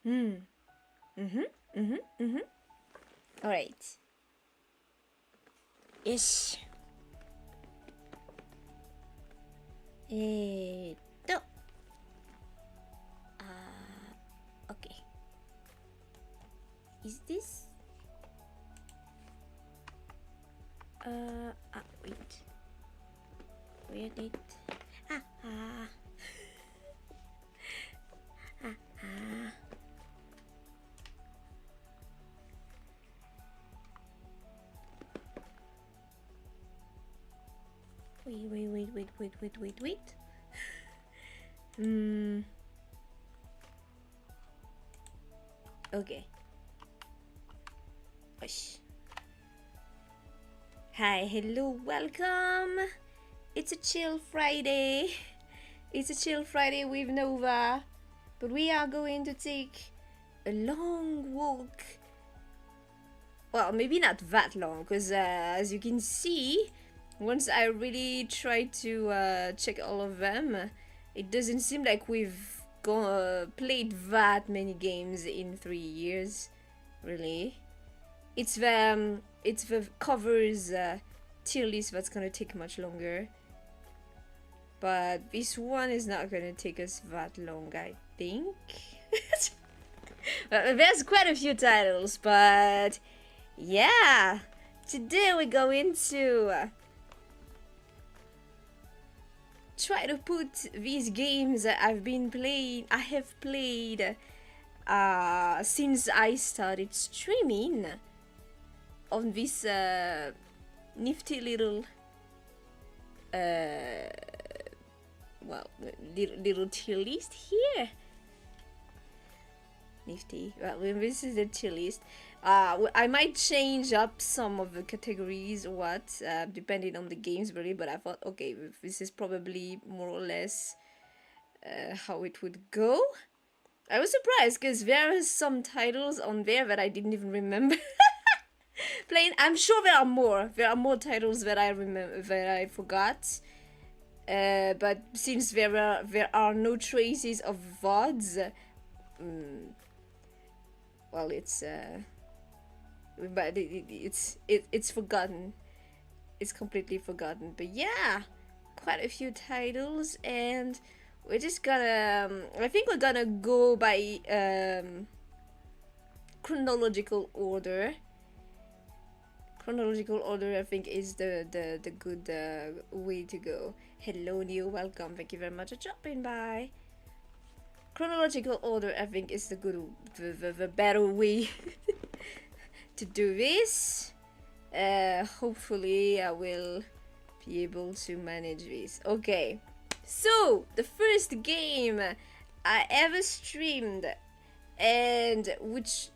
Hmm. Mm-hmm. Mm-hmm. Mm-hmm. All right. Ish. と、okay. Is this? Wait. Where did? Ah, ah, ah. Wait. Okay. Osh. Hi, hello, welcome. It's a chill Friday. It's a chill Friday with Nova. But we are going to take a long walk. Well, maybe not that long, because as you can see, once I really try to check all of them, it doesn't seem like we've played that many games in 3 years, really. It's the covers tier list that's gonna take much longer, but this one is not gonna take us that long, I think. Well, there's quite a few titles, but yeah, today we're going to try to put these games that I have played since I started streaming on this nifty little little tier list here. Nifty. Well, this is the tier list. I might change up some of the categories or what, depending on the games really, but I thought, okay, this is probably more or less how it would go. I was surprised because there are some titles on there that I didn't even remember playing. I'm sure there are more. There are more titles that I remember that I forgot. But since there are no traces of VODs, well, it's but it's forgotten. It's completely forgotten. But yeah, quite a few titles, and we're just gonna. I think we're gonna go by chronological order. Chronological order, I think, is the good way to go. Hello, Neil. Welcome. Thank you very much for dropping by. Chronological order, I think, is the better way to do this. Hopefully, I will be able to manage this. Okay, so the first game I ever streamed, and which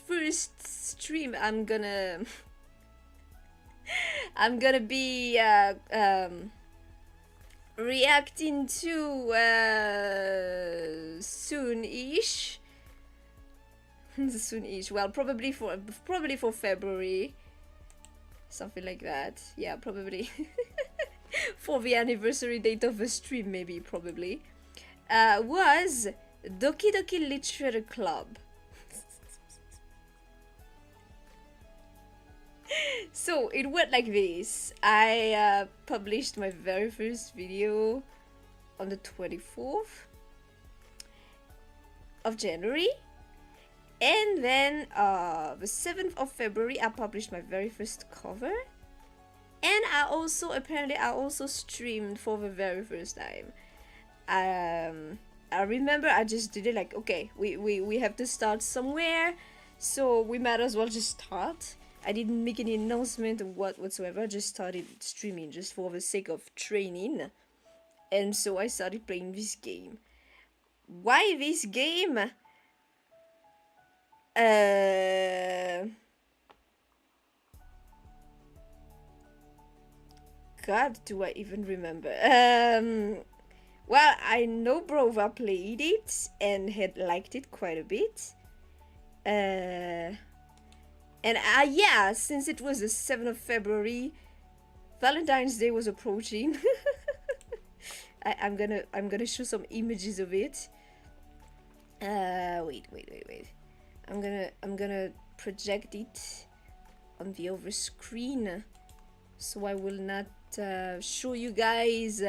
first stream I'm gonna be reacting to soon-ish. Soon-ish. Well, probably for February, something like that. Yeah, probably for the anniversary date of the stream, maybe probably. Was Doki Doki Literature Club. So it went like this. I published my very first video on the 24th of January, and then the 7th of February I published my very first cover, and I also streamed for the very first time. I remember I just did it like, okay, we have to start somewhere, so we might as well just start. I didn't make any announcement of whatsoever, I just started streaming just for the sake of training. And so I started playing this game. Why this game? God, do I even remember? Well, I know Brova played it and had liked it quite a bit. And yeah, since it was the 7th of February, Valentine's Day was approaching. I'm gonna show some images of it. Wait. I'm gonna project it on the other screen, so I will not show you guys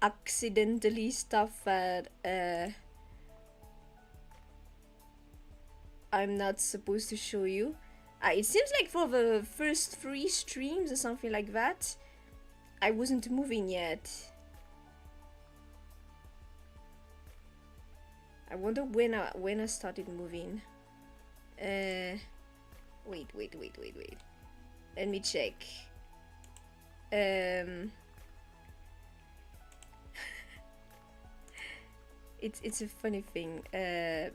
accidentally stuff that I'm not supposed to show you. It seems like for the first 3 streams or something like that, I wasn't moving yet. I wonder when I started moving. Wait. Let me check. It's a funny thing.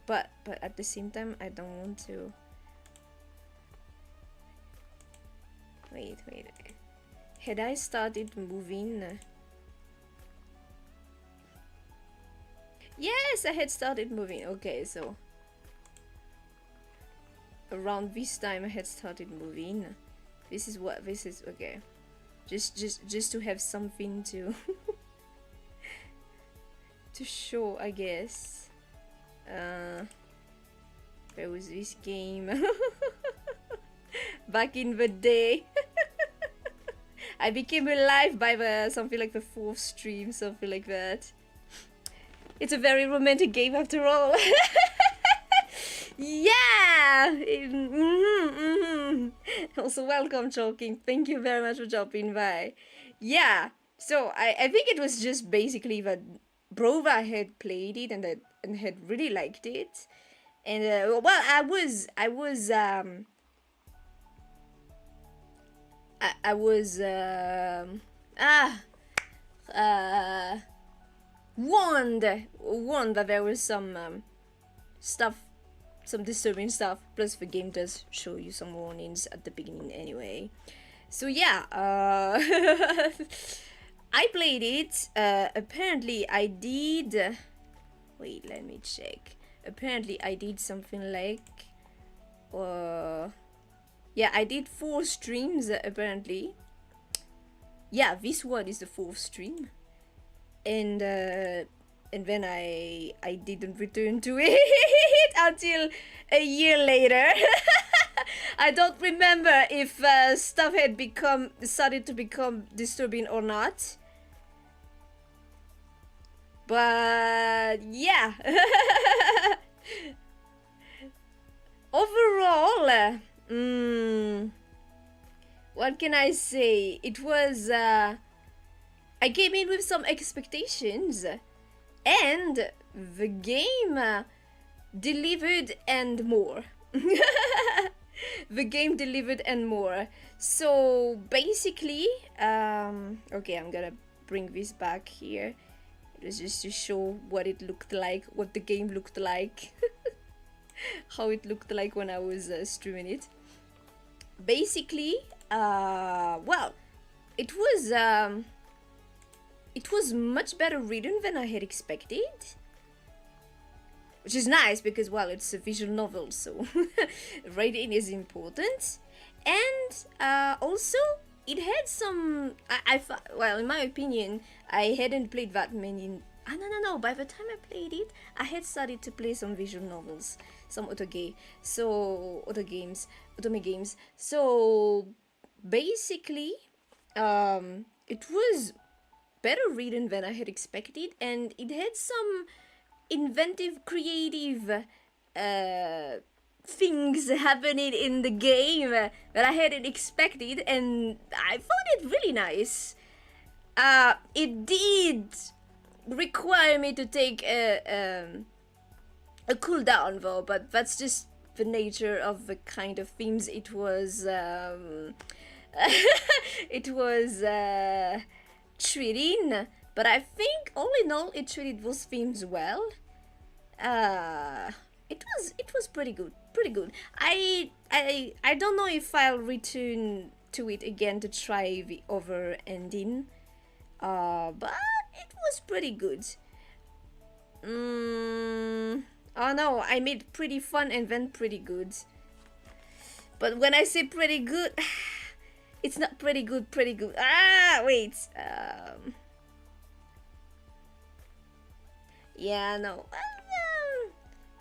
But at the same time, I don't want to. Wait. Had I started moving? Yes, I had started moving. Okay, so around this time I had started moving. This is okay. Just to have something to to show, I guess. There was this game back in the day. I became alive by the something like the 4th stream, something like that. It's a very romantic game after all. Yeah! Also, welcome, Choking. Thank you very much for dropping by. Yeah, so I think it was just basically that Brova had played it and had really liked it. And, well, I was warned that there was some stuff, some disturbing stuff, plus the game does show you some warnings at the beginning anyway. So yeah, I played it. Apparently I did, wait, let me check. Apparently I did something like yeah, I did 4 streams apparently. Yeah, this one is the 4th stream. And then I didn't return to it until a year later. I don't remember if stuff had started to become disturbing or not. But yeah. Overall, what can I say? It was I came in with some expectations, and the game delivered and more. The game delivered and more. So basically, okay, I'm gonna bring this back here. It was just to show what it looked like, what the game looked like, how it looked like when I was streaming it. Basically, well, it was much better written than I had expected, which is nice because, well, it's a visual novel, so writing is important. And also it had some, well, in my opinion, I hadn't played that many. No, by the time I played it, I had started to play some visual novels, some otome games. So basically, it was better written than I had expected, and it had some inventive, creative things happening in the game that I hadn't expected, and I found it really nice. It did require me to take a cooldown though, but that's just the nature of the kind of themes it was it was treating. But I think all in all it treated those themes well. It was pretty good. I don't know if I'll return to it again to try the other ending, but it was pretty good. Oh no, I made pretty fun and then pretty good. But when I say pretty good, it's not pretty good. Wait. Yeah, no.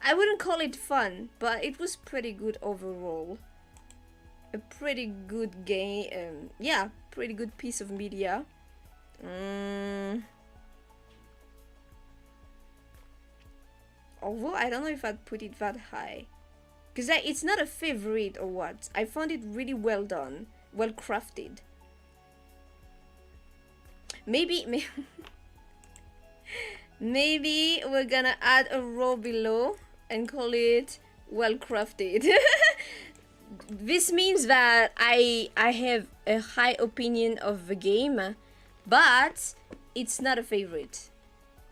I wouldn't call it fun, but it was pretty good overall. A pretty good game. Yeah, pretty good piece of media. Although I don't know if I'd put it that high, because it's not a favorite or what. I found it really well done, well crafted. Maybe maybe we're gonna add a row below and call it well crafted. This means that I have a high opinion of the game, but it's not a favorite.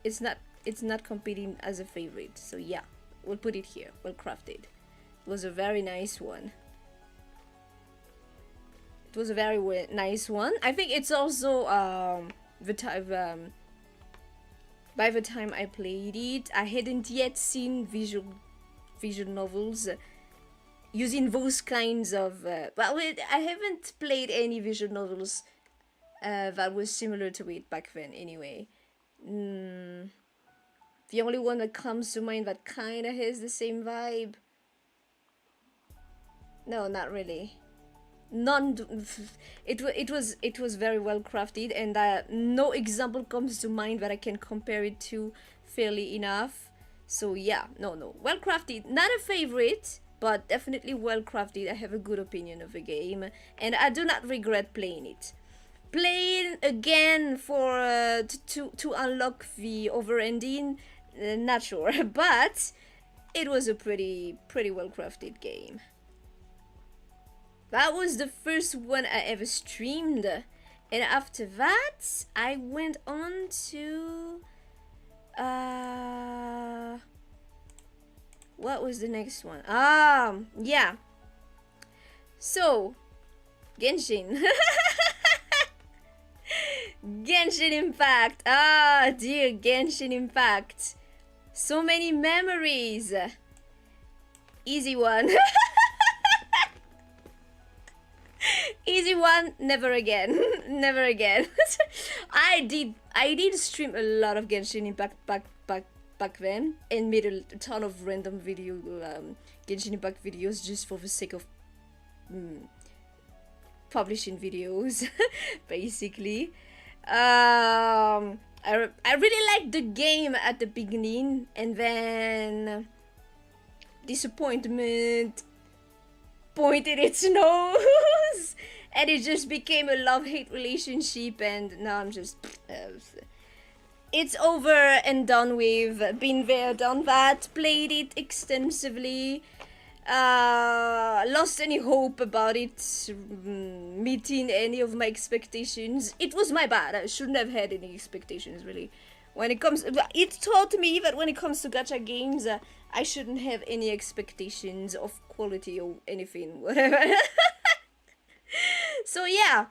It's not competing as a favorite. So yeah, we'll put it here. Well crafted. It was a very nice one. It was a very nice one. I think it's also the time by the time I played it, I hadn't yet seen visual novels using those kinds of well, I haven't played any visual novels that was similar to it back then anyway. The only one that comes to mind that kind of has the same vibe, no, not really. It was very well crafted, and no example comes to mind that I can compare it to fairly enough. So yeah, no, well crafted. Not a favorite, but definitely well crafted. I have a good opinion of the game, and I do not regret playing it. Playing again for to unlock the over ending, not sure, but it was a pretty well crafted game. That was the first one I ever streamed, and after that I went on to what was the next one? Yeah, so Genshin. Genshin Impact. Dear Genshin Impact, so many memories. Easy one. Easy one, never again. Never again. I did stream a lot of Genshin Impact back then, and made a ton of random Genshin Impact videos just for the sake of publishing videos, basically. I really liked the game at the beginning, and then disappointment pointed its nose, and it just became a love-hate relationship, and now I'm just it's over and done with. Been there, done that, played it extensively, lost any hope about it meeting any of my expectations. It was my bad. I shouldn't have had any expectations, really. When it comes, it taught me that when it comes to gacha games, I shouldn't have any expectations of quality or anything, whatever. So yeah,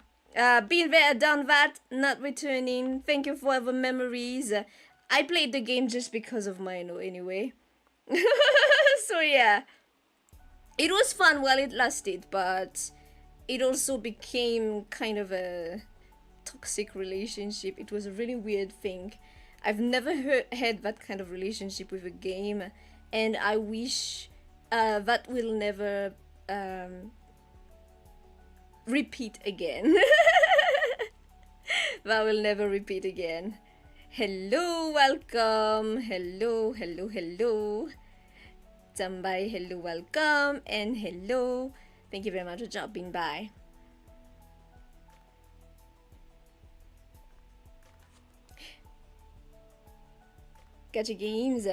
been there, done that, not returning. Thank you for the memories. I played the game just because of Mino anyway. So yeah, it was fun while it lasted, but it also became kind of a toxic relationship. It was a really weird thing. I've never had that kind of relationship with a game, and I wish that will never repeat again. That will never repeat again. Hello, welcome. Hello. Zambai, hello, welcome, and hello. Thank you very much for dropping by. Gacha games,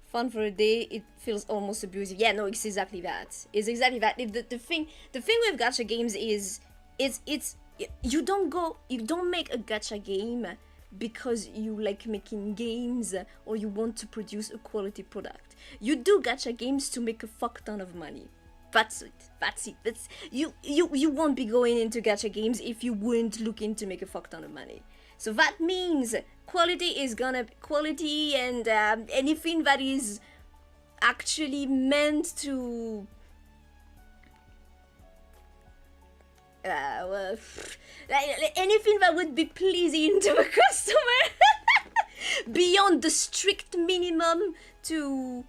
fun for a day. It feels almost abusive. Yeah, no, it's exactly that. It's exactly that. The thing with gacha games is, it's you don't make a gacha game because you like making games or you want to produce a quality product. You do gacha games to make a fuck ton of money. That's it. You won't be going into gacha games if you weren't looking to make a fuck ton of money. So that means quality is gonna be quality, and anything that is actually meant to anything that would be pleasing to the customer beyond the strict minimum to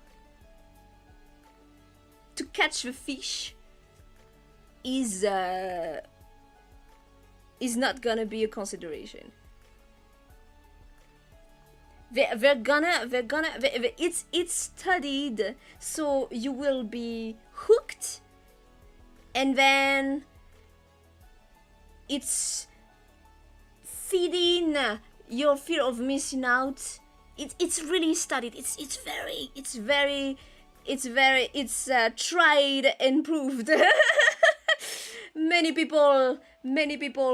to catch the fish is not gonna be a consideration. It's studied, so you will be hooked, and then it's feeding your fear of missing out. It's really studied. It's tried and proved. Many people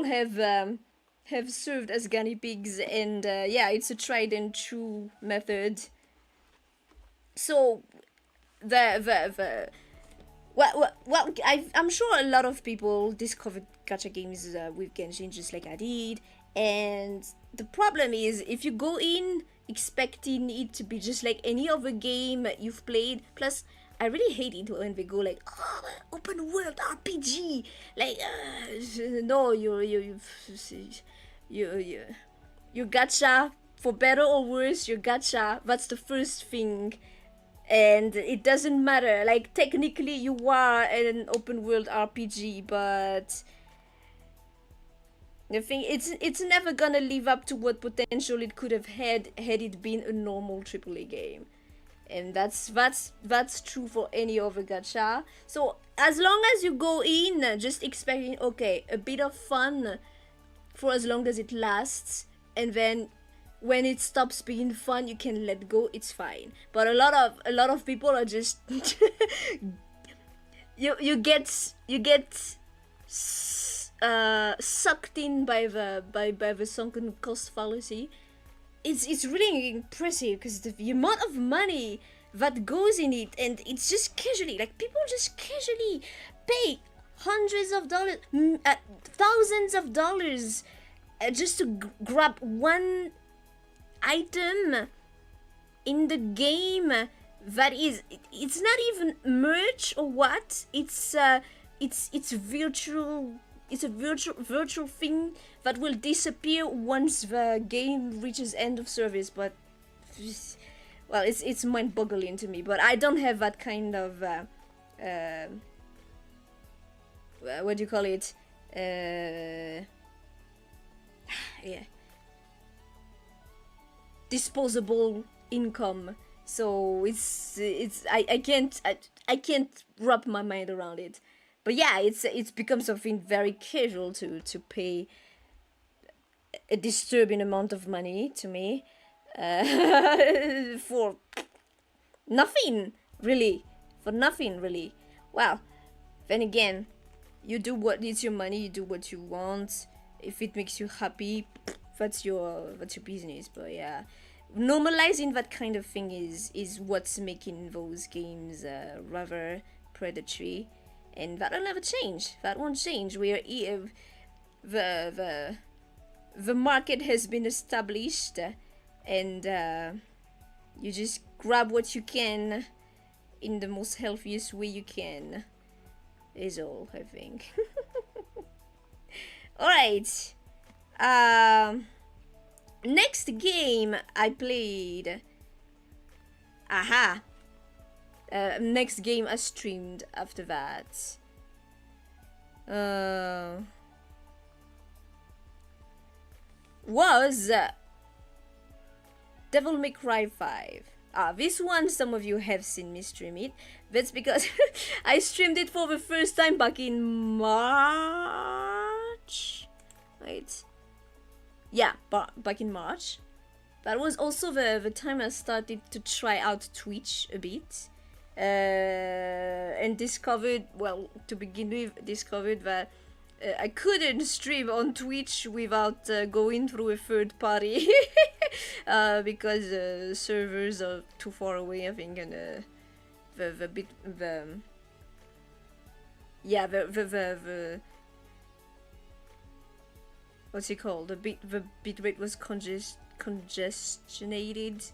have served as guinea pigs, and yeah, it's a tried and true method. So I'm sure a lot of people discovered gacha games with Genshin just like I did, and the problem is if you go in expecting it to be just like any other game you've played, plus I really hate it when they go like, oh, open world RPG, like no, you gacha, for better or worse, you gacha, that's the first thing. And it doesn't matter, like technically you are an open world RPG, but the thing, it's never gonna live up to what potential it could have had it been a normal AAA game. And that's true for any other gacha. So as long as you go in just expecting, okay, a bit of fun for as long as it lasts, and then when it stops being fun you can let go, it's fine. But a lot of people are just you get sucked in by the sunken cost fallacy. It's really impressive because the amount of money that goes in it, and it's just casually, like people just casually pay hundreds of dollars, thousands of dollars just to grab one item in the game that it's not even merch or what, it's virtual. It's a virtual thing that will disappear once the game reaches end of service. But well, it's mind-boggling to me. But I don't have that kind of what do you call it? Yeah, disposable income. So I can't wrap my mind around it. But yeah, it's become something very casual to pay a disturbing amount of money to me for nothing really. Well, then again, you do what needs your money. You do what you want. If it makes you happy, that's your business. But yeah, normalizing that kind of thing is what's making those games rather predatory. And that'll never change. That won't change. The market has been established, and you just grab what you can in the most healthiest way you can. Is all, I think. All right. Next game I played. Aha. Next game I streamed after that was Devil May Cry 5. This one some of you have seen me stream it. That's because I streamed it for the first time back in March. Right? Yeah, back in March. That was also the time I started to try out Twitch a bit. And discovered that I couldn't stream on Twitch without going through a third party because servers are too far away, I think, and the what's it called? The bitrate was congestionated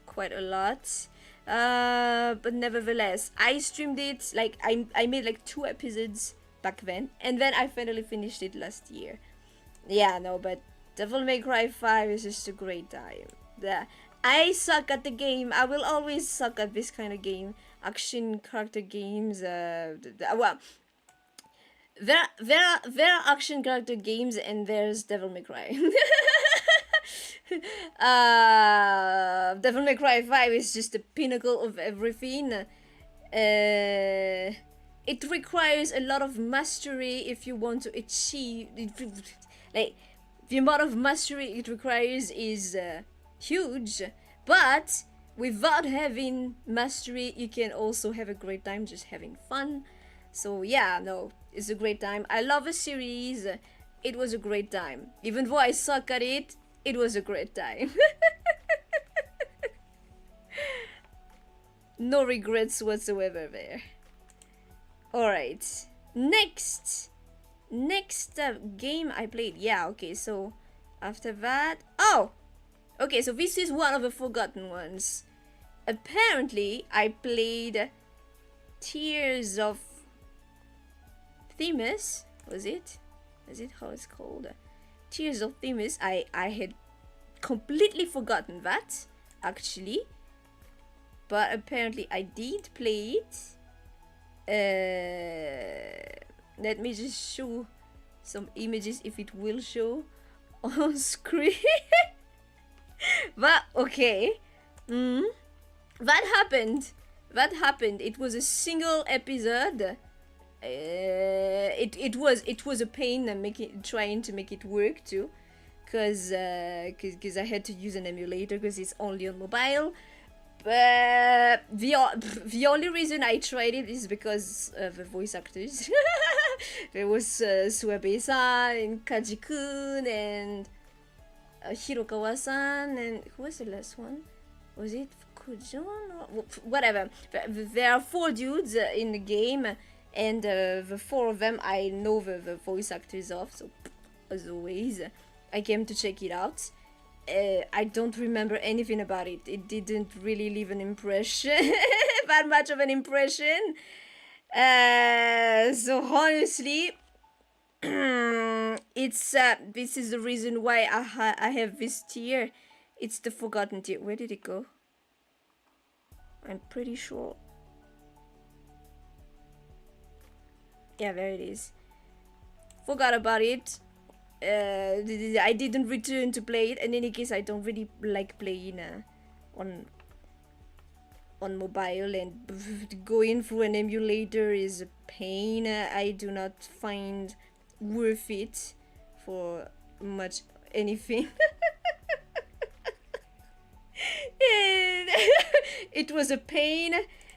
quite a lot. But nevertheless, I streamed it, like I made like 2 episodes back then, and then I finally finished it last year. Yeah, no, but Devil May Cry 5 is just a great time. I suck at the game. I will always suck at this kind of game. Action character games. Well, there are action character games, and there's Devil May Cry. Devil May Cry 5 is just the pinnacle of everything. It requires a lot of mastery if you want to achieve. Like, the amount of mastery it requires is huge, but without having mastery, you can also have a great time just having fun. So yeah, no, it's a great time. I love the series. It was a great time. Even though I suck at it, it was a great time. No regrets whatsoever there. Alright, next game I played. Yeah, okay, so after that, oh, okay, so this is one of the forgotten ones. Apparently I played Tears of Themis. Was it how it's called? Tears of Themis. I had completely forgotten that, actually, but apparently I did play it. Let me just show some images if it will show on screen. But okay, that happened. It was a single episode. It was a pain trying to make it work too, cause I had to use an emulator because it's only on mobile. But the only reason I tried it is because of the voice actors. There was Suabe-san and Kaji-kun and Hirokawa-san, and who was the last one? Was it Kujon? Or whatever. There are 4 dudes in the game, and the 4 of them I know the voice actors of, so as always, I came to check it out. I don't remember anything about it. It didn't really leave an impression, that much of an impression. So honestly, it's this is the reason why I have this tier. It's the forgotten tier. Where did it go? I'm pretty sure. Yeah, there it is. Forgot about it. I didn't return to play it. In any case, I don't really like playing on mobile, and going through an emulator is a pain. I do not find worth it for much anything. It was a pain,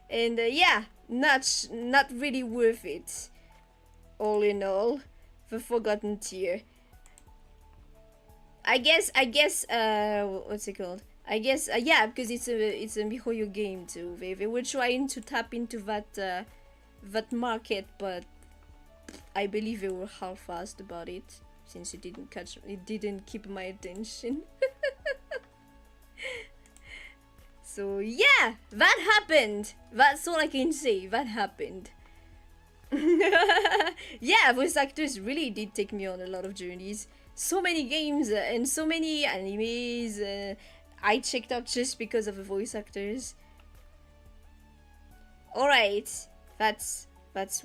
and yeah, not really worth it. All in all, the forgotten tier. I guess what's it called? I guess yeah, because it's a MiHoYo game too. They were trying to tap into that market, but I believe they were half-assed about it, since it didn't keep my attention. So yeah, that happened. That's all I can say. That happened. Yeah, voice actors really did take me on a lot of journeys. So many games and so many animes I checked out just because of the voice actors. Alright, that's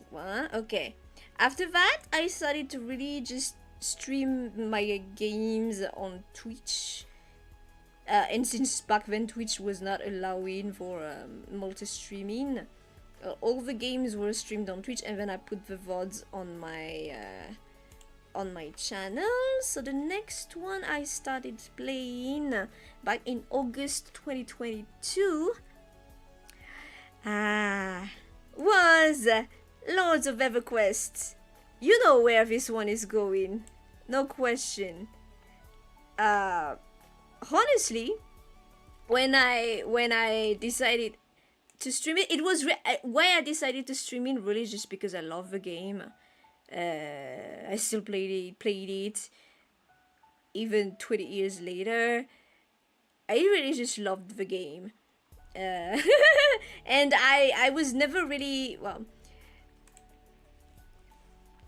one. Okay. After that, I started to really just stream my games on Twitch. And since back then Twitch was not allowing for multi-streaming, all the games were streamed on Twitch, and then I put the VODs on my channel. So the next one I started playing back in August 2022 was Lords of EverQuest. You know where this one is going, no question. Honestly, when I decided to stream it, it was why I decided to stream it really just because I love the game. I still played it even 20 years later. I really just loved the game. And I was never really, well,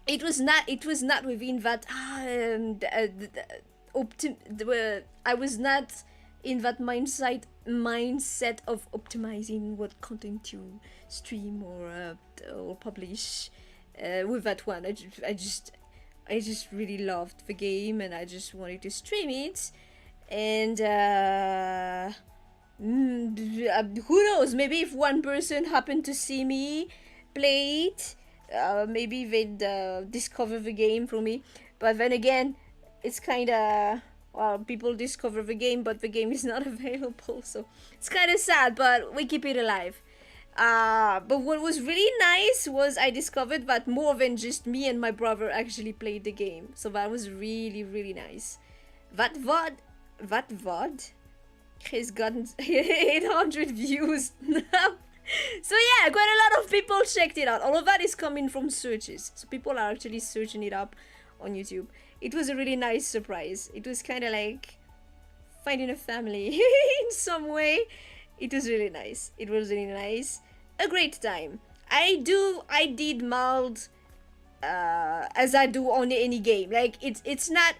it was not within that I was not in that mindset of optimizing what content you stream or publish. With that one, I just really loved the game, and I just wanted to stream it. And who knows? Maybe if one person happened to see me play it, maybe they'd discover the game through me. But then again, it's kind of, well, people discover the game, but the game is not available, so it's kind of sad. But we keep it alive. But what was really nice was I discovered that more than just me and my brother actually played the game. So that was really, really nice. That VOD has gotten 800 views now. So yeah, quite a lot of people checked it out. All of that is coming from searches. So people are actually searching it up on YouTube. It was a really nice surprise. It was kind of like finding a family in some way. It was really nice. It was really nice. A great time. I did mild as I do on any game. Like it's not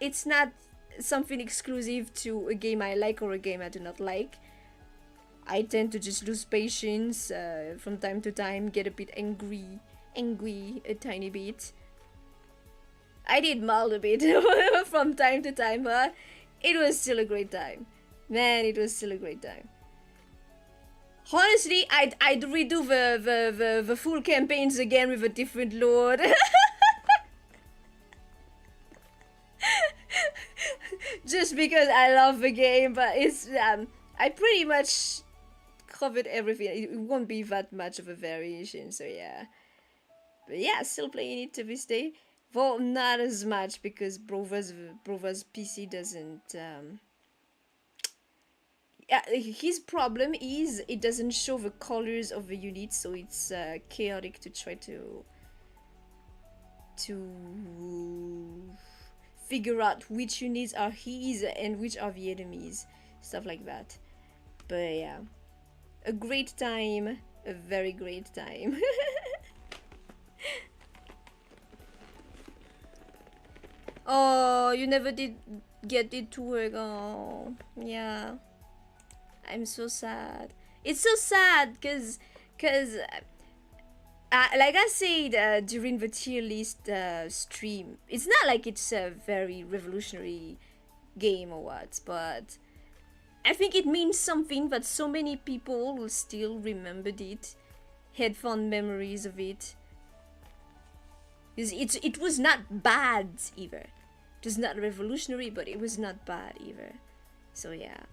something exclusive to a game I like or a game I do not like. I tend to just lose patience from time to time, get a bit angry a tiny bit. I did mild a bit from time to time, but it was still a great time. Man, it was still a great time. Honestly, I'd redo the full campaigns again with a different lord. Just because I love the game, but it's I pretty much covered everything. It won't be that much of a variation, so yeah. But yeah, still playing it to this day. Well, not as much because Brova's PC doesn't. His problem is it doesn't show the colors of the units, so it's chaotic to try to figure out which units are his and which are the enemies, stuff like that. But yeah, a great time, a very great time. Oh, you never did get it to work. Oh, yeah. I'm so sad. It's so sad because like I said during the tier list stream, it's not like it's a very revolutionary game or what, but I think it means something that so many people will still remembered it, had fond memories of it. It was not bad either. It was not revolutionary, but it was not bad either. So yeah.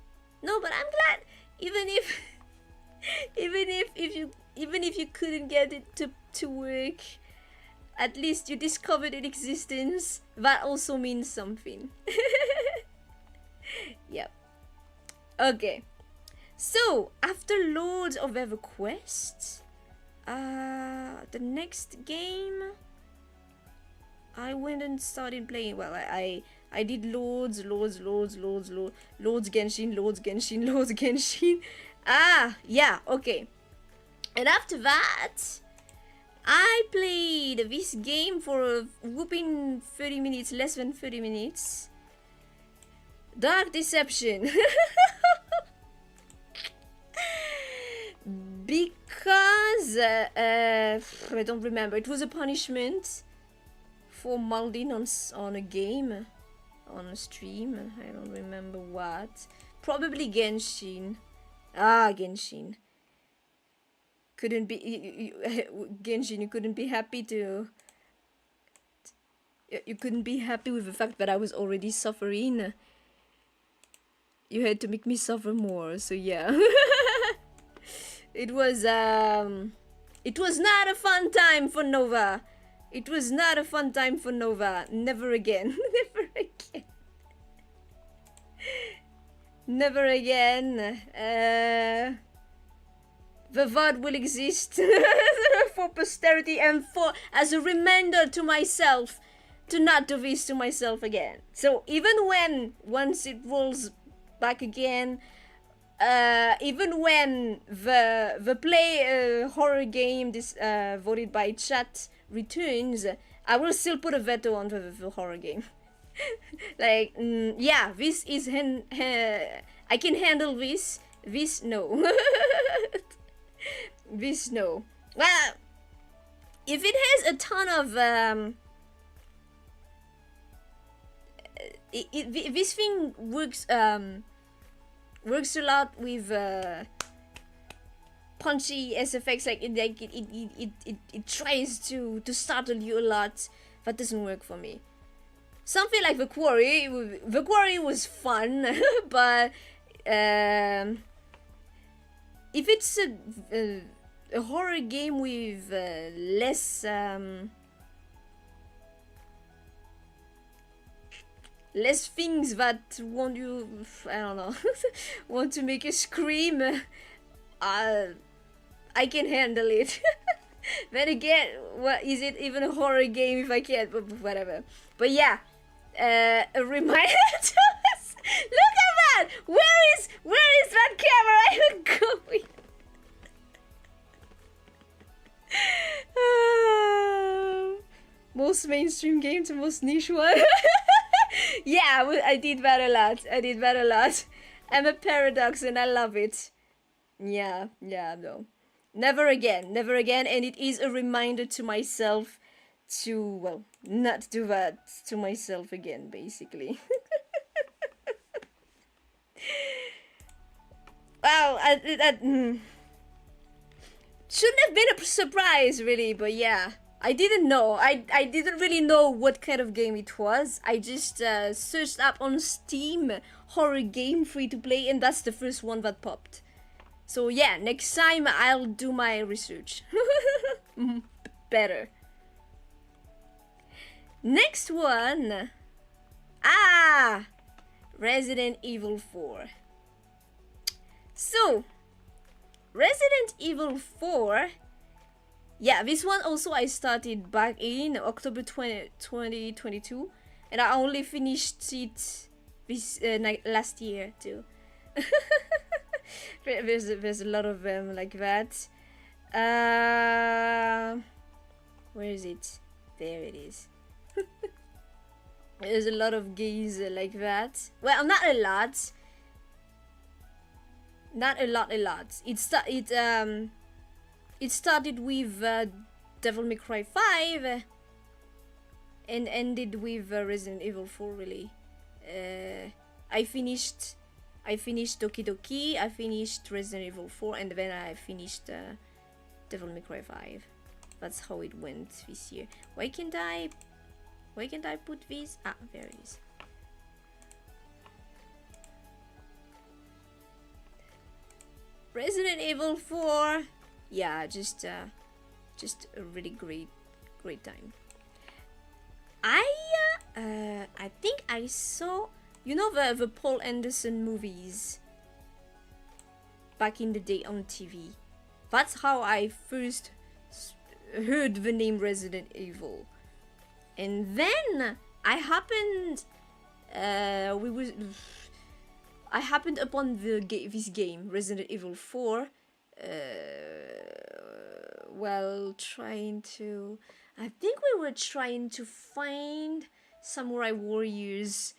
No, but I'm glad. Even if you couldn't get it to work, at least you discovered its existence. That also means something. Yep. Okay. So after loads of other quests, the next game I went and started playing. Well, I did loads Genshin. Ah, yeah, okay. And after that, I played this game for a whooping 30 minutes, less than 30 minutes. Dark Deception. Because, I don't remember, it was a punishment for molding on a game, on a stream. I don't remember what. Probably Genshin. Ah, Genshin. Couldn't be Genshin. You couldn't be happy to. You couldn't be happy with the fact that I was already suffering. You had to make me suffer more. So yeah. It was not a fun time for Nova. It was not a fun time for Nova. Never again. Never again. Never again. The VOD will exist for posterity and for as a reminder to myself to not do this to myself again. So even when once it rolls back again, even when the play horror game this voted by chat returns, I will still put a veto on the horror game. Like, yeah, this is I can handle this. This, no. This, no. Well, if it has a ton of this thing works works a lot with punchy SFX, like it tries to startle you a lot. That doesn't work for me. Something like the Quarry was fun, but if it's a horror game with less less things that want you, I don't know, want to make you scream, I can handle it. Then again, what is it even a horror game if I can't? But whatever. But yeah, a reminder to us. Look at that! Where is that camera even going? Most mainstream game to most niche one. Yeah, I did that a lot. I'm a paradox and I love it. Yeah, no. Never again, and it is a reminder to myself to, well, not do that to myself again, basically. Wow, that shouldn't have been a surprise, really, but yeah. I didn't know. I didn't really know what kind of game it was. I just searched up on Steam, horror game, free to play, and that's the first one that popped. So yeah, next time I'll do my research. Better. Next one. Resident Evil 4. So, Resident Evil 4... Yeah, this one also I started back in October 2022, and I only finished it this last year too. There's a lot of them like that. Where is it? There it is. There's a lot of games like that. Well, not a lot. Not a lot. It started with Devil May Cry 5 and ended with Resident Evil 4, really. I finished Doki Doki, I finished Resident Evil 4, and then I finished Devil May Cry 5. That's how it went this year. Why can't I put this? Ah, there it is. Resident Evil 4. Yeah, just a really great time. I think I saw, you know, the Paul Anderson movies back in the day on TV. That's how I first heard the name Resident Evil, and then I happened upon this game, Resident Evil 4. Well, I think we were trying to find samurai warriors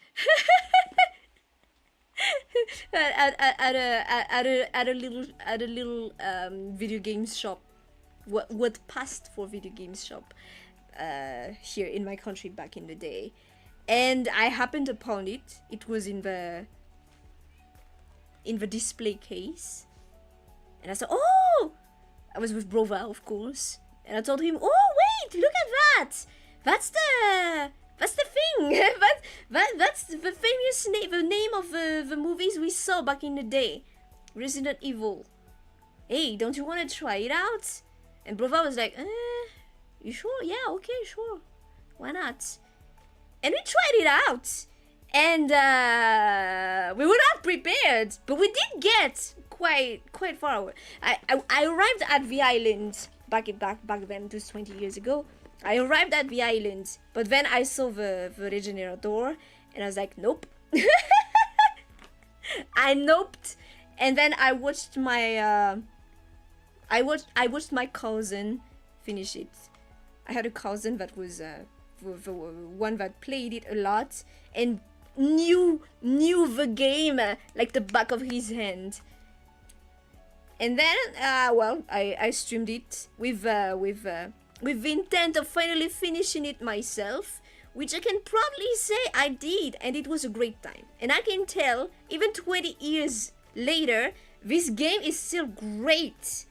at a little video games shop. What passed for video games shop here in my country back in the day, and I happened upon it. It was in the display case. And I said, oh! I was with Brova, of course. And I told him, oh, wait, look at that! That's the thing! that's the famous name, the name of the movies we saw back in the day. Resident Evil. Hey, don't you want to try it out? And Brova was like, you sure? Yeah, okay, sure. Why not? And we tried it out. And we were not prepared, but we did get quite far away. I arrived at the island back then, it was 20 years ago. I arrived at the island, but then I saw the Regenerator, and I was like, nope. I noped, and then I watched my cousin finish it. I had a cousin that was the one that played it a lot, and knew the game like the back of his hand. And then, well, I streamed it with the intent of finally finishing it myself, which I can proudly say I did, and it was a great time. And I can tell, even 20 years later, this game is still great.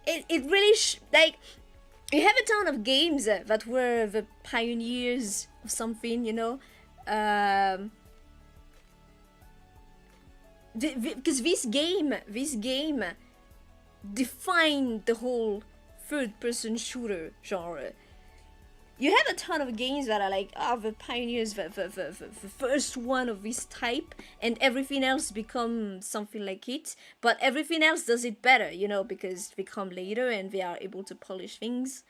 It really, like, you have a ton of games that were the pioneers of something, you know? Because this game defined the whole third-person shooter genre. You have a ton of games that are like, the pioneers, the first one of this type, and everything else becomes something like it, but everything else does it better, you know, because they come later and they are able to polish things.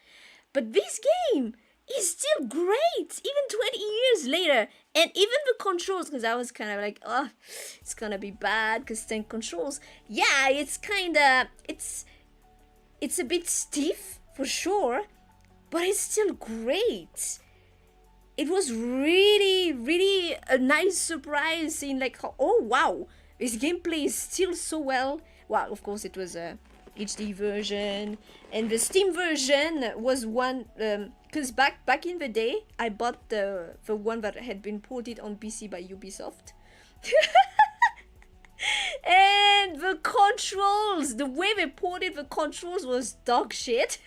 But this game is still great, even 20 years later, and even the controls, because I was kind of like, oh, it's gonna be bad, because 10 controls, yeah, it's kinda, it's a bit stiff, for sure, but it's still great. It was really, really a nice surprise seeing like, oh wow, this game plays still so well. Well, of course it was a HD version, and the Steam version was one, because back in the day, I bought the one that had been ported on PC by Ubisoft. And the controls, the way they ported the controls was dog shit.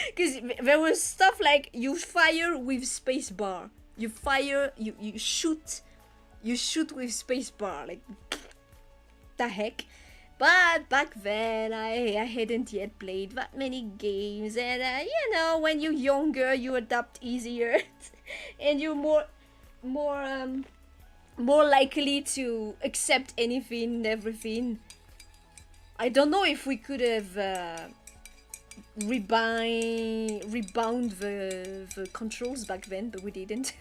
Because there was stuff like you fire with spacebar, you shoot with spacebar, like the heck. But back then I hadn't yet played that many games, and you know, when you're younger you adapt easier and you're more likely to accept anything and everything. I don't know if we could have rebound the controls back then, but we didn't.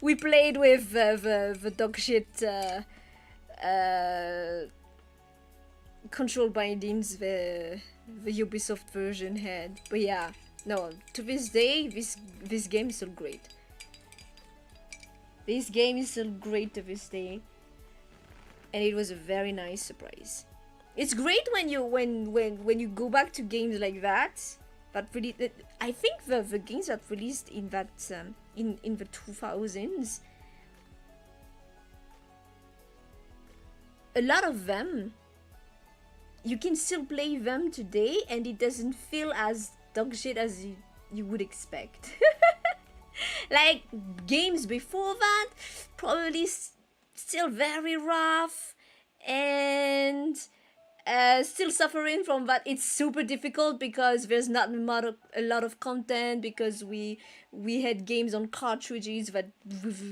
We played with the dog shit control bindings the Ubisoft version had. But yeah, no, to this day, this game is still great. This game is still great to this day, and it was a very nice surprise. It's great when you go back to games like that. But really, I think the games that released in that in the 2000s, a lot of them, you can still play them today, and it doesn't feel as dog shit as you would expect. Like games before that, probably still very rough, and still suffering from that. It's super difficult because there's not a lot of content, because we had games on cartridges that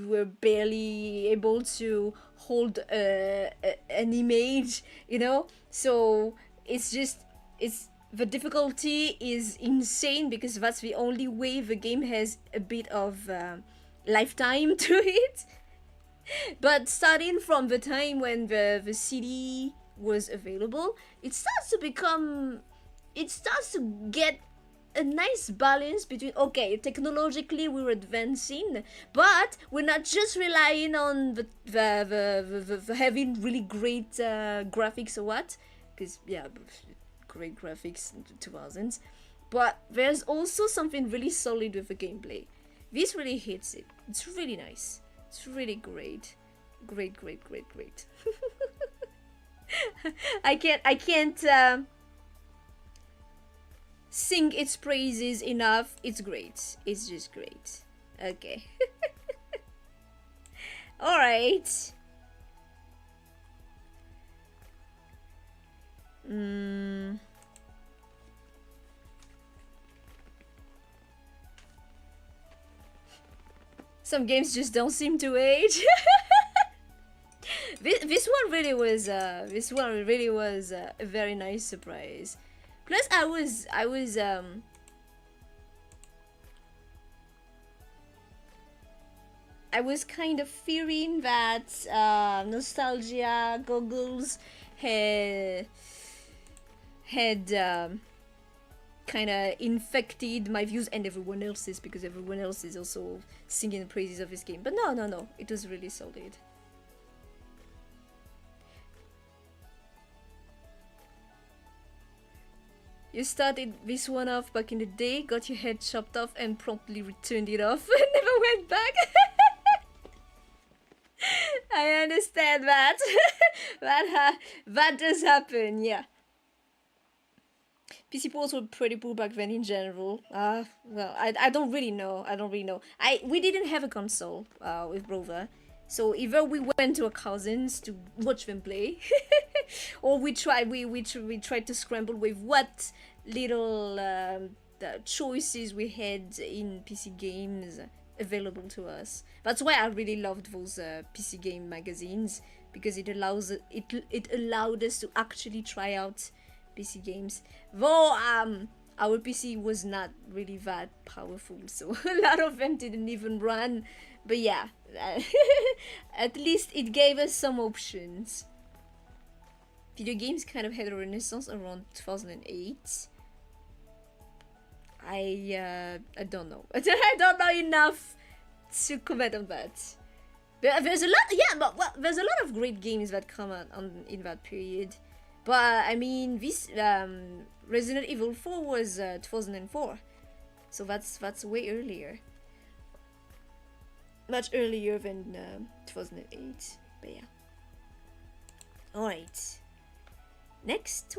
were barely able to hold an image, you know. So the difficulty is insane, because that's the only way the game has a bit of lifetime to it. But starting from the time when the CD was available, it starts to get a nice balance between, okay, technologically we're advancing, but we're not just relying on the having really great graphics or what, because yeah, great graphics in the 2000s, but there's also something really solid with the gameplay. This really hits it. It's really nice. It's really great. Great. I can't sing its praises enough. It's great. It's just great. Okay. All right. Some games just don't seem to age. This one really was a very nice surprise. Plus, I was kind of fearing that nostalgia goggles had kind of infected my views and everyone else's, because everyone else is also singing the praises of this game. But no, it was really solid. You started this one off back in the day, got your head chopped off, and promptly returned it off and never went back. I understand that. That does happen, yeah. PC ports were pretty poor back then in general. Well, I don't really know. We didn't have a console with brother, so either we went to our cousins to watch them play, or we tried to scramble with what little the choices we had in PC games available to us. That's why I really loved those PC game magazines, because it allowed us to actually try out PC games. Though our PC was not really that powerful, so a lot of them didn't even run. But yeah, at least it gave us some options. Video games kind of had a renaissance around 2008. I don't know. I don't know enough to comment on that. There's a lot, there's a lot of great games that come out in that period. But I mean, this Resident Evil 4 was 2004, so that's way earlier, much earlier than 2008. But yeah. All right. Next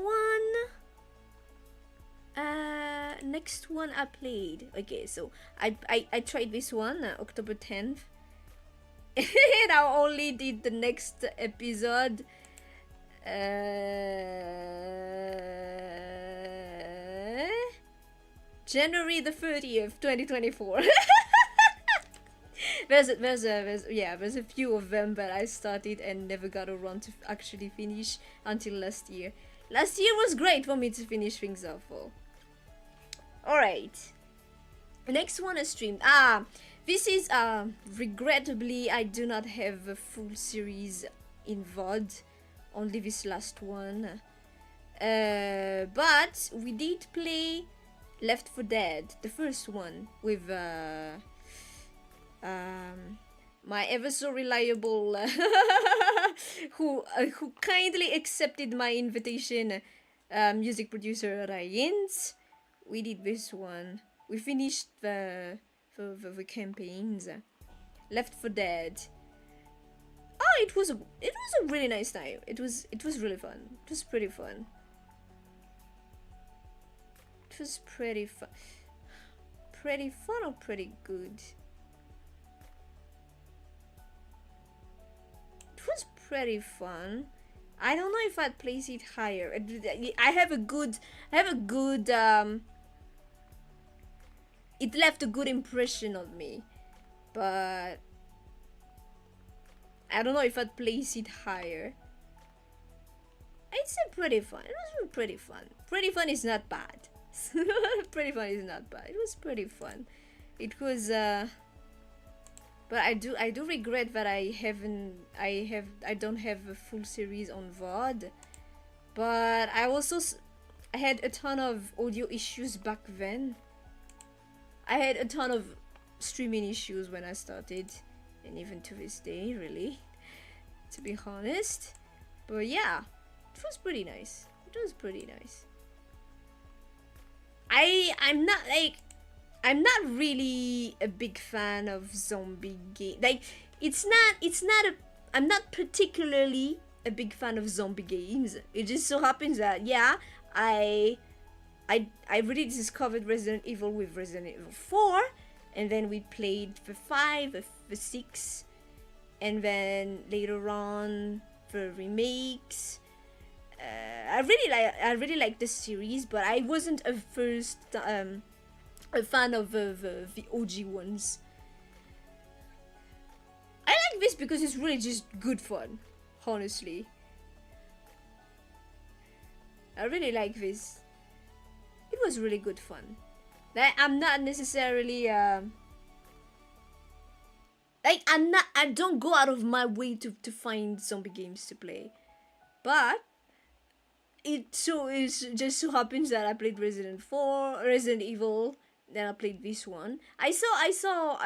one I played. Okay, so I tried this one October 10th. And I only did the next episode. January the 30th, 2024. there's a few of them that I started and never got around to actually finish until last year. Last year was great for me to finish things off for. Alright. Next one I streamed. This is regrettably I do not have a full series in VOD. Only this last one. But we did play Left 4 Dead, the first one, with my ever so reliable who kindly accepted my invitation, music producer Ryans. We did this one. We finished the campaigns. Left 4 Dead. Oh, it was a really nice time. It was really fun. It was pretty fun. It was pretty fun. Pretty fun or pretty good? It was pretty fun. I don't know if I'd place it higher. I have a good it left a good impression on me, but I don't know if I'd place it higher. I'd say pretty fun. It was pretty fun. Pretty fun is not bad. Pretty fun is not bad. It was pretty fun. It was but I do regret that I don't have a full series on VOD. But I had a ton of audio issues back then. I had a ton of streaming issues when I started, and even to this day, really, to be honest. But yeah, it was pretty nice. It was pretty nice. I'm not really a big fan of zombie game. Like, I'm not particularly a big fan of zombie games. It just so happens that, yeah, I really discovered Resident Evil with Resident Evil 4, and then we played the 5, the 6, and then later on the remakes. I really like the series, but I wasn't a fan of the OG ones. I like this because it's really just good fun, honestly. I really like this. It was really good fun. I'm not necessarily I don't go out of my way to find zombie games to play, but it just so happens that I played Resident Evil, then I played this one. I saw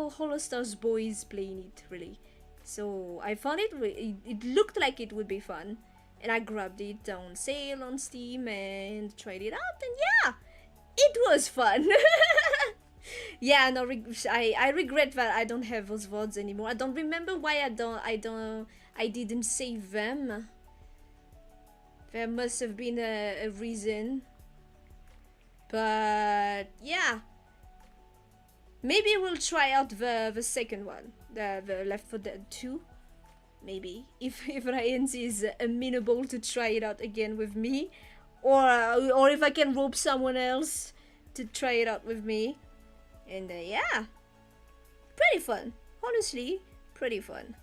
Hollister's Boys playing it, really. So I found it looked like it would be fun, and I grabbed it on sale on Steam and tried it out, and yeah, it was fun. Yeah, no, I regret that I don't have those VODs anymore. I don't remember why I didn't save them. There must have been a reason. But yeah, maybe we'll try out the second one, the Left 4 Dead 2. Maybe if Ryan is amenable to try it out again with me, or if I can rope someone else to try it out with me. And yeah, pretty fun. Honestly, pretty fun.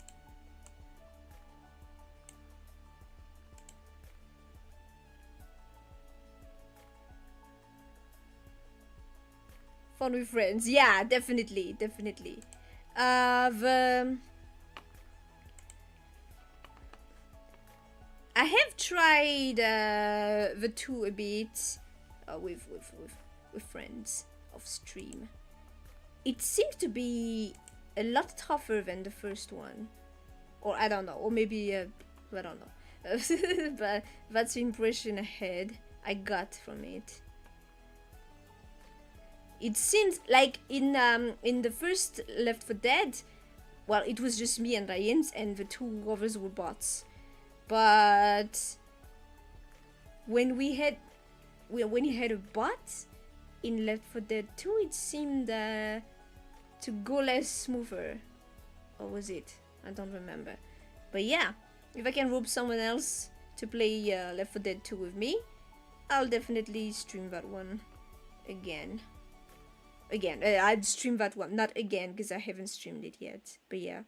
Fun with friends. Yeah, definitely. I have tried the 2 a bit with friends off stream. It seems to be a lot tougher than the first one, or I don't know, or maybe I don't know. But that's the impression I got from it. It seems like in the first Left 4 Dead, well, it was just me and Ryan, and the 2 others were bots. But when you had a bot in Left 4 Dead 2, it seemed to go less smoother. Or was it? I don't remember. But yeah, if I can rope someone else to play Left 4 Dead 2 with me, I'll definitely stream that one again. I'd stream that one, not again, because I haven't streamed it yet. But yeah,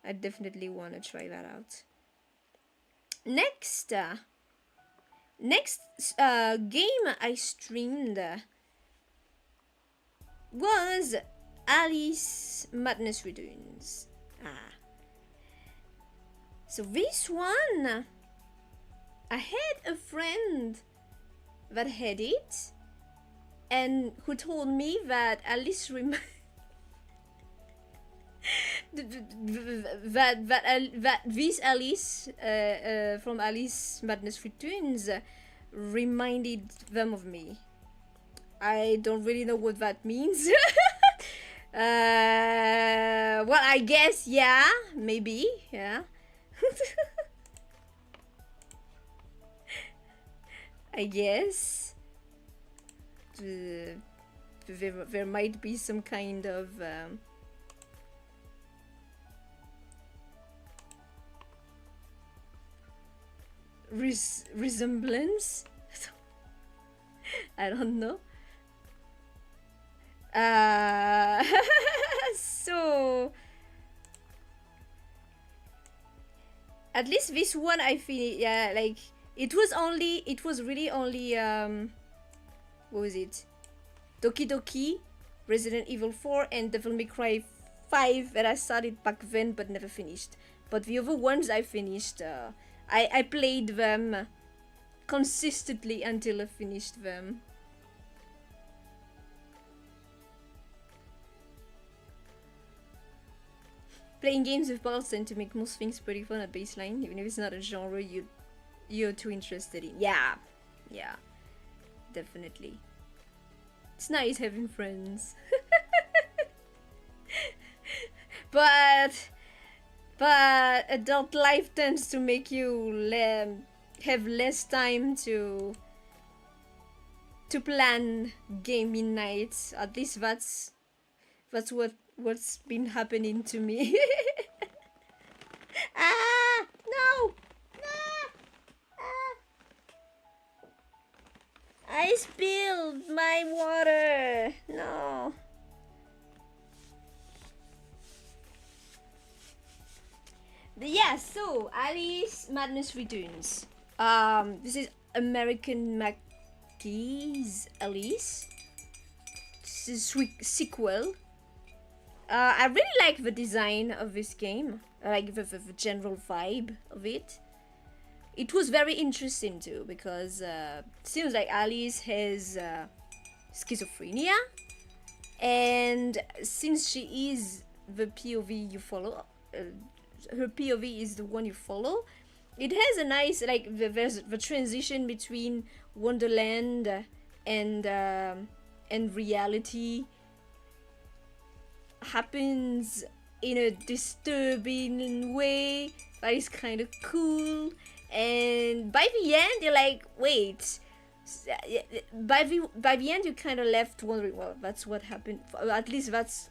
I definitely want to try that out. Next game I streamed was Alice Madness Returns. So this one, I had a friend that had it, and who told me that Alice that this Alice from Alice Madness Returns reminded them of me. I don't really know what that means. Well, I guess, yeah, maybe, yeah. I guess there might be some kind of resemblance. I don't know. So at least this one I finished. Yeah, like it was really only what was it? Doki Doki, Resident Evil 4, and Devil May Cry 5 that I started back then but never finished. But the other ones I finished. I played them consistently until I finished them. Playing games with pals tend to make most things pretty fun at baseline, even if it's not a genre you're too interested in. Yeah, definitely. It's nice having friends. But adult life tends to make you have less time to plan gaming nights. At least that's what's been happening to me. No! I spilled my water. No. But yeah, so Alice Madness Returns. This is American McGee's Alice. This is a sequel. I really like the design of this game. I like the general vibe of it. it was very interesting too, because it seems like Alice has schizophrenia, and since she is the POV you follow, her POV is the one you follow, it has a nice, like, the transition between Wonderland and reality happens in a disturbing way that is kind of cool, and by the end you're like, wait, by the end you kind of left wondering, well, that's what happened, at least that's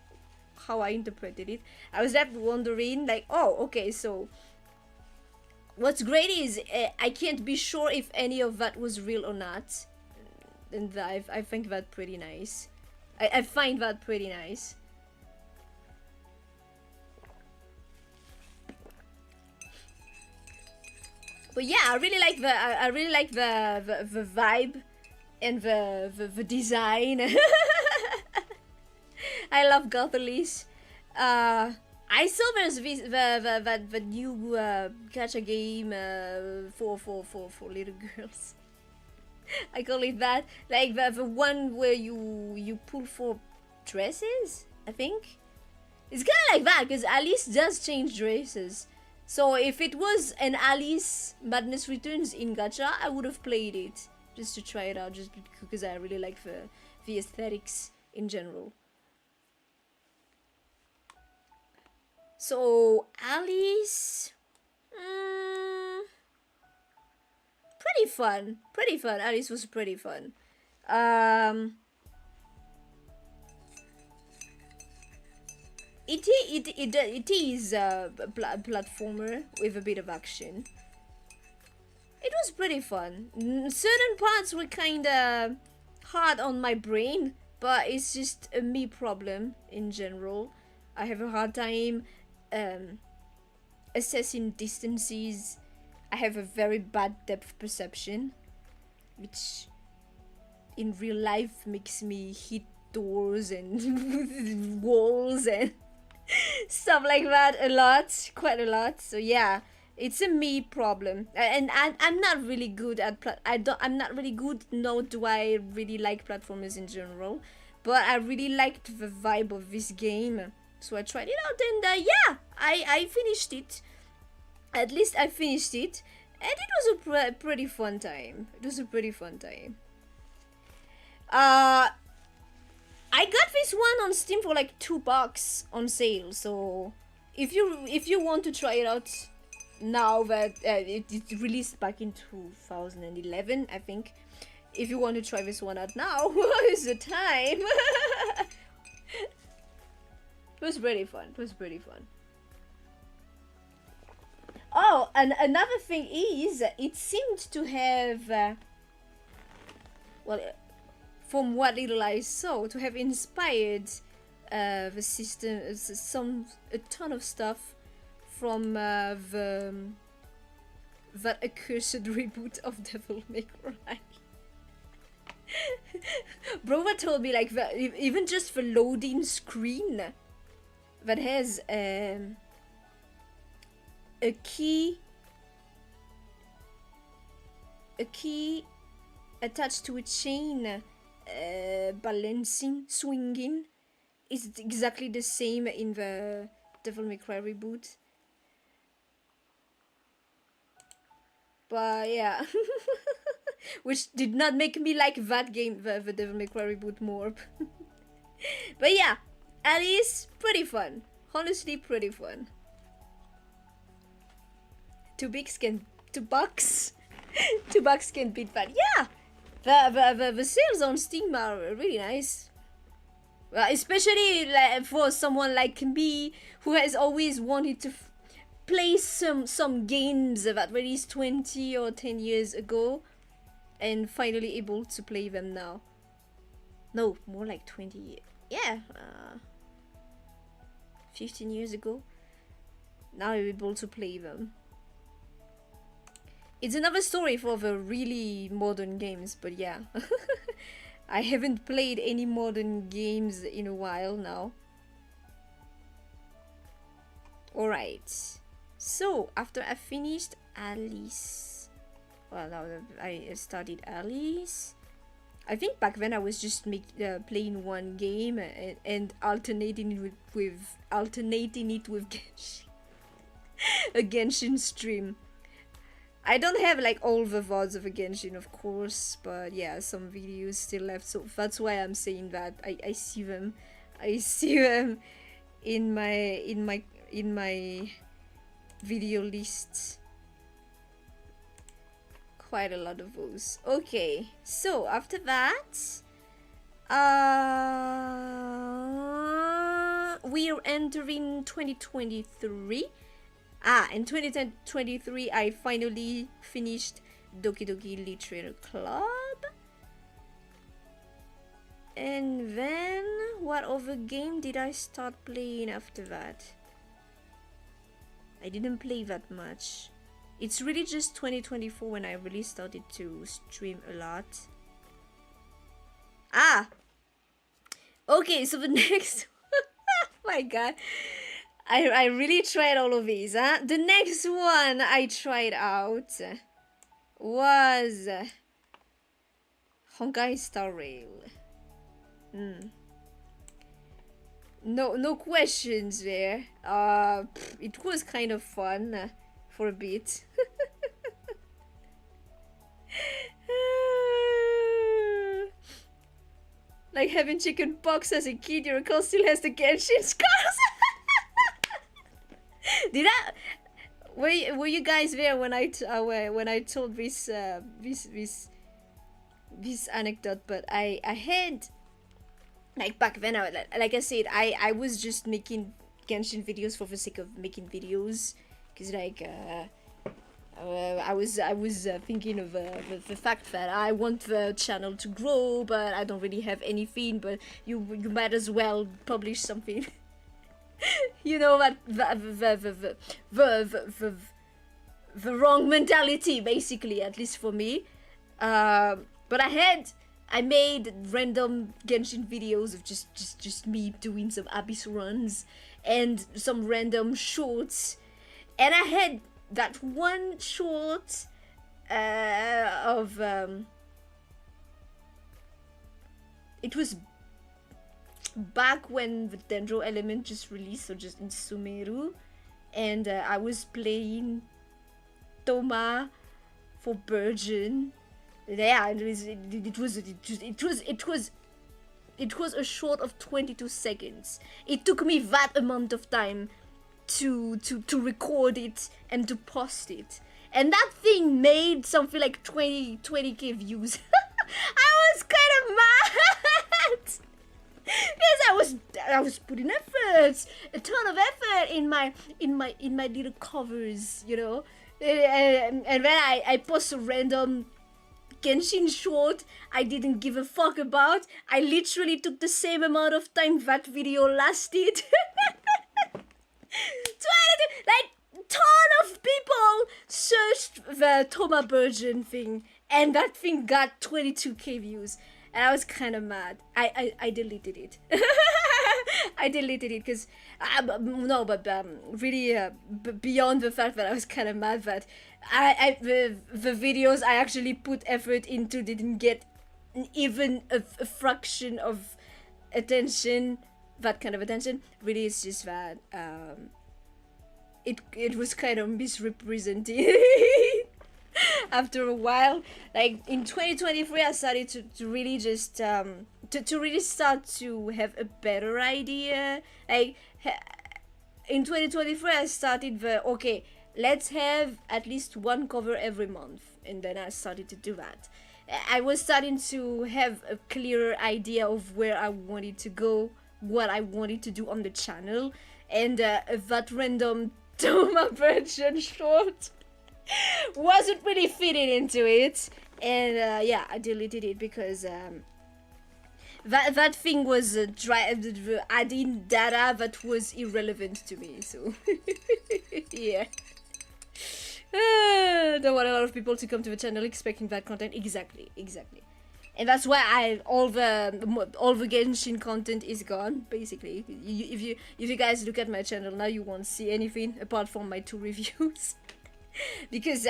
how I interpreted it. I was left wondering, like, oh, okay, so what's great is I can't be sure if any of that was real or not, and I think that pretty nice. I find that pretty nice. But yeah, I really like the vibe and the design. I love Gothelies. I saw there's the new gacha game for little girls. I call it that, like the one where you pull for dresses, I think. It's kind of like that, because Alice does change dresses. So if it was an Alice Madness Returns in gacha, I would have played it just to try it out, just because I really like the aesthetics in general. So Alice, pretty fun. Alice was pretty fun. It is a platformer with a bit of action. It was pretty fun. Certain parts were kinda hard on my brain, but it's just a me problem in general. I have a hard time assessing distances. I have a very bad depth perception, which in real life makes me hit doors and walls and stuff like that a lot, quite a lot. So yeah, it's a me problem, and I'm not really good at I'm not really good, nor do I really like platformers in general, but I really liked the vibe of this game, so I tried it out, and yeah, I finished it. At least I finished it, and it was a pretty fun time. I got this one on Steam for like $2 on sale, so if you want to try it out now that it released back in 2011, I think. If you want to try this one out now, is the time. It was pretty fun. Oh, and another thing is, it seemed to have, well, from what little I saw, to have inspired the system, a ton of stuff from that accursed reboot of Devil May Cry. Brova told me, like, even just the loading screen that has a key attached to a chain, balancing, swinging, is exactly the same in the Devil May Cry reboot. But yeah, which did not make me like that game, the Devil May Cry reboot, more. But yeah, Alice, pretty fun. Honestly, pretty fun. $2 can beat that. Yeah, the sales on Steam are really nice. Well, especially like for someone like me who has always wanted to play some games that released 20 or 10 years ago, and finally able to play them now. No, more like 20 years. Yeah, 15 years ago. Now I'm able to play them. It's another story for the really modern games, but yeah. I haven't played any modern games in a while now. Alright. So, after I finished Alice, well, no, I started Alice. I think back then I was just playing one game and alternating it with Genshin. A Genshin stream. I don't have like all the VODs of a Genshin, of course, but yeah, some videos still left, so that's why I'm saying that. I see them. I see them in my video lists. Quite a lot of those. Okay, so after that, we're entering 2023. In 2023, I finally finished Doki Doki Literature Club. And then, what other game did I start playing after that? I didn't play that much. It's really just 2024 when I really started to stream a lot. Okay, so the next... my god. I really tried all of these, huh? The next one I tried out was Honkai Star Rail. No questions there. It was kind of fun for a bit. Like having chicken pox as a kid, your girl still has the Genshin scars. Were you guys there when I told this anecdote? But I had, like, back then, like I said, I was just making Genshin videos for the sake of making videos, because like I was thinking of the fact that I want the channel to grow, but I don't really have anything. But you might as well publish something. You know, that the wrong mentality, basically, at least for me. But I made random Genshin videos of just me doing some abyss runs and some random shorts, and I had that one short of it was back when the Dendro element just released, so just in Sumeru, and I was playing Toma for Virgin. Yeah, it was a short of 22 seconds. It took me that amount of time to record it and to post it, and that thing made something like 20k views. I was kind of mad. Because I was putting efforts, a ton of effort in my little covers, you know, and then I post a random Genshin short I didn't give a fuck about. I literally took the same amount of time that video lasted. Like, ton of people searched the Toma Virgin thing, and that thing got 22k views. And I was kind of mad. I deleted it. I deleted it because really beyond the fact that I was kind of mad that the videos I actually put effort into didn't get even a fraction of attention, that kind of attention. Really, it's just that it was kind of misrepresented. After a while, like in 2023, I started to really just to really start to have a better idea. Like in 2023, I started okay, let's have at least one cover every month, and then I started to do that. I was starting to have a clearer idea of where I wanted to go, what I wanted to do on the channel, and that random Toma Virgin short wasn't really fitting into it, and yeah, I deleted it because that thing was adding data that was irrelevant to me, so yeah. Don't want a lot of people to come to the channel expecting that content. Exactly. And that's why all the Genshin content is gone, basically. If you guys look at my channel now, you won't see anything apart from my 2 reviews. Because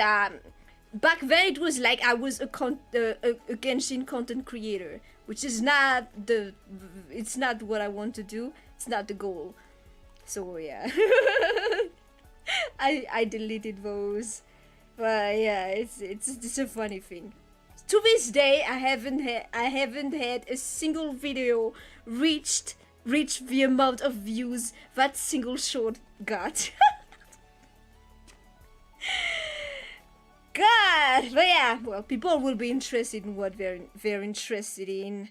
back then it was like I was a Genshin content creator, which is not it's not what I want to do. It's not the goal. So yeah, I deleted those, but yeah, it's a funny thing. To this day, I haven't had a single video reach the amount of views that single short got. God, but yeah, well, people will be interested in what they're interested in,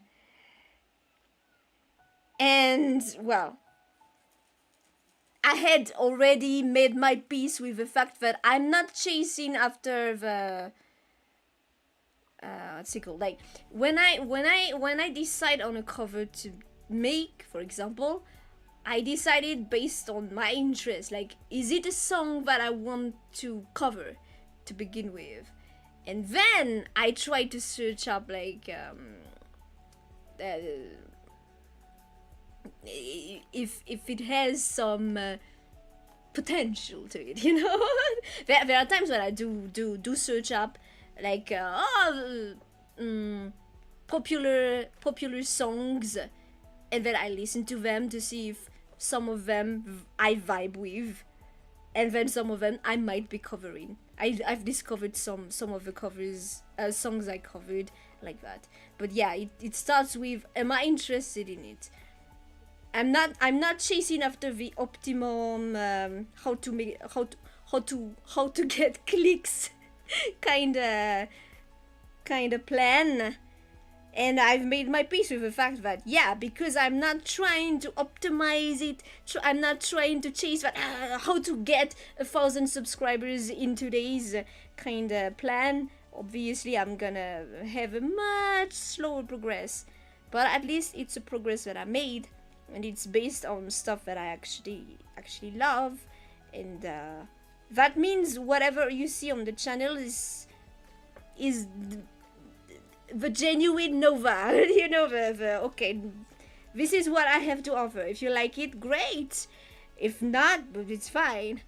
and well, I had already made my peace with the fact that I'm not chasing after the what's it called? Like when I decide on a cover to make, for example, I decided based on my interest. Like, is it a song that I want to cover to begin with? And then I try to search up like if it has some potential to it, you know. there are times when I do search up like popular songs, and then I listen to them to see if some of them I vibe with, and then some of them I might be covering. I've discovered some of the covers songs I covered like that. But yeah, it starts with, am I interested in it? I'm not chasing after the optimum how to get clicks kind of plan. And I've made my peace with the fact that, yeah, because I'm not trying to optimize it, I'm not trying to chase that, how to get 1,000 subscribers in today's kind of plan. Obviously, I'm gonna have a much slower progress. But at least it's a progress that I made, and it's based on stuff that I actually love. And that means whatever you see on the channel is the genuine Nova. You know, the okay, this is what I have to offer. If you like it, great. If not, but it's fine.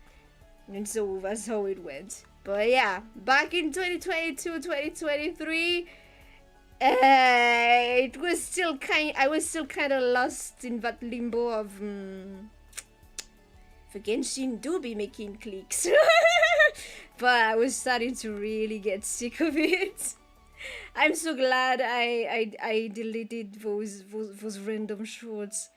And so that's how it went. But yeah, back in 2022, 2023, I was still kind of lost in that limbo of the Genshin do be making clicks. But I was starting to really get sick of it. I'm so glad I deleted those random shorts.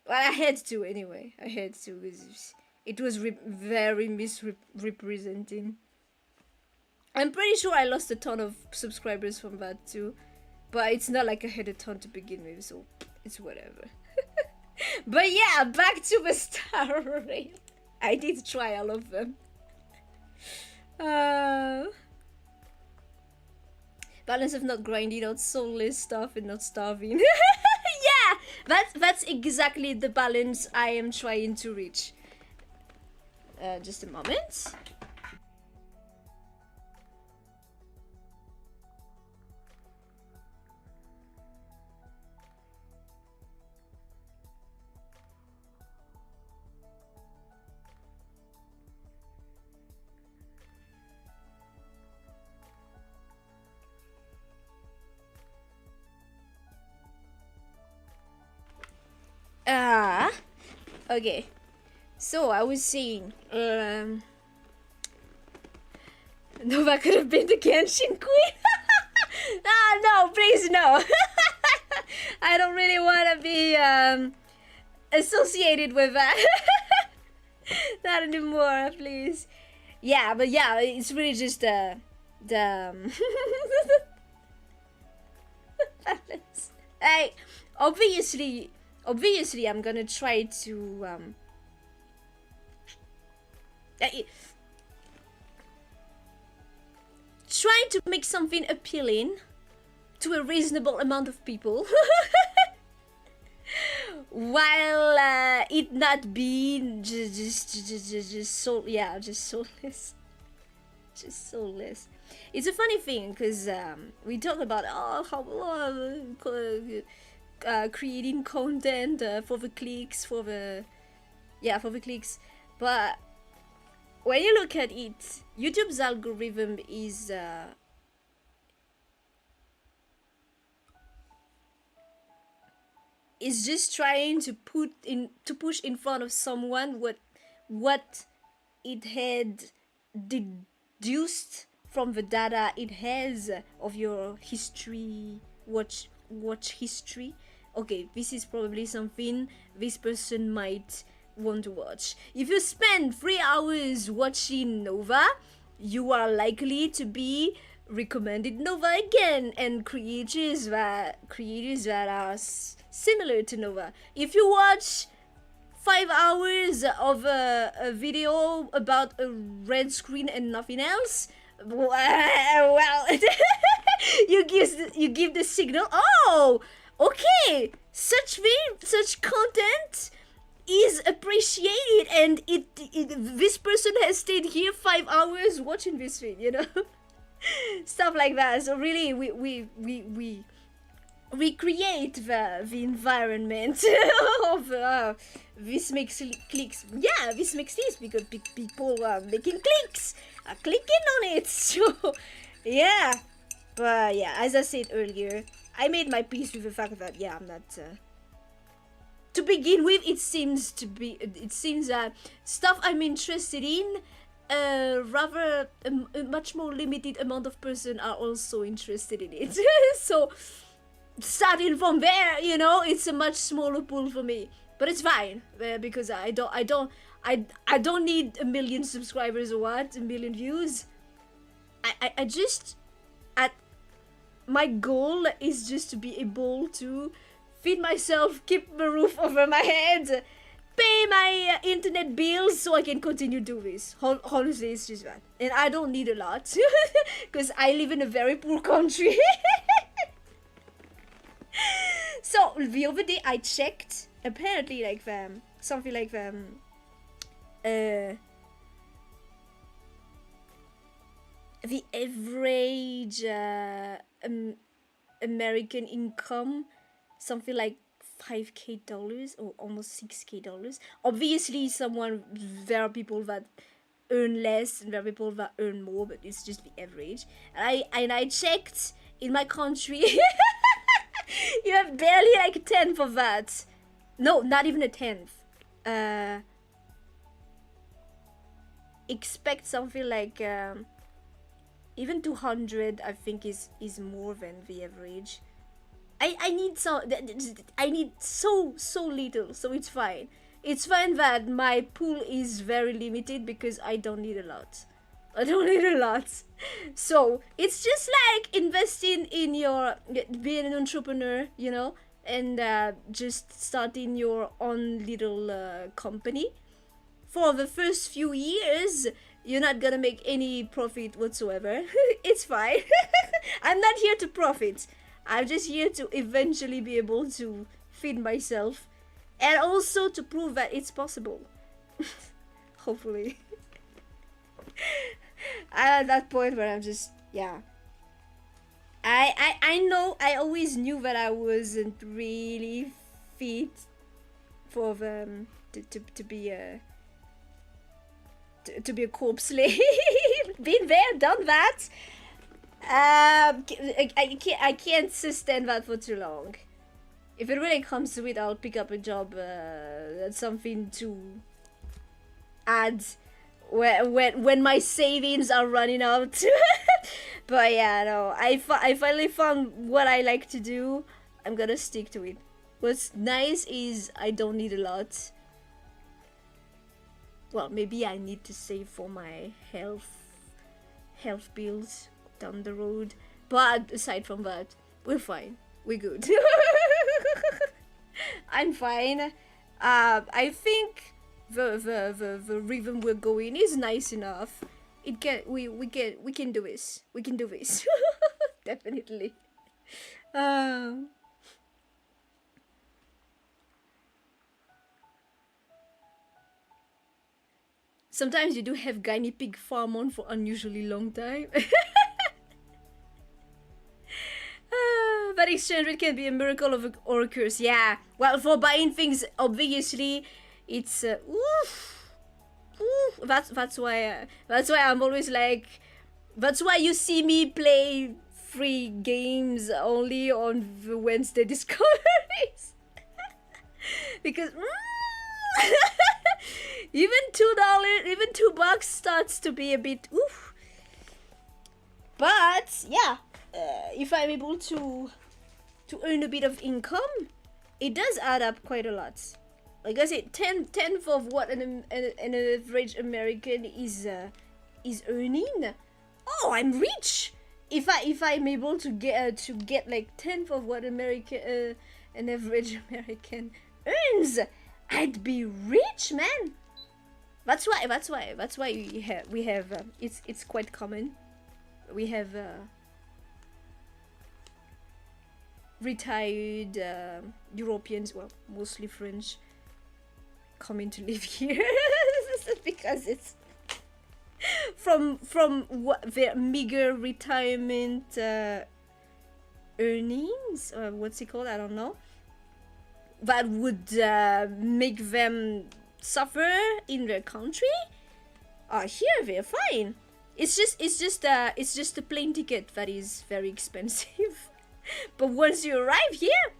Well, I had to anyway. I had to, because it was very misrepresenting. I'm pretty sure I lost a ton of subscribers from that too, but it's not like I had a ton to begin with, so it's whatever. But yeah, back to the star rail. I did try all of them. Balance of not grinding out soulless stuff and not starving. Yeah, that's exactly the balance I am trying to reach. Just a moment. Okay. So I was saying, Nova could have been the Genshin queen. No, please no. I don't really want to be associated with that. Not anymore, please. Yeah, but yeah, it's really just the balance. Obviously, I'm gonna try to try to make something appealing to a reasonable amount of people, while it not being just soulless. Just soulless. It's a funny thing because we talk about creating content for the clicks, but when you look at it, YouTube's algorithm is just trying to push in front of someone what it had deduced from the data it has of your history, watch history. Okay, this is probably something this person might want to watch. If you spend 3 hours watching Nova, you are likely to be recommended Nova again, and creators that are similar to Nova. If you watch 5 hours of a video about a red screen and nothing else, well, you give the signal. Oh, okay, such content is appreciated, and this person has stayed here 5 hours watching this thing, you know. Stuff like that. So really, we recreate the environment of this makes clicks. Yeah, this makes this because people are making clicks, are clicking on it. So yeah, but yeah, as I said earlier, I made my peace with the fact that yeah, I'm not. To begin with, it seems that stuff I'm interested in, rather a much more limited amount of person are also interested in it. So starting from there, you know, it's a much smaller pool for me, but it's fine because I don't need 1 million subscribers or what, 1 million views. I just my goal is just to be able to feed myself, keep the roof over my head, pay my internet bills so I can continue do this. Honestly, it's just that. And I don't need a lot because I live in a very poor country. So the other day I checked, apparently like something like the average American income, something like $5,000 or almost $6,000. Obviously, there are people that earn less and there are people that earn more, but it's just the average. And I checked in my country, you have barely like a tenth of that. No, not even a tenth. Expect something like even 200. I think is more than the average. I need so little, so it's fine. It's fine that my pool is very limited because I don't need a lot. So it's just like investing in being an entrepreneur, you know, and just starting your own little company. For the first few years, you're not gonna make any profit whatsoever. It's fine. I'm not here to profit. I'm just here to eventually be able to feed myself and also to prove that it's possible. Hopefully. I'm at that point where I'm just, yeah. I know, I always knew that I wasn't really fit for them to be a corpse slave. Been there, done that. I can't sustain that for too long. If it really comes to it, I'll pick up a job that's something to add when my savings are running out. But yeah, no, I finally found what I like to do. I'm gonna stick to it. What's nice is I don't need a lot. Well, maybe I need to save for my health bills down the road, but aside from that, we're fine. We're good. I'm fine. I think the rhythm we're going is nice enough. We can do this. We can do this. Definitely. Sometimes you do have guinea pig farm on for unusually long time. But exchange rate can be a miracle or a curse. Yeah. Well, for buying things, obviously, it's oof. That's why I'm always like, that's why you see me play free games only on the Wednesday discoveries. Because even $2, even $2 starts to be a bit oof. But yeah, if I'm able to earn a bit of income, it does add up quite a lot. Like I said, tenth of what an average American is earning. Oh, I'm rich. If I'm able to get like tenth of what an average American earns, I'd be rich, man. That's why we have it's quite common. We have retired Europeans, well, mostly French, coming to live here because it's from what their meager retirement earnings, or what's it called, I don't know, that would make them suffer in their country. Here they're fine. It's just a plane ticket that is very expensive. But once you arrive here,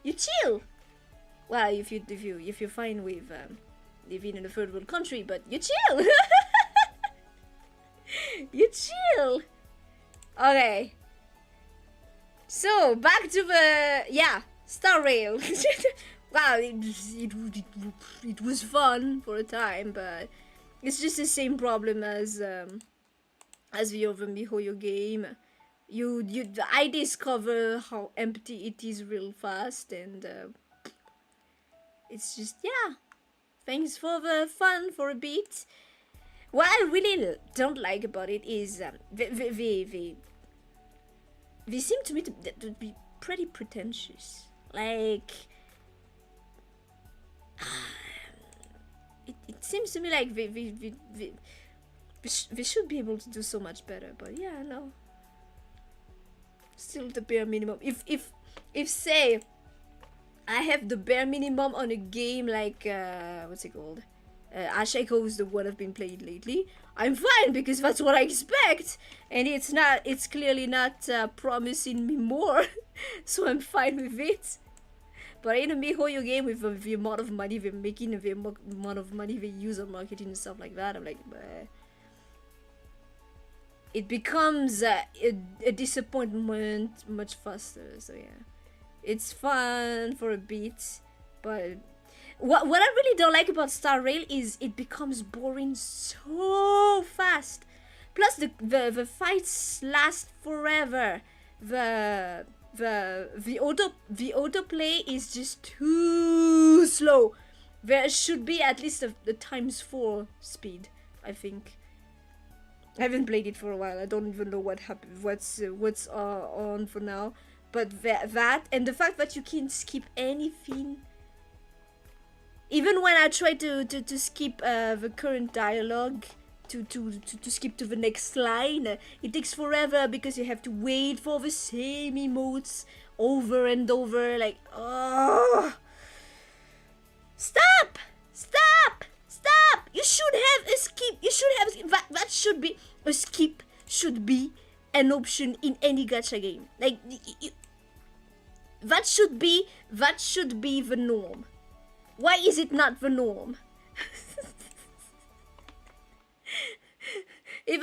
you chill. Well, if you're fine with living in a third world country, but you chill. You chill. Okay. So back to the Star Rail. Wow, it was fun for a time, but it's just the same problem as the other MiHoYo game. I discover how empty it is real fast, and it's just, yeah, thanks for the fun for a bit. What I really don't like about it is they seem to me to be pretty pretentious. Like, it seems to me like they should be able to do so much better, but yeah, no. Still the bare minimum. If say I have the bare minimum on a game like what's it called? Ash Echo is the one I've been playing lately. I'm fine because that's what I expect, and it's clearly not promising me more, so I'm fine with it. But in a MiHoYo game with the amount of money they're making and the amount of money they use on marketing and stuff like that, I'm like, bleh. It becomes a disappointment much faster. So yeah, it's fun for a bit, but what I really don't like about Star Rail is it becomes boring so fast. Plus the fights last forever. The autoplay is just too slow. There should be at least the times 4 speed, I think. I haven't played it for a while. I don't even know what's on for now. But that and the fact that you can skip anything. Even when I try to skip the current dialogue to skip to the next line, it takes forever because you have to wait for the same emotes over and over. Like, oh, stop! You should have a skip. You should have that should be a skip. Should be an option in any gacha game. Like, that should be the norm. Why is it not the norm? If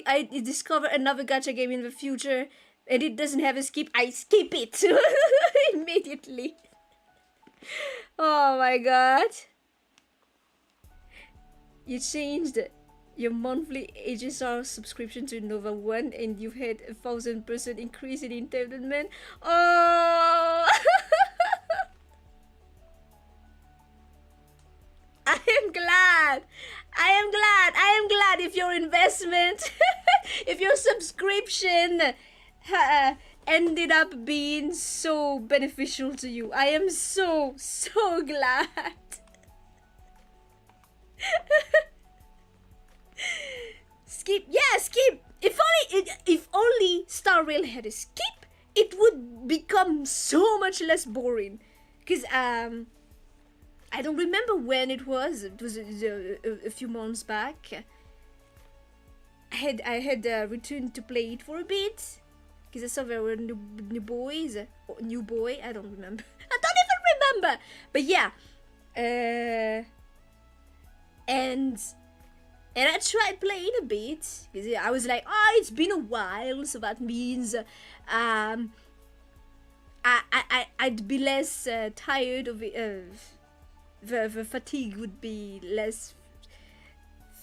I discover another gacha game in the future and it doesn't have a skip, I skip it immediately. Oh my god. You changed your monthly HSR subscription to Nova 1 and you've had 1,000% increase in entitlement. Oh! I am glad if your investment, if your subscription ended up being so beneficial to you. I am so glad. Skip, yeah, skip. If only Star Rail had a skip, it would become so much less boring. Cause I I don't remember when it was. It was a few months back. I had returned to play it for a bit because I saw there were new boys or new boy. I don't remember. I don't even remember. But yeah, and I tried playing a bit because I was like, oh, it's been a while, so that means I'd be less tired of it. The fatigue would be less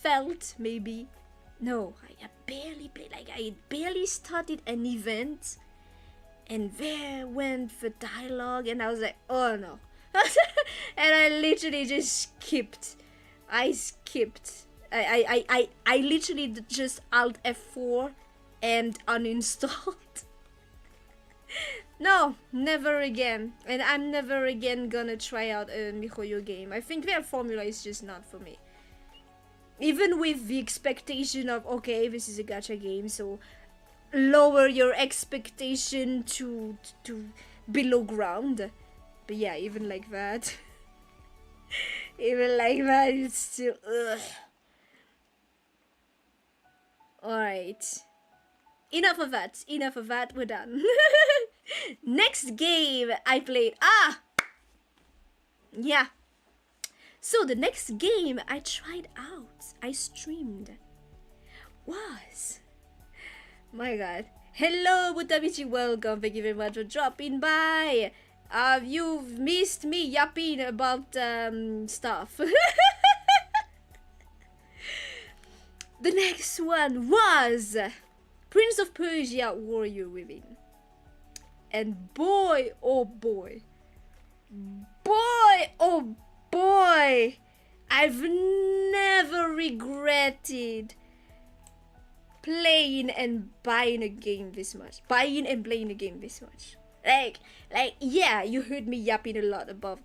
felt, maybe. No, I barely played. Like, I barely started an event, and there went the dialogue, and I was like, oh no. And I literally just skipped. I literally just Alt F4 and uninstalled. No, never again. And I'm never again gonna try out a MiHoYo game. I think their formula is just not for me. Even with the expectation of, okay, this is a gacha game, so lower your expectation to below ground. But yeah, even like that. Even like that, it's still, ugh. Alright. Enough of that, we're done. Next game I played, yeah. So the next game I tried out, I streamed, was, my god. Hello Butabichi, welcome, thank you very much for dropping by. You've missed me yapping about stuff. The next one was Prince of Persia Warrior Within. And boy, oh boy, I've never regretted playing and buying a game this much. Buying and playing a game this much. Like, yeah, you heard me yapping a lot about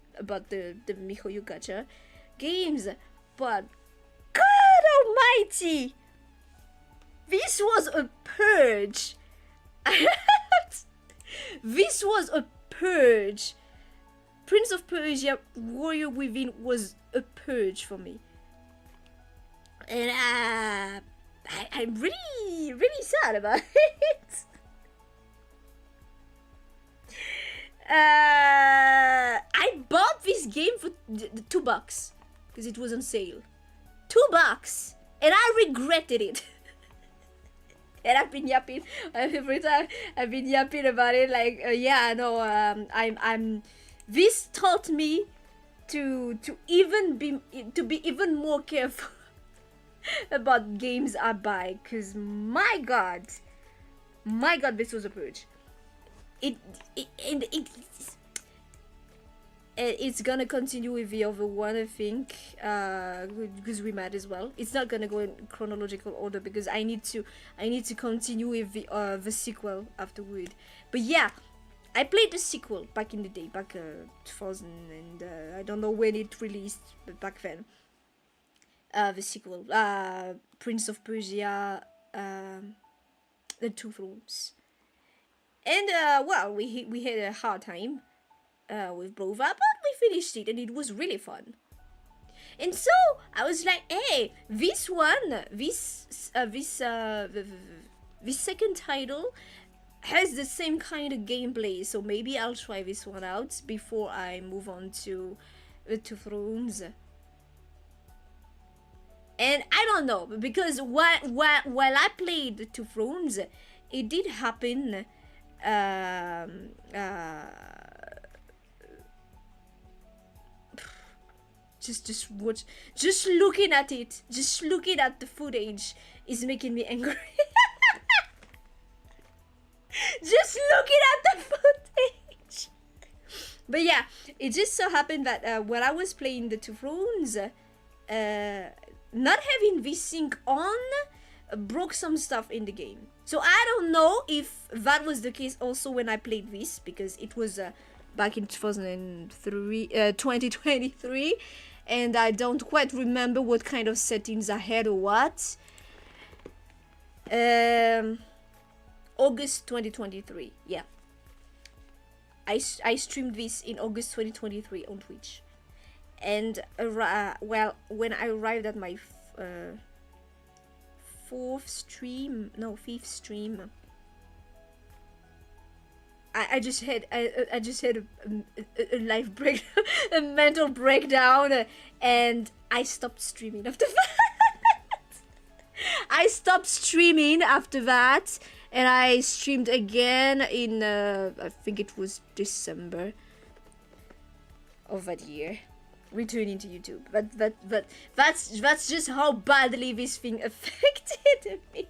the MiHoYo gacha games, but God almighty, this was a purge. This was a purge. Prince of Persia Warrior Within was a purge for me. And I'm really, really sad about it. I bought this game for $2 because it was on sale. $2, and I regretted it. And I've been yapping every time. I've been yapping about it. Like, yeah, no, I'm. This taught me to be even more careful about games I buy. Cause my god, this was a purge. It's gonna continue with the other one, I think, because we might as well. It's not gonna go in chronological order because I need to continue with the sequel afterward. But yeah, I played the sequel back in the day, back 2000, and I don't know when it released, but back then. The sequel, Prince of Persia, The Two Thrones, and well, we had a hard time with Brova, but we finished it and it was really fun. And so I was like, hey, this second title has the same kind of gameplay, so maybe I'll try this one out before I move on to the Two Thrones. And I don't know, because while I played the Two Thrones, it did happen just looking at it, just looking at the footage is making me angry. Just looking at the footage. But yeah, it just so happened that when I was playing the Two Thrones, not having VSync on broke some stuff in the game. So I don't know if that was the case also when I played this, because it was back in 2023, and I don't quite remember what kind of settings I had or what. August 2023, yeah. I streamed this in August 2023 on Twitch. and well, when I arrived at my fifth stream, I just had a life break, a mental breakdown, and I stopped streaming after that. I stopped streaming after that, and I streamed again in I think it was December of that year, returning to YouTube. But that's just how badly this thing affected me.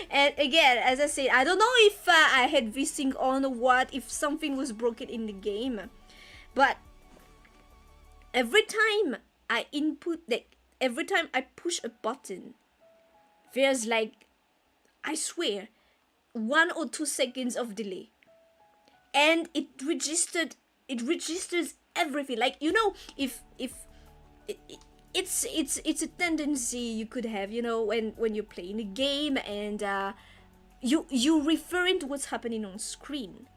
And again, as I said, I don't know if I had this thing on or what, if something was broken in the game, but every time I input, like every time I push a button, there's like, I swear, 1 or 2 seconds of delay, and it registers everything. Like, you know, if it's a tendency you could have, you know, when you're playing a game and you referring to what's happening on screen.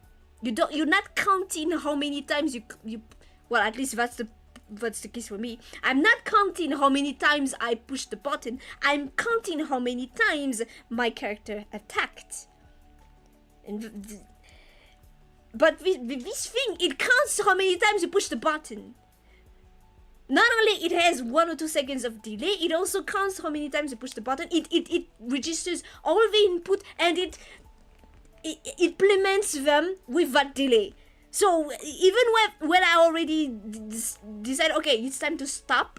You're not counting how many times you well, at least that's the case for me. I'm not counting how many times I pushed the button. I'm counting how many times my character attacked. But with this thing, it counts how many times you push the button. Not only it has 1 or 2 seconds of delay, it also counts how many times you push the button. It registers all the input, and it implements them with that delay. So even when I already decide, okay, it's time to stop,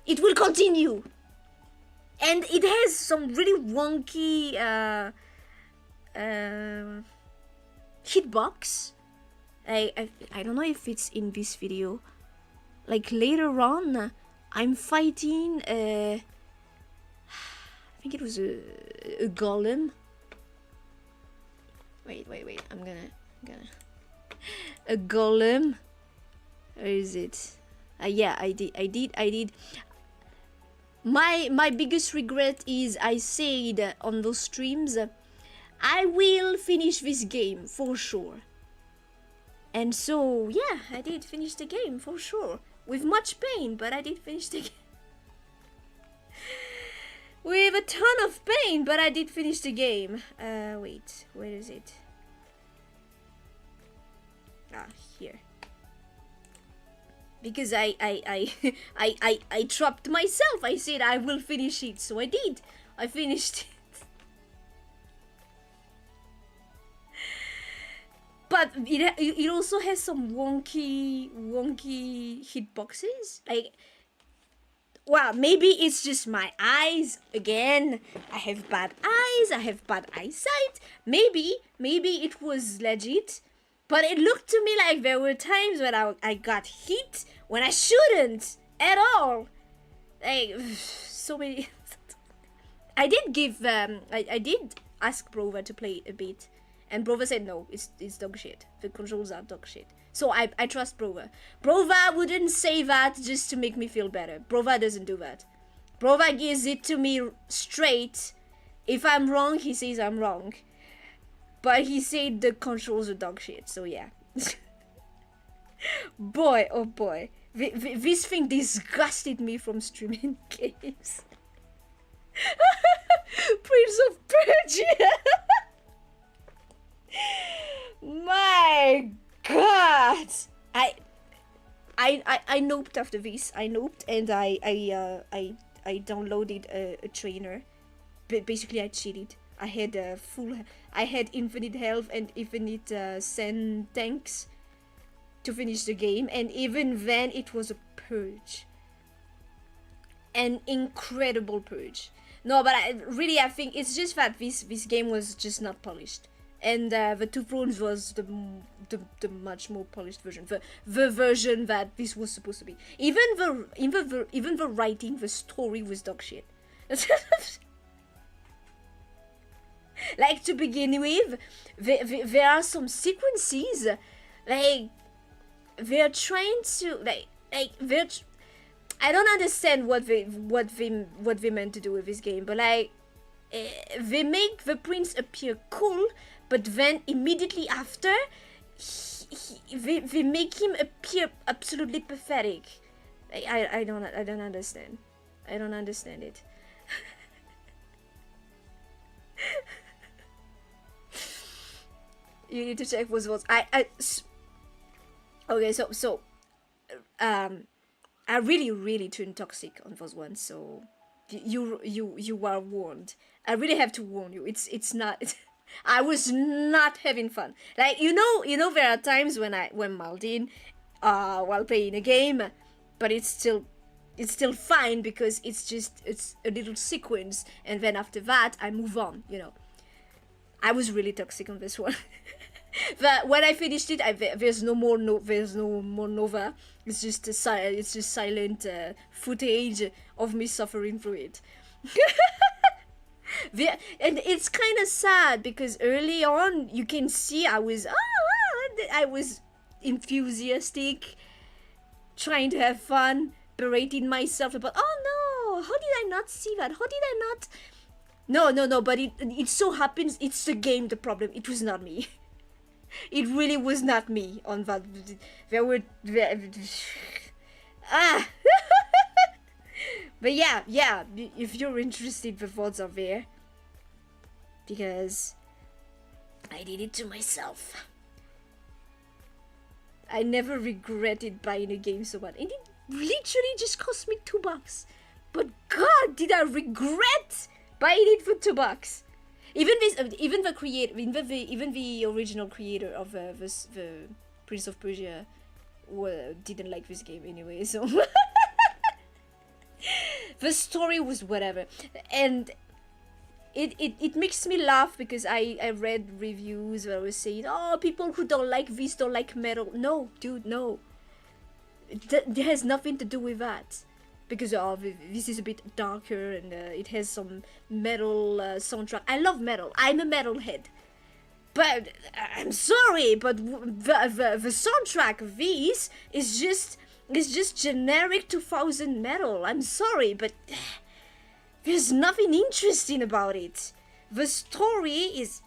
it will continue. And it has some really wonky hitbox. I don't know if it's in this video. Like later on, I'm fighting I think it was a golem. Wait, I'm gonna a golem. Where is it? Yeah, I did. My biggest regret is I said on those streams, I will finish this game for sure. And so, yeah, I did finish the game for sure. With much pain, but I did finish the game. With a ton of pain, but I did finish the game. Wait, where is it? Ah, here. Because I trapped myself. I said I will finish it, so I did. I finished it. But it also has some wonky hitboxes. Like, well, maybe it's just my eyes. Again, I have bad eyes. I have bad eyesight. Maybe it was legit. But it looked to me like there were times when I got hit when I shouldn't at all. Like, so many. I did give I did ask Brova to play a bit. And Brova said no, it's dog shit. The controls are dog shit. So I trust Brova. Brova wouldn't say that just to make me feel better. Brova doesn't do that. Brova gives it to me straight. If I'm wrong, he says I'm wrong. But he said the controls are dog shit, so yeah. Boy, oh boy. This thing disgusted me from streaming games. Prince of Persia! My God, I noped after this. I noped and I downloaded a trainer. But basically, I cheated. I had infinite health and infinite sand tanks to finish the game, and even then, it was a purge. An incredible purge. No, but I think it's just that this game was just not polished. And the Two Thrones was the much more polished version, the version that this was supposed to be. Even the writing, the story was dog shit. Like, to begin with, there are some sequences, like they're trying to like I don't understand what they meant to do with this game, but like they make the prince appear cool. But then immediately after, they make him appear absolutely pathetic. I don't understand. I don't understand it. You need to check those votes. Okay, so I really turned toxic on those ones. So you are warned. I really have to warn you. It's not. I was not having fun. Like you know there are times when Maldin, while playing a game, but it's still fine because it's a little sequence, and then after that I move on. I was really toxic on this one. But when I finished it, there's no more Nova. It's just silent footage of me suffering through it. And it's kind of sad because early on you can see I was enthusiastic, trying to have fun, berating myself about, oh no, how did I not see that? How did I not? No, but it so happens it's the game the problem. It was not me. It really was not me on that. But yeah, if you're interested, the thoughts are there. Because I did it to myself. I never regretted buying a game so much. And it literally just cost me $2. But God, did I regret buying it for $2? Even the original creator of the Prince of Persia didn't like this game anyway, so the story was whatever, and it makes me laugh because I read reviews where I was saying, oh, people who don't like this don't like metal. No, dude, no. It has nothing to do with that. Because this is a bit darker and it has some metal soundtrack. I love metal. I'm a metalhead. But I'm sorry, but the soundtrack of this is just generic 2000 metal. I'm sorry, but there's nothing interesting about it. The story is,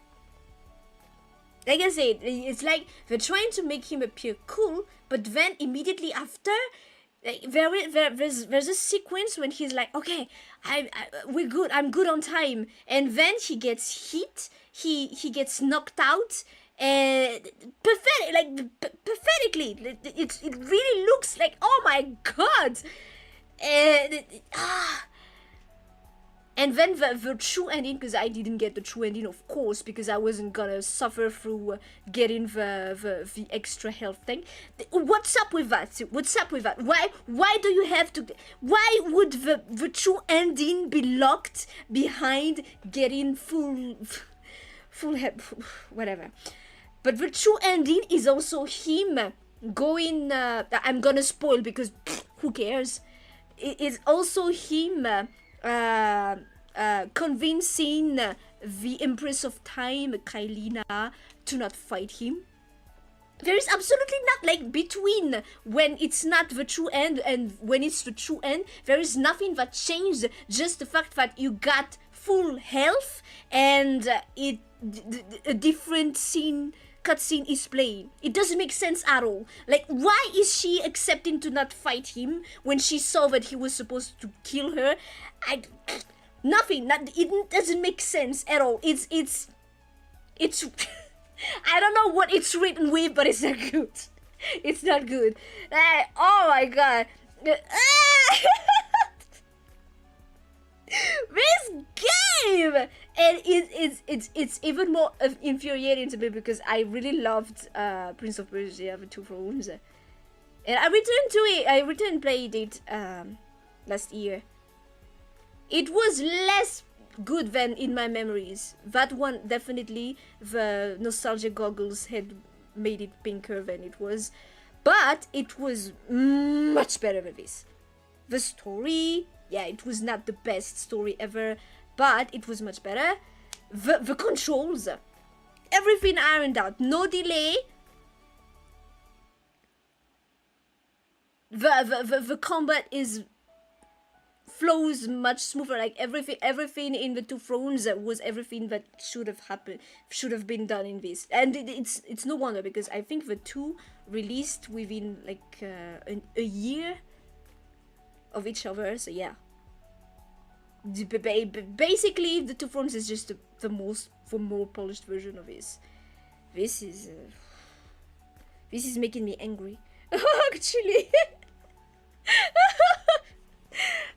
like I said, it's like they're trying to make him appear cool, but then immediately after, like, there's a sequence when he's like, okay, we're good, I'm good on time, and then he gets hit, he gets knocked out, and pathetically, it really looks like, oh my God, and then the true ending, because I didn't get the true ending, of course, because I wasn't gonna suffer through getting the extra health thing. What's up with that? What's up with that? Why do you have to? Why would the true ending be locked behind getting full whatever? But the true ending is also him going. I'm gonna spoil because who cares? It's also him. Convincing the Empress of Time, Kailina, to not fight him. There is absolutely not, like, between when it's not the true end and when it's the true end, there is nothing that changed, just the fact that you got full health and a different cutscene is playing. It doesn't make sense at all. Like, why is she accepting to not fight him when she saw that he was supposed to kill her? It doesn't make sense at all. It's I don't know what it's written with, but it's not good. It's not good. Oh my God. This game! And it's even more infuriating to me because I really loved Prince of Persia: The Two Thrones, and I returned played it last year. It was less good than in my memories. That one, definitely, the nostalgia goggles had made it pinker than it was, but it was much better than this. The story, yeah, it was not the best story ever, but it was much better. The controls, everything ironed out, no delay. The combat is flows much smoother. Like everything in the Two Thrones was everything that should have been done in this. And it's no wonder, because I think the two released within like a year of each other. So yeah, basically the Two Thrones is just the more polished version of this. This is making me angry. Actually.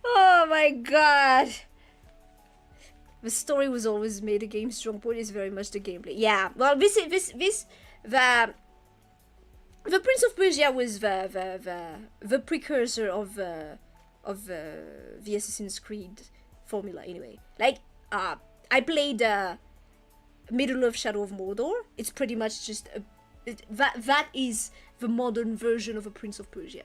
Oh my god. The story was always made a game. Strong point is very much the gameplay. Yeah. Well, the Prince of Persia was the precursor of the Assassin's Creed formula anyway. Like I played Middle of Shadow of Mordor. It's pretty much just that is the modern version of a Prince of Persia.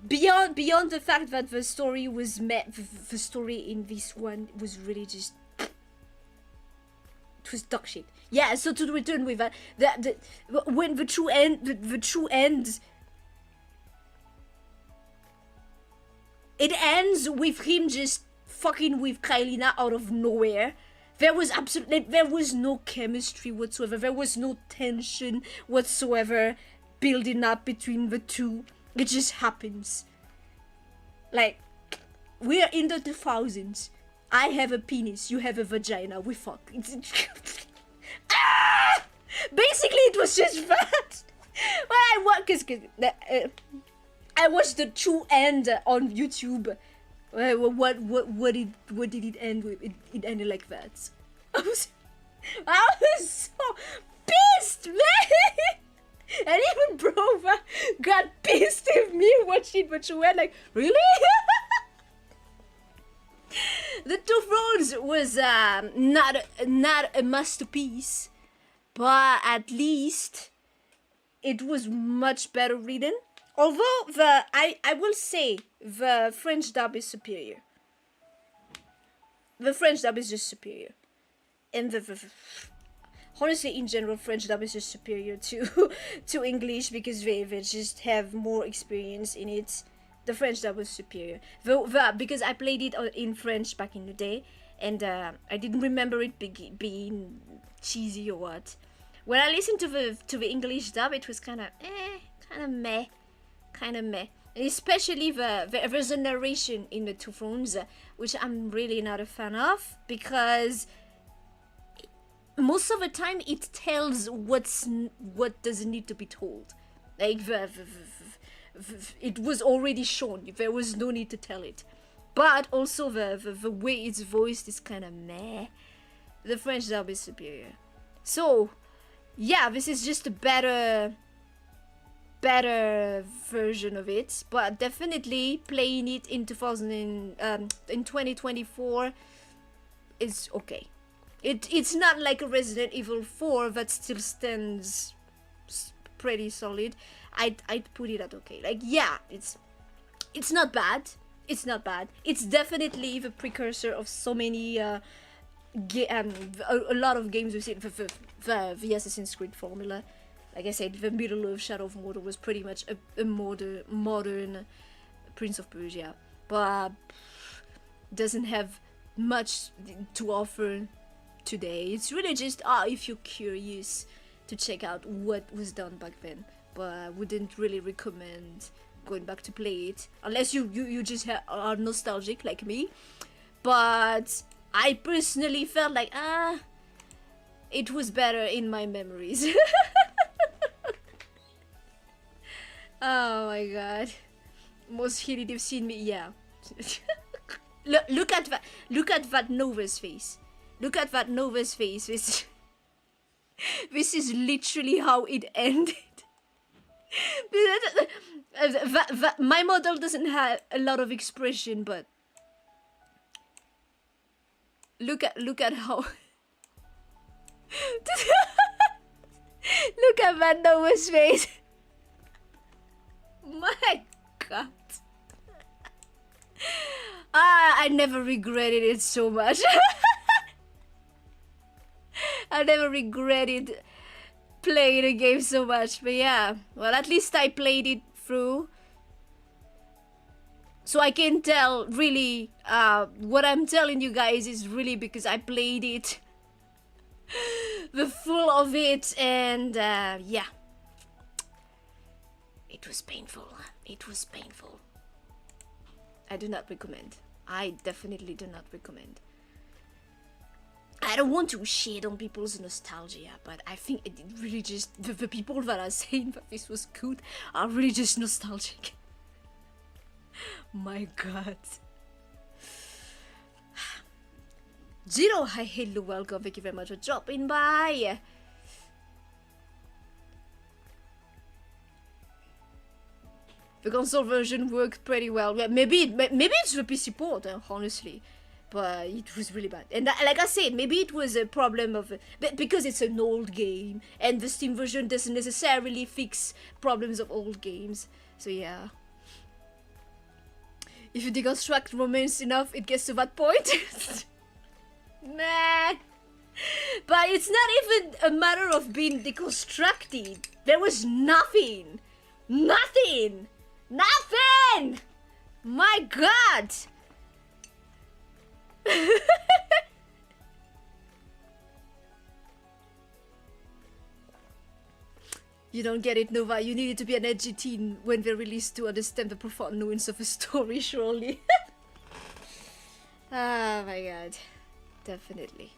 Beyond the fact that the story was the story in this one was really just, it was dog shit. Yeah. So to return with that, when the true end, it ends with him just fucking with Kaelina out of nowhere. There was no chemistry whatsoever. There was no tension whatsoever building up between the two. It just happens. Like, we're in the 2000s. I have a penis, you have a vagina, we fuck. Ah! Basically, it was just that. Well, I watched the true end on YouTube. What did it end with? It ended like that. I was so pissed, man. And even Brova got pissed with me watching, but she went like, really? The Two Thrones was not a masterpiece, but at least it was much better written. Although I will say the French dub is superior. The French dub is just superior, and honestly, in general, French dub is just superior to English, because they just have more experience in it. The French dub was superior. Because I played it in French back in the day, and I didn't remember it being cheesy or what. When I listened to the English dub, it was kind of meh. And especially there's a narration in the Two Thrones, which I'm really not a fan of, because most of the time it tells what doesn't need to be told. Like it was already shown. There was no need to tell it. But also the way it's voiced is kind of meh. The French dub is superior. So yeah, this is just a better version of it. But definitely playing it in 2024 is okay. It's not like a Resident Evil 4 that still stands pretty solid. I'd put it at okay. Like, yeah, it's not bad. It's not bad. It's definitely the precursor of so many a lot of games with it. The Assassin's Creed formula. Like I said, the Middle of Shadow of Mordor was pretty much a modern Prince of Persia, but doesn't have much to offer today. It's really just if you're curious to check out what was done back then, but I wouldn't really recommend going back to play it unless you just are nostalgic like me. But I personally felt like it was better in my memories. Oh my god, most heated you've seen me. Yeah. look at that Nova's face. Look at that Nova's face. This is literally how it ended. My model doesn't have a lot of expression, but look at how. Look at that Nova's face. My god. I never regretted it so much. I never regretted playing a game so much, but yeah. Well, at least I played it through. So I can tell really what I'm telling you guys is really because I played it the full of it, and yeah, it was painful. It was painful. I do not recommend. I definitely do not recommend. I don't want to shit on people's nostalgia, but I think it really just the people that are saying that this was good are really just nostalgic. My god. Jiro, hi, hello, welcome. Thank you very much for dropping by. The console version worked pretty well. Yeah, maybe it's the PC port, honestly, but it was really bad. And like I said, maybe it was a problem of because it's an old game, and the Steam version doesn't necessarily fix problems of old games. So yeah, if you deconstruct romance enough, it gets to that point. Nah. But it's not even a matter of being deconstructed. There was nothing. Nothing! Nothing! My god! You don't get it, Nova. You needed to be an edgy teen when they released to understand the profound nuance of a story, surely. Oh my god. Definitely.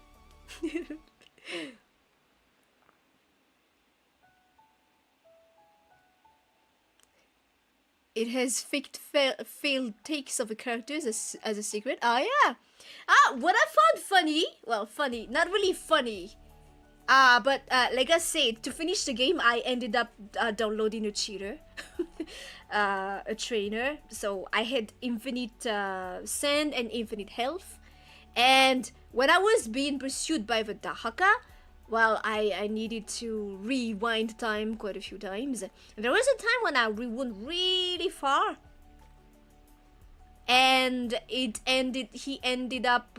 It has faked failed takes of the characters as a secret. Oh yeah. What I found funny, well, funny, not really funny. But like I said, to finish the game, I ended up downloading a cheater, a trainer. So I had infinite sand and infinite health. And when I was being pursued by the Dahaka, well, I needed to rewind time quite a few times. And there was a time when I rewound really far. And he ended up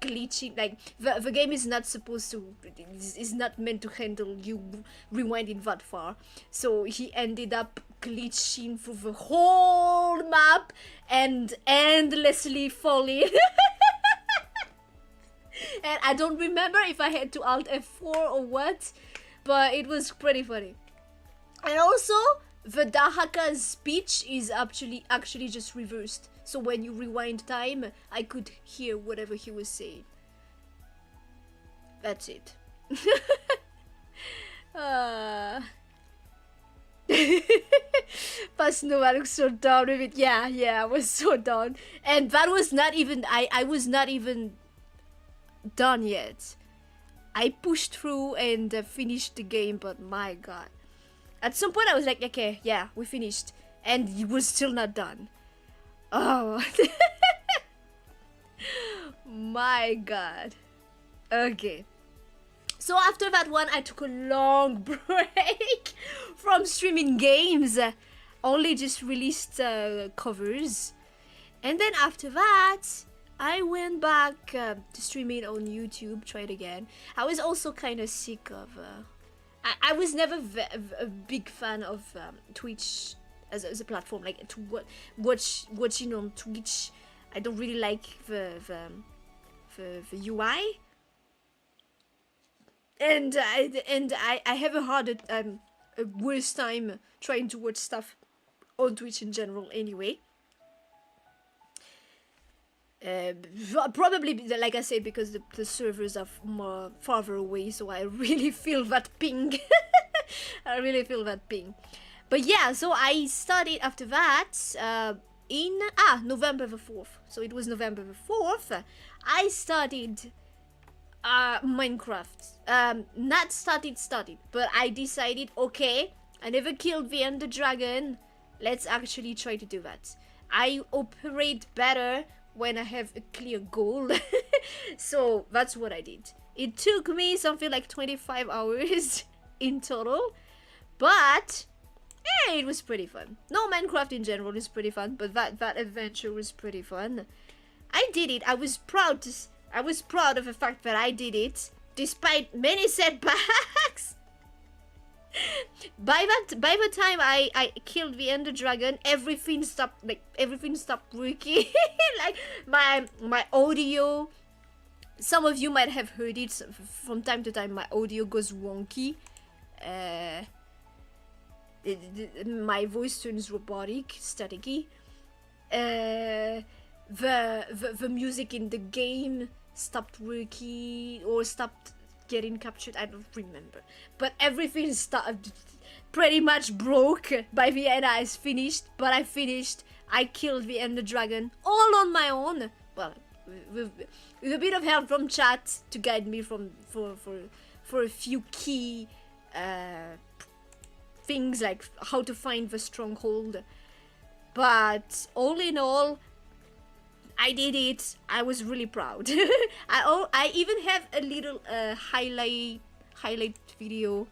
glitching. Like, the game is not supposed to, is not meant to handle you rewinding that far. So he ended up glitching through the whole map and endlessly falling. And I don't remember if I had to Alt F4 or what, but it was pretty funny. And also, the Dahaka's speech is actually just reversed. So when you rewind time, I could hear whatever he was saying. That's it. Pasnova looks so down with it. Yeah, I was so down. And that was not even, I was not even done yet. I pushed through and finished the game, but my god. At some point I was like, okay, yeah, we finished. And it was still not done. Oh. My god. Okay. So after that one, I took a long break from streaming games. Only just released covers. And then after that, I went back to streaming on YouTube, tried again. I was also kind of sick of... I was never a big fan of Twitch as a platform. Like, to watching on Twitch, I don't really like the UI. And I have a worse time trying to watch stuff on Twitch in general anyway. Probably, like I said, because the servers are more farther away, so I really feel that ping. I really feel that ping. But yeah, so I started after that in November the 4th. So it was November the 4th. I started Minecraft. Not started, but I decided, okay, I never killed the Ender Dragon. Let's actually try to do that. I operate better when I have a clear goal. So that's what I did. It took me something like 25 hours in total, but yeah, it was pretty fun. No, Minecraft in general is pretty fun, but that adventure was pretty fun. I did it. I was proud of the fact that I did it, despite many setbacks. By the time I killed the Ender Dragon, everything stopped working. Like my audio. Some of you might have heard it from time to time. My audio goes wonky. My voice turns robotic, staticky. The music in the game stopped working or stopped getting captured. I don't remember, but everything started pretty much broke by the end. I finished, but I finished. I killed the Ender Dragon all on my own. Well, with a bit of help from chat to guide me for a few key things like how to find the stronghold. But all in all, I did it. I was really proud. I even have a little highlight video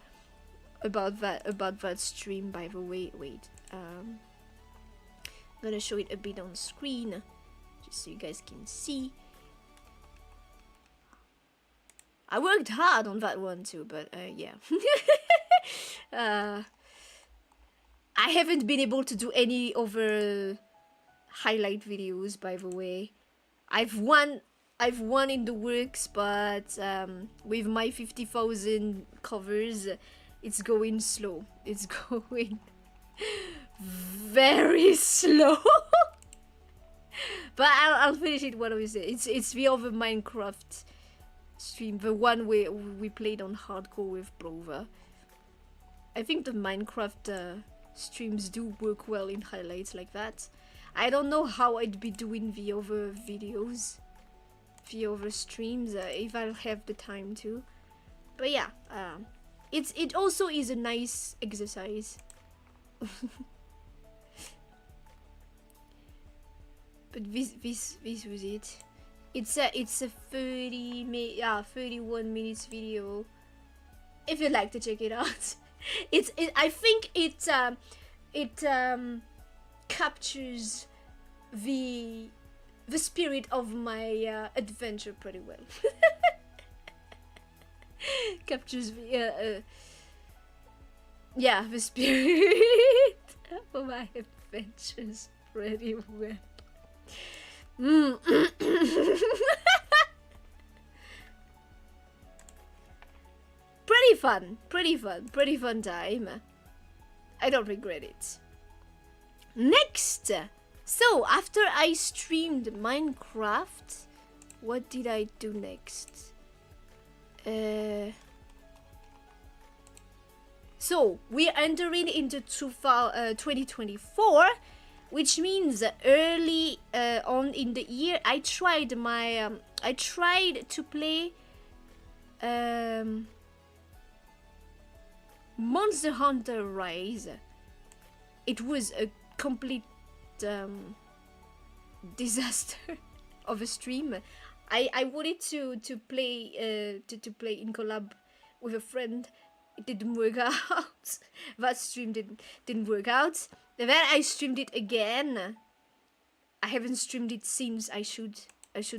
about that stream, by the way. Wait, I'm gonna show it a bit on screen just so you guys can see. I worked hard on that one too, but yeah. I haven't been able to do any other highlight videos, by the way. I've one in the works, but with my 50,000 covers, it's going slow. It's going very slow. But I'll finish it one of these days. It's the other Minecraft stream, the one we played on hardcore with Brover. I think the Minecraft streams do work well in highlights like that. I don't know how I'd be doing the other videos, the other streams, if I'll have the time to. But yeah, it also is a nice exercise. But this was it. It's a 31 minutes video. If you'd like to check it out. I think it captures the spirit of my adventure pretty well. Captures the the spirit of my adventures pretty well. Pretty fun time. I don't regret it. Next, so after I streamed Minecraft, what did I do next? So we're entering into 2024, which means early on in the year, I tried to play Monster Hunter Rise. It was a complete disaster of a stream. I wanted to play play in collab with a friend. It didn't work out. That stream didn't work out. And then I streamed it again. I haven't streamed it since. I should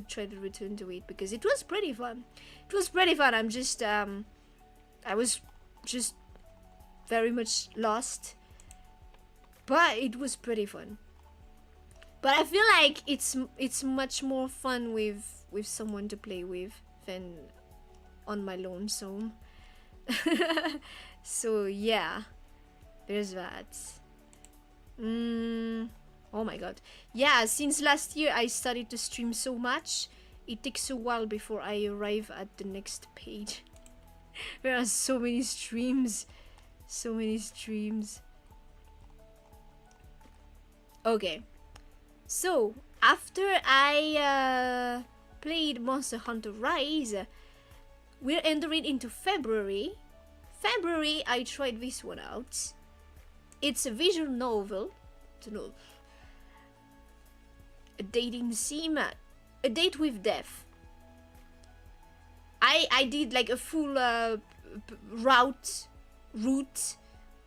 try to return to it because it was pretty fun. I'm just I was just very much lost, but it was pretty fun. But I feel like it's much more fun with someone to play with than on my lonesome. So yeah, there's that. Oh my god. Yeah, since last year I started to stream so much, it takes a while before I arrive at the next page. There are so many streams. Okay, so after I played Monster Hunter Rise, we're entering into February. I tried this one out. It's a visual novel. A dating sim, a date with death. I did like a full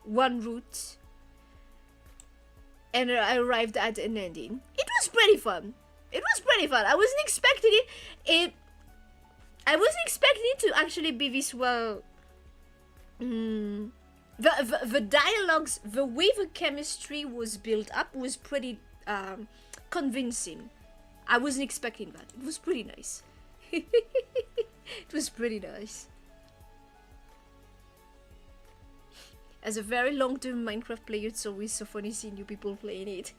one route, and I arrived at an ending. It was pretty fun. I wasn't expecting it. I wasn't expecting it to actually be this well the dialogues, the way the chemistry was built up was pretty convincing. I wasn't expecting that. It was pretty nice. It was pretty nice. As a very long-term Minecraft player, it's always so funny seeing new people playing it.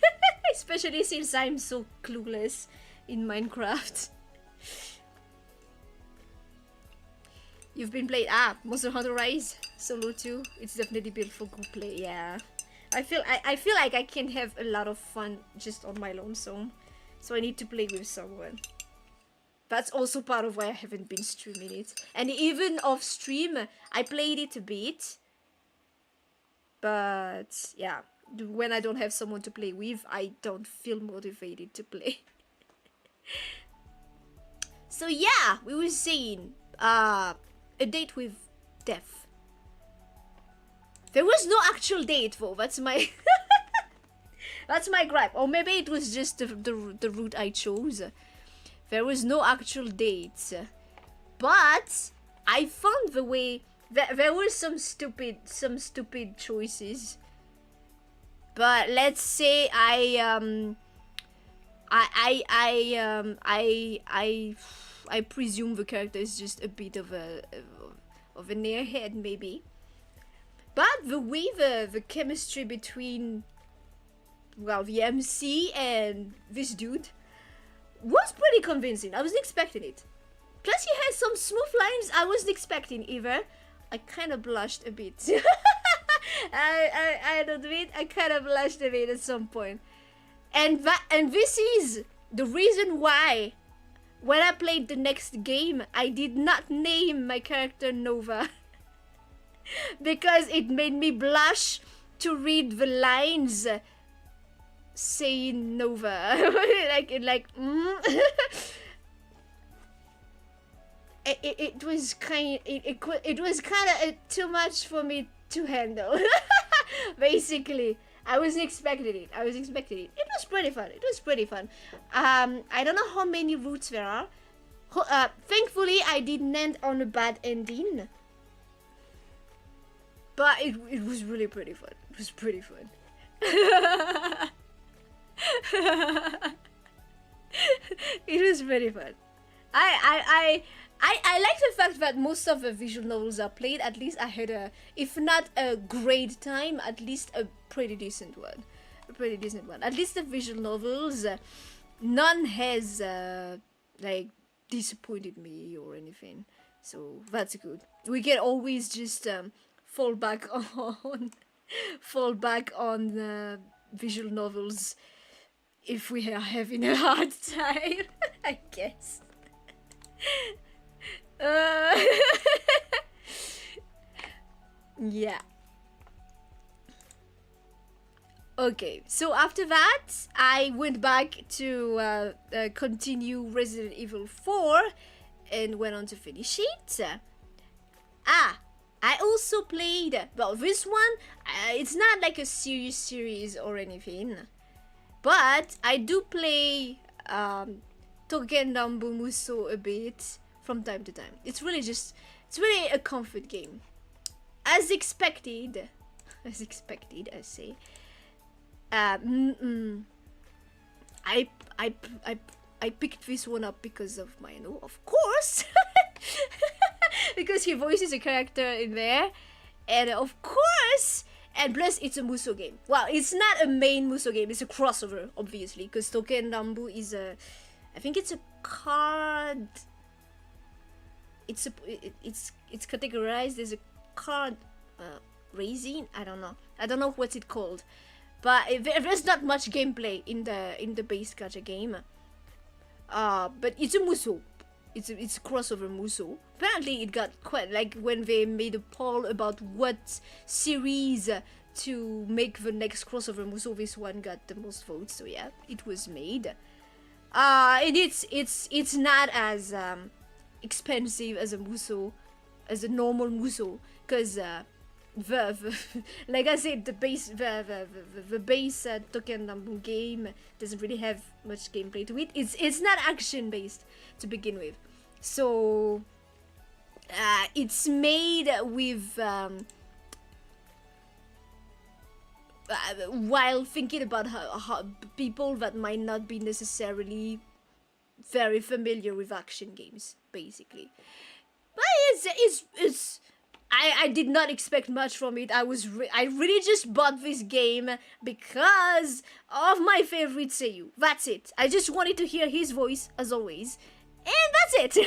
Especially since I'm so clueless in Minecraft. You've been playing Monster Hunter Rise solo too. It's definitely built for good play. Yeah, I feel like I can have a lot of fun just on my lonesome, so I need to play with someone. That's also part of why I haven't been streaming it. And even off stream, I played it a bit. But yeah, when I don't have someone to play with, I don't feel motivated to play. So yeah, we were saying a date with death. There was no actual date though. That's my that's my gripe. Or maybe it was just the route I chose. There was no actual date, but I found the way. There were some stupid choices, but let's say I presume the character is just a bit of an airhead, maybe. But the way the chemistry between, well, the MC and this dude was pretty convincing. I wasn't expecting it. Plus, he has some smooth lines I wasn't expecting either. I kind of blushed a bit. I admit, I kind of blushed a bit at some point. And this is the reason why, when I played the next game, I did not name my character Nova. Because it made me blush to read the lines saying Nova. It was kind of too much for me to handle. Basically, I wasn't expecting it. It was pretty fun. I don't know how many routes there are. Thankfully, I didn't end on a bad ending. But it was really pretty fun. It was pretty fun. It was pretty fun. I like the fact that most of the visual novels are played. At least I had if not a great time, at least a pretty decent one. At least the visual novels, none has like disappointed me or anything. So that's good. We can always just fall back on visual novels if we are having a hard time, I guess. Yeah. Okay, so after that, I went back to continue Resident Evil 4 and went on to finish it. I also played, well, this one, it's not like a serious series or anything, but I do play Token Rambo Muso a bit from time to time. It's really a comfort game. As expected, I say. I picked this one up because of Maino, of course. Because he voices a character in there, and of course, and plus it's a Muso game. Well, it's not a main Muso game, it's a crossover, obviously, because Token Rambo is I think it's a card. It's categorized as a card raising. I don't know what's it called, but there's not much gameplay in the base gacha game. But it's a Muso. It's a crossover Muso. Apparently, it got quite, like, when they made a poll about what series to make the next crossover Muso, this one got the most votes. So yeah, it was made. And it's not as expensive as a Muso, as a normal Muso, because the like I said, the base Token Rambo game doesn't really have much gameplay to it. It's not action based to begin with, so it's made with while thinking about how people that might not be necessarily very familiar with action games, basically. But I did not expect much from it. I really just bought this game because of my favorite Seiyu. That's it. I just wanted to hear his voice, as always. And that's it.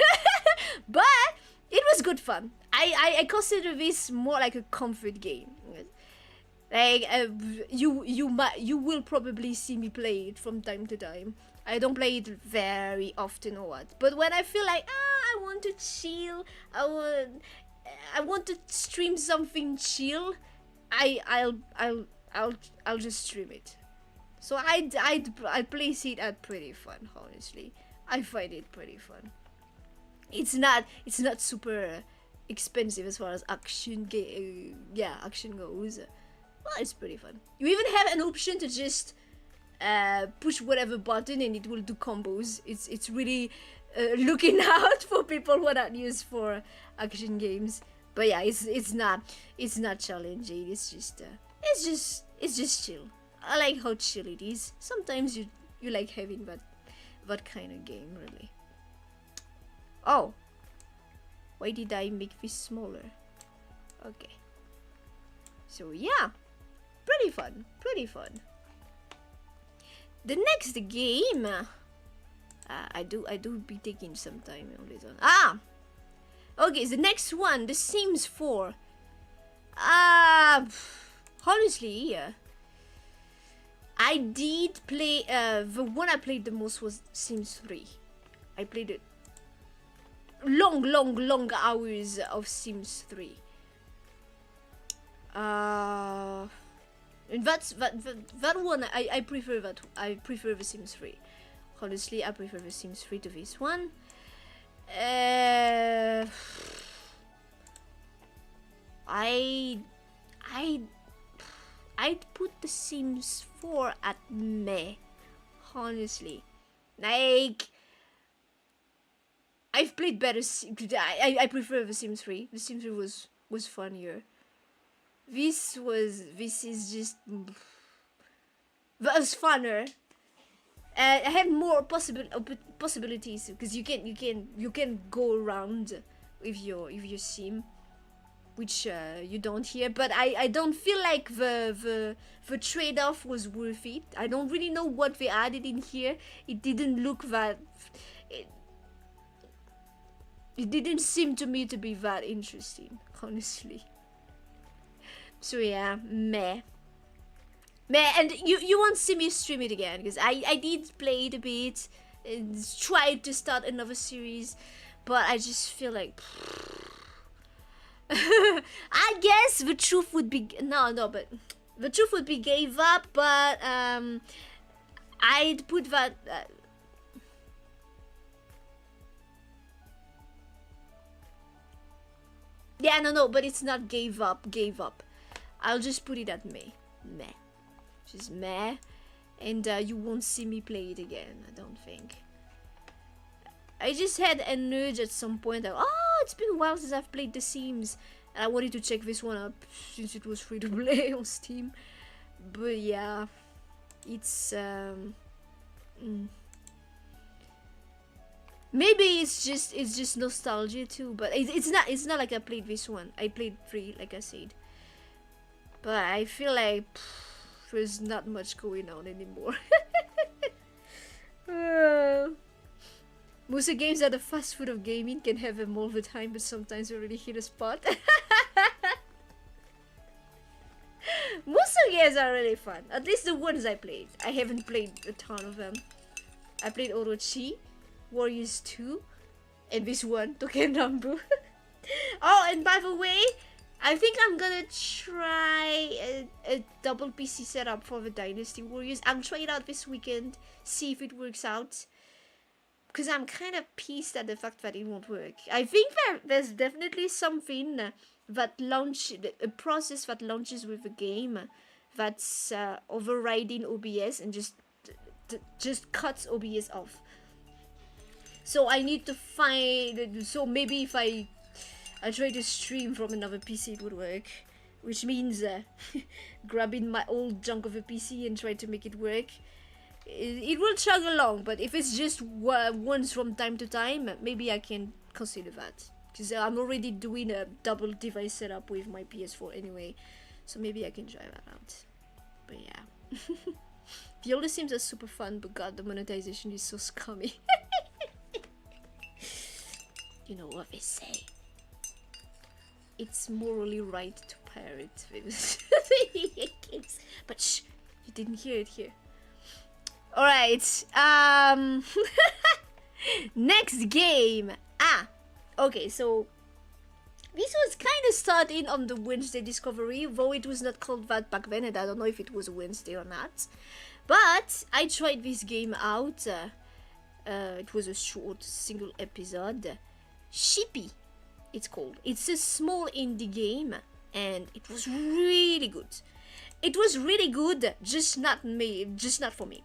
But it was good fun. I consider this more like a comfort game. Like, you will probably see me play it from time to time. I don't play it very often or what. But when I feel like, I want to chill, I want to stream something chill, I'll just stream it. So I place it at pretty fun, honestly. I find it pretty fun. It's not super expensive as far as action goes. Well, it's pretty fun. You even have an option to just push whatever button and it will do combos. It's really looking out for people who are not used for action games. But yeah, it's not challenging. It's just chill. I like how chill it is. Sometimes you like having that kind of game, really. Oh, why did I make this smaller? Okay. So yeah. Pretty fun. The next game, I do be taking some time on this one. Okay, the next one, The Sims 4. Honestly, I did play. The one I played the most was Sims 3. I played it long hours of Sims 3. And that one I prefer that. I prefer the Sims 3. Honestly, I prefer the Sims 3 to this one. I'd put the Sims 4 at meh. Honestly, like, I've played better. I prefer the Sims 3. The Sims 3 was funnier. This is just was funner. I had more possibilities because you can go around with your sim, which you don't here. But I don't feel like the trade-off was worth it. I don't really know what they added in here. It didn't look that. It didn't seem to me to be that interesting, honestly. So yeah, meh. And you won't see me stream it again because I did play it a bit and tried to start another series, but I just feel like I guess the truth would be but the truth would be gave up. But I'd put that. Yeah, no, but it's not gave up. I'll just put it at meh. Just meh. And you won't see me play it again, I don't think. I just had an urge at some point that, it's been a while since I've played The Sims. And I wanted to check this one up since it was free to play on Steam. But yeah, it's maybe it's just nostalgia too, but it's not like I played this one. I played 3, like I said. But I feel like there's not much going on anymore. Most of the games are the fast food of gaming, can have them all the time, but sometimes they really hit a spot. Most of the games are really fun. At least the ones I played. I haven't played a ton of them. I played Orochi, Warriors 2, and this one, Tokenrambu. Oh, and by the way, I think I'm gonna try a double PC setup for the Dynasty Warriors. I'll try it out this weekend, see if it works out. Because I'm kind of pissed at the fact that it won't work. I think there's definitely something a process that launches with the game that's overriding OBS and just cuts OBS off. So I need to find. So maybe if I try to stream from another PC, it would work. which means grabbing my old junk of a PC and try to make it work. It will chug along, but if it's just once from time to time, maybe I can consider that. Because I'm already doing a double device setup with my PS4 anyway, so maybe I can try that out. But yeah. The older Sims are super fun, but god, the monetization is so scummy. You know what they say. It's morally right to pair it with games. But shh, you didn't hear it here. Alright, next game. Okay, so this was kind of starting on the Wednesday Discovery, though it was not called that back then, and I don't know if it was Wednesday or not. But I tried this game out. It was a short single episode. Shippy, it's called. It's a small indie game, and it was really good. It was really good, just not for me.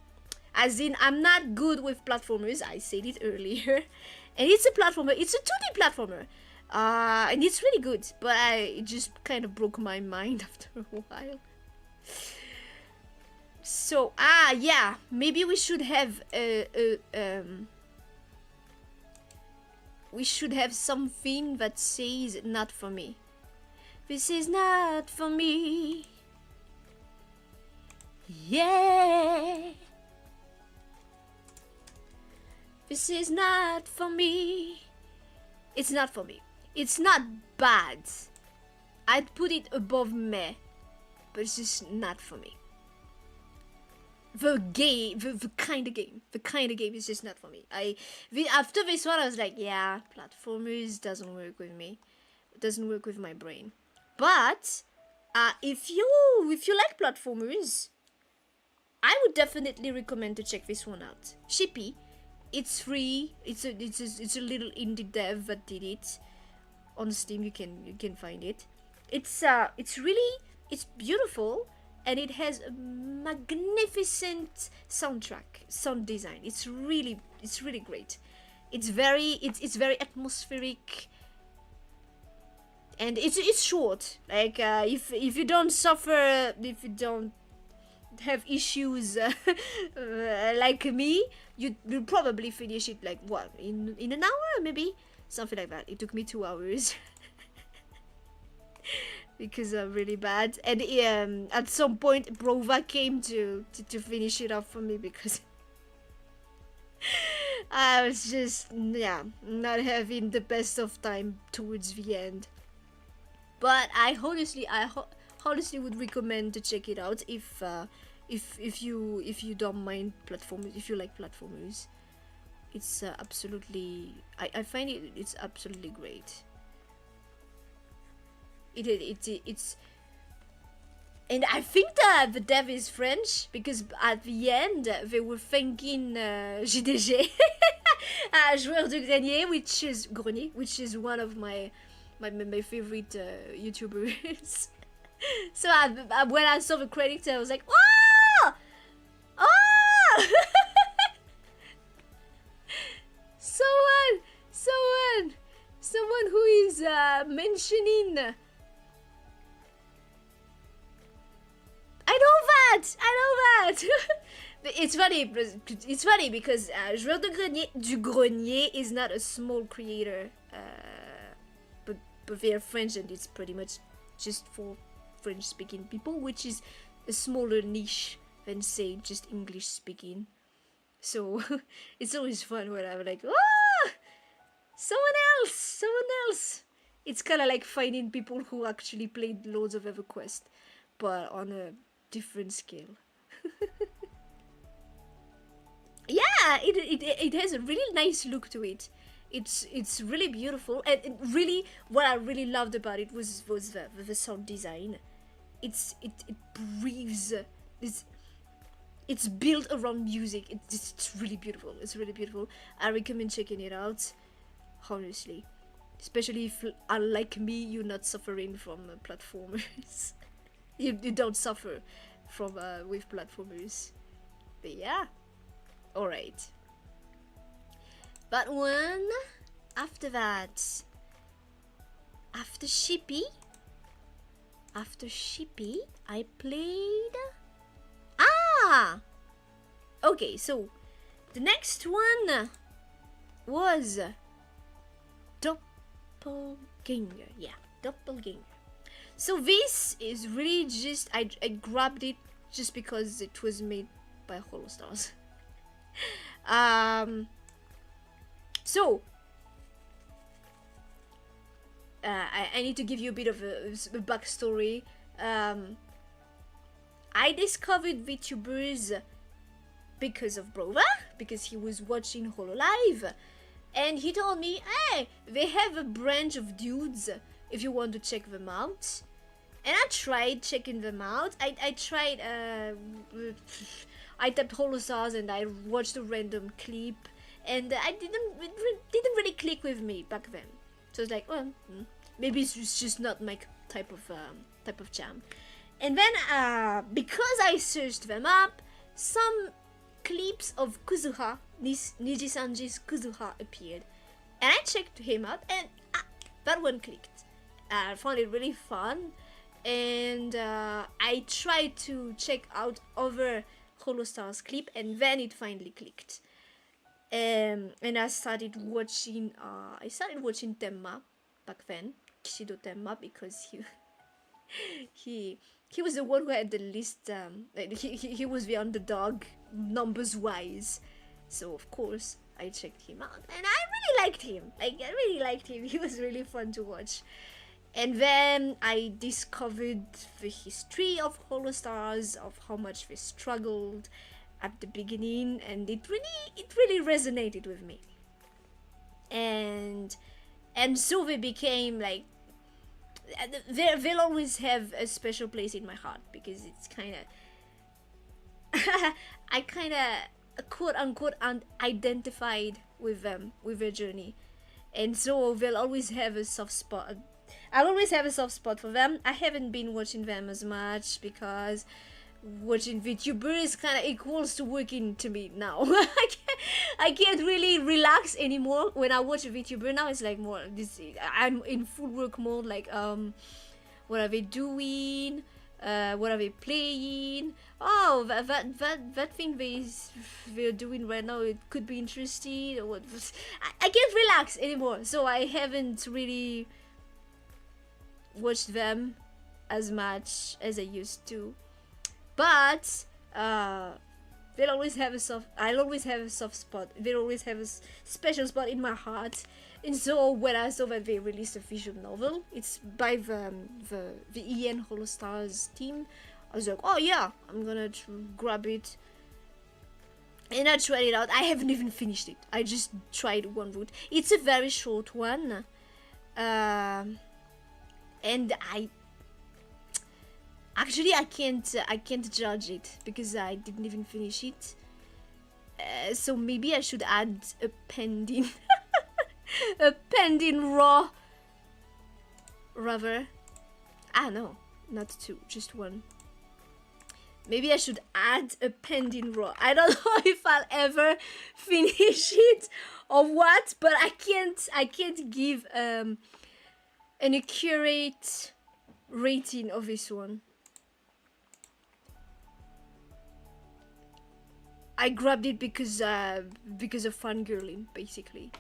As in, I'm not good with platformers, I said it earlier. And it's a platformer, it's a 2D platformer. And it's really good, but it just kind of broke my mind after a while. So, yeah, maybe we should have we should have something that says not for me. This is not for me. Yeah. This is not for me. It's not for me. It's not bad. I'd put it above meh, but it's just not for me. The game, the kind of game is just not for me. After this one, I was like, yeah, platformers doesn't work with me. It doesn't work with my brain. But if you like platformers, I would definitely recommend to check this one out. Shippy. It's free. It's a little indie dev that did it. On Steam, you can find it. It's beautiful, and it has a magnificent sound design. It's really great. It's very atmospheric, and it's short. Like if you don't suffer, if you don't have issues like me, you'll probably finish it like what, in an hour, maybe something like that. It took me 2 hours because I'm really bad, and at some point Brova came to finish it off for me because I was just not having the best of time towards the end. But I honestly would recommend to check it out if you don't mind platformers, if you like platformers. It's absolutely, I find it's absolutely great. It's, and I think that the dev is French, because at the end they were thanking JDG, Joueur de Grenier, which is one of my favorite YouTubers. So when I saw the credits, I was like, oh! Someone who is mentioning. I know that. It's funny because Joueur du Grenier is not a small creator, but they're French, and it's pretty much just for French-speaking people, which is a smaller niche than, say, just English-speaking. So it's always fun when I'm like, someone else. It's kind of like finding people who actually played loads of EverQuest, but on a different scale. Yeah, it has a really nice look to it. It's really beautiful, and really what I really loved about it was the sound design. It breathes. It's built around music. It's really beautiful. It's really beautiful. I recommend checking it out, honestly, especially if, unlike me, you're not suffering from platformers. you don't suffer from with platformers. But yeah, all right. But one after that, after Shippy, after Shippy, I played... Ah! Okay, so the next one was Doppelganger. Yeah, Doppelganger. So this is really just... I grabbed it just because it was made by Holostars. So... I need to give you a bit of a backstory. I discovered VTubers because of Brova, because he was watching Hololive, and he told me, hey, they have a branch of dudes if you want to check them out. And I tried checking them out. I tried, I tapped Holostars and I watched a random clip, and it didn't really click with me back then. So it's like, well, maybe it's just not my type of jam. And then, because I searched them up, some clips of Kuzuha, Niji-sanji's Kuzuha appeared. And I checked him out, and that one clicked. I found it really fun, and I tried to check out other Holostars clip, and then it finally clicked. And I started watching Tenma back then, Kishido Tenma, because he was the one who had the least, he was the underdog numbers wise, so of course I checked him out, and I really liked him. He was really fun to watch. And then I discovered the history of Holostars, of how much they struggled at the beginning, and it really resonated with me. And so they became like, they'll always have a special place in my heart, because it's kind of I kind of quote unquote identified with them, with their journey, and so they'll always have a soft spot. I'll always have a soft spot for them. I haven't been watching them as much because watching VTubers kind of equals to working to me now. I can't really relax anymore when I watch a VTuber. Now it's like more this, I'm in full work mode, like what are they doing, what are they playing, oh that thing they're doing right now, it could be interesting, or what. I can't relax anymore, so I haven't really watched them as much as I used to. But they'll always have a soft. I'll always have a soft spot. They'll always have a special spot in my heart. And so when I saw that they released a visual novel, it's by the EN Holostars team, I was like, oh yeah, I'm gonna grab it. And I tried it out. I haven't even finished it. I just tried one route. It's a very short one, and Actually, I can't judge it because I didn't even finish it. So maybe I should add a pending, a pending raw. Rather, no, not two, just one. Maybe I should add a pending raw. I don't know if I'll ever finish it or what, but I can't give an accurate rating of this one. I grabbed it because of fangirling, basically.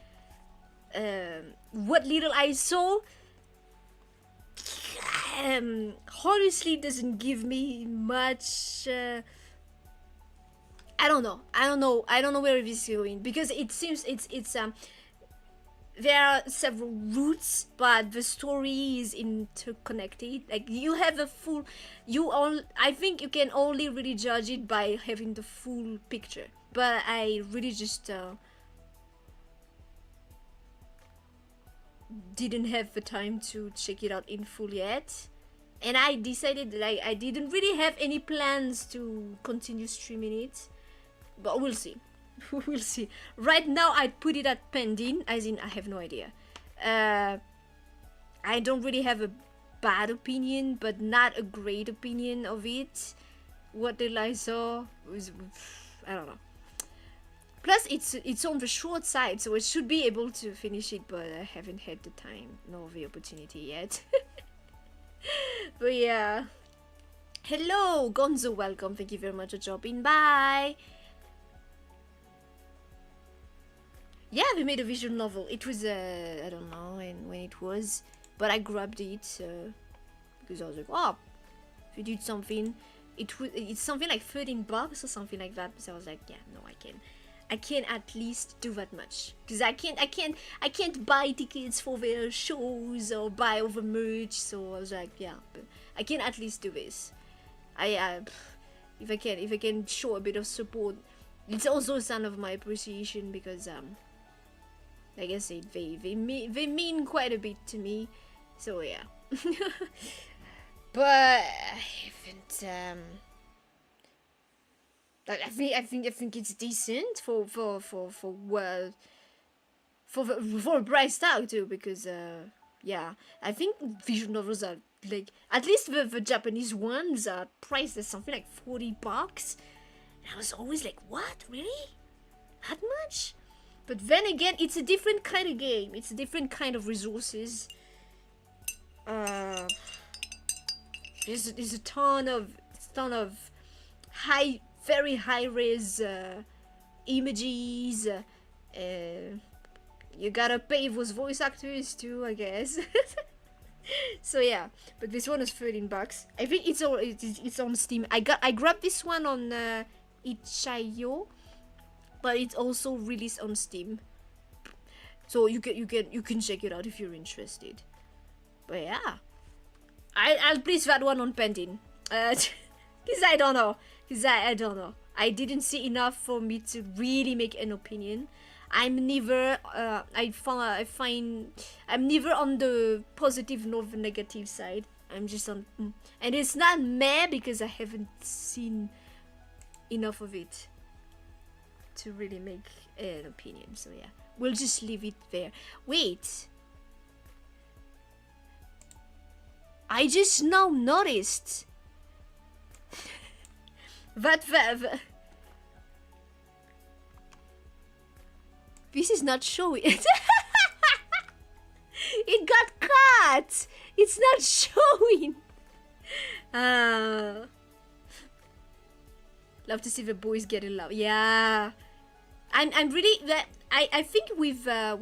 What little I saw, honestly, doesn't give me much. I don't know where this is going, because it seems there are several routes, but the story is interconnected. Like, you have a full, I think you can only really judge it by having the full picture. But I really just didn't have the time to check it out in full yet. And I decided that I didn't really have any plans to continue streaming it. But we'll see. We'll see. Right now I'd put it at pending, as in I have no idea. I don't really have a bad opinion, but not a great opinion of it. What little I saw was, I don't know. Plus it's on the short side, so I should be able to finish it, but I haven't had the time nor the opportunity yet. But yeah. Hello, Gonzo, welcome. Thank you very much for dropping by. Yeah, we made a visual novel. It was, I don't know when it was, but I grabbed it because I was like, oh, if you did something, it's something like 13 bucks or something like that. So I was like, yeah, no, I can at least do that much because I can't buy tickets for their shows or buy over merch. So I was like, yeah, but I can at least do this. If I can show a bit of support, it's also a sign of my appreciation because like I said, they mean quite a bit to me. So yeah. But I haven't I think it's decent for a price tag too, because yeah, I think visual novels are like, at least the Japanese ones are priced at something like 40 bucks. And I was always like, what, really, that much? But then again, it's a different kind of game, it's a different kind of resources. There's a ton of very high res images. You gotta pay those voice actors too, I guess. So yeah, but this one is 13 bucks. I think it's on Steam. I grabbed this one on itch.io, but it's also released on Steam. So you can check it out if you're interested. But yeah, I'll place that one on pending. Cause I don't know. I don't know. I didn't see enough for me to really make an opinion. I'm neither I'm neither on the positive nor the negative side. I'm just on and it's not meh because I haven't seen enough of it to really make an opinion. So yeah, we'll just leave it there. Wait, I just now noticed that this is not showing. It got cut. It's not showing. Love to see the boys get in love. Yeah, I'm really that. I think with the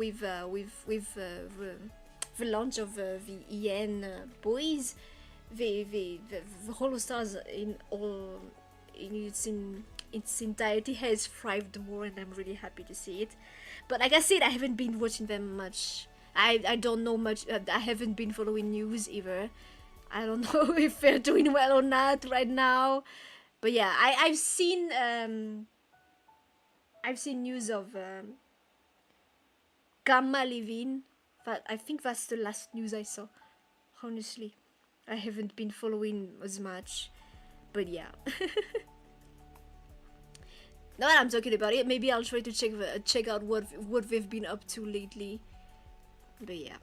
launch of the EN boys, the Hollow Stars in its entirety has thrived more, and I'm really happy to see it. But like I said, I haven't been watching them much. I don't know much. I haven't been following news either. I don't know if they're doing well or not right now. But yeah, I've seen news of Gamma leaving. But I think that's the last news I saw. Honestly, I haven't been following as much. But yeah. Now that I'm talking about it, maybe I'll try to check out what they've been up to lately. But yeah.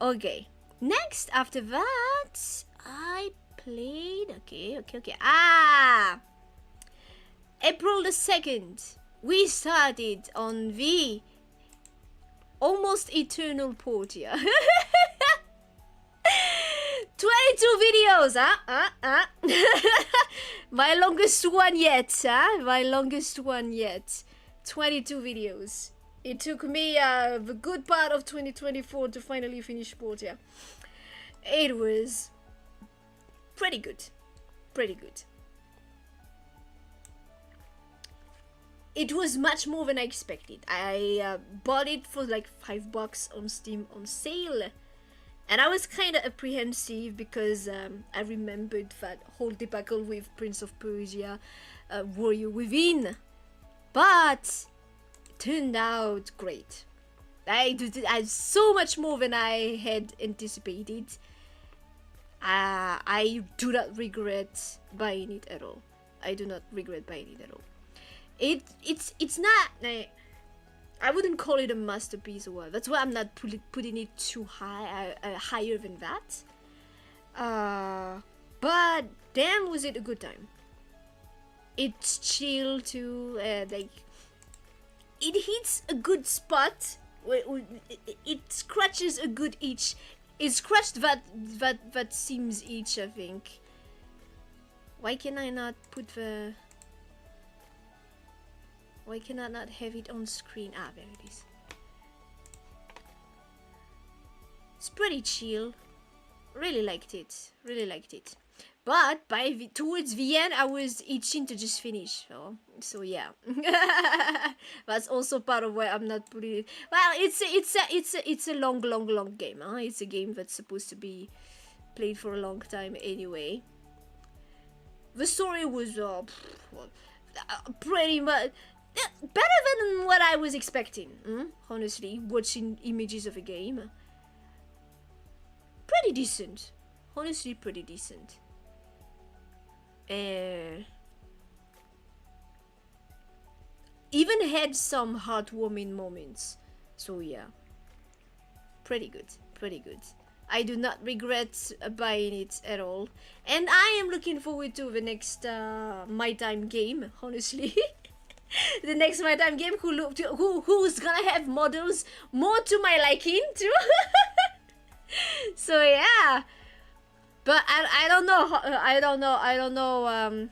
Okay. Next, after that, I played. Okay. April the 2nd, we started on the almost eternal Portia. 22 videos, My longest one yet, My longest one yet. 22 videos. It took me the good part of 2024 to finally finish Portia. It was pretty good. It was much more than I expected. I bought it for like $5 on Steam on sale. And I was kind of apprehensive because I remembered that whole debacle with Prince of Persia, Warrior Within. But it turned out great. I so much more than I had anticipated. I do not regret buying it at all. I do not regret buying it at all. It's not. I wouldn't call it a masterpiece or what. That's why I'm not putting it too high, higher than that. But damn, was it a good time. It's chill too. Like it hits a good spot. It scratches a good itch It scratched that seams itch, I think. Why can I not put the... Why can I not have it on screen? Ah, there it is. It's pretty chill. Really liked it. Really liked it. But towards the end, I was itching to just finish. So yeah, that's also part of why I'm not putting it. Well, it's a long game. Huh? It's a game that's supposed to be played for a long time anyway. The story was pretty much better than what I was expecting. Honestly, watching images of a game, pretty decent. Honestly, pretty decent. Even had some heartwarming moments. So yeah, pretty good. I do not regret buying it at all, and I am looking forward to the next My Time game. Honestly, the next My Time game who's gonna have models more to my liking too. So yeah. But I don't know.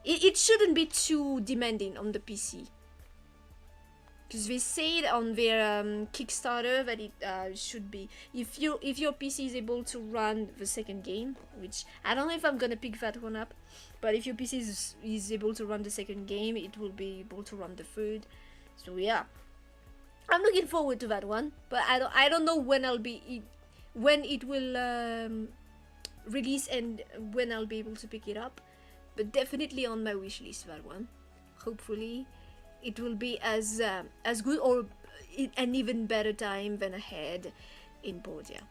It shouldn't be too demanding on the PC, because they said on their Kickstarter that it should be, if your PC is able to run the second game, which I don't know if I'm gonna pick that one up, but if your PC is able to run the second game, it will be able to run the third. So yeah, I'm looking forward to that one. But I don't know when it will release and when I'll be able to pick it up, but definitely on my wish list, that one. Hopefully it will be as good or an even better time than I had in Portia.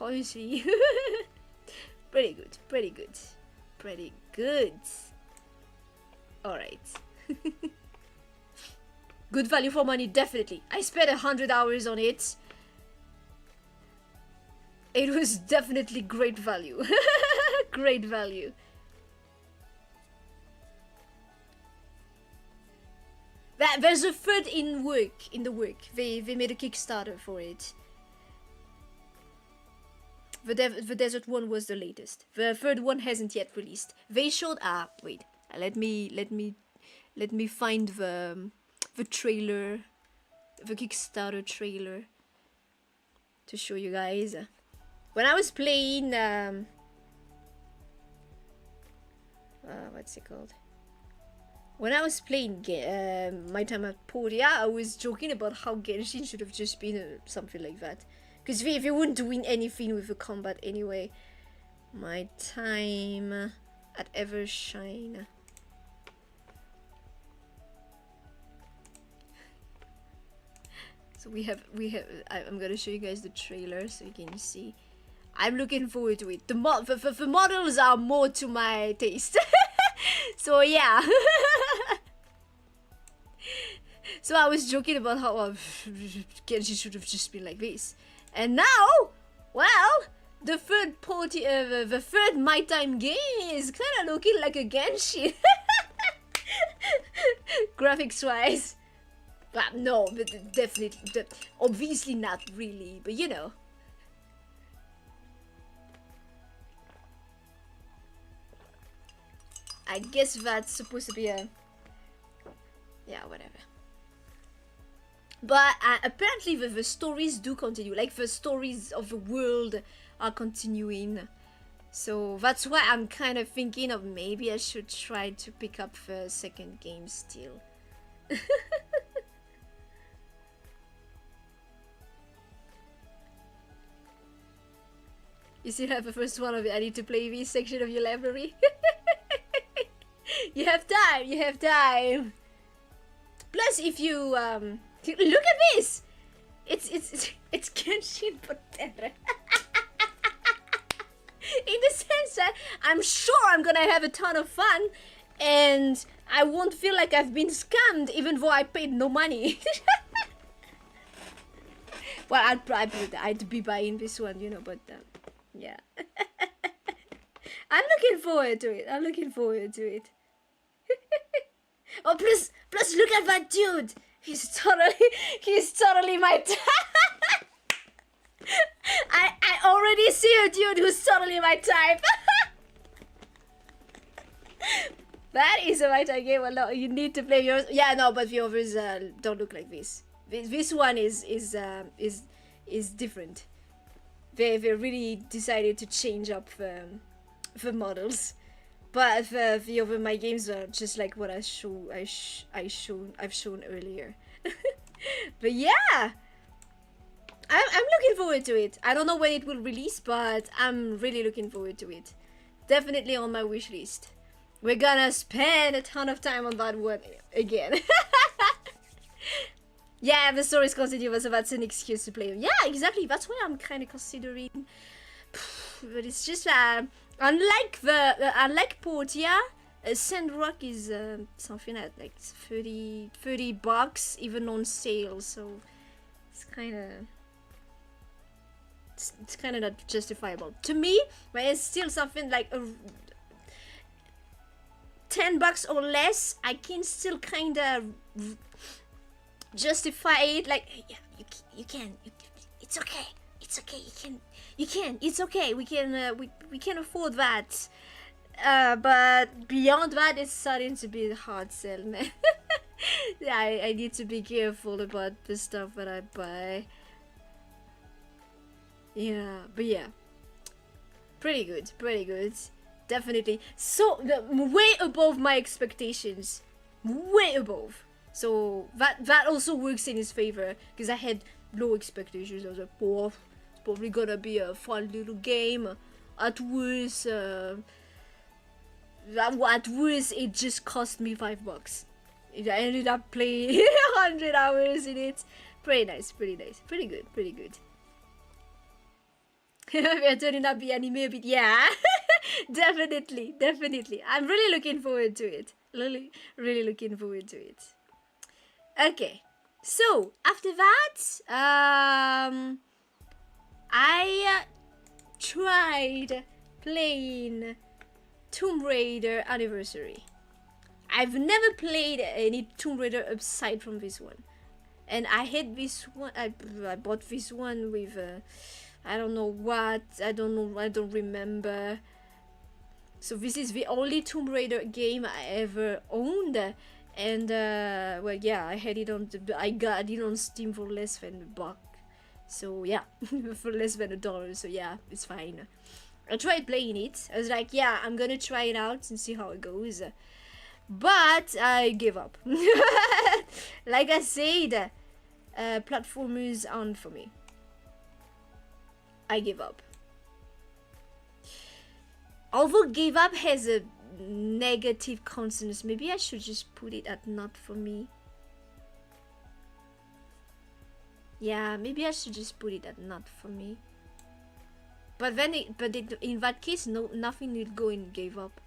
Honestly, pretty good. All right. Good value for money, definitely. I spent 100 hours on it. It was definitely great value. Great value. There's a third in the work. They made a Kickstarter for it. The desert one was the latest. The third one hasn't yet released. They showed wait. Let me find the trailer, the Kickstarter trailer, to show you guys. When I was playing, what's it called? When I was playing My Time at Portia, I was joking about how Genshin should have just been something like that. Because they weren't doing anything with the combat anyway. My Time at Evershine. So we have. I'm gonna show you guys the trailer so you can see. I'm looking forward to it. The models are more to my taste. So yeah. So I was joking about how Genshin should have just been like this, and now, well, the third My Time game is kind of looking like a Genshin, graphics wise. But no, but definitely, obviously not really, but you know. I guess that's supposed to be a... yeah, whatever. But apparently the stories do continue. Like, the stories of the world are continuing. So that's why I'm kind of thinking of maybe I should try to pick up the second game still. You still have the first one of it. I need to play this section of your library. You have time. Plus, if you look at this, it's Genshin but better. In the sense that I'm sure I'm gonna have a ton of fun, and I won't feel like I've been scammed, even though I paid no money. Well, I'd be buying this one, you know, but yeah. I'm looking forward to it. Oh, plus look at that dude. He's totally my type. I I already see a dude who's totally my type. That is a my type game. Well, no, you need to play yours. Yeah, no, but the others don't look like this. This one is different. They really decided to change up the models. But the other my games are just like what I've shown earlier. But yeah, I'm looking forward to it. I don't know when it will release, but I'm really looking forward to it. Definitely on my wish list. We're gonna spend a ton of time on that one again. Yeah, the story is continuous, so that's an excuse to play. Yeah, exactly. That's why I'm kind of considering. But it's just unlike Portia, Sandrock is something at like 30 bucks, even on sale. So it's kind of not justifiable to me. But it's still something like a 10 bucks or less. I can still kind of justify it. Like, yeah, you can. It's okay. It's okay. You can. It's okay. We can afford that. But beyond that, it's starting to be a hard sell, man. Yeah, I need to be careful about the stuff that I buy. Yeah, but yeah, pretty good. Definitely. So way above my expectations. Way above. So that also works in his favor, because I had low expectations. I was like, oh, it's probably gonna be a fun little game. At worst, it just cost me $5. I ended up playing 100 hours in it. Pretty nice. Pretty good. We're turning up the anime a bit. Yeah. Definitely. I'm really looking forward to it. Really looking forward to it. Okay, so after that, I tried playing Tomb Raider Anniversary. I've never played any Tomb Raider aside from this one, and I had this one. I bought this one with I don't know what. I don't remember. So this is the only Tomb Raider game I ever owned. And well, yeah, I got it on Steam for less than $1. So yeah, for less than $1. So yeah, it's fine. I tried playing it. I was like, yeah, I'm gonna try it out and see how it goes. But I gave up. Like I said, platformers aren't for me. I give up. Although give up has a negative consonants, maybe I should just put it at not for me. Yeah, maybe I should just put it at not for me. But then in that case, nothing will go in gave up.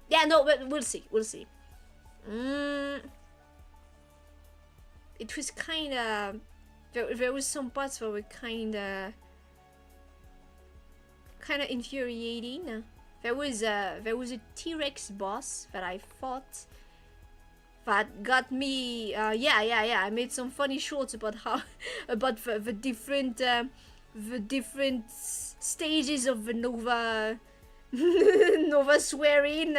Yeah, no, but we'll see. It was kind of there was some parts that were kind of infuriating. There was a T-Rex boss that I fought that got me. I made some funny shorts about how about the different stages of the Nova Nova swearing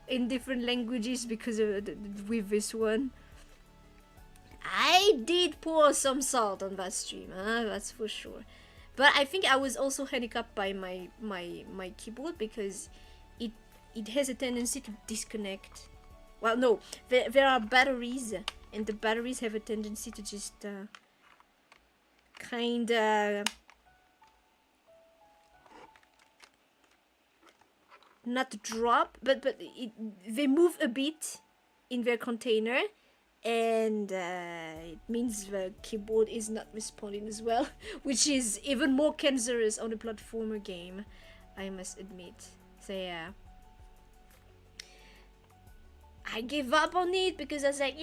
in different languages because of with this one. I did pour some salt on that stream, that's for sure. But I think I was also handicapped by my keyboard because it has a tendency to disconnect. Well, no, there are batteries, and the batteries have a tendency to just kinda not drop, but they move a bit in their container, and it means the keyboard is not responding as well, which is even more cancerous on a platformer game, I must admit. So yeah, I gave up on it because I was like,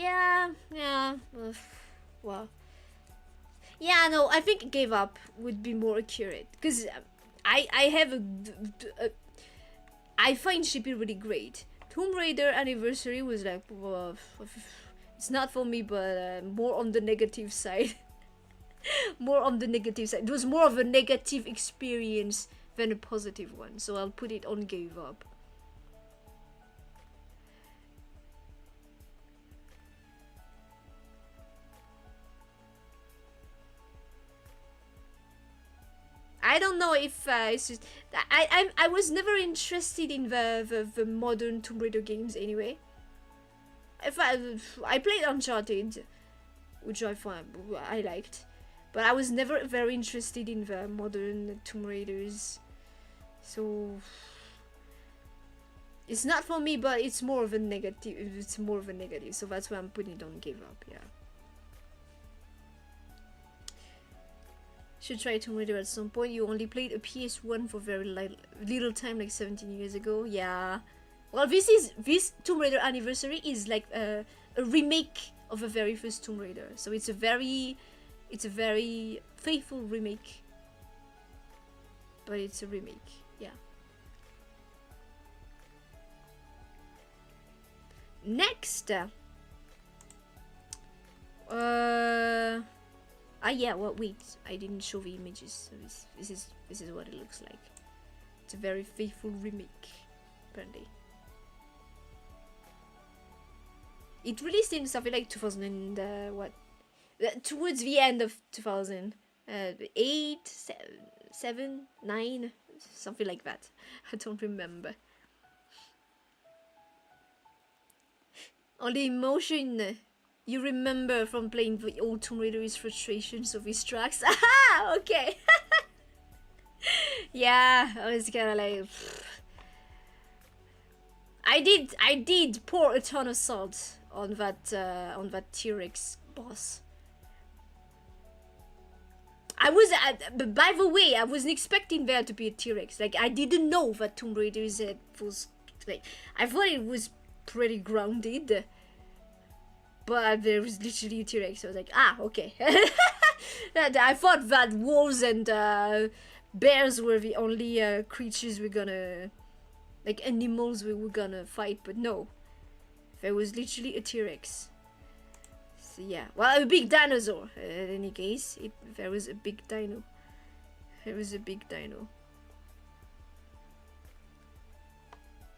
well, yeah, no, I think gave up would be more accurate, because I have I find shipping really great. Tomb Raider Anniversary was like, it's not for me, but more on the negative side. More on the negative side. It was more of a negative experience than a positive one, so I'll put it on gave up. I don't know if it's just, I was never interested in the modern Tomb Raider games anyway. If I played Uncharted, which I liked, but I was never very interested in the modern Tomb Raiders, so it's not for me. But it's more of a negative. It's more of a negative, so that's why I'm putting it on give up. Yeah. Should try Tomb Raider at some point. You only played a PS1 for very little time, like 17 years ago. Yeah. Well, this Tomb Raider anniversary is like a remake of the very first Tomb Raider. So it's a very faithful remake. But it's a remake. Yeah. Next. Yeah, well, wait, I didn't show the images, so this is what it looks like. It's a very faithful remake, apparently. It released in something like 2000 and, what? Towards the end of 2008, 7, 9, something like that. I don't remember. Only emotion you remember from playing the old Tomb Raider is frustrations of his tracks. Aha! Okay. Yeah, I was kind of like... I did pour a ton of salt on that T-Rex boss. I was... by the way, I wasn't expecting there to be a T-Rex. Like, I didn't know that Tomb Raider was... Like, I thought it was pretty grounded. But there was literally a T-Rex. So I was like, ah, okay. I thought that wolves and bears were the only creatures we're gonna... Like, animals we were gonna fight. But no. There was literally a T-Rex. So yeah. Well, a big dinosaur. In any case, there was a big dino. There was a big dino.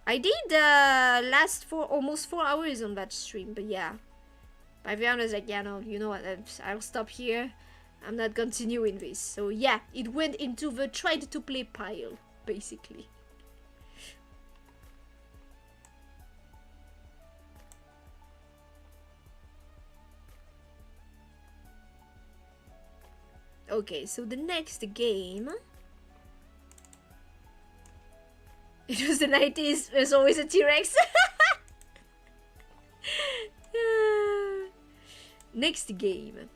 I did last for almost 4 hours on that stream. But yeah. By the end, I was like, yeah, no, you know what, I'll stop here. I'm not continuing this. So yeah, it went into the tried to play pile, basically. Okay, so the next game... It was the 90s, there's always a T-Rex. Next game.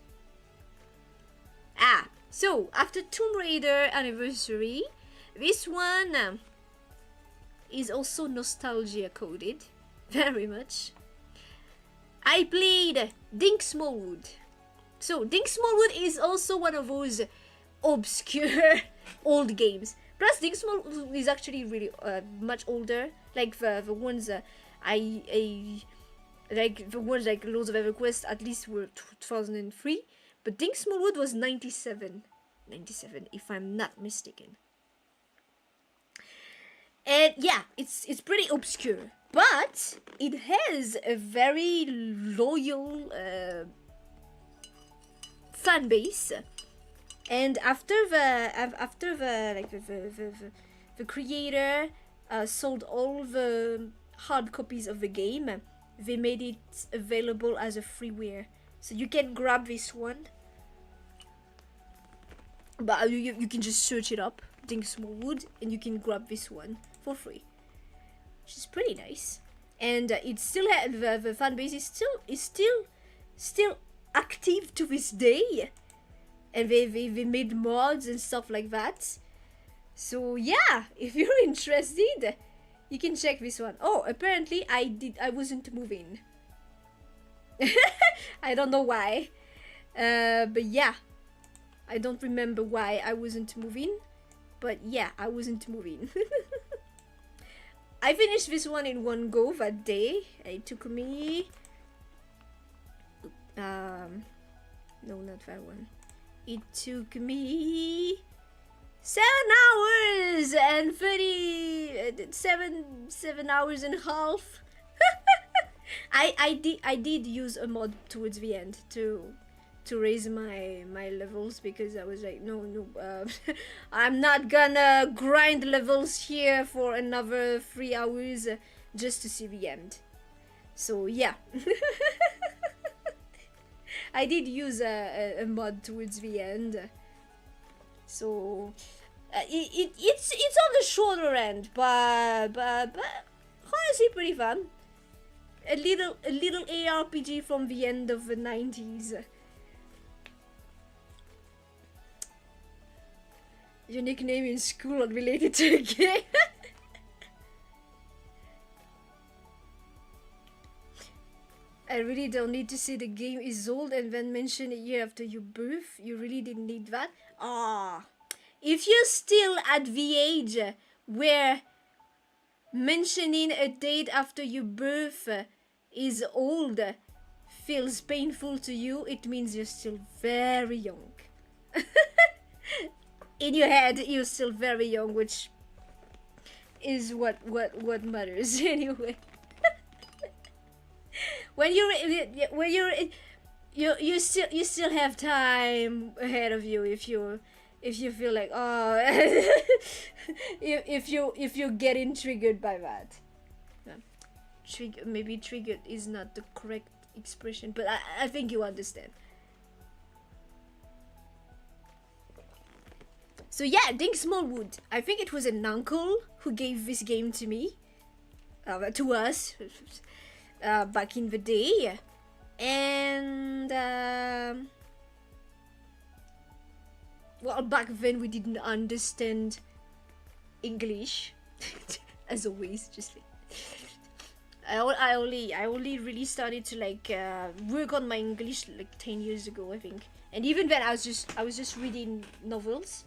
So after Tomb Raider Anniversary, this one is also nostalgia coded, very much. I played Dink Smallwood. So Dink Smallwood is also one of those obscure old games. Plus Dink Smallwood is actually really much older. Like the ones like the ones like Lords of EverQuest at least were 2003, but Dink Smallwood was 97 if I'm not mistaken. And yeah, it's pretty obscure, but it has a very loyal fan base. And after the creator sold all the hard copies of the game, they made it available as a freeware, so you can grab this one, but you can just search it up, Dink Smallwood, and you can grab this one for free, which is pretty nice. And it still the fan base is still active to this day, and they made mods and stuff like that. So yeah, if you're interested, you can check this one. Oh, apparently I wasn't moving. I don't know why. But yeah. I don't remember why I wasn't moving. But yeah, I wasn't moving. I finished this one in one go that day. It took me... no, not that one. It took me 7 hours and 7 hours and a half. I did use a mod towards the end to raise my levels, because I was like, no, I'm not gonna grind levels here for another 3 hours just to see the end. So yeah. I did use a mod towards the end, so it's on the shorter end, but honestly pretty fun. A little ARPG from the end of the 90s. Your nickname in school not related to a game. I really don't need to say the game is old and then mention a year after your birth. You really didn't need that. Ah, if you're still at the age where mentioning a date after your birth is old feels painful to you, it means you're still very young. In your head, you're still very young, which is what matters anyway. When you still have time ahead of you if you feel like, oh, if you're getting triggered by that. Maybe triggered is not the correct expression, but I think you understand. So yeah, Dink Smallwood. I think it was an uncle who gave this game to me, to us, back in the day, and well, back then we didn't understand English, as always. I only really started to work on my English 10 years ago, I think, and even then I was just reading novels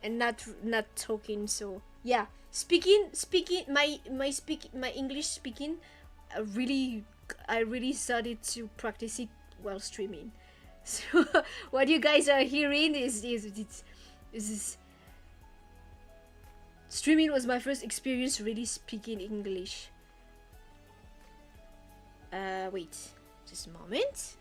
and not talking. So yeah, my English speaking, I really started to practice it while streaming. So what you guys are hearing is streaming was my first experience really speaking English. Wait, just a moment.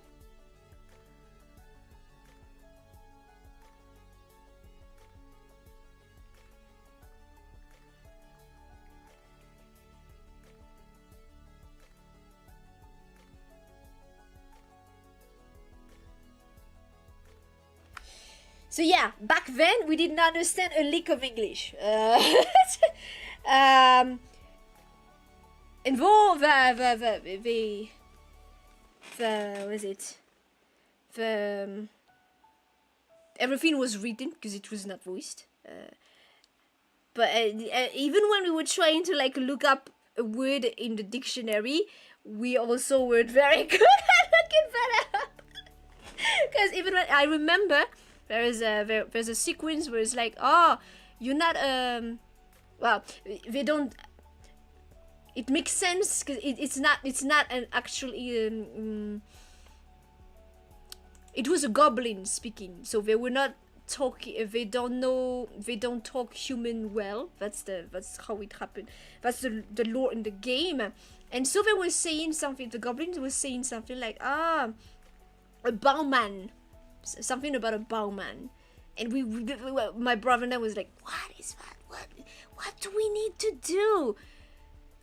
So yeah, back then we didn't understand a lick of English. And though everything was written because it was not voiced. But even when we were trying to look up a word in the dictionary, we also weren't very good at looking that up. Because even when I remember. There's a sequence where it's like, oh, you're not well, they don't. It makes sense because it's not an actual. It was a goblin speaking, so they were not talking. They don't talk human well. That's how it happened. That's the lore in the game, and so they were saying something. The goblins were saying something like, a bowman. Something about a bowman, and my brother and I was like, what is that? What do we need to do?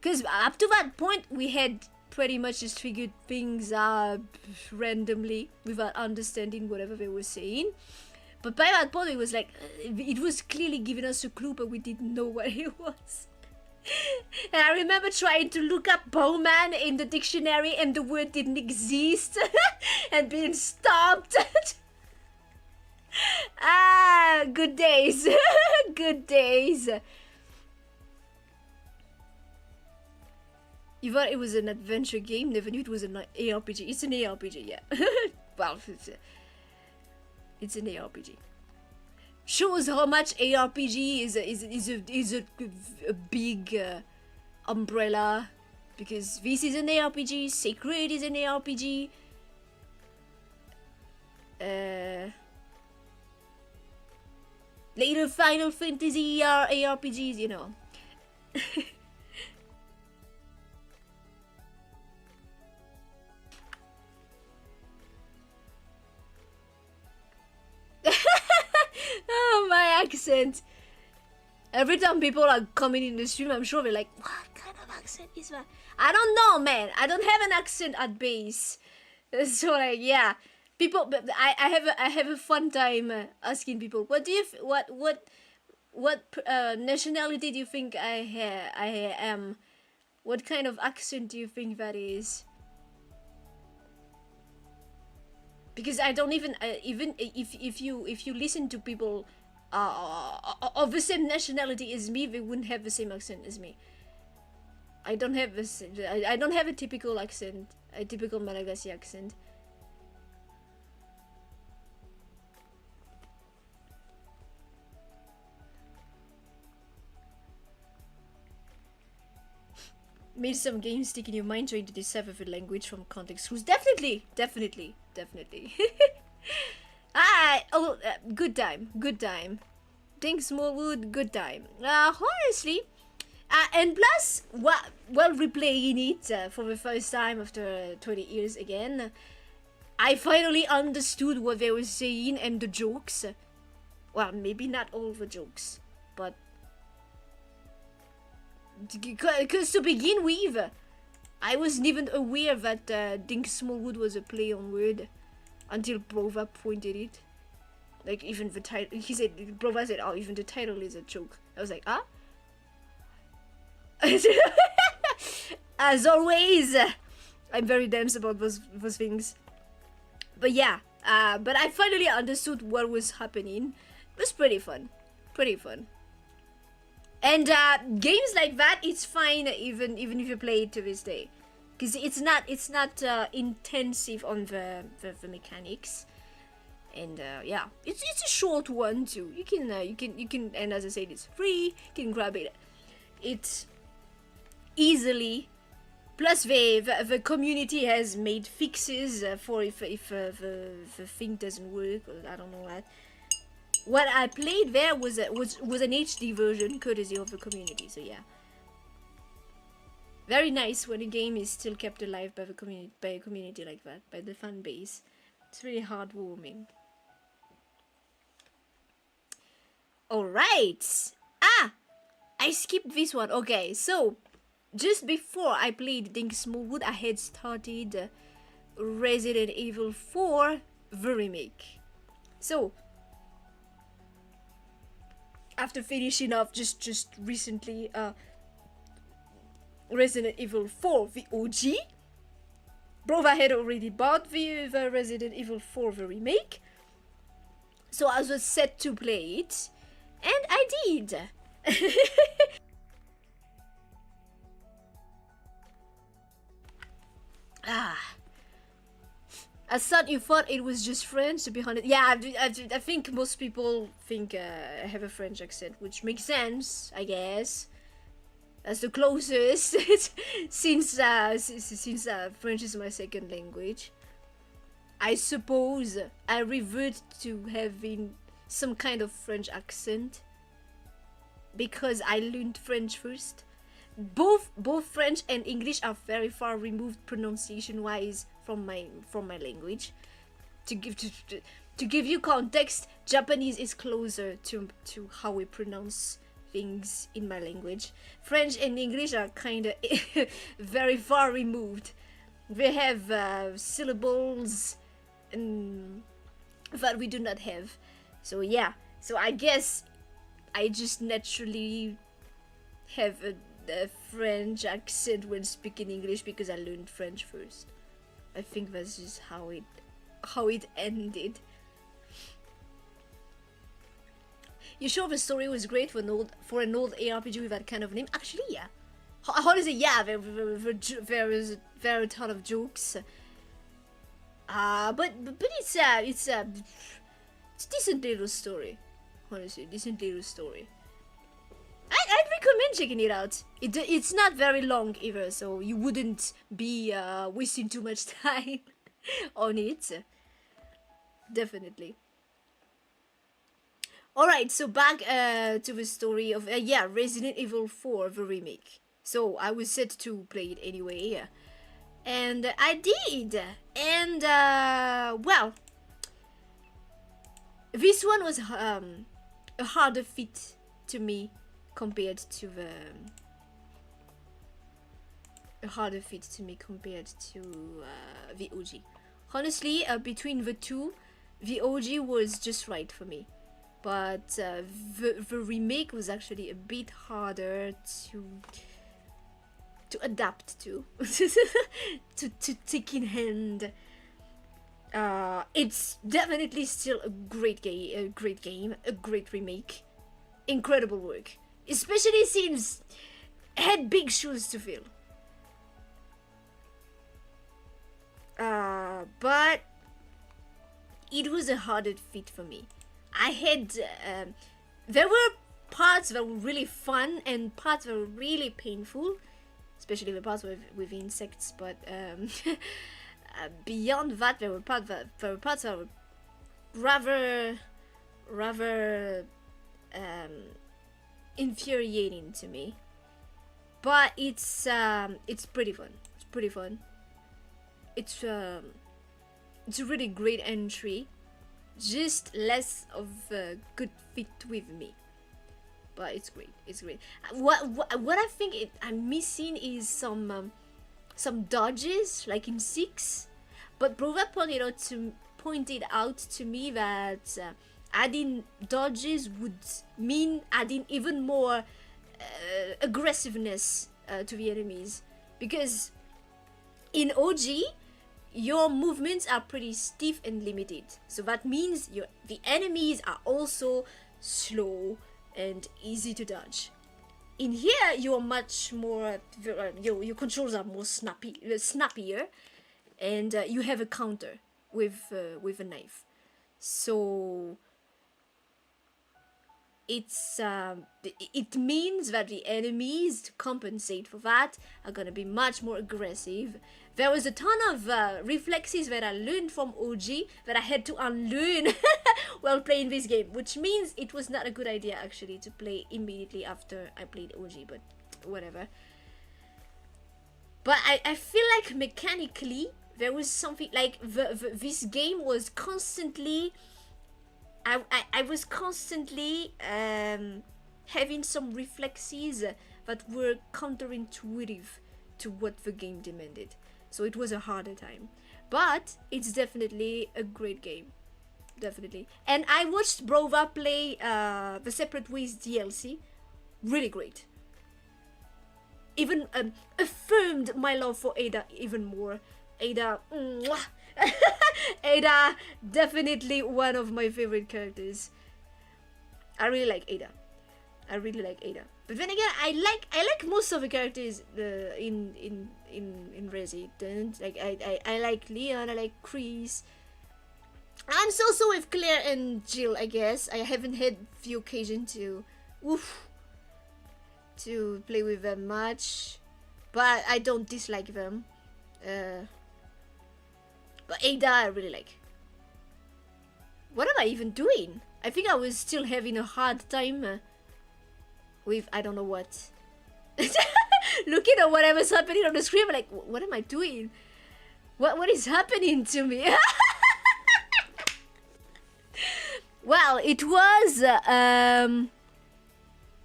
Because up to that point we had pretty much just figured things out randomly without understanding whatever they were saying. But by that point it was like, it was clearly giving us a clue, but we didn't know what it was. And I remember trying to look up bowman in the dictionary and the word didn't exist and being stopped. Good days. Good days. You thought it was an adventure game, never knew it was an ARPG. It's an ARPG, yeah. Well, it's an ARPG. Shows how much ARPG is a big umbrella, because this is an ARPG, Sacred is an ARPG. later Final Fantasy ARPGs, you know. Oh, my accent. Every time people are coming in the stream, I'm sure they're like, what kind of accent is that? I don't know, man. I don't have an accent at base. So like, yeah, people. But I have a fun time asking people, what do you what nationality do you think I am? What kind of accent do you think that is? Because I don't even even if you listen to people of the same nationality as me, they wouldn't have the same accent as me. I don't have this. I don't have a typical accent, a typical Malagasy accent. Made some games stick in your mind trying to decipher the language from context clues. Definitely. Good time. Think Smallwood, good time. Honestly, and plus, while replaying it for the first time after 20 years again, I finally understood what they were saying and the jokes. Well, maybe not all the jokes, but because to begin with, I wasn't even aware that Dink Smallwood was a play on word until Brova pointed it. Like, even the title, Brova said, oh, even the title is a joke. I was like, ah? As always, I'm very dense about those things. But yeah, but I finally understood what was happening. It was pretty fun. And games like that, it's fine even if you play it to this day, because it's not intensive on the mechanics, and yeah, it's a short one too. You can, and as I said, it's free. You can grab it. It's easily. Plus, the community has made fixes for if the thing doesn't work, or I don't know what. What I played there was an HD version, courtesy of the community. So yeah, very nice when a game is still kept alive by a community like that, by the fan base. It's really heartwarming. All right. I skipped this one. Okay, so just before I played Dink Smallwood, I had started Resident Evil 4, the remake. So after finishing off just recently Resident Evil 4, the OG, Brova had already bought the Resident Evil 4, the remake, so I was set to play it, and I did. I thought you thought it was just French, to be honest. Yeah, I think most people think I have a French accent, which makes sense, I guess. That's the closest, since French is my second language. I suppose I revert to having some kind of French accent because I learned French first. Both French and English are very far removed pronunciation-wise from my language. To give you context, Japanese is closer to how we pronounce things in my language. French and English are kind of very far removed. They have syllables that we do not have. So yeah, so I guess I just naturally have a French accent when speaking English because I learned French first. I think that's just how it ended. You sure the story was great for an old ARPG with that kind of name? Actually, yeah. Honestly, yeah, there was a ton of jokes. But it's a decent little story. Honestly, decent little story. I'd recommend checking it out. It's not very long either, so you wouldn't be wasting too much time on it. Definitely. Alright, so back to the story of, Resident Evil 4, the remake. So I was set to play it anyway, and I did! And, well, this one was a harder fit to me compared to the OG. Honestly, between the two, the OG was just right for me. But the remake was actually a bit harder to adapt to, to take in hand. It's definitely still a great game, a great remake, incredible work. Especially since it had big shoes to fill. But it was a harder fit for me. I had there were parts that were really fun and parts that were really painful, especially the parts with insects. But beyond that, there were parts that were rather infuriating to me. But it's pretty fun. It's pretty fun. It's a really great entry. Just less of a good fit with me, but it's great. It's great. What I think I'm missing is some dodges, like in 6. But Brova pointed out to me that adding dodges would mean adding even more aggressiveness to the enemies, because in OG your movements are pretty stiff and limited, so that means the enemies are also slow and easy to dodge. In here, you're much more, your controls are more snappier, and you have a counter with a knife. So it means that the enemies, to compensate for that, are gonna be much more aggressive. There was a ton of reflexes that I learned from OG that I had to unlearn while playing this game, which means it was not a good idea actually to play immediately after I played OG, but whatever. But I feel like mechanically there was something like this game was constantly, I was constantly having some reflexes that were counterintuitive to what the game demanded. So it was a harder time. But it's definitely a great game. Definitely. And I watched Brova play the Separate Ways DLC. Really great. Even affirmed my love for Ada even more. Ada, Ada, definitely one of my favorite characters. I really like Ada. But then again, I like most of the characters in Resident. Like I like Leon. I like Chris. I'm so with Claire and Jill. I guess I haven't had the occasion to play with them much, but I don't dislike them. But Ada, I really like. What am I even doing? I think I was still having a hard time with I don't know what. Looking at whatever's happening on the screen, I'm like, what am I doing? What is happening to me? Well, it was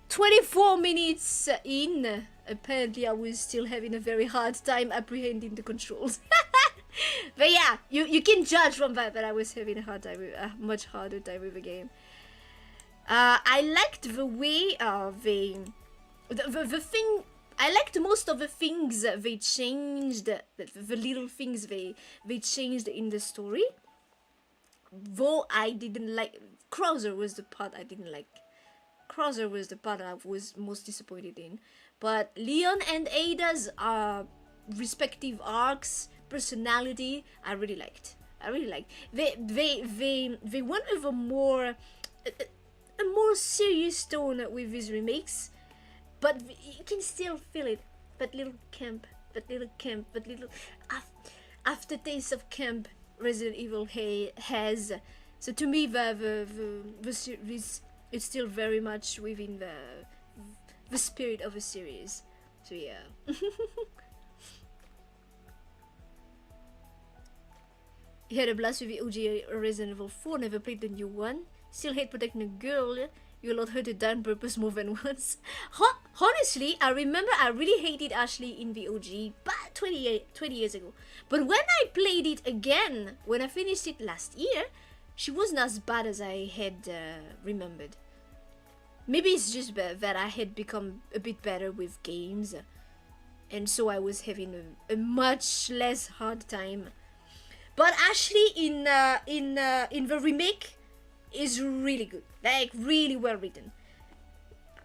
24 minutes in. Apparently, I was still having a very hard time apprehending the controls. But yeah, you can judge from that I was having a much harder time with the game. I liked the way the thing. I liked most of the things they changed, the little things they changed in the story. Though I didn't like, Krauser was the part I didn't like. Krauser was the part I was most disappointed in. But Leon and Ada's respective arcs, personality, I really liked. They went with a more serious tone with these remakes, but you can still feel it. That little aftertaste of camp Resident Evil has. So to me, the series it's still very much within the spirit of a series. So yeah. You had a blast with the OG Resident Evil 4, never played the new one. Still hate protecting a girl. You allowed her to die on purpose more than once. Honestly, I remember I really hated Ashley in the OG, but 20 years ago. But when I played it again, when I finished it last year, she wasn't as bad as I had remembered. Maybe it's just that I had become a bit better with games, and so I was having a much less hard time. But Ashley in the remake is really good, like really well written.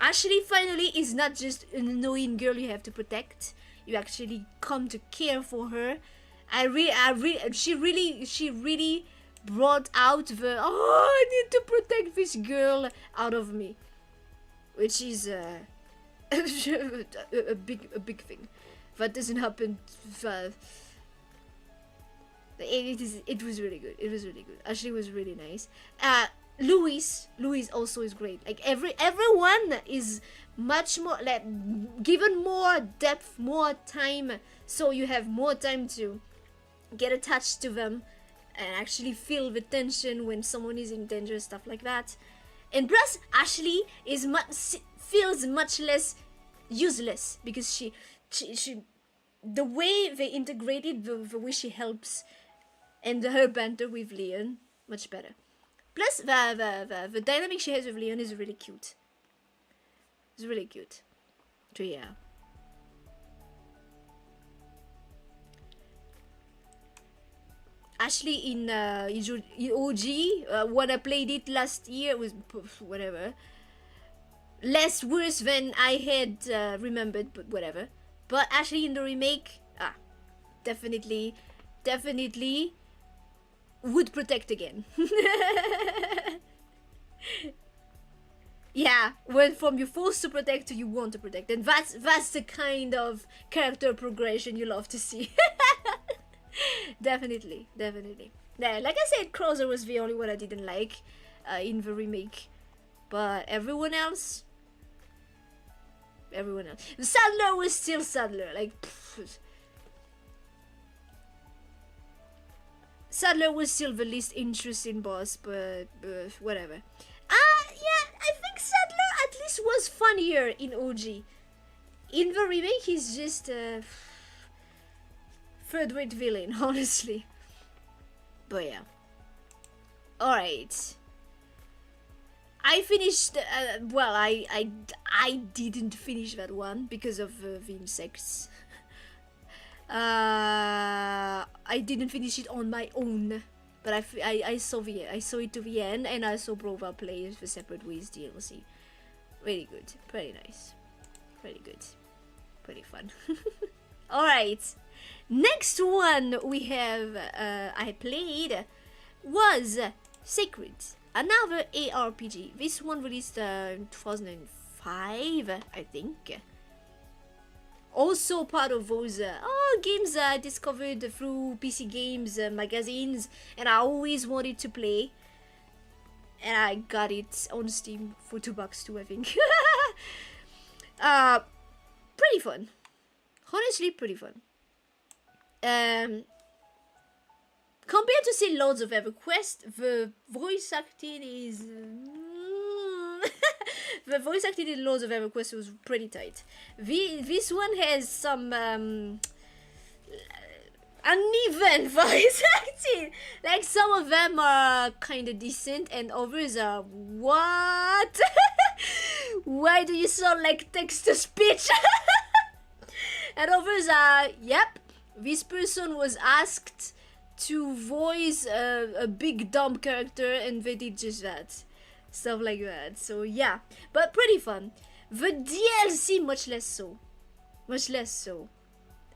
Ashley finally is not just an annoying girl you have to protect. You actually come to care for her. She really brought out the I need to protect this girl out of me, which is a big thing that doesn't happen. It was really good. It was really good. Ashley was really nice. Louis also is great. Like everyone is much more, like, given more depth, more time, so you have more time to get attached to them and actually feel the tension when someone is in danger, stuff like that. And plus, Ashley is feels much less useless because she the way they integrated the way she helps and her banter with Leon, much better. Plus, the dynamic she has with Leon is really cute. It's really cute. So yeah. Ashley in OG, when I played it last year, was whatever. Less worse than I had remembered, but whatever. But Ashley in the remake, definitely would protect again. Yeah, when from you're forced to protect to you want to protect, and that's the kind of character progression you love to see. Definitely. Yeah, like I said, Krauser was the only one I didn't like in the remake, but everyone else. Sadler was still Sadler, like. Sadler was still the least interesting boss, but whatever. Yeah, I think Sadler at least was funnier in OG. In the remake, he's just a third-rate villain, honestly. But yeah. Alright. I finished, well, I didn't finish that one because of the insects. I didn't finish it on my own, but I saw it to the end, and I saw Brova play the Separate Ways DLC. Really good, pretty nice, pretty good, pretty fun. Alright, next one we have I played was Sacred, another ARPG. This one released in 2005, I think. Also part of those games I discovered through PC Games magazines, and I always wanted to play. And I got it on Steam for $2 too, I think. Pretty fun. Honestly, pretty fun. Compared to, say, Lords of EverQuest, the voice acting is... the voice acting in Lords of EverQuest was pretty tight. This one has some uneven voice acting. Like, some of them are kind of decent and others are, what? Why do you sound like text-to-speech? And others are, yep, this person was asked to voice a big dumb character and they did just that. Stuff like that. So yeah, but pretty fun. The DLC much less so.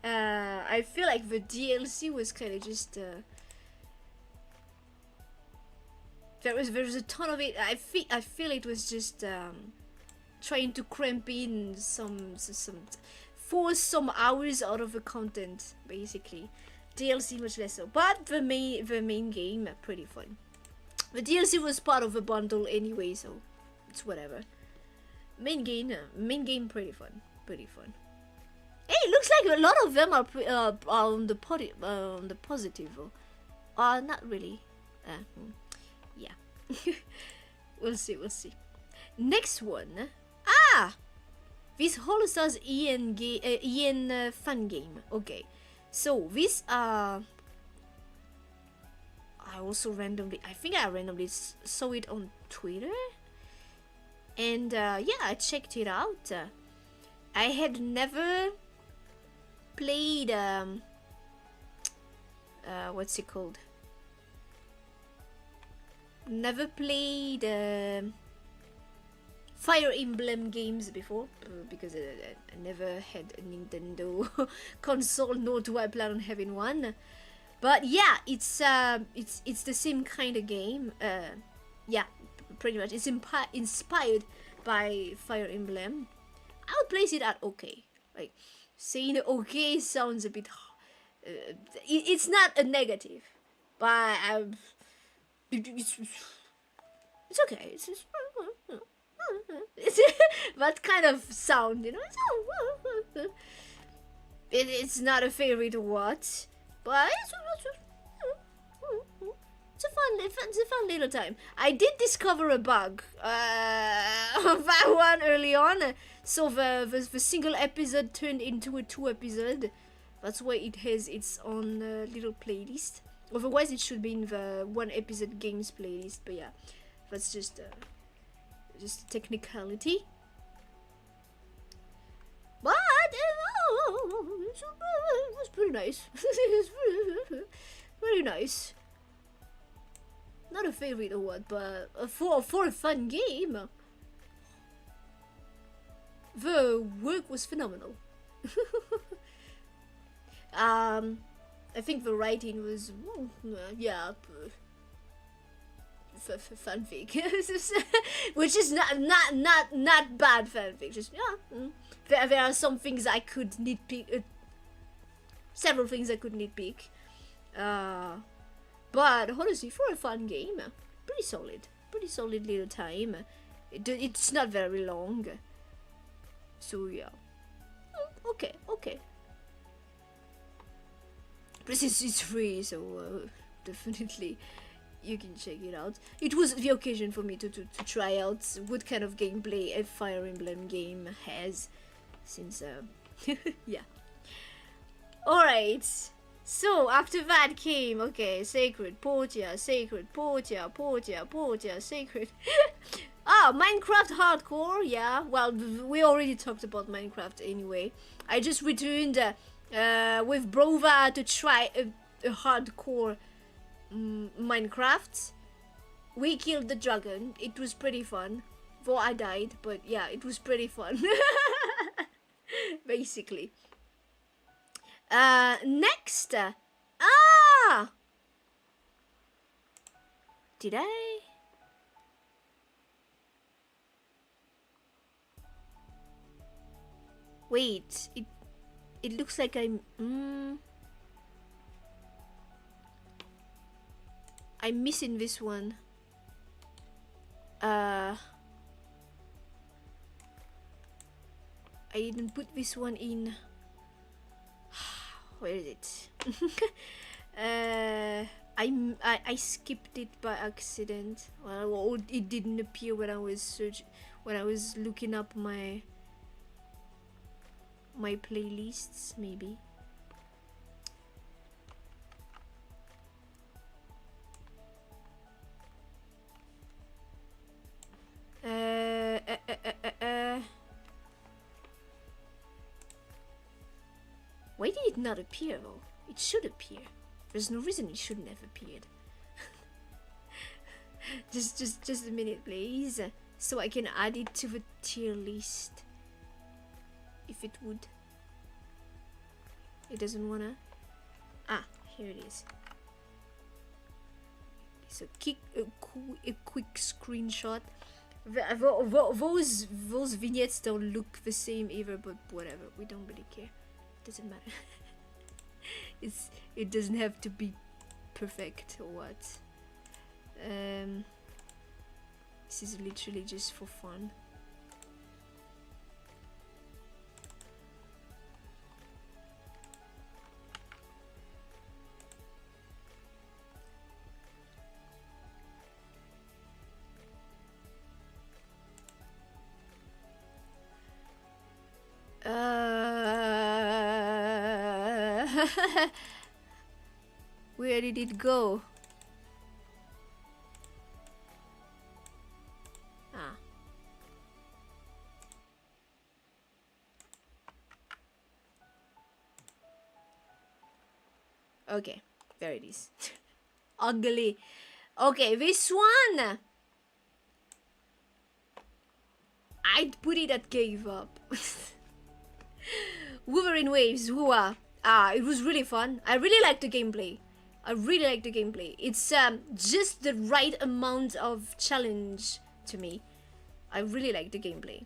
I feel like the DLC was kind of just there was a ton of it. I feel it was just trying to cramp in some force some hours out of the content, basically. DLC much less so, but the main game pretty fun. The DLC was part of the bundle anyway, so it's whatever. Main game pretty fun. Hey, looks like a lot of them are on the positive. Not really. Yeah. We'll see. Next one. This Holostars Ian fun game. Okay, so this I think I randomly saw it on Twitter, and yeah, I checked it out. I had never played what's it called? Never played Fire Emblem games before, because I never had a Nintendo console, nor do I plan on having one. But yeah, it's the same kind of game. Yeah, pretty much. It's inspired by Fire Emblem. I would place it at okay. Like, saying okay sounds a bit. It's not a negative, but it's okay. It's that kind of sound, you know. It's not a favorite to watch, but it's a fun little time. I did discover a bug of that one early on, so the single episode turned into a 2-episode. That's why it has its own little playlist. Otherwise, it should be in the 1-episode games playlist. But yeah, that's just a technicality. But it was pretty nice. It was very nice. Not a favorite or what, but for a fun game, the work was phenomenal. I think the writing was, yeah, fanfic, which is not bad fanfic. Just there are some things I could nitpick, several things I could nitpick. But honestly, for a fun game, pretty solid little time. It's not very long, so yeah. Okay. Plus it's free, so definitely you can check it out. It was the occasion for me to try out what kind of gameplay a Fire Emblem game has, since yeah. Alright, so after that came, okay, Sacred Portia, Sacred. Minecraft Hardcore, yeah. Well, we already talked about Minecraft anyway. I just returned with Brova to try a hardcore Minecraft. We killed the dragon. It was pretty fun. Though I died, but yeah, it was pretty fun. Basically. Next. Did I? Wait, it looks like I'm missing this one. I didn't put this one in. Where is it? I skipped it by accident. Well, it didn't appear when I was looking up my playlists, maybe. Why did it not appear though? It should appear. There's no reason it shouldn't have appeared. just a minute, please, so I can add it to the tier list. If it would. It doesn't wanna. Here it is. So a quick screenshot. Those vignettes don't look the same either, but whatever. We don't really care. Doesn't matter. It doesn't have to be perfect or what. This is literally just for fun. Where did it go? Ah. Okay, there it is. Ugly. Okay, this one. I'd put it at gave up. Wolverine Waves, hooah. It was really fun. I really liked the gameplay. It's just the right amount of challenge to me. I really like the gameplay.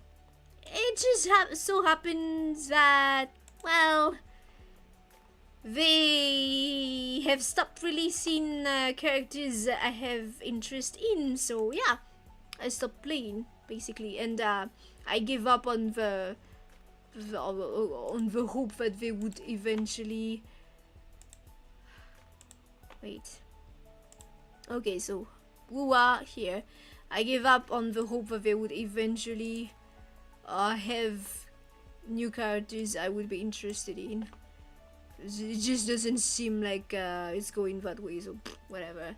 It just so happens that, well, they have stopped releasing characters I have interest in, so yeah, I stopped playing basically, and I gave up on the hope that they would eventually. Wait. Okay, so woo-ah here. I gave up on the hope that they would eventually have new characters I would be interested in. It just doesn't seem like it's going that way, so whatever.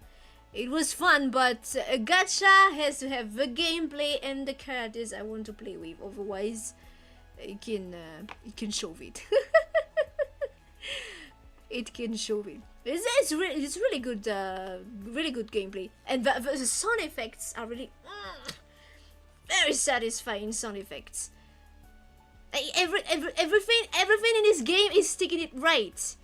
It was fun, but a gacha has to have the gameplay and the characters I want to play with. Otherwise, it can show it. It can show it. It's really good gameplay, and the sound effects are really very satisfying sound effects. Everything in this game is sticking it right.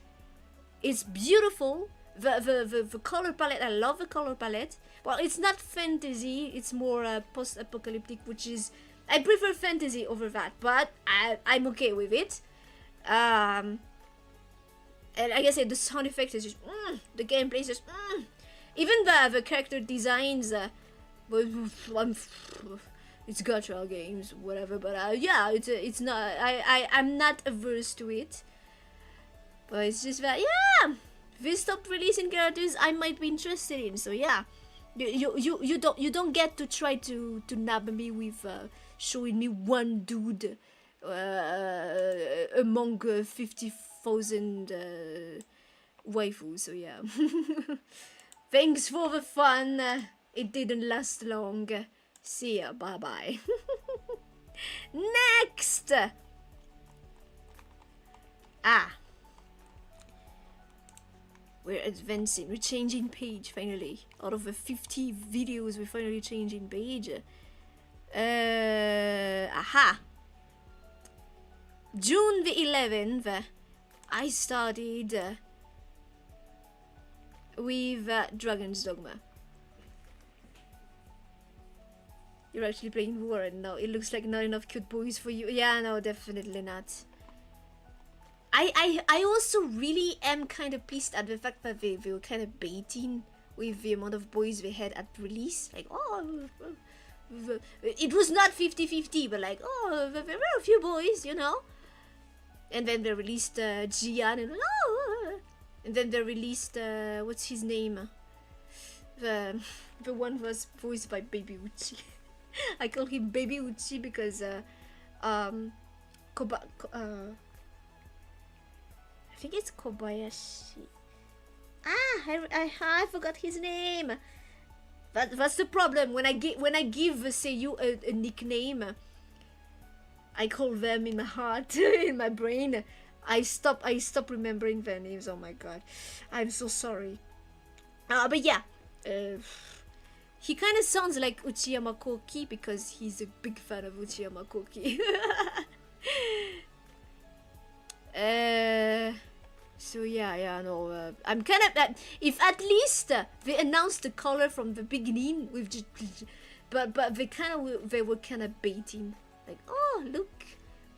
It's beautiful. The color palette, I love the color palette. Well, it's not fantasy, it's more post-apocalyptic, which is, I prefer fantasy over that, but I'm okay with it. And like I said, the sound effects is just the gameplay is just even the character designs. It's gacha games, whatever. But yeah, it's not. I'm not averse to it. But it's just that they stopped releasing characters I might be interested in. So yeah, you don't get to try to nab me with showing me one dude among 50,000 waifus. So yeah, thanks for the fun. It didn't last long. See ya, bye bye. Next. We're advancing. We're changing page finally. Out of the 50 videos, we're finally changing page. June the 11th, I started with Dragon's Dogma. You're actually playing Warren now. It looks like not enough cute boys for you. Yeah, no, definitely not. I also really am kind of pissed at the fact that they were kind of baiting with the amount of boys they had at release. Like, it was not 50-50, but like, there were a few boys, you know. And then they released Jian, and then they released what's his name? The one was voiced by Baby Uchi. I call him Baby Uchi because I think it's Kobayashi. I forgot his name. That's the problem. When I give Seiyu a nickname, I call them in my heart, in my brain. I stop remembering their names. Oh my god, I'm so sorry. But yeah, he kind of sounds like Uchiyama Koki because he's a big fan of Uchiyama Koki. So yeah, no. I'm kind of if at least they announced the color from the beginning with just, but they were kind of baiting, like, oh look,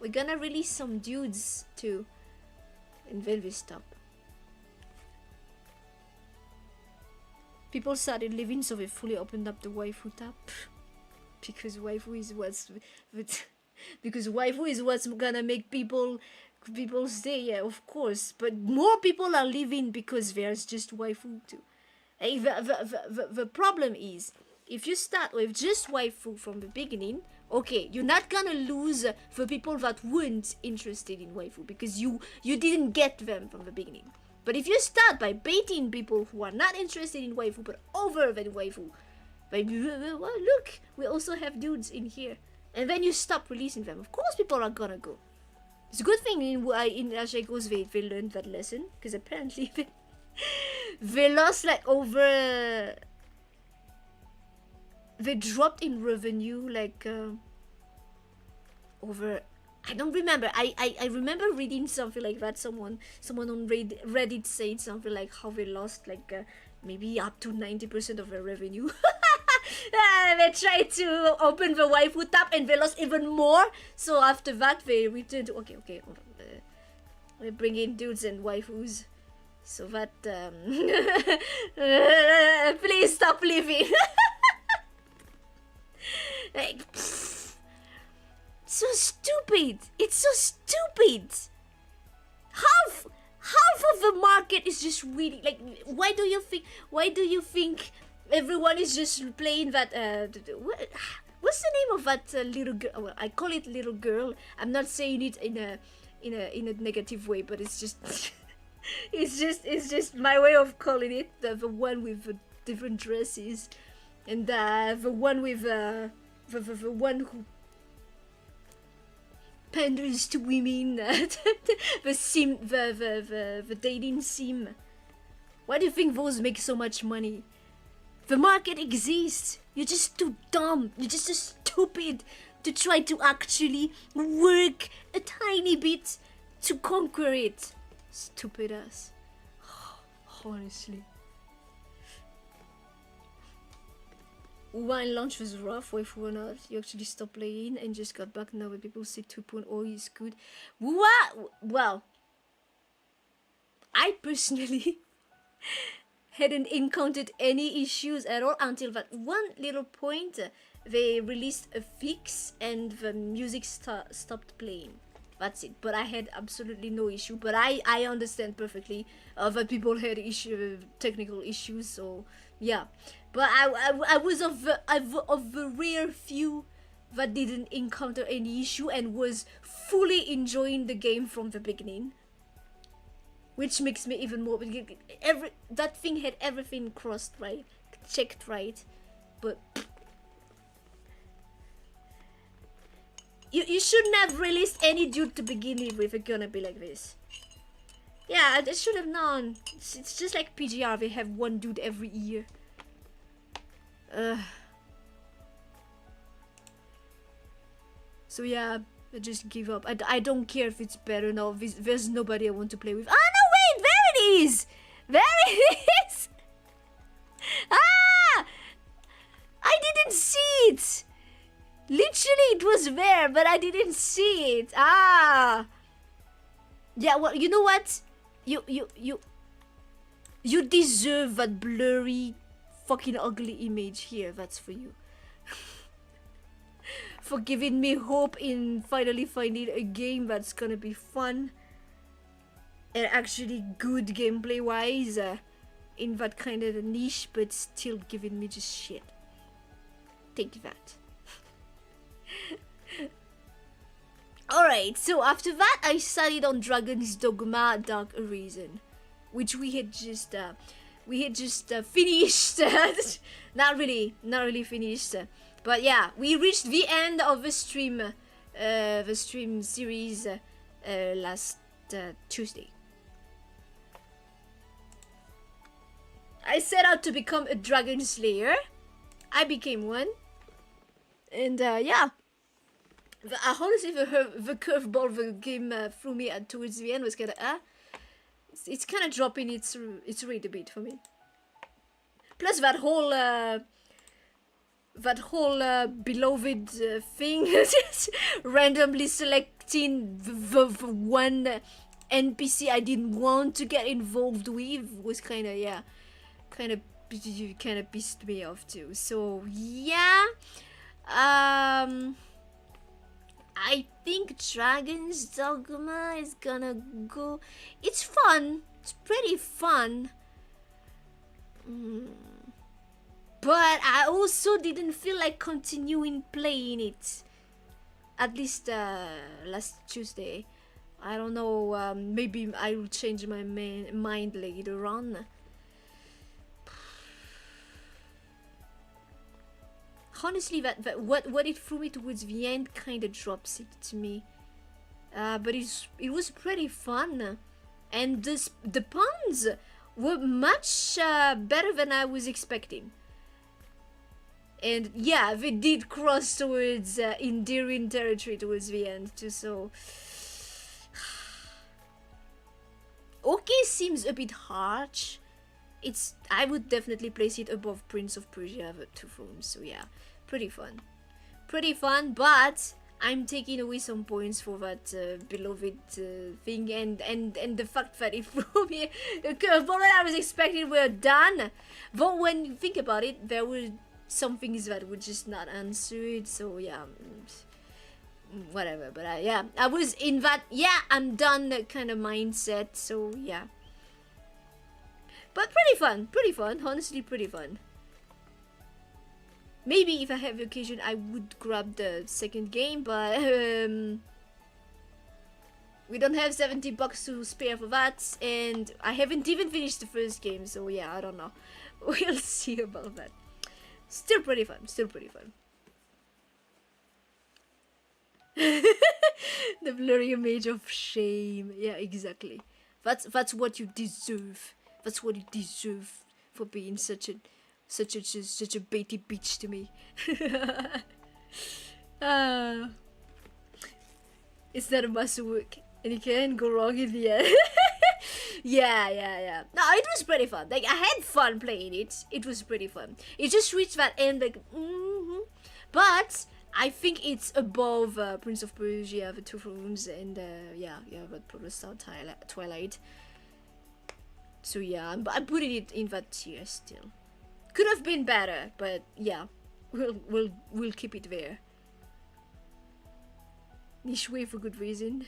we're gonna release some dudes too, and then they stop. People started leaving, so they fully opened up the waifu tab. because waifu is what's because waifu is what's gonna make people stay. Yeah, of course, but more people are leaving because there's just waifu too. Hey, the problem is, if you start with just waifu from the beginning, okay, you're not gonna lose the people that weren't interested in waifu because you didn't get them from the beginning. But if you start by baiting people who are not interested in waifu but over the waifu, like, well, look, we also have dudes in here, and then you stop releasing them, of course people are gonna go. It's a good thing in Ashiko's they learned that lesson, because apparently they lost like over... They dropped in revenue like over... I don't remember. I remember reading something like that. Someone on Reddit said something like how they lost like maybe up to 90% of their revenue. They tried to open the waifu tab and they lost even more. So after that they returned to okay. We bring in dudes and waifus. So that please stop leaving. Like, so stupid. It's so stupid. Half of the market is just really like. Why do you think everyone is just playing that? What's the name of that little girl? Well, I call it little girl. I'm not saying it in a negative way, but it's just it's just my way of calling it. The one with the different dresses, and the one with the one who panders to women. the dating sim. Why do you think those make so much money? The market exists. You're just too dumb. You're just too stupid to try to actually work a tiny bit to conquer it. Stupid ass. Honestly. When launch was rough, waifu or not, you actually stopped playing and just got back. Now when people say 2.0 is good. What? Well, I personally hadn't encountered any issues at all until that one little point. They released a fix and the music stopped playing. That's it. But I had absolutely no issue. But I understand perfectly that people had technical issues. So yeah. But I was of the rare few that didn't encounter any issue and was fully enjoying the game from the beginning. Which makes me even more... that thing had everything crossed right, checked right, but... You shouldn't have released any dude to begin with if it's gonna be like this. Yeah, I should have known. It's just like PGR, they have one dude every year. So yeah, I just give up. I don't care if it's better now. There's nobody I want to play with. Ah, no, wait! There it is! There it is! Ah! I didn't see it! Literally, it was there, but I didn't see it. Ah! Yeah, well, you know what? You deserve that blurry, fucking ugly image here. That's for you. For giving me hope in finally finding a game that's gonna be fun and actually good gameplay wise in that kind of a niche, but still giving me just shit. Take that. Alright, so after that I studied on Dragon's Dogma Dark Arisen, which we had just finished. not really finished, but yeah, we reached the end of the stream series last Tuesday. I set out to become a dragon slayer. I became one, and yeah. Honestly, the curveball the game threw me at towards the end was kind of it's kind of dropping its rate a bit for me. Plus that whole beloved thing, just randomly selecting the one NPC I didn't want to get involved with was kind of pissed me off too. So yeah. I think Dragon's Dogma is gonna go. It's fun. It's pretty fun. But I also didn't feel like continuing playing it. At least last Tuesday. I don't know, maybe I will change my mind later on. Honestly, that what it threw me towards the end kind of drops it to me. But it was pretty fun. And the puns were much better than I was expecting. And yeah, they did cross towards endearing territory towards the end too, so... Okay seems a bit harsh. I would definitely place it above Prince of Persia, the Two Thrones, so yeah, pretty fun. Pretty fun, but I'm taking away some points for that beloved thing, and the fact that it threw me a curveball when I was expecting were done. But when you think about it, there were some things that would just not answer it, so yeah, whatever. But yeah, I was in that I'm done kind of mindset, so yeah. But pretty fun, honestly pretty fun. Maybe if I have the occasion I would grab the second game, but we don't have $70 to spare for that, and I haven't even finished the first game, so yeah, I don't know. We'll see about that. Still pretty fun, still pretty fun. The blurry image of shame. Yeah, exactly. That's what you deserve. That's what you deserve for being such a baity bitch to me. It's not a must work, and you can't go wrong in the end. Yeah. No, it was pretty fun. Like, I had fun playing it. It was pretty fun. It just reached that end, like, But I think it's above Prince of Persia, the Two Thrones, and but Protestant Twilight. So yeah, I'm putting it in that tier still. Could have been better, but yeah, we'll keep it there. Niche way for good reason.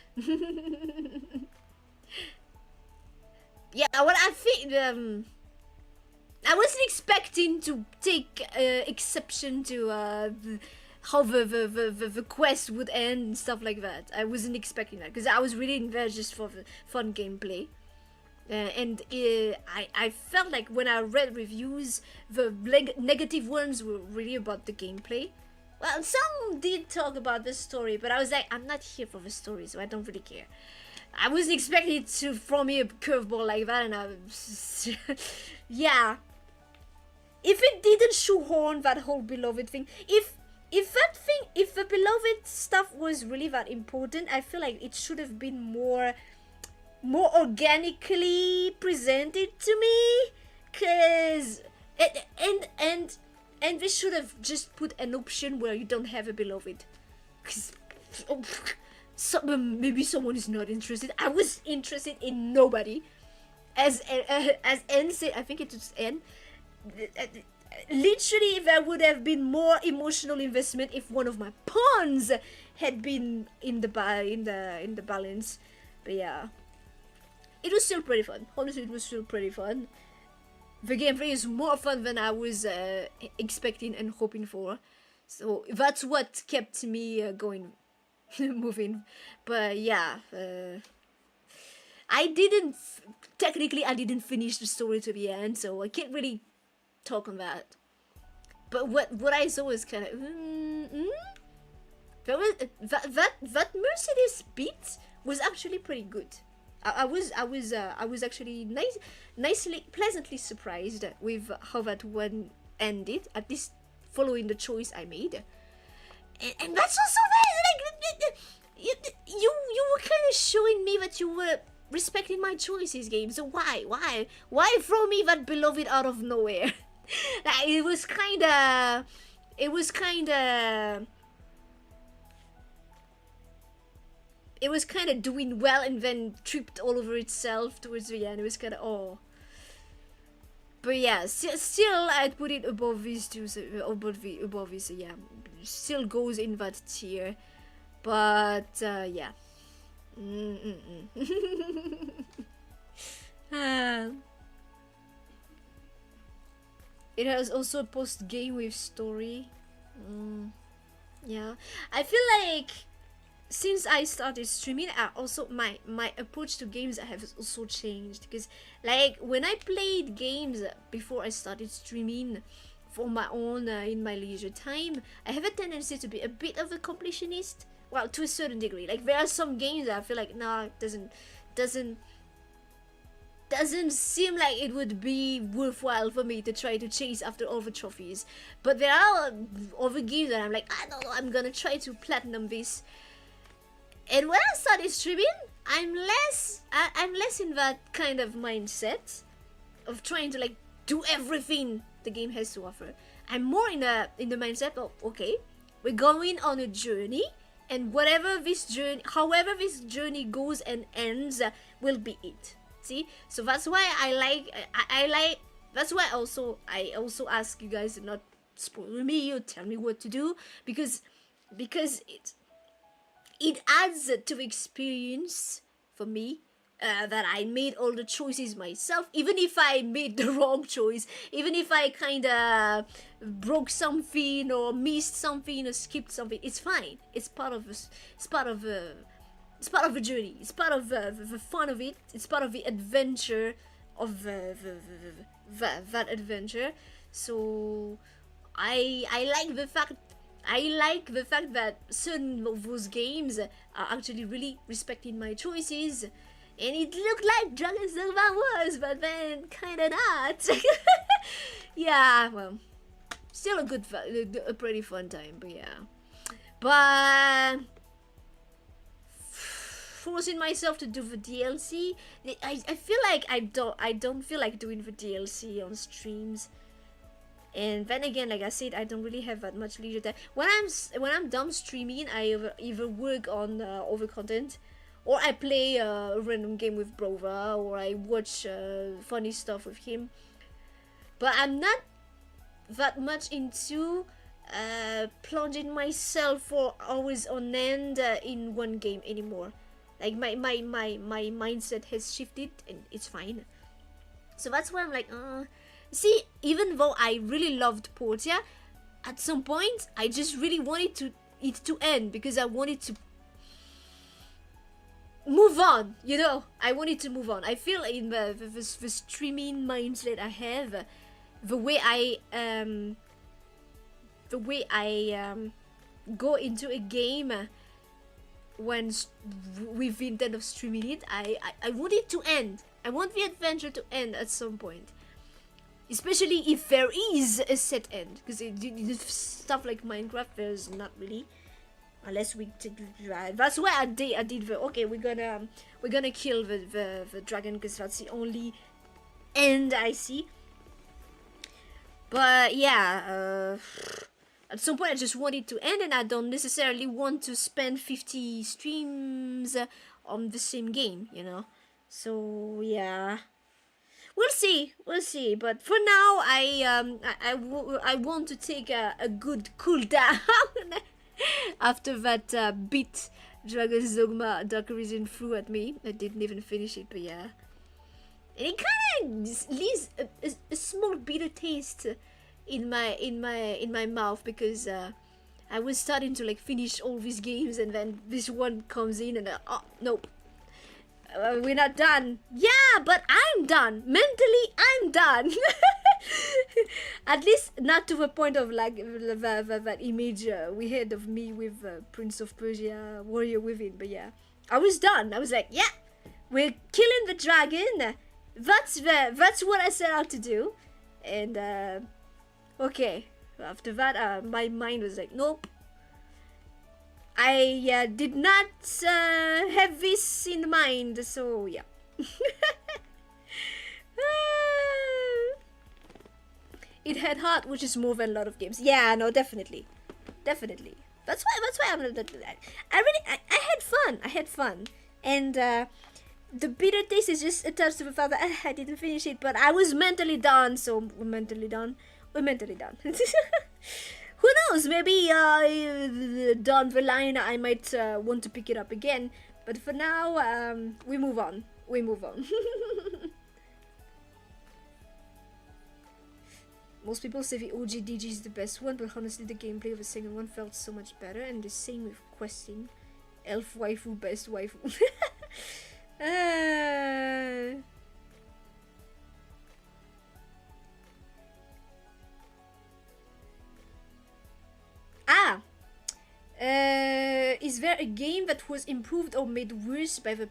Yeah, well, I think I wasn't expecting to take exception to how the quest would end and stuff like that. I wasn't expecting that because I was really in there just for the fun gameplay. And I felt like when I read reviews, the negative ones were really about the gameplay. Well, some did talk about the story, but I was like, I'm not here for the story, so I don't really care. I wasn't expecting it to throw me a curveball like that, and I was... yeah. If it didn't shoehorn that whole beloved thing, if the beloved stuff was really that important, I feel like it should have been more organically presented to me, cause and they should have just put an option where you don't have a beloved, cause maybe someone is not interested. I was interested in nobody, as N said. I think it was N. Literally, there would have been more emotional investment if one of my pawns had been in the balance. But yeah. It was still pretty fun. Honestly, it was still pretty fun. The gameplay is more fun than I was expecting and hoping for. So that's what kept me going, moving. But yeah, I didn't finish the story to the end, so I can't really talk on that. But what I saw was kind of that Mercedes beat was actually pretty good. I was actually pleasantly surprised with how that one ended, at least following the choice I made. And that's also like you were kind of showing me that you were respecting my choices, game. So why throw me that beloved out of nowhere? It was kind of doing well and then tripped all over itself towards the end. It was kind of But yeah, still I'd put it above these two, so above this, so yeah, still goes in that tier. But yeah. It has also a post game with story. Yeah, I feel like since I started streaming, I also my approach to games have also changed, because like when I played games before I started streaming for my own in my leisure time, I have a tendency to be a bit of a completionist. Well, to a certain degree. Like there are some games that I feel like nah, it doesn't seem like it would be worthwhile for me to try to chase after all the trophies. But there are other games that I'm like, I don't know, I'm gonna try to platinum this. And when I started streaming, I'm less in that kind of mindset of trying to like do everything the game has to offer. I'm more in the mindset of, okay, we're going on a journey, and however this journey goes and ends will be it. See, so that's why I like. That's why I also ask you guys to not spoil me or tell me what to do, because it adds to experience for me. That I made all the choices myself, even if I made the wrong choice, even if I kinda broke something or missed something or skipped something, it's fine. It's part of the journey. It's part of the fun of it. It's part of the adventure of that adventure. So I like the fact that certain of those games are actually really respecting my choices. And it looked like Dragon's Dogma was, but then kinda not. Yeah, well, still a pretty fun time, but yeah. But forcing myself to do the DLC, I feel like I don't feel like doing the DLC on streams. And then again, like I said, I don't really have that much leisure time. When I'm done streaming, I either work on other content, or I play a random game with Brova, or I watch funny stuff with him. But I'm not that much into plunging myself for hours on end in one game anymore. Like my mindset has shifted, and it's fine. So that's why I'm like, see, even though I really loved Portia, at some point I just really wanted it to end, because I wanted to move on, you know. I wanted to move on. I feel in the streaming mindset I have, the way I go into a game when with the intent of streaming it, I want it to end. I want the adventure to end at some point, especially if there is a set end, because stuff like Minecraft, there's not really. Unless we that's why I did the okay, we're gonna kill the dragon, because that's the only end I see. But yeah, at some point I just want it to end, and I don't necessarily want to spend 50 streams on the same game, you know. So yeah, we'll see. But for now, I want to take a good cool down. After that beat Dragon's Dogma Dark Arisen flew at me. I didn't even finish it, but yeah. And it kind of leaves a small bitter taste in my mouth, because I was starting to like finish all these games, and then this one comes in, and oh no, we're not done. Yeah, but I'm done. Mentally, I'm done. At least not to the point of like that image we had of me with Prince of Persia Warrior Within. But yeah, I was done. I was like, yeah, we're killing the dragon. That's what I set out to do. And okay, after that, my mind was like, nope. I did not have this in mind. So yeah. It had heart, which is more than a lot of games. Yeah, no, definitely. That's why I'm not. I had fun. And the bitter taste is just attached to the fact that I didn't finish it, but I was mentally done, so we're mentally done. We're mentally done. Who knows, maybe down the line I might want to pick it up again, but for now, we move on. We move on. Most people say the OG DG is the best one, but honestly the gameplay of the second one felt so much better, and the same with questing. Elf waifu, best waifu. Is there a game that was improved or made worse by the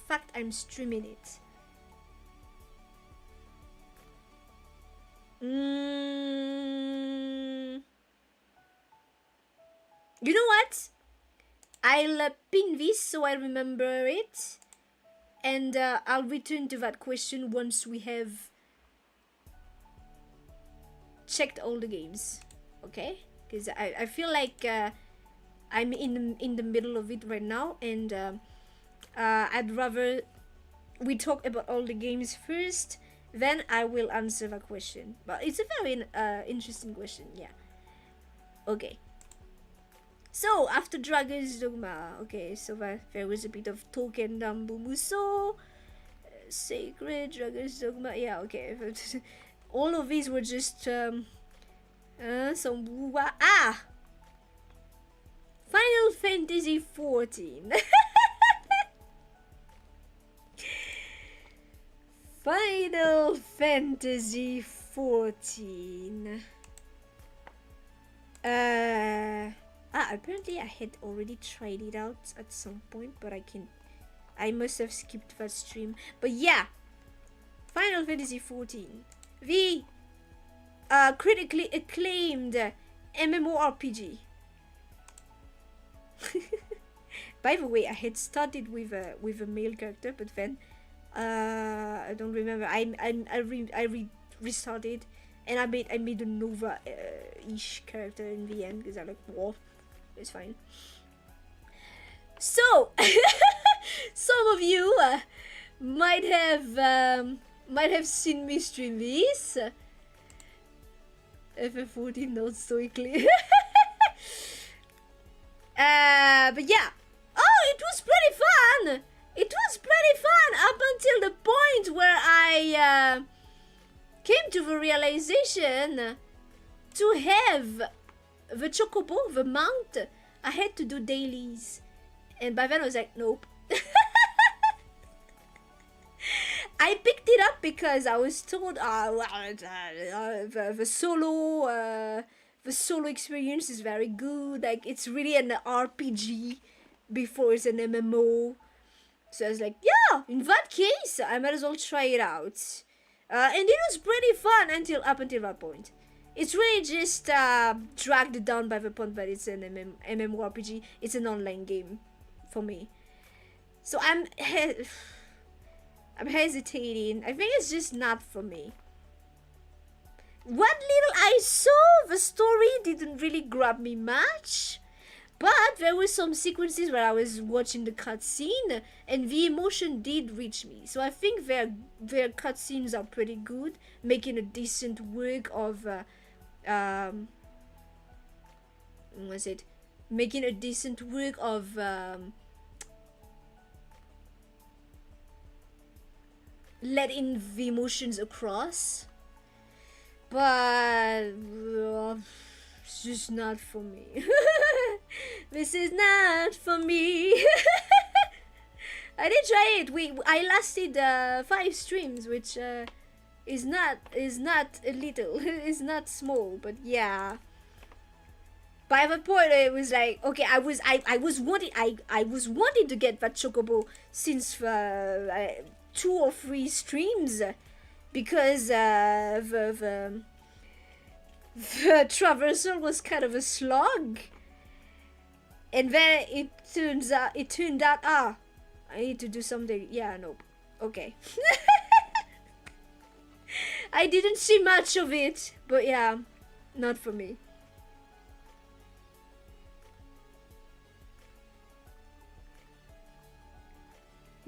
fact I'm streaming it? You know what? I'll pin this so I remember it, and I'll return to that question once we have checked all the games. Okay? Because I feel like I'm in the middle of it right now, and I'd rather we talk about all the games first, then I will answer the question. But it's a very interesting question, yeah. Okay. So, after Dragon's Dogma, okay, so there was a bit of Token Dambu Muso, Sacred, Dragon's Dogma, yeah, okay. All of these were just some Final Fantasy 14. Final Fantasy 14. Apparently I had already tried it out at some point, but I must have skipped that stream. But yeah, Final Fantasy 14, the critically acclaimed MMORPG. By the way, I had started with a male character, but then I don't remember. I restarted, and I made a Nova ish character in the end because I'm like, whoa, it's fine. So some of you might have seen me stream this. FF14 not stoically. But yeah. Oh, it was pretty fun! It was pretty fun up until the point where I came to the realization to have the chocobo, the mount, I had to do dailies. And by then I was like, nope. I picked it up because I was told the solo experience is very good. Like, it's really an RPG before it's an MMO. So I was like, yeah, in that case, I might as well try it out. And it was pretty fun up until that point. It's really just dragged down by the point that it's an MMORPG. It's an online game for me. So I'm hesitating. I think it's just not for me. What little I saw, the story didn't really grab me much. But there were some sequences where I was watching the cutscene and the emotion did reach me. So I think their cutscenes are pretty good, making a decent work of making a decent work of letting the emotions across. But it's just not for me. This is not for me. I did try it. I lasted 5 streams, which is not a little. It's not small, but yeah. By the point, it was like, okay, I was wanting to get that chocobo since 2 or 3 streams, because the traversal was kind of a slog, and then it turned out I need to do something. Yeah, nope. Okay. I didn't see much of it, but yeah, not for me.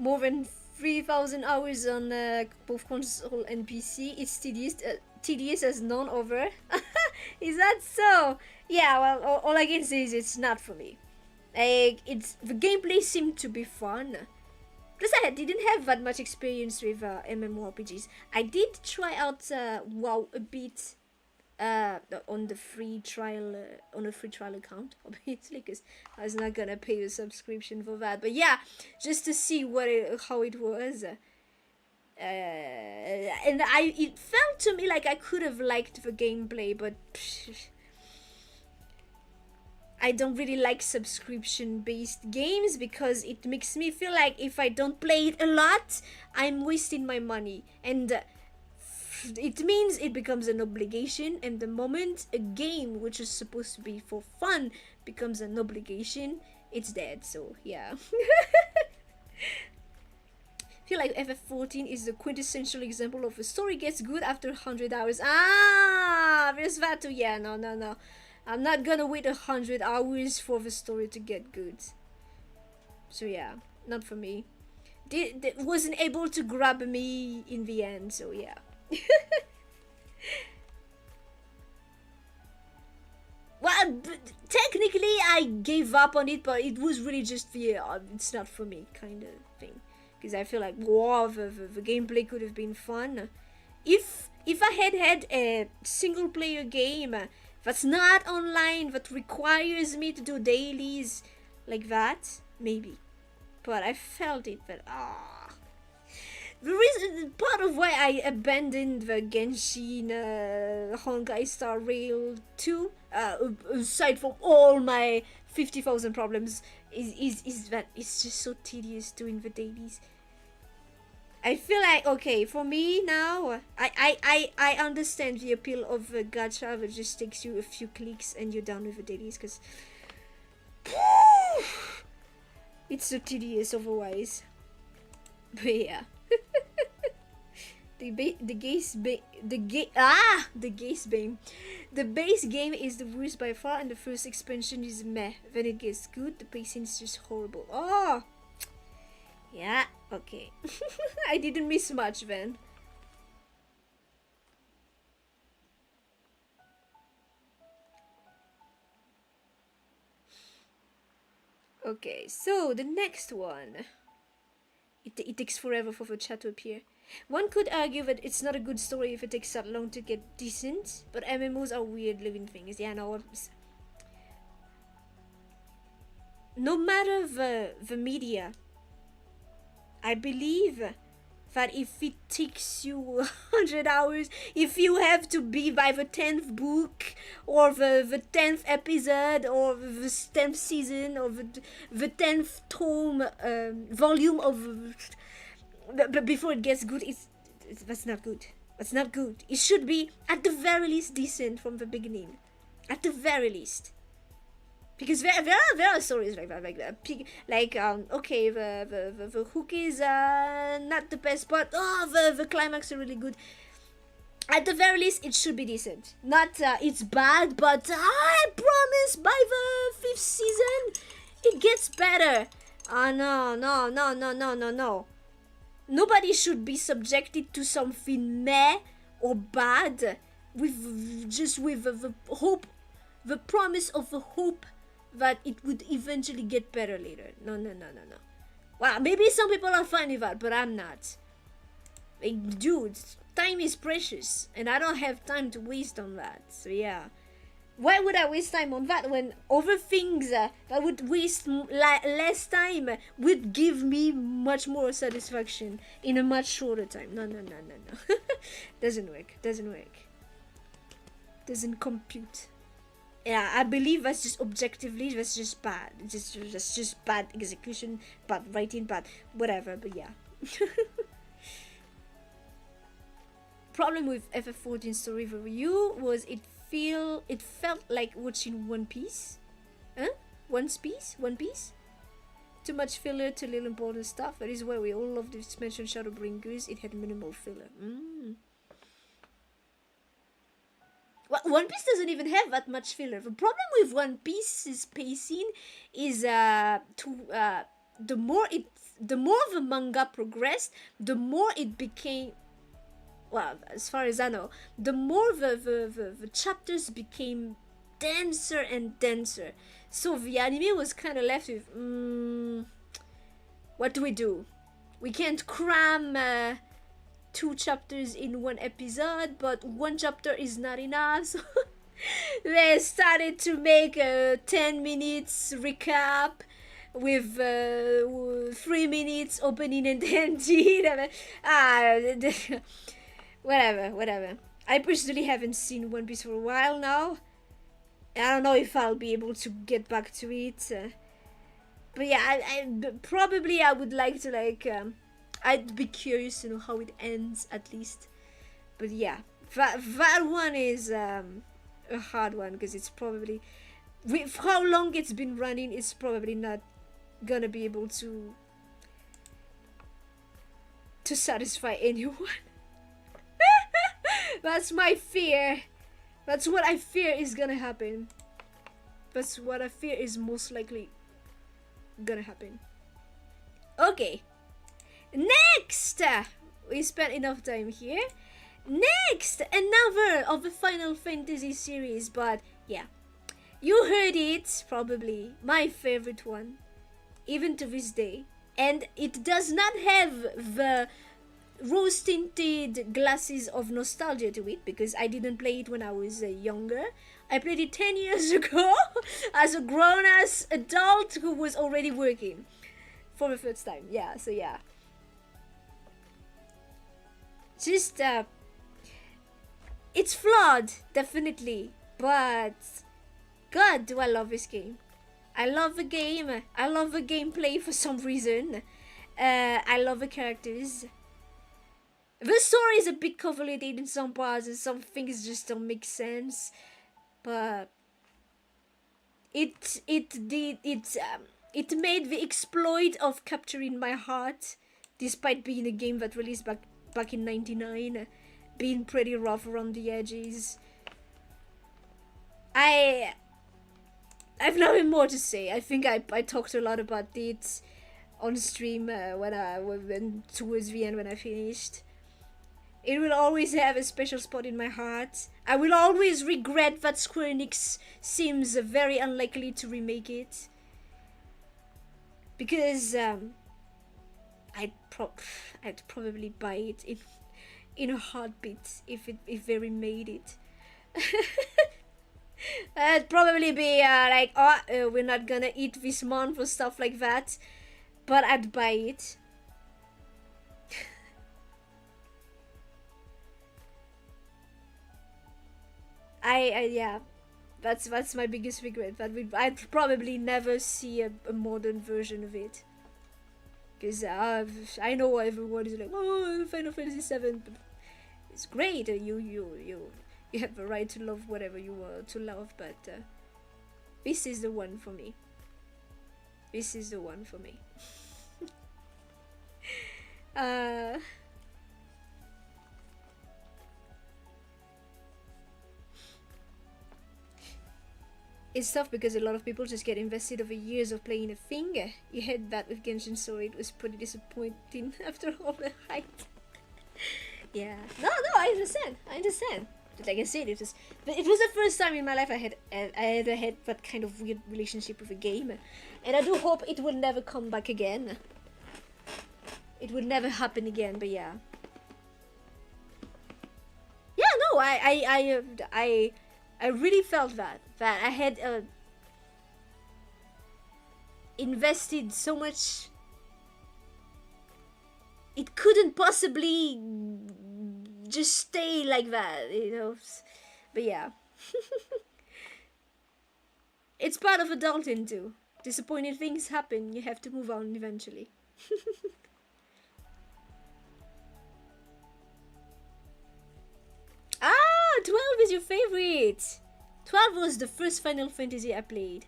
more than 3,000 hours on both console and PC. It's tedious as none other. Is that so? Yeah, well, all I can say is it's not for me. Like, the gameplay seemed to be fun. Plus, I didn't have that much experience with MMORPGs. I did try out WoW a bit on the free trial on a free trial account, obviously, because I was not gonna pay a subscription for that. But yeah, just to see how it was. And it felt to me like I could have liked the gameplay, but I don't really like subscription-based games because it makes me feel like if I don't play it a lot, I'm wasting my money. And it means it becomes an obligation, and the moment a game which is supposed to be for fun becomes an obligation, it's dead. So yeah. I feel like FF14 is the quintessential example of a story gets good after 100 hours. Ah, there's that too. Yeah, no. I'm not gonna wait 100 hours for the story to get good. So yeah, not for me. Wasn't able to grab me in the end, so yeah. Well, technically I gave up on it, but it was really just the it's not for me kind of thing. Because I feel like, wow, the gameplay could have been fun. If I had a single player game that's not online, that requires me to do dailies like that, maybe. But I felt it, but the reason, part of why I abandoned the Genshin Honkai Star Rail 2, aside from all my 50,000 problems, is that it's just so tedious doing the dailies. I feel like, okay, for me now, I understand the appeal of a gacha that just takes you a few clicks and you're done with the dailies, because it's so tedious otherwise. But yeah. The base game is the worst by far, and the first expansion is meh. When it gets good, the pacing is just horrible. Oh, yeah, okay. I didn't miss much then. Okay, so the next one. It takes forever for the chat to appear. One could argue that it's not a good story if it takes that long to get decent, but MMOs are weird living things. Yeah, no matter the media, I believe that if it takes you 100 hours, if you have to be by the 10th book, or the 10th episode, or the 10th season, or the 10th tome, volume of... before it gets good, that's not good. That's not good. It should be, at the very least, decent from the beginning. At the very least. Because there are stories like that, okay, the hook is not the best, but the climax are really good. At the very least, it should be decent. Not it's bad, but I promise by the 5th season it gets better. No. Nobody should be subjected to something meh or bad with the hope, the promise of the hope that it would eventually get better later. No. Well, maybe some people are fine with that, but I'm not. Like, dude, time is precious, and I don't have time to waste on that. So yeah, why would I waste time on that when other things that would waste less time would give me much more satisfaction in a much shorter time? No. Doesn't work. Doesn't compute. Yeah, I believe that's just objectively, that's just bad. That's just bad execution, bad writing, bad whatever, but yeah. Problem with FF14 story review was it felt like watching One Piece. One Piece? Too much filler to little important stuff. That is why we all love this mention Shadowbringers. It had minimal filler. Well, One Piece doesn't even have that much filler. The problem with One Piece's pacing is the more the manga progressed, the more it became, well, as far as I know, the more the chapters became denser and denser. So the anime was kind of left with, what do we do? We can't cram 2 chapters in 1 episode, but 1 chapter is not enough. So they started to make a 10 minutes recap with 3 minutes opening and ending. Whatever. I personally haven't seen One Piece for a while now. I don't know if I'll be able to get back to it. But yeah, I probably I would like to I'd be curious to know how it ends at least. But yeah, that one is a hard one because it's probably, with how long it's been running, it's probably not gonna be able to satisfy anyone. That's my fear. That's what I fear is gonna happen. That's what I fear is most likely gonna happen. Okay. Next! We spent enough time here. Next! Another of the Final Fantasy series, but yeah. You heard it, probably. My favorite one. Even to this day. And it does not have the rose-tinted glasses of nostalgia to it, because I didn't play it when I was younger. I played it 10 years ago as a grown-ass adult who was already working for the first time. Yeah, so yeah. Just, it's flawed, definitely, but God, do I love this game. I love the game. I love the gameplay for some reason. I love the characters. The story is a bit convoluted in some parts, and some things just don't make sense. But it made the exploit of capturing my heart, despite being a game that released back in '99, being pretty rough around the edges. I've nothing more to say. I think I talked a lot about it on stream when towards the end when I finished. It will always have a special spot in my heart. I will always regret that Square Enix seems very unlikely to remake it. Because I'd probably buy it in a heartbeat if they remade it. I'd probably be we're not gonna eat this month or stuff like that, but I'd buy it. Yeah, that's my biggest regret. I'd probably never see a modern version of it. Because I know everyone is like, oh, Final Fantasy VII, it's great. You have the right to love whatever you want to love, but this is the one for me. This is the one for me. It's tough because a lot of people just get invested over years of playing a thing. You had that with Genshin, so it was pretty disappointing after all the hype. Yeah. No, I understand. But like I said, it was the first time in my life I ever had that kind of weird relationship with a game. And I do hope it will never come back again. It will never happen again, but yeah. Yeah, no, I really felt that I had invested so much. It couldn't possibly just stay like that, you know. But yeah, it's part of adulting too. Disappointing things happen. You have to move on eventually. 12 is your favorite. 12 was the first Final Fantasy I played.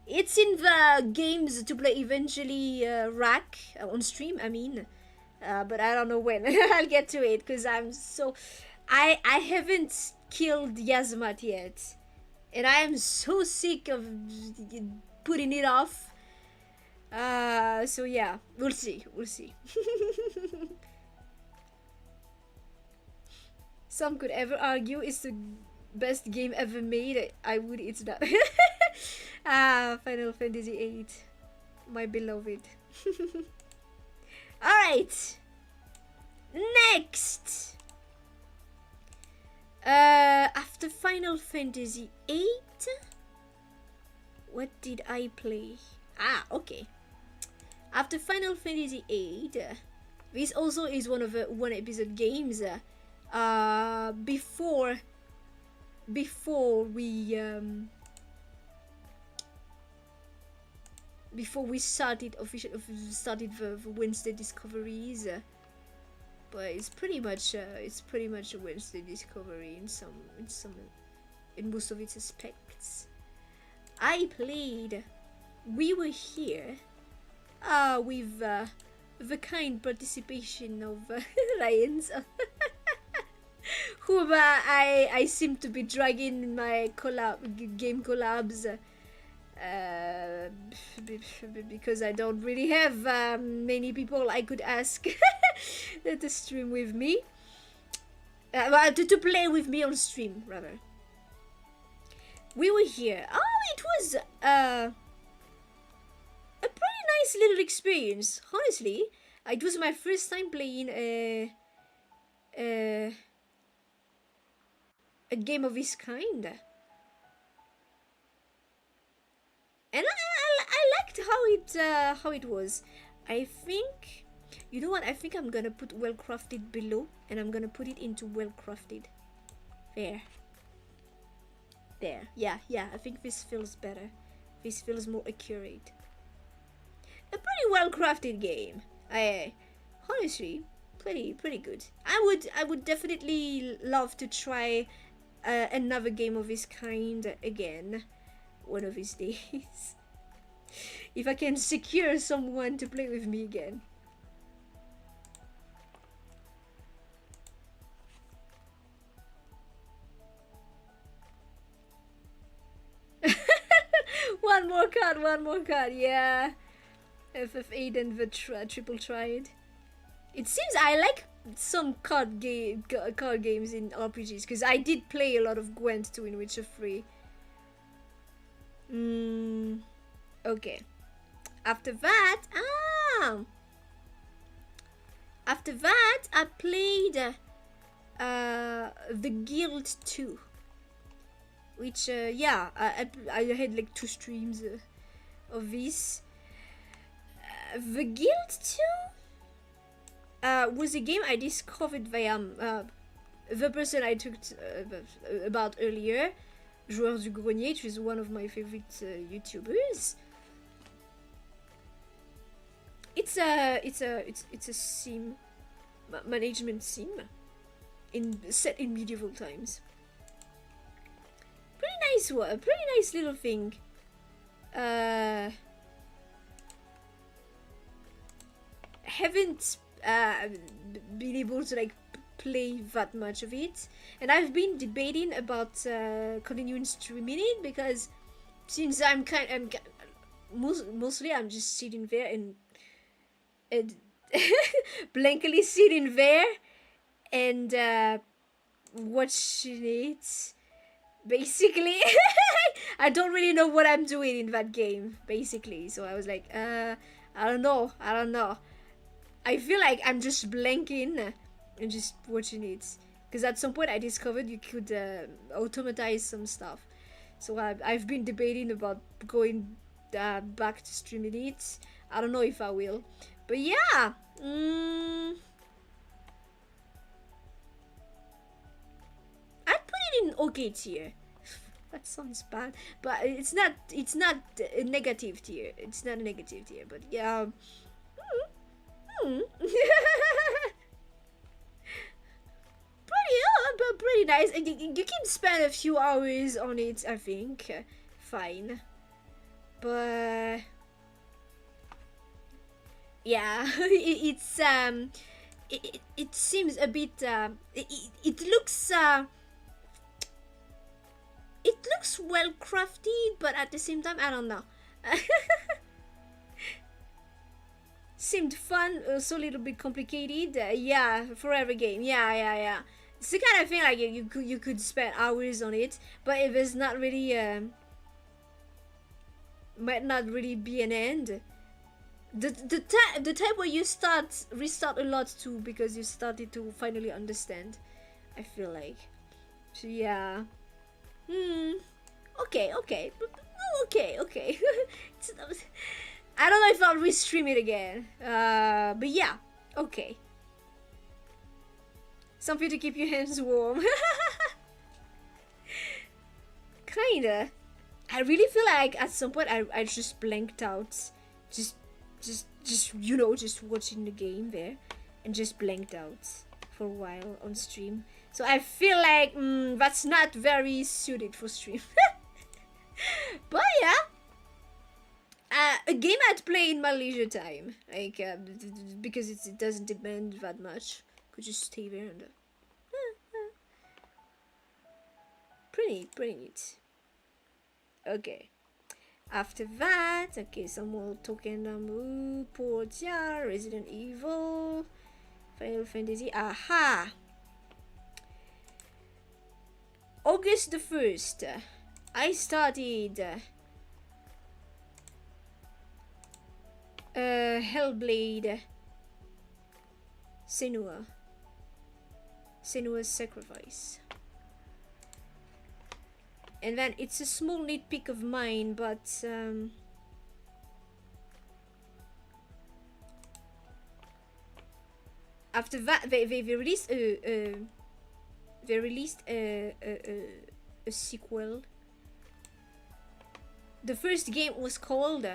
It's in the games to play eventually rack on stream, I mean. But I don't know when I'll get to it because I'm so... I haven't killed Yasmat yet. and I am so sick of putting it off. So yeah, we'll see. Some could ever argue it's the best game ever made. I would. It's not. Final Fantasy VIII, my beloved. All right. Next. After Final Fantasy VIII, what did I play? Okay. After Final Fantasy VIII, this also is one of the one episode games. Before we started the Wednesday discoveries, but it's pretty much a Wednesday discovery in most of its aspects. I played We Were Here with the kind participation of Ryan's whom I seem to be dragging in my game collabs because I don't really have many people I could ask to stream with me, to play with me on stream rather. We Were Here. It was a pretty nice little experience, honestly. It was my first time playing a game of this kind, and I liked how it was. I think, you know what, I think I'm gonna put well crafted below, and I'm gonna put it into well crafted. There. Yeah, I think this feels better. This feels more accurate. A pretty well crafted game. Honestly, pretty good. I would definitely love to try another game of this kind again one of these days. If I can secure someone to play with me again. One more card, yeah. FF8 and the triple triad. It seems I like some card games in RPGs, because I did play a lot of Gwent too in Witcher 3. Okay. After that, I played the Guild 2, which I had like 2 streams of this. The Guild 2 was a game I discovered via the person I talked about earlier, Joueur du Grenier, which is one of my favorite YouTubers. It's a sim management sim set in medieval times. Pretty nice little thing. Haven't been able to like play that much of it, and I've been debating about continuing streaming it, because since mostly I'm just sitting there and blankly sitting there and watching it. Basically, I don't really know what I'm doing in that game, basically. So I was like, I don't know. I feel like I'm just blanking and just watching it. Because at some point I discovered you could automatize some stuff. So I've been debating about going back to streaming it. I don't know if I will. But yeah. I'd put it in okay tier. That sounds bad, but it's not a negative tier. It's not a negative tier, but yeah. Pretty nice. You can spend a few hours on it, I think. Fine, but yeah, it seems a bit. It looks. it looks well crafted, but at the same time, I don't know. Seemed fun, also a little bit complicated. Yeah, for every game. Yeah. It's the kind of thing like you could spend hours on it, but if it's not really might not really be an end. The type where you restart a lot too because you started to finally understand. I feel like. So yeah. Okay. Okay. I don't know if I'll restream it again. But yeah. Okay. Something to keep your hands warm. Kinda. I really feel like at some point I just blanked out. Just you know, just watching the game there. And just blanked out for a while on stream. So I feel like that's not very suited for stream. But yeah. A game I'd play in my leisure time. Like, because it doesn't demand that much. Could just stay there and... pretty neat. Okay. After that, okay, some more token number. Portia, Resident Evil, Final Fantasy. Aha! August the 1st, I started Hellblade Senua's Sacrifice. And then it's a small nitpick of mine, but after that they released a sequel. The first game was called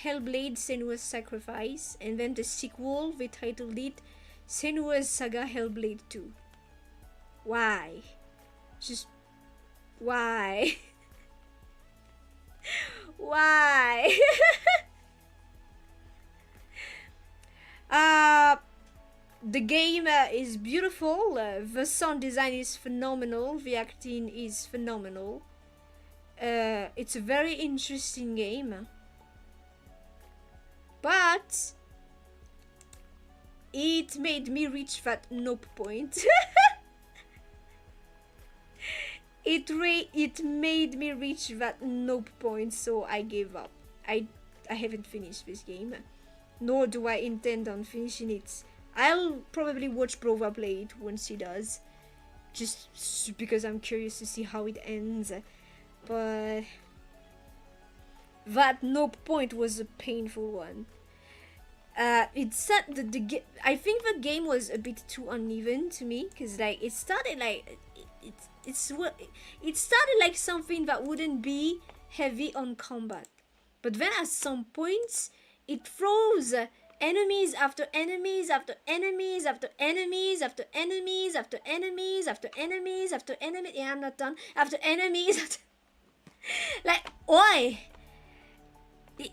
Hellblade Senua's Sacrifice, and then the sequel they titled it Senua's Saga Hellblade 2. Why? Just why? Why? The game is beautiful. The sound design is phenomenal. The acting is phenomenal. It's a very interesting game. But it made me reach that nope point. It made me reach that nope point, so I gave up. I haven't finished this game, nor do I intend on finishing it. I'll probably watch Brova play it once he does, just because I'm curious to see how it ends. But that nope point was a painful one. It said that I think the game was a bit too uneven to me, because like it started like it started like something that wouldn't be heavy on combat, but then at some points it throws enemies after enemies after enemies after enemies after enemies after enemies after enemies after enemies. Yeah, I'm not done. After enemies after like, why?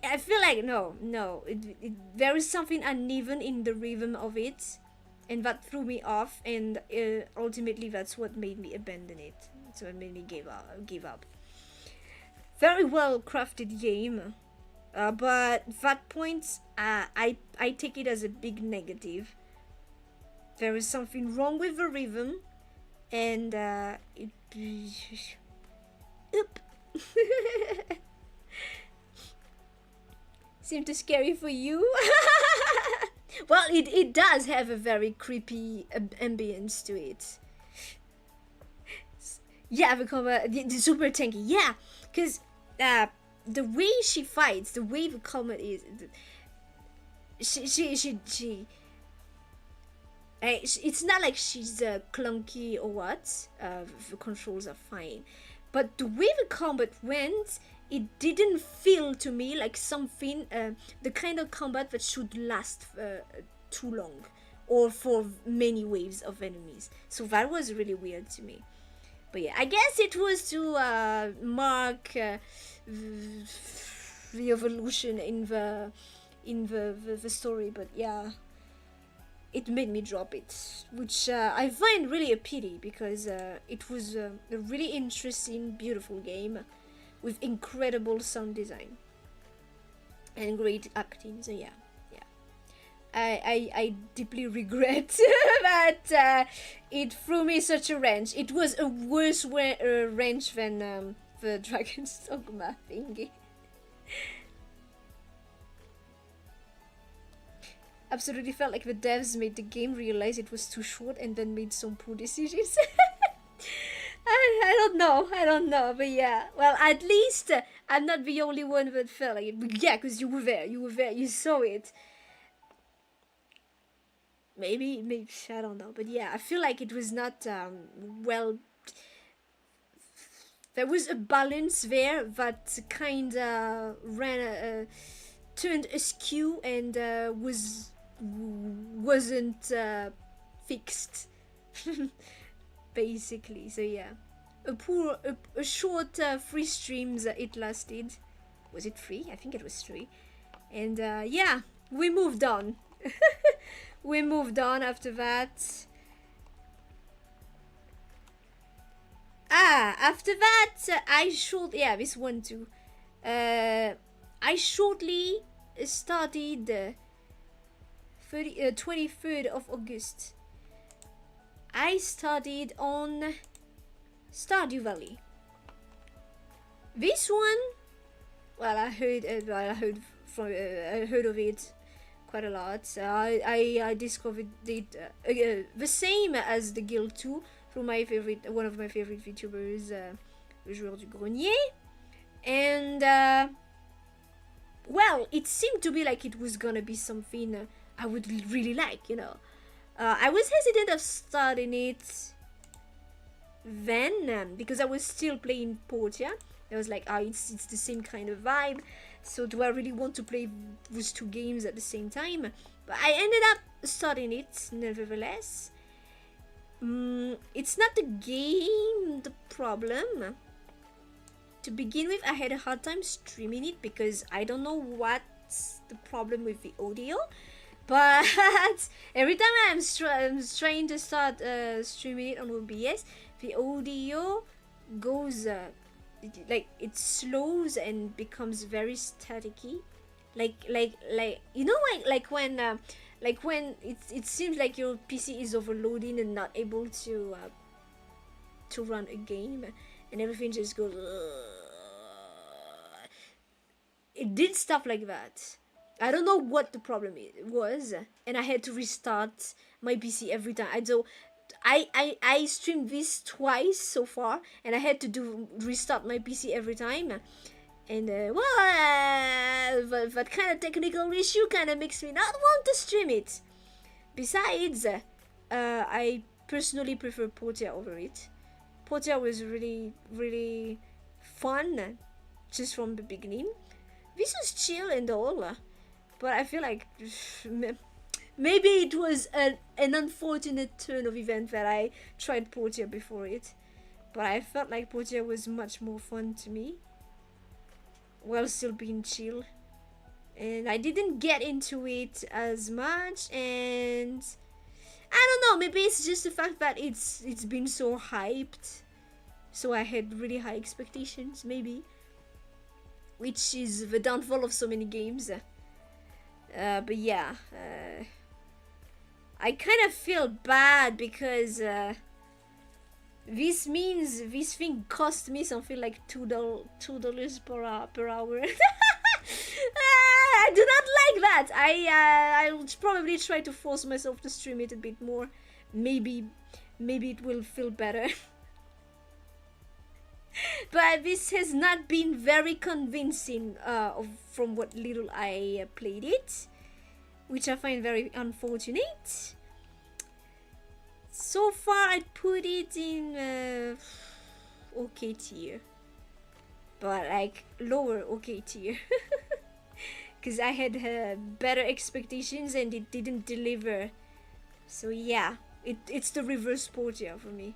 I feel like no, there is something uneven in the rhythm of it, and that threw me off, and ultimately that's what made me abandon it. So it made me give up. Very well crafted game, but that point, I take it as a big negative. There is something wrong with the rhythm, and oop. Seemed too scary for you. Well, it does have a very creepy ambience to it. Yeah, the super tanky. Yeah, because the way she fights, the way the combat is, she it's not like she's clunky or what. The controls are fine, but the way the combat went, it didn't feel to me like something, the kind of combat that should last too long or for many waves of enemies. So that was really weird to me. But yeah, I guess it was to mark the evolution in the story. But yeah, it made me drop it, which I find really a pity, because it was a really interesting, beautiful game with incredible sound design and great acting. So yeah, I deeply regret that it threw me such a wrench. It was a worse wrench than the Dragon's Dogma thingy. Absolutely felt like the devs made the game realize it was too short and then made some poor decisions. I don't know, but yeah. Well, at least I'm not the only one that felt like it. But yeah, because you were there, you saw it. Maybe, I don't know, but yeah, I feel like it was not well. There was a balance there that kind of turned askew and wasn't fixed, basically. So yeah, a short 3 streams it lasted. Was it 3? I think it was 3. And yeah, we moved on. We moved on after that. After that, this one too. I shortly started 23rd of August. I started on Stardew Valley. This one, well, I heard of it quite a lot. I discovered it the same as the Guild 2 through one of my favorite VTubers, Le Joueur du Grenier, and well, it seemed to be like it was gonna be something I would really like, you know. I was hesitant of starting it then because I was still playing Portia. I was like, it's the same kind of vibe. So do I really want to play those 2 games at the same time? But I ended up starting it nevertheless. It's not the game the problem. To begin with, I had a hard time streaming it because I don't know what's the problem with the audio. But every time I'm trying to start streaming it on OBS, the audio goes like it slows and becomes very staticky, like you know, like when it seems like your PC is overloading and not able to run a game, and everything just goes. It did stuff like that. I don't know what the problem was, and I had to restart my PC every time. I streamed this twice so far, and I had to restart my PC every time. And that kind of technical issue kind of makes me not want to stream it. Besides, I personally prefer Portia over it. Portia was really, really fun, just from the beginning. This was chill and all, but I feel like maybe it was an unfortunate turn of event that I tried Portia before it. But I felt like Portia was much more fun to me, while still being chill. And I didn't get into it as much, and I don't know, maybe it's just the fact that it's been so hyped, so I had really high expectations, maybe, which is the downfall of so many games. But yeah, I kind of feel bad because this means this thing cost me something like $2 per hour. I do not like that. I will probably try to force myself to stream it a bit more. Maybe it will feel better. But this has not been very convincing from what little I played it, which I find very unfortunate. So far, I'd put it in okay tier, but like lower okay tier, because I had better expectations and it didn't deliver. So yeah, it's the reverse Portia for me.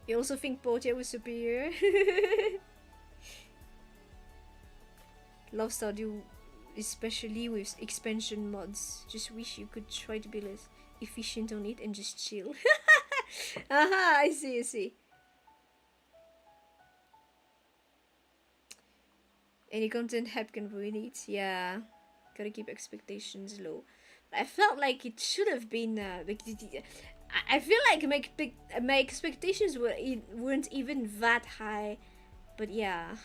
You also think Portia was superior? love Stardew, especially with expansion mods. Just wish you could try to be less efficient on it and just chill. Aha, I see. Any content hype can ruin it. Yeah, gotta keep expectations low. I felt like it should have been. I feel like my expectations weren't even that high, but yeah,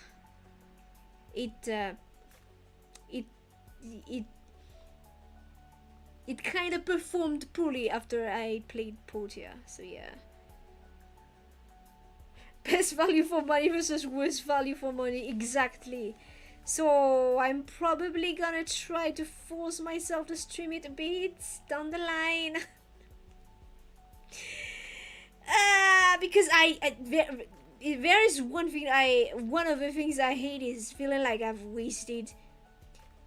it it it it kind of performed poorly after I played Portia. So yeah. Best value for money versus worst value for money, exactly. So I'm probably gonna try to force myself to stream it a bit down the line. Because there is one of the things I hate is feeling like I've wasted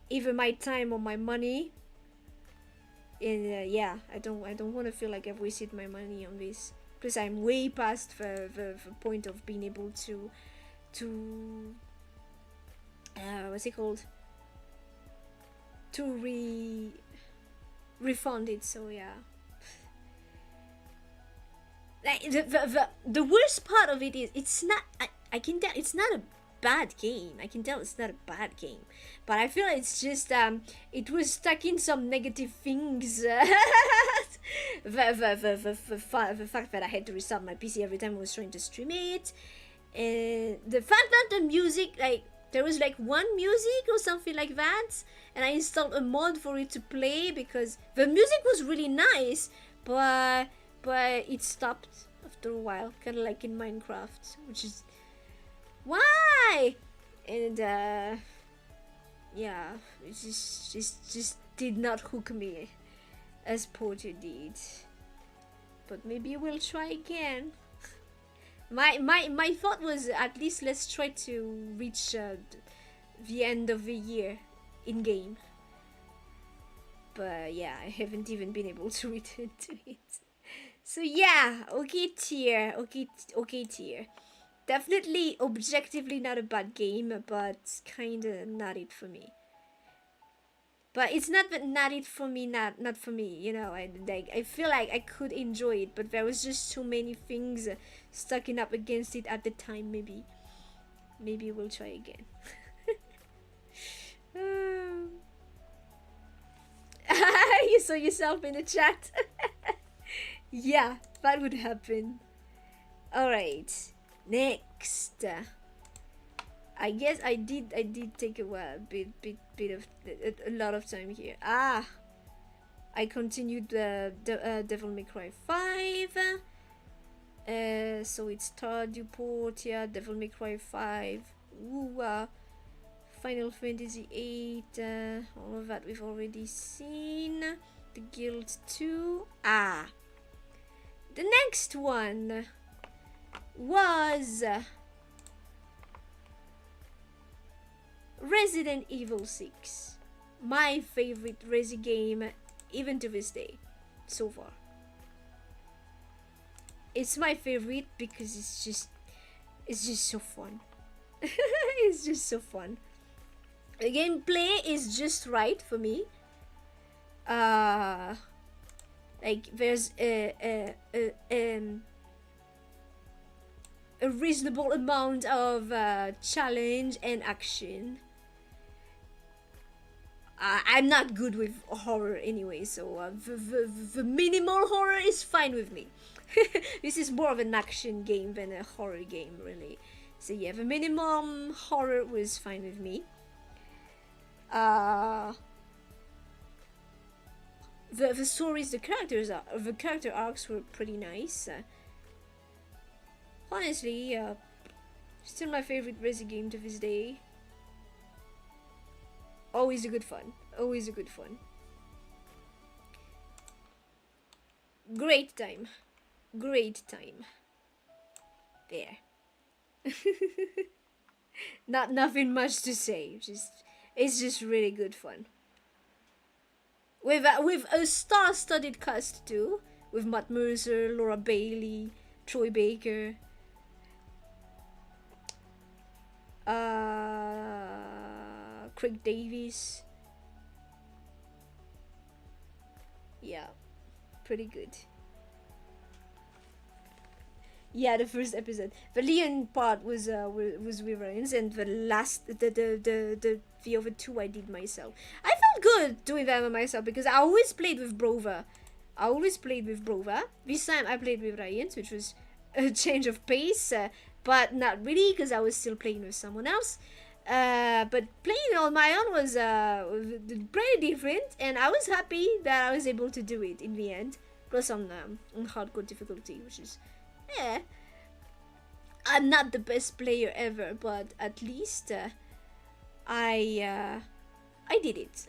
either my time or my money. And yeah, I don't want to feel like I've wasted my money on this. Because I'm way past the point of being able to what's it called? To refund it, so yeah. Like the worst part of it is it's not I can tell it's not a bad game. I can tell it's not a bad game, but I feel it's just it was stuck in some negative things. The fact that I had to restart my PC every time I was trying to stream it, and the fact that the music, like there was like one music or something like that, and I installed a mod for it to play because the music was really nice, but it stopped after a while, kind of like in Minecraft, which is why. And yeah, it just did not hook me as Porter did. But maybe we'll try again. My thought was at least let's try to reach the end of the year in game. But yeah, I haven't even been able to return to it. So yeah, okay tier. Definitely objectively not a bad game, but kinda not it for me. But it's not that not it for me, not for me, you know. I feel like I could enjoy it, but there was just so many things stacking up against it at the time. Maybe we'll try again. You saw yourself in the chat. Yeah, that would happen. Alright, next. I guess I did take a bit of a lot of time here. I continued the Devil May Cry 5. So it Stardew Portia, Devil May Cry 5, Final Fantasy 8, all of that we've already seen. The Guild 2. The next one was Resident Evil 6. My favorite Resi game even to this day so far. It's my favorite because it's just so fun. It's just so fun. The gameplay is just right for me. Like there's a reasonable amount of challenge and action. I'm not good with horror anyway, so the minimal horror is fine with me. This is more of an action game than a horror game, really. So yeah, the minimum horror was fine with me. The stories, the character arcs were pretty nice. Honestly, still my favorite Resi game to this day. Always a good fun. Always a good fun. Great time. Great time. There. Nothing much to say. It's just really good fun. With a star-studded cast too, with Matt Mercer, Laura Bailey, Troy Baker. Craig Davis. Yeah, pretty good. Yeah, the first episode. The Leon part was Refrain's, and the last the other two I did myself. I felt good doing them myself because I always played with Brover. This time I played with Ryan's, which was a change of pace, but not really because I was still playing with someone else. But playing on my own was pretty different, and I was happy that I was able to do it in the end. Plus on hardcore difficulty, which is, I'm not the best player ever, but at least I did it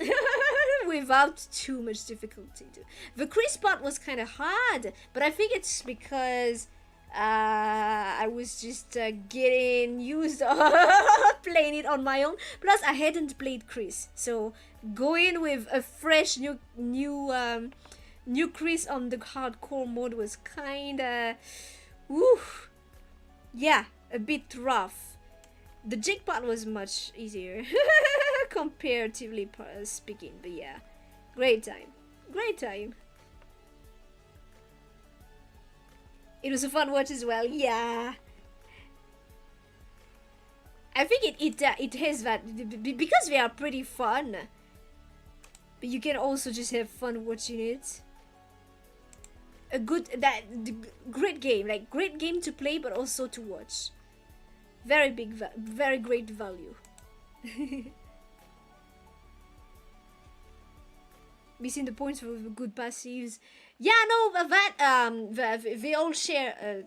without too much difficulty. The Chris part was kind of hard, but I think it's because I was just getting used to playing it on my own. Plus, I hadn't played Chris, so going with a fresh new Chris on the hardcore mode was kinda, yeah, a bit rough. The Jake part was much easier, comparatively speaking. But yeah, great time. It was a fun watch as well. Yeah, I think it has that because they are pretty fun. But you can also just have fun watching it. Great game to play, but also to watch. Very great value. Missing the points for good passives. Yeah, no, they all share.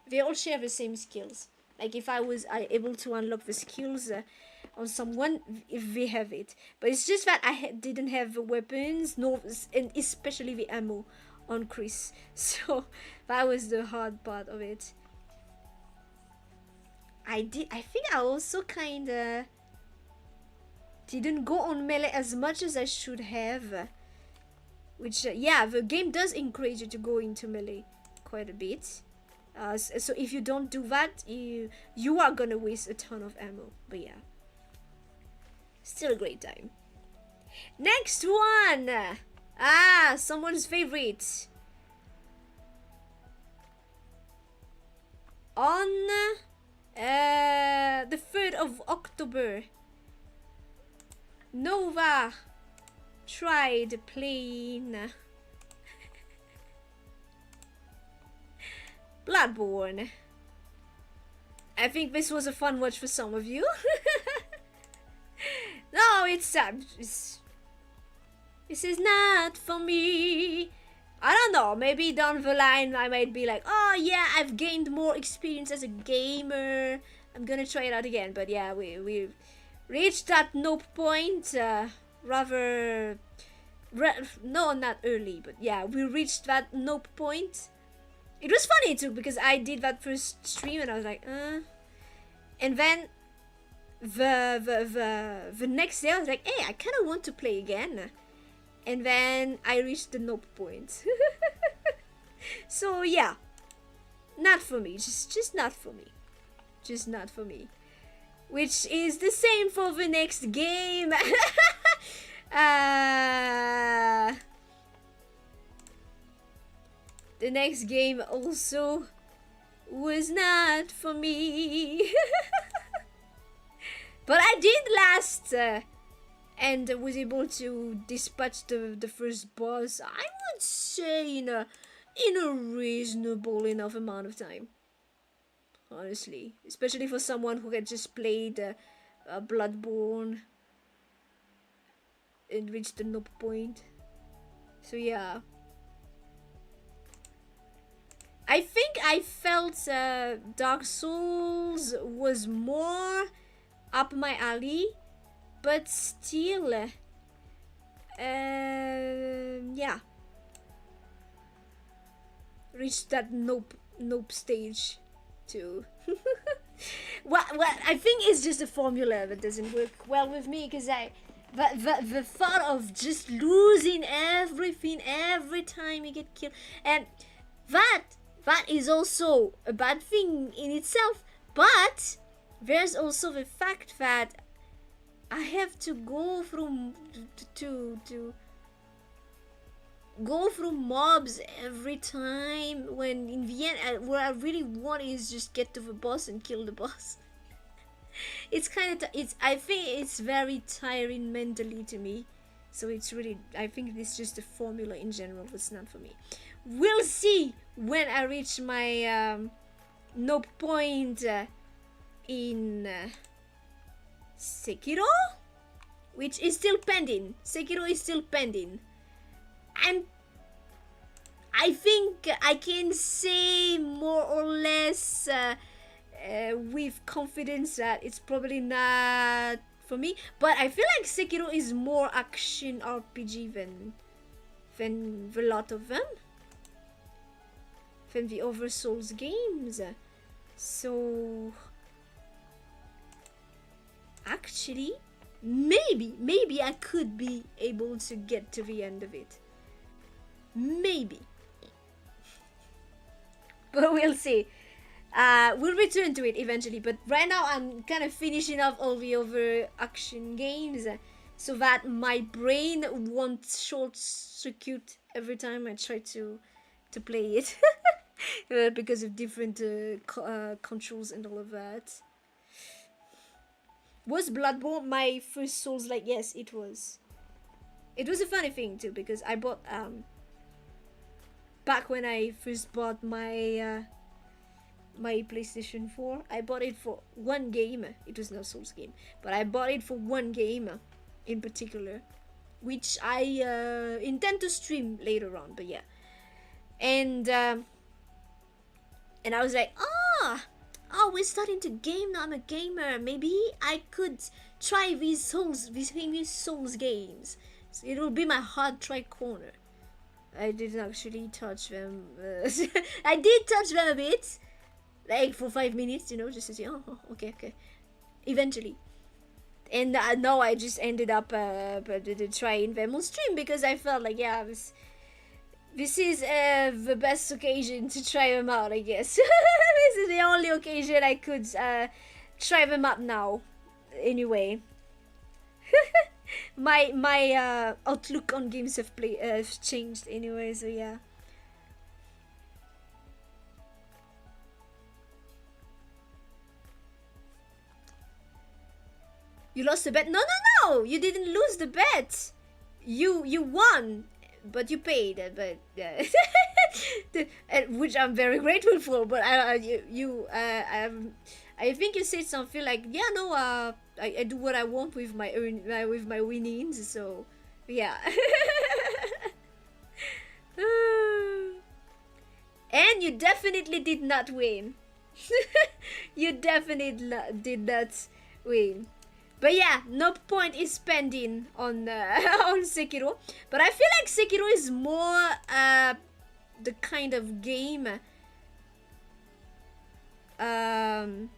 They all share the same skills. Like if I was able to unlock the skills on someone, if they have it, but it's just that I didn't have the weapons, and especially the ammo on Chris. So that was the hard part of it. I think I also kinda didn't go on melee as much as I should have. Which, yeah, the game does encourage you to go into melee quite a bit. So if you don't do that, you are gonna waste a ton of ammo. But yeah, still a great time. Next one! Someone's favorite. On the 3rd of October, Nova tried playing Bloodborne. I think this was a fun watch for some of you. No, this is not for me. I don't know, maybe down the line I might be like, oh yeah, I've gained more experience as a gamer, I'm gonna try it out again. But yeah, we reached that nope point no, not early, but yeah, we reached that nope point. It was funny too because I did that first stream and I was like, and then the next day I was like, hey, I kind of want to play again, and then I reached the nope point. So yeah, not for me, just not for me, which is the same for the next game. The next game also was not for me. But I did last and was able to dispatch the first boss, I would say, in a reasonable enough amount of time. Honestly, especially for someone who had just played Bloodborne and reached the nope point. So yeah, I think I felt Dark Souls was more up my alley, but still, yeah, reached that nope stage too. Well, I think it's just a formula that doesn't work well with me, because the thought of just losing everything every time you get killed, and that is also a bad thing in itself, but there's also the fact that I have to go through to go through mobs every time, when in the end what I really want is just get to the boss and kill the boss. It's kind of it's I think it's very tiring mentally to me, so it's really, I think this is just a formula in general that's not for me. We'll see when I reach my no point in Sekiro, which is still pending. Sekiro is still pending. I think I can say more or less with confidence that it's probably not for me. But I feel like Sekiro is more action RPG than the lot of them, than the other Souls games. So actually, maybe I could be able to get to the end of it. Maybe. But we'll see. We'll return to it eventually, but right now I'm kind of finishing off all the other action games so that my brain won't short circuit every time I try to play it. Because of different controls and all of that. Was Bloodborne my first Souls? Like, yes, it was. It was a funny thing too, because I bought back when I first bought my my PlayStation 4, I bought it for one game. It was no Souls game, but I bought it for one game in particular, which I intend to stream later on. But yeah, and I was like, oh, we're starting to game now. I'm a gamer. Maybe I could try these famous Souls games. So it'll be my hard try corner. I didn't actually touch them. I did touch them a bit, like for 5 minutes, you know, just to say, oh, okay. Eventually. And now I just ended up trying them on stream, because I felt like, yeah, this is the best occasion to try them out, I guess. This is the only occasion I could try them out now. Anyway. my outlook on games have changed anyway, so yeah. You lost the bet? No, you didn't lose the bet. You won, but you paid. But which I'm very grateful for. But I think you said something like, yeah, no, I do what I want with my winnings. So yeah. And you definitely did not win. You definitely did not win. But yeah, no point is spending on on Sekiro. But I feel like Sekiro is more the kind of game I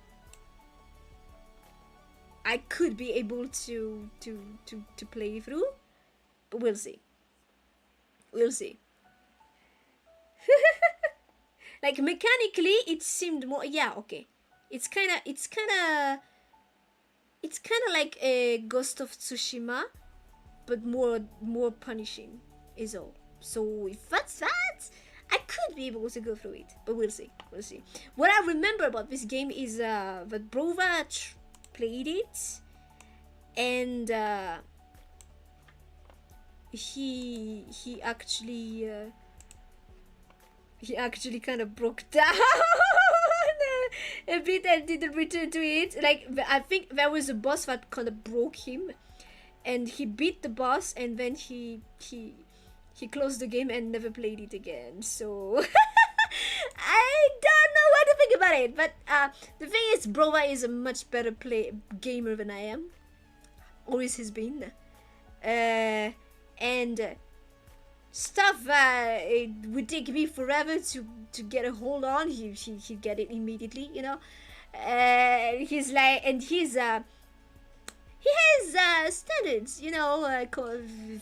could be able to play through. But we'll see. We'll see. Like mechanically, it seemed more. Yeah, okay. It's kind of like a Ghost of Tsushima, but more punishing is all. So if that's that, I could be able to go through it, but we'll see. What I remember about this game is that Brova played it, and he actually kind of broke down a bit and didn't return to it. Like, I think there was a boss that kind of broke him, and he beat the boss, and then he closed the game and never played it again. So I don't know what to think about it. But the thing is, Brova is a much better gamer than I am. Always has been. And stuff it would take me forever to get a hold on, he'd get it immediately, you know. He's like, and he has standards, you know,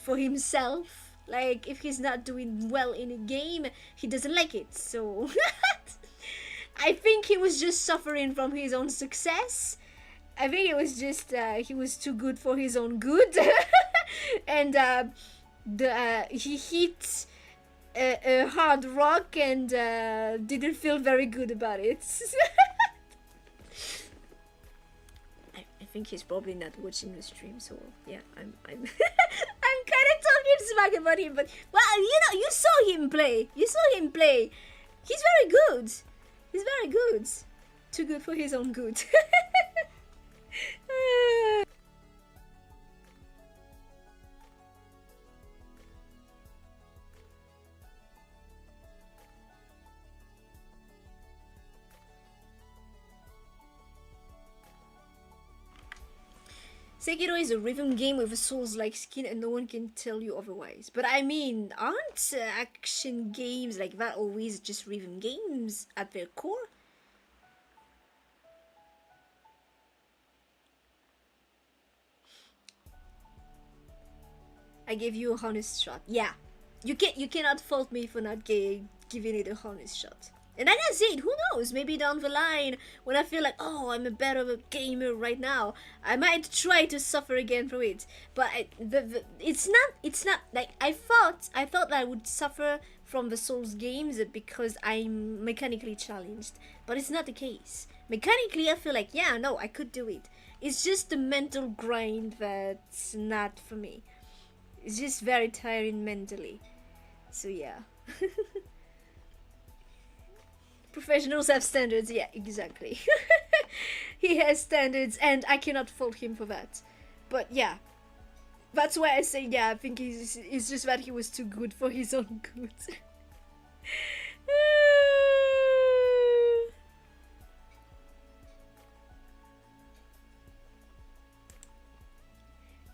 for himself. Like, if he's not doing well in a game, he doesn't like it. So I think he was just suffering from his own success, I think it was just he was too good for his own good, and he hit a hard rock and didn't feel very good about it. I think he's probably not watching the stream, so yeah, I'm I'm kind of talking smack about him, but well, you saw him play. You saw him play. He's very good. He's very good. Too good for his own good. Sekiro is a rhythm game with a Souls-like skin and no one can tell you otherwise. But I mean, aren't action games like that always just rhythm games at their core? I gave you a honest shot. Yeah, you cannot fault me for not giving it a honest shot. And like I said, who knows? Maybe down the line, when I feel like, oh, I'm a better gamer right now, I might try to suffer again for it. But it's not like I thought that I would suffer from the Souls games because I'm mechanically challenged. But it's not the case. Mechanically, I feel like, yeah, no, I could do it. It's just the mental grind that's not for me. It's just very tiring mentally. So yeah. Professionals have standards, yeah, exactly. He has standards and I cannot fault him for that. But yeah, that's why I say, yeah, I think it's just that he was too good for his own good.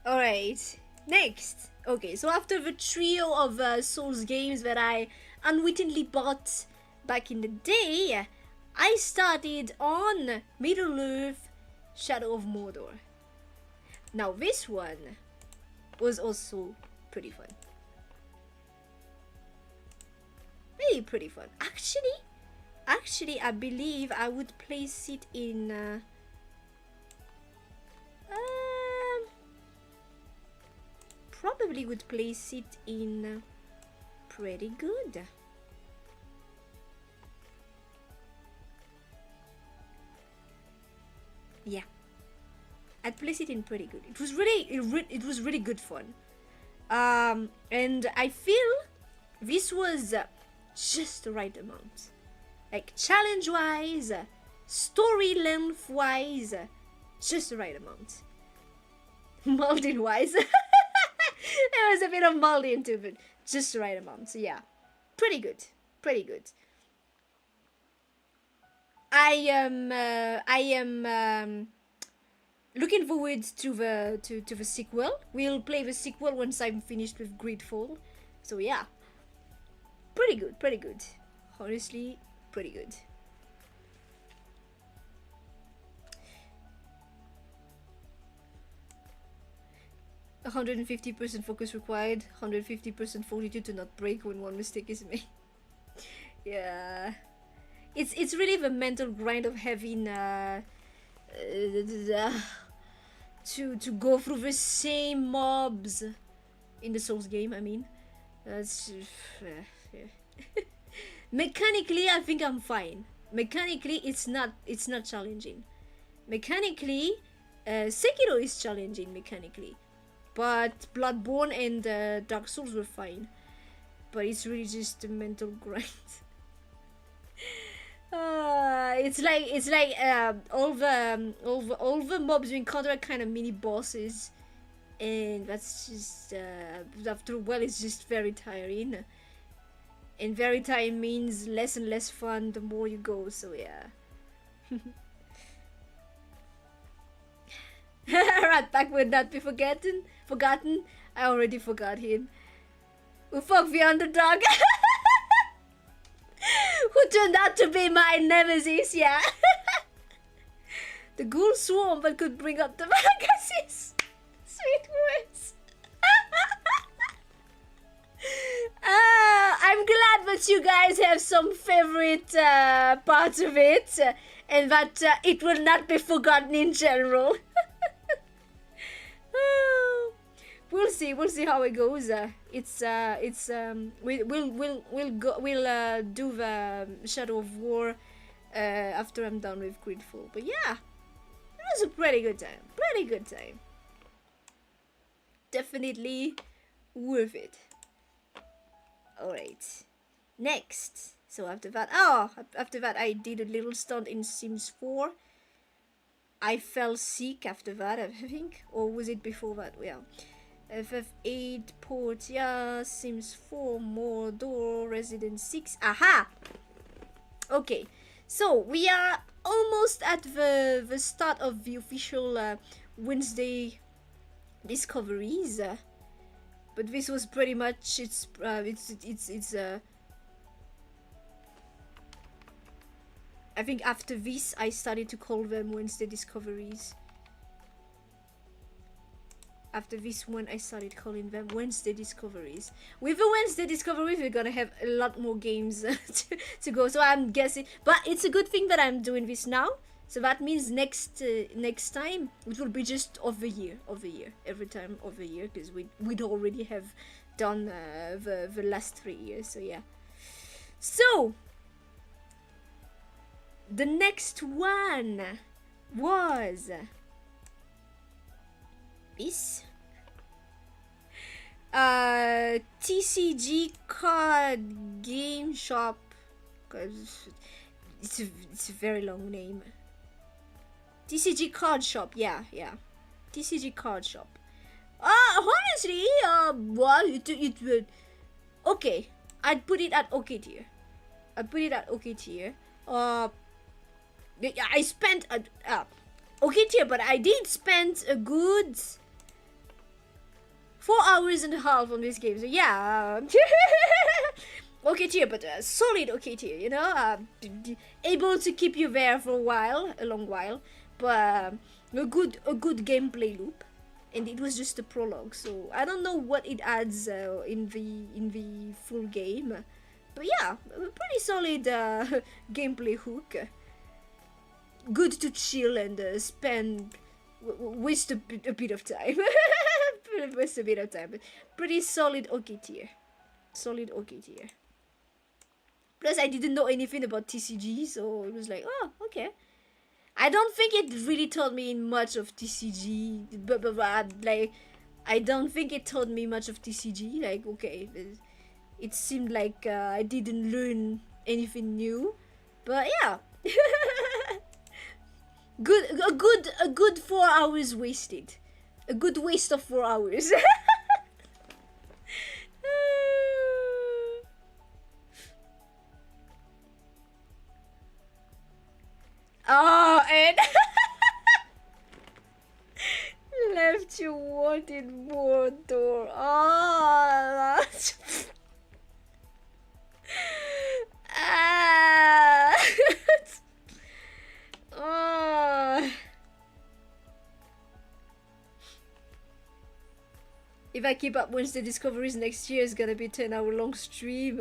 Alright, next. Okay, so after the trio of Souls games that I unwittingly bought back in the day, I started on Middle-earth Shadow of Mordor. Now this one was also pretty fun. Really pretty fun. Actually, I believe I would place it in probably would place it in pretty good. Yeah, I'd place it in pretty good. It was really good fun. And I feel this was just the right amount. Like challenge wise, story length wise, just the right amount. Molding wise. There was a bit of molding too, but just the right amount. So yeah, pretty good. Pretty good. I am looking forward to the sequel. We'll play the sequel once I'm finished with Gridfall. So yeah, pretty good. Honestly, pretty good. "150% focus required, 150% fortitude to not break when one mistake is made." Yeah. It's really the mental grind of having to go through the same mobs in the Souls game. I mean, that's mechanically I think I'm fine. Mechanically, it's not challenging. Mechanically, Sekiro is challenging mechanically, but Bloodborne and Dark Souls were fine. But it's really just the mental grind. It's like all the mobs you encounter are kind of mini bosses, and that's just after a while it's just very tiring. And very tiring means less and less fun the more you go. So yeah. Ratpack would not be forgotten. I already forgot him. Who fuck the underdog? Who turned out to be my nemesis, yeah. The ghoul swarm that could bring up the magazines. Sweet words. I'm glad that you guys have some favorite parts of it. and that it will not be forgotten in general. We'll see how it goes. We'll do the Shadow of War after I'm done with Gridfall. But yeah, it was a pretty good time. Definitely worth it. Alright, next. So after that I did a little stunt in Sims 4. I fell sick after that, I think, or was it before that? Yeah. FF8 port, yeah, Sims 4, more door, Resident 6. Aha! Okay, so we are almost at the start of the official Wednesday discoveries, but this was pretty much it's I think after this I started to call them Wednesday discoveries. After this one I started calling them Wednesday discoveries. With the Wednesday discoveries we're gonna have a lot more games to go, so I'm guessing, but it's a good thing that I'm doing this now. So that means next time it will be just of the year, every time of the year, because we'd already have done the last 3 years. So yeah. So the next one was this TCG card game shop. It's a very long name. TCG card shop, yeah. TCG card shop. Honestly, well, it okay. I'd put it at okay tier. I spent okay tier, but I did spend a good 4.5 hours on this game. So yeah, okay tier, but solid okay tier. You know, able to keep you there for a long while, but a good gameplay loop. And it was just a prologue, so I don't know what it adds in the full game, but yeah, a pretty solid gameplay hook. Good to chill and waste a bit of time. Waste a bit of time, but pretty solid okay tier. Plus, I didn't know anything about TCG, so it was like, oh, okay. I don't think it really taught me much of TCG, but like, I don't think it taught me much of TCG. Like, okay, it seemed like I didn't learn anything new, but yeah, a good 4 hours wasted, a good waste of 4 hours. Oh, and left you wanted more door. Oh, oh. If I keep up Wednesday discoveries next year, it's gonna be 10-hour long stream.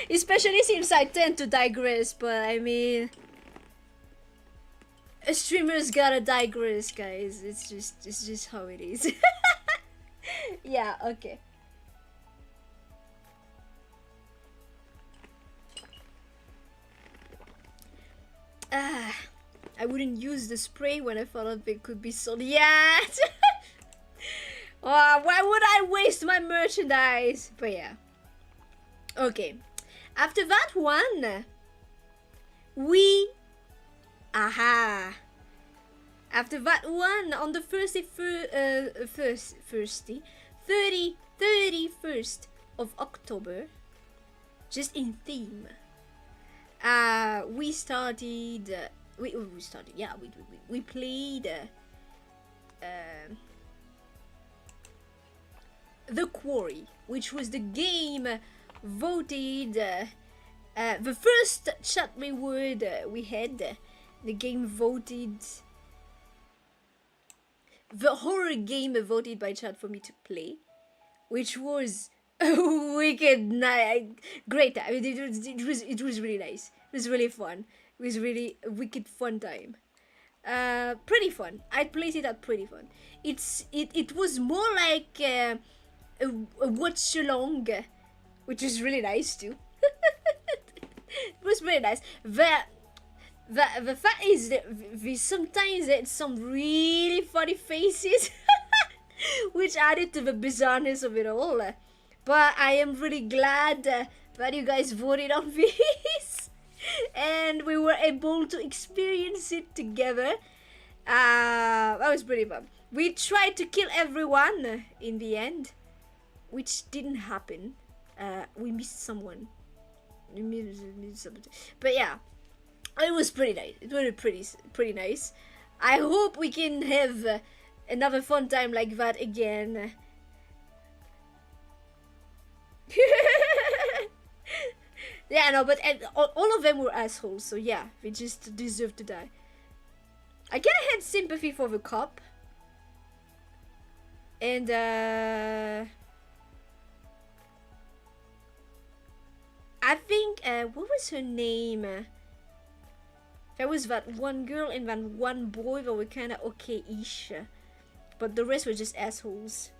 Especially since I tend to digress, but I mean, a streamer's gotta digress, guys. It's just how it is. Yeah, okay. I wouldn't use the spray when I thought it could be sold. Yeah. Oh, why would I waste my merchandise? But yeah. Okay. After that one, after that one, on the 31st of October, just in theme, we played The Quarry, which was the game voted the first chat reward we had. The game voted the horror game voted by chat for me to play, which was a wicked night, great time. It was really nice. It was really fun. It was really a wicked fun time. Pretty fun. I'd place it at pretty fun. It was more like a watch along, which is really nice too. It was very nice. The fact is that we sometimes had some really funny faces, which added to the bizarreness of it all. But I am really glad that you guys voted on this, and we were able to experience it together. That was pretty fun. We tried to kill everyone in the end, which didn't happen. We missed someone. But yeah, it was pretty nice. It was pretty nice. I hope we can have another fun time like that again. Yeah, no, but all of them were assholes, so yeah, they just deserve to die. I kinda had sympathy for the cop. And I think, what was her name? There was that one girl and that one boy that were kinda okay-ish. But the rest were just assholes.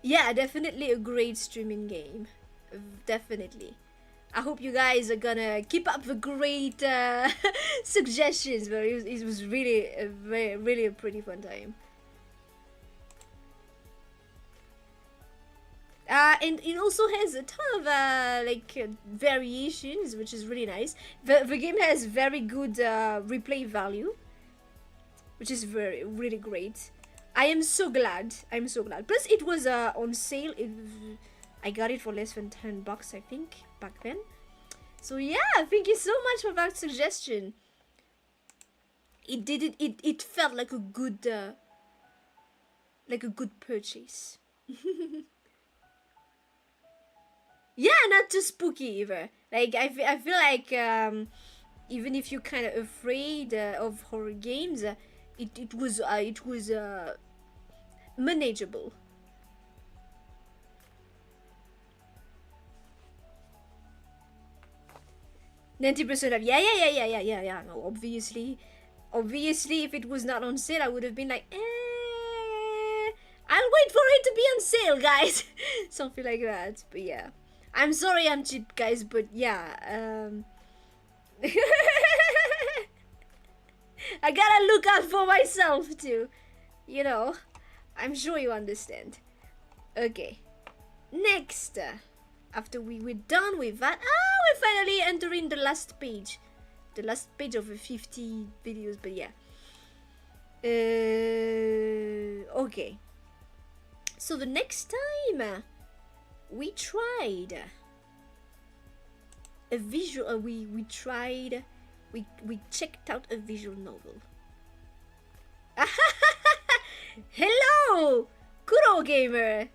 Yeah, definitely a great streaming game. Definitely. I hope you guys are gonna keep up the great suggestions, but it was really really a pretty fun time. And it also has a ton of variations, which is really nice. The game has very good replay value, which is really great. I am so glad. I'm so glad. Plus, it was on sale. I got it for less than $10, I think, back then. So yeah, thank you so much for that suggestion. It felt like a good purchase. Yeah, not too spooky either. Like I feel like even if you're kind of afraid of horror games, it was manageable. $90% off. Yeah. No, obviously, if it was not on sale, I would have been like, I'll wait for it to be on sale, guys. Something like that. But yeah, I'm sorry I'm cheap, guys. But yeah, I gotta look out for myself too. You know, I'm sure you understand. Okay, next. After we were done with that, we're finally entering the last page. The last page of the 50 videos, but yeah. Okay. So the next time we tried a visual, we checked out a visual novel. Hello, Kuro Gamer.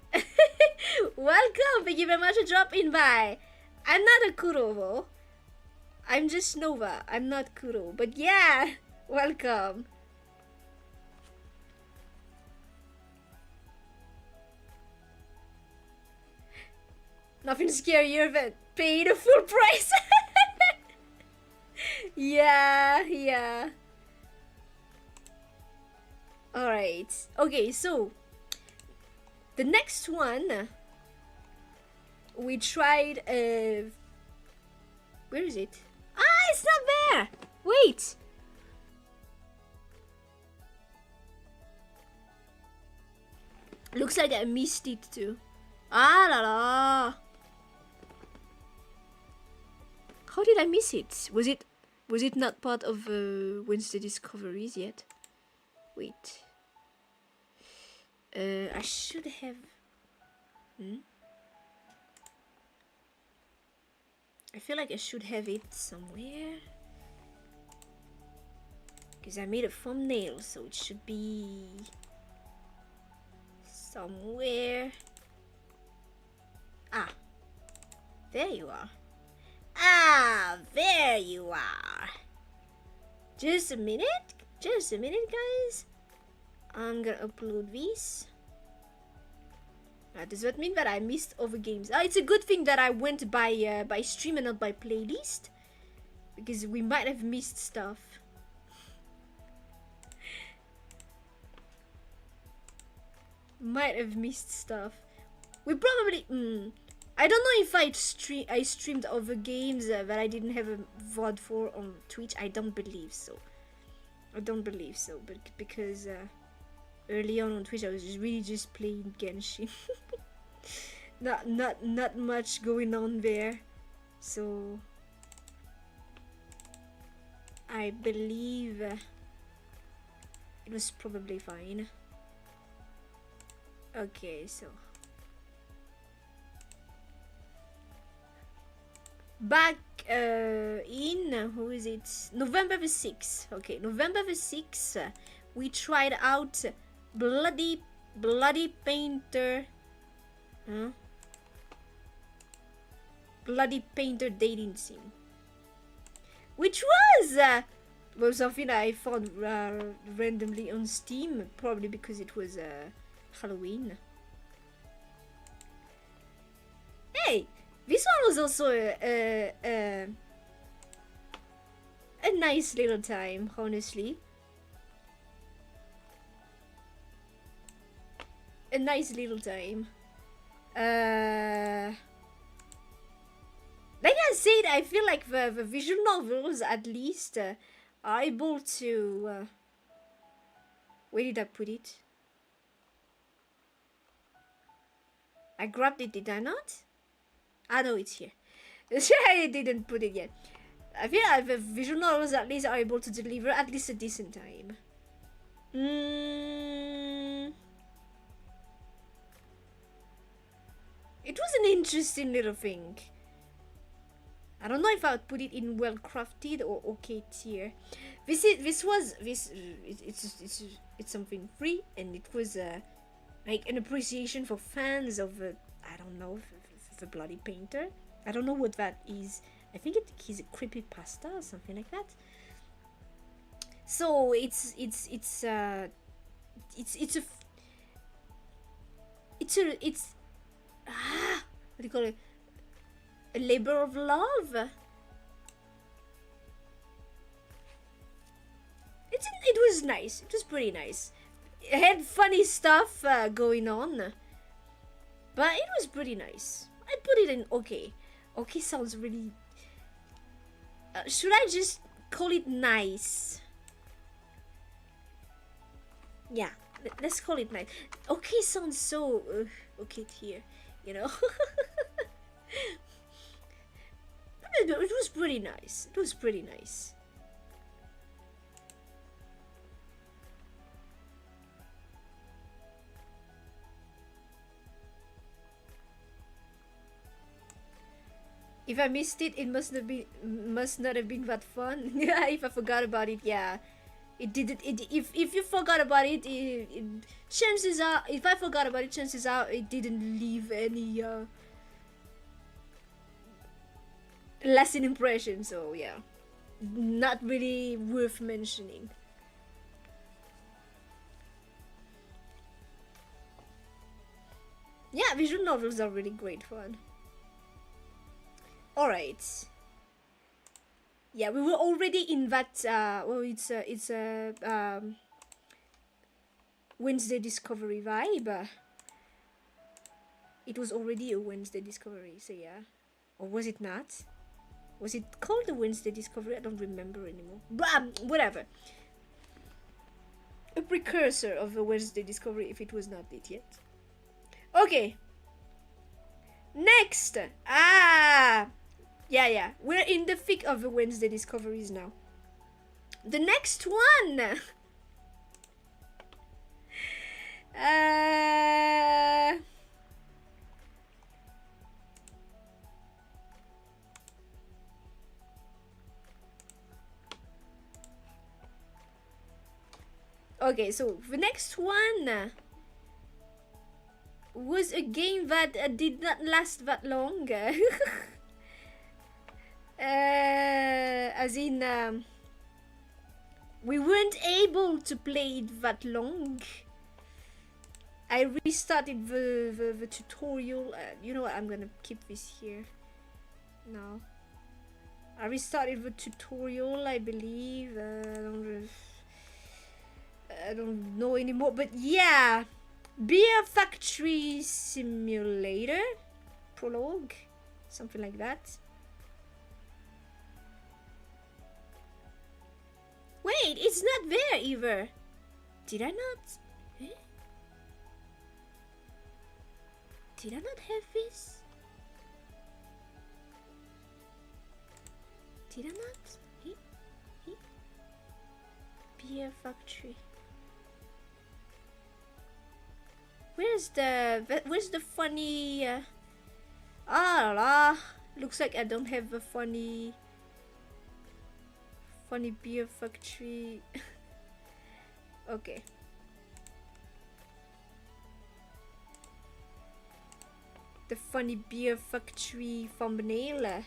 Welcome, thank you very much for dropping by. I'm not a Kuro though. I'm just Nova. I'm not Kuro. But yeah, welcome. Nothing scarier than paying the full price. Yeah. Alright. Okay, so the next one we tried where is it? It's not there! Wait! Looks like I missed it too. La la! How did I miss it? Was it not part of Wednesday Discoveries yet? Wait. I should have... I feel like I should have it somewhere. Because I made a thumbnail, so it should be... somewhere. There you are. There you are. Just a minute, guys. I'm gonna upload this. Does that mean that I missed other games? It's a good thing that I went by stream and not by playlist, because we might have missed stuff. Might have missed stuff. We probably... I don't know if I streamed other games that I didn't have a VOD for on Twitch. I don't believe so. But because early on Twitch I was really just playing Genshin. not much going on there. So I believe it was probably fine. Okay, so back in, who is it? November the 6th. Okay, November the 6th, we tried out Bloody Painter. Huh? Bloody Painter dating sim. Which was something I found randomly on Steam, probably because it was Halloween. Hey! This one was also a nice little time, honestly. A nice little time. Like I said, I feel like the visual novels at least are able to... where did I put it? I grabbed it, did I not? Ah, no, it's here. I didn't put it yet. I feel like the visual novels at least are able to deliver at least a decent time. It was an interesting little thing. I don't know if I would put it in well crafted or okay tier. It's something free, and it was like an appreciation for fans of I don't know, the Bloody Painter. I don't know what that is. I think he's a creepypasta or something like that. So it's what do you call it? A labor of love. It was nice. It was pretty nice. It had funny stuff going on, but it was pretty nice. I put it in okay. Okay sounds really... should I just call it nice? Yeah, let's call it nice. Okay sounds so... okay here, you know? It was pretty nice. It was pretty nice. If I missed it, it must not have been that fun. Yeah, if I forgot about it, yeah, it didn't. If you forgot about it, chances are, if I forgot about it, chances are it didn't leave any lasting impression. So yeah, not really worth mentioning. Yeah, visual novels are really great fun. Alright. Yeah, we were already in that, well, it's a Wednesday Discovery vibe. It was already a Wednesday Discovery, so yeah. Or was it not? Was it called a Wednesday Discovery? I don't remember anymore. But, whatever. A precursor of a Wednesday Discovery, if it was not it yet. Okay. Next! Yeah, we're in the thick of the Wednesday Discoveries now. The next one! Okay, so the next one was a game that did not last that long. As in, we weren't able to play it that long. I restarted the tutorial. You know what? I'm gonna keep this here now. I restarted the tutorial, I believe. I don't know anymore, but yeah, Beer Factory Simulator Prologue, something like that. Wait, it's not there either. Did I not? Eh? Did I not have this? Did I not? Beer Factory. Where's the funny? Ah la. Looks like I don't have a funny Beer Factory. Okay. The funny Beer Factory thumbnail.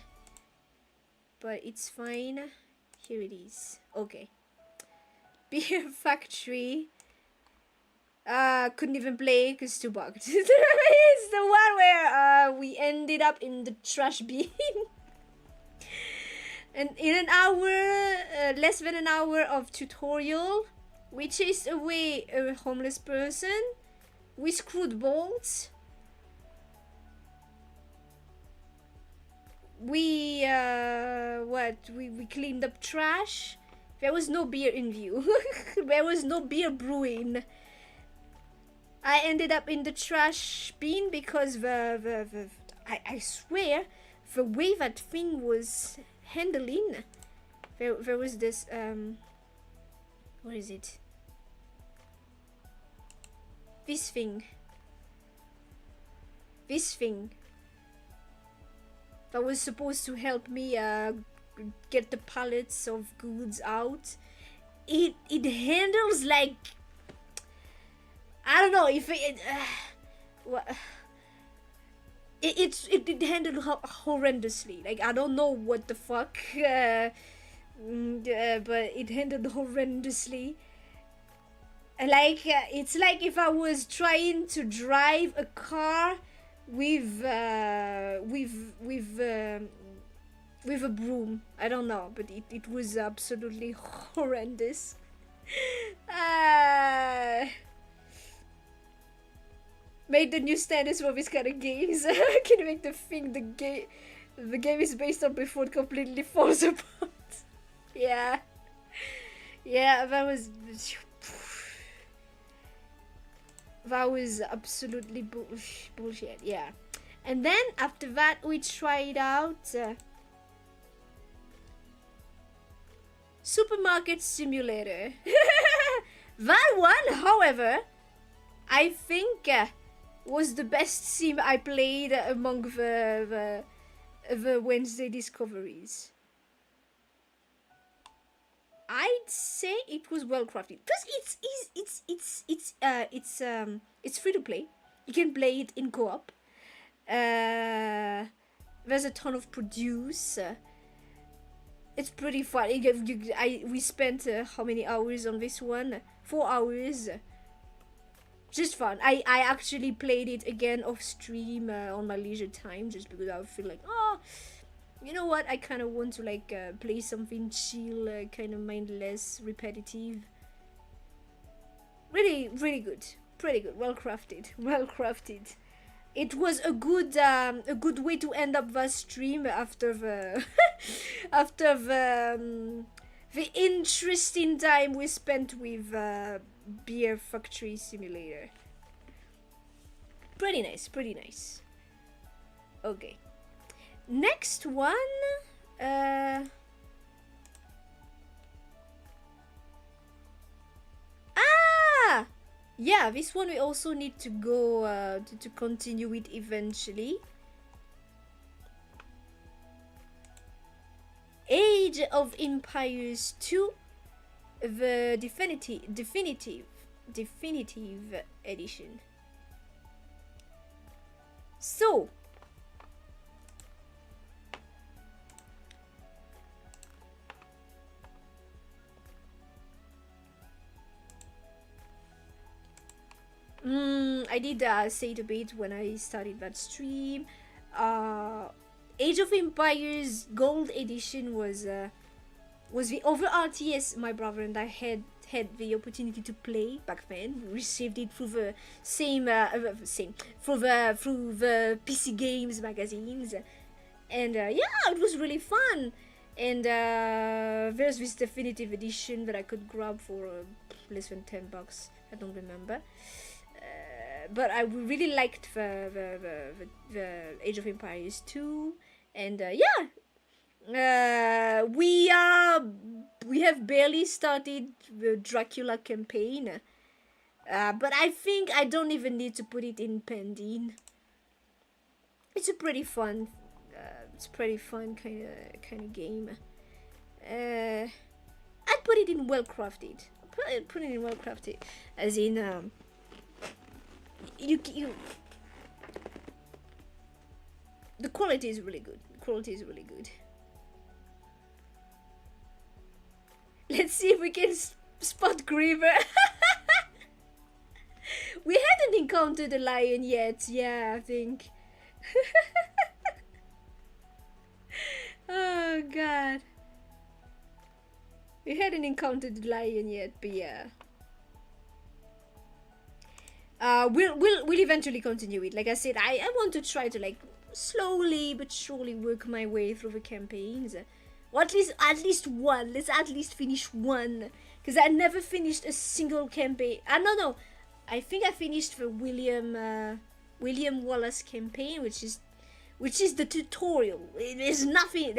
But it's fine. Here it is. Okay. Beer Factory. Couldn't even play because it's too bugged. It's the one where we ended up in the trash bin. And in an hour, less than an hour of tutorial, we chased away a homeless person. We screwed bolts. We cleaned up trash. There was no beer in view. There was no beer brewing. I ended up in the trash bin because I swear the way that thing was handling, there was this what is it? This thing that was supposed to help me get the pallets of goods out. It handles like, I don't know if it handled horrendously. Like, I don't know what the fuck, but it handled horrendously. Like, it's like if I was trying to drive a car with a broom. I don't know, but it was absolutely horrendous. Made the new standards for this kind of games. Can you make the thing the game is based on before it completely falls apart? Yeah, that was absolutely bullshit. Yeah, and then after that we tried out Supermarket Simulator. That one, however, I think was the best sim I played among the Wednesday discoveries. I'd say it was well crafted because it's free to play. You can play it in co-op. There's a ton of produce. It's pretty fun. We spent how many hours on this one? 4 hours. Just fun. I actually played it again off stream on my leisure time, just because I feel like, oh, you know what? I kind of want to like play something chill, kind of mindless, repetitive. Really, really good. Pretty good. Well crafted. Well crafted. It was a good way to end up the stream after the the interesting time we spent with Beer Factory Simulator. Pretty nice, pretty nice. Okay. Next one. Yeah, this one we also need to go to continue it eventually. Age of Empires 2, the definitive edition. So I did say it a bit when I started that stream. Age of Empires Gold Edition was the over RTS my brother and I had the opportunity to play back then. We received it through the through the PC Games magazines, and yeah, it was really fun. And there's this definitive edition that I could grab for less than $10. I don't remember. But I really liked the Age of Empires 2, and we have barely started the Dracula campaign, but I think I don't even need to put it in pending. It's a pretty fun, kind of game. I'd put it in well crafted. Put it in well crafted, as in you the quality is really good. Let's see if we can spot Griever. We hadn't encountered a lion yet. Yeah, I think. Oh god, we hadn't encountered the lion yet, but yeah. We'll eventually continue it. Like I said, I want to try to like slowly but surely work my way through the campaigns, or at least one. Let's at least finish one, because I never finished a single campaign. No, I think I finished the William Wallace campaign, which is the tutorial. There's nothing.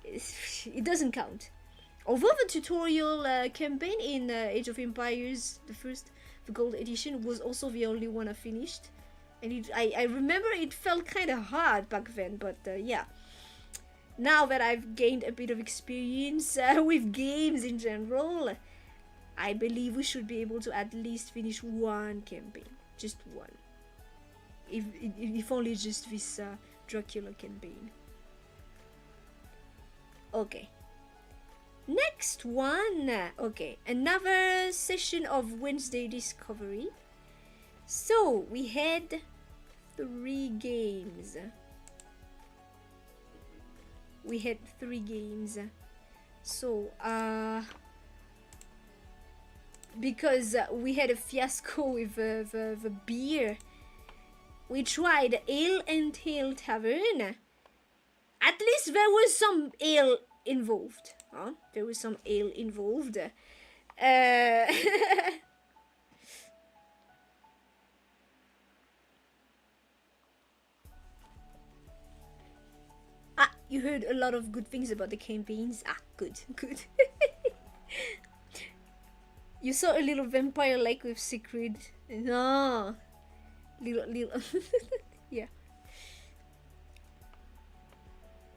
It doesn't count. Although the tutorial campaign in Age of Empires, the Gold Edition, was also the only one I finished, and I remember it felt kind of hard back then, but yeah. Now that I've gained a bit of experience with games in general, I believe we should be able to at least finish one campaign, just one. If only just this Dracula campaign. Okay. Next one. Okay, another session of Wednesday Discovery. So we had 3 games. So because we had a fiasco with the beer, we tried Ale and Tail Tavern. At least there was some ale involved. Huh? There was some ale involved. You heard a lot of good things about the campaigns. Good. You saw a little vampire like with secret. No. Little. Yeah.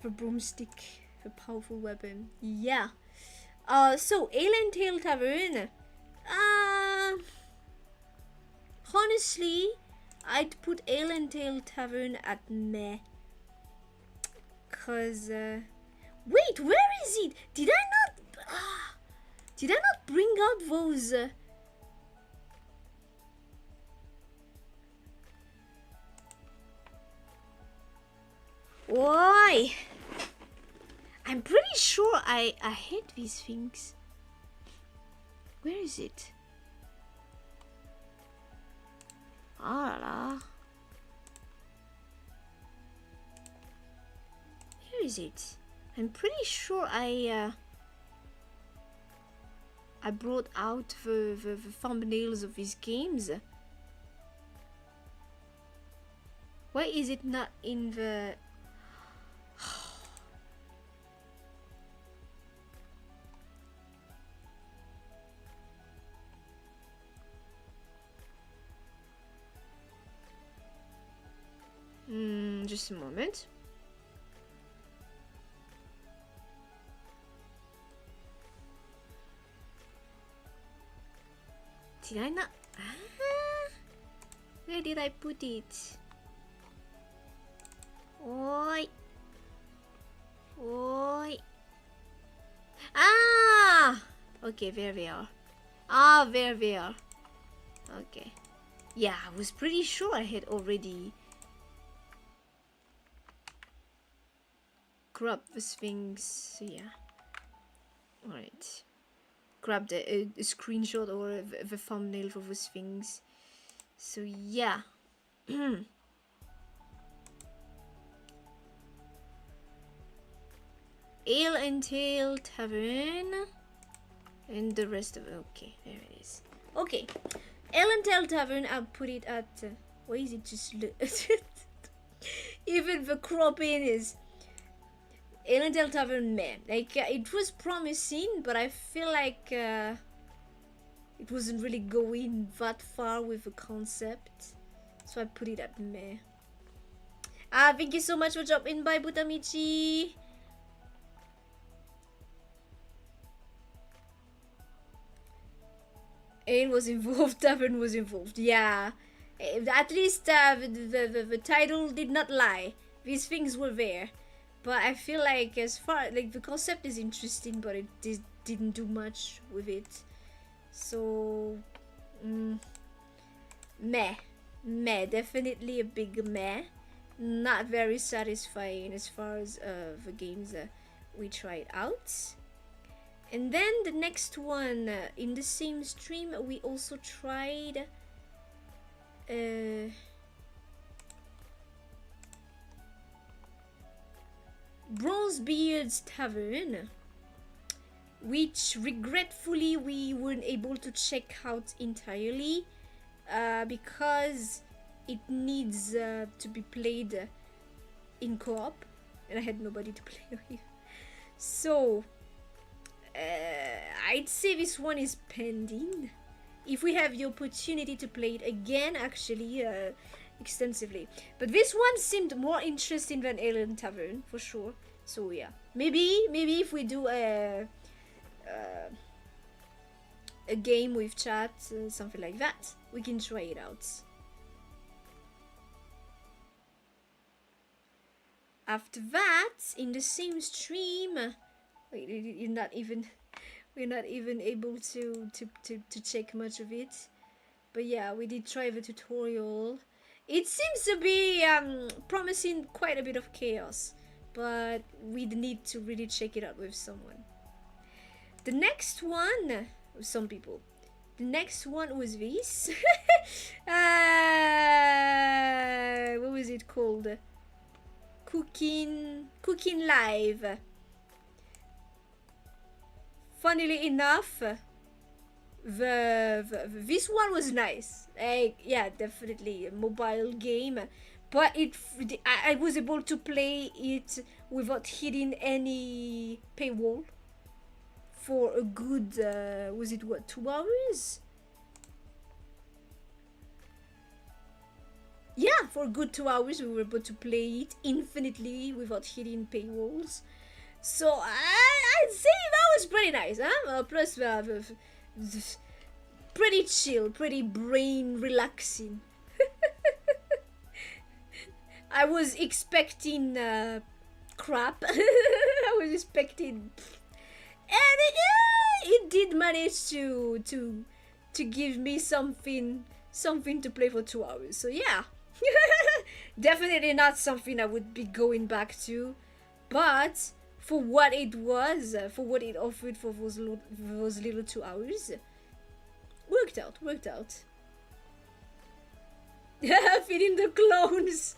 The broomstick. A powerful weapon. Yeah. So Ale and Tail Tavern. Honestly, I'd put Ale and Tail Tavern at meh. Cause wait, where is it? Did I not bring out those why? I'm pretty sure I had these things. Where is it? Ah la. Where is it? I'm pretty sure I brought out the thumbnails of these games. Why is it not in the... Just a moment. Did I not? Where did I put it? Oi. Okay, there they are. There they are. Okay. Yeah, I was pretty sure I had already grabbed the Sphinx. Yeah. Alright. Grabbed a screenshot or the thumbnail for the Sphinx. So yeah. Ale and Tail Tavern. And the rest of it. Okay, there it is. Okay. Ale and Tail Tavern, I'll put it at... why is it just... Even the cropping is... Ale and Tail Tavern, meh. Like, it was promising, but I feel like... it wasn't really going that far with the concept. So I put it at meh. Thank you so much for dropping by, Butamichi. Ale was involved, Tavern was involved. Yeah. At least the title did not lie. These things were there. But I feel like as far... like, the concept is interesting, but it didn't do much with it. So... meh. Meh. Definitely a big meh. Not very satisfying as far as the games we tried out. And then the next one, in the same stream, we also tried... Bronzebeard's Tavern, which regretfully we weren't able to check out entirely because it needs to be played in co-op, and I had nobody to play with. So I'd say this one is pending. If we have the opportunity to play it again, actually, extensively. But this one seemed more interesting than Alien Tavern, for sure. So yeah, maybe if we do a game with chat, something like that, we can try it out. After that, in the same stream, wait, we're not even able to check much of it. But yeah, we did try the tutorial. It seems to be promising quite a bit of chaos, but we'd need to really check it out with someone. The next one, some people. The next one was this. What was it called? Cooking Live. Funnily enough, this one was nice. Yeah, definitely a mobile game, but I was able to play it without hitting any paywall for a good was it what, 2 hours? Yeah, for a good 2 hours we were able to play it infinitely without hitting paywalls. So I'd say that was pretty nice, huh? Plus pretty chill, pretty brain relaxing. I was expecting crap. I was expecting, and it did manage to give me something to play for 2 hours. So yeah, definitely not something I would be going back to, but for what it was, for what it offered for those little 2 hours, worked out. Feeding the clones.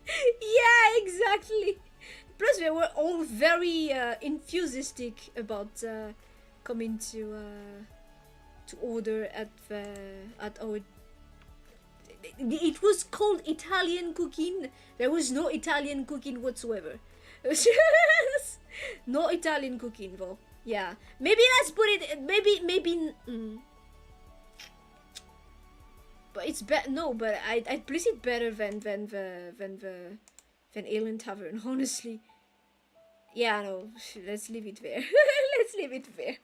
Yeah, exactly. Plus, they were all very enthusiastic about coming to order at our. It was called Italian cooking. There was no Italian cooking whatsoever. No Italian cooking though. Yeah, maybe let's put it. Maybe. But it's better. No, but I'd place it better than Alien Tavern. Honestly. Yeah, no. Let's leave it there. Let's leave it there.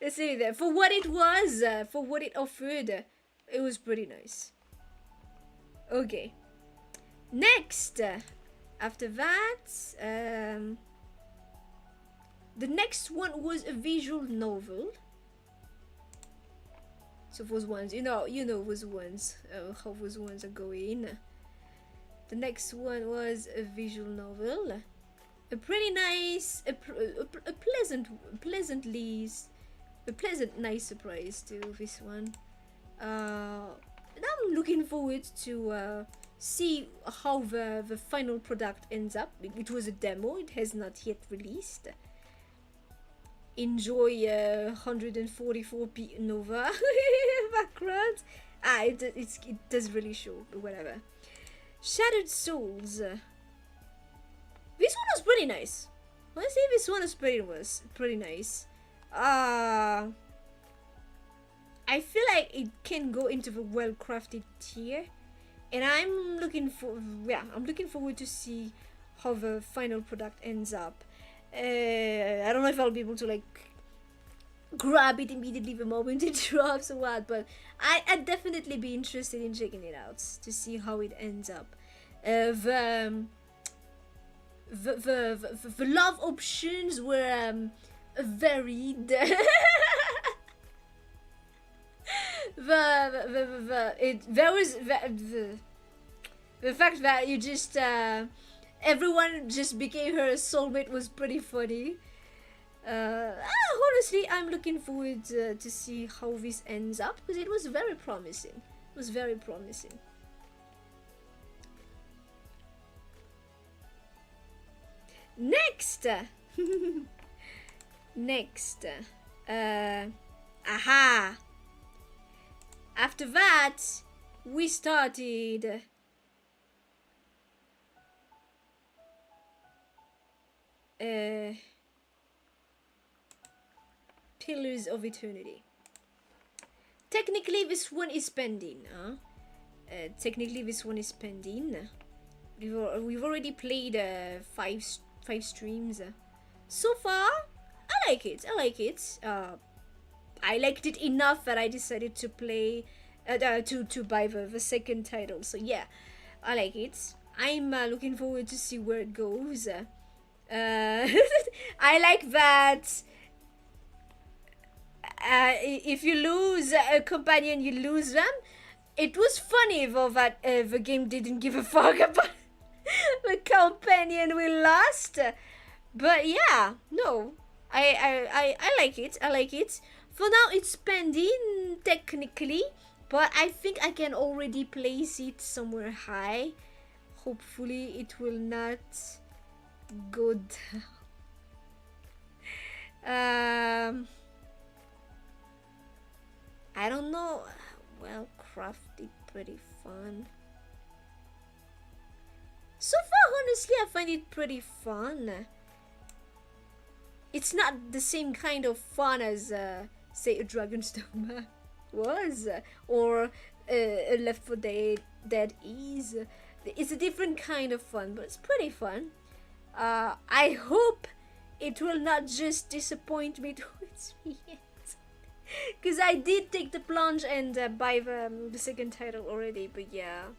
Let's leave it there. For what it was, for what it offered, it was pretty nice. Okay. Next. After that, the next one was a visual novel. So those ones, you know those ones, how those ones are going. The next one was a visual novel. A pretty nice, a pleasant, nice surprise to this one. And I'm looking forward to see how the final product ends up. It was a demo, it has not yet released. Enjoy 144p Nova background. It does really show, whatever. Shattered Souls. This one was pretty nice. Honestly, this one was pretty nice. I feel like it can go into the well-crafted tier, and I'm looking forward to see how the final product ends up. I don't know if I'll be able to like grab it immediately the moment it drops or what, but I'd definitely be interested in checking it out to see how it ends up. The love options were varied. The fact that you just everyone just became her soulmate was pretty funny. Honestly, I'm looking forward to see how this ends up, because it was very promising. Next! Aha! After that, we started Pillars of Eternity. Technically, this one is pending. We've already played 5 streams. So far, I like it. I liked it enough that I decided to play, to buy the second title. So yeah, I like it. I'm looking forward to see where it goes. I like that. If you lose a companion, you lose them. It was funny though that the game didn't give a fuck about the companion we lost. But yeah, no, I like it. For now, it's pending technically, but I think I can already place it somewhere high. Hopefully, it will not go down. I don't know. Well crafted, pretty fun. So far, honestly, I find it pretty fun. It's not the same kind of fun as, say, a Dragon's Dogma was, or a Left 4 Dead is. It's a different kind of fun, but it's pretty fun. I hope it will not just disappoint me towards the end. Because I did take the plunge and buy the second title already, but yeah.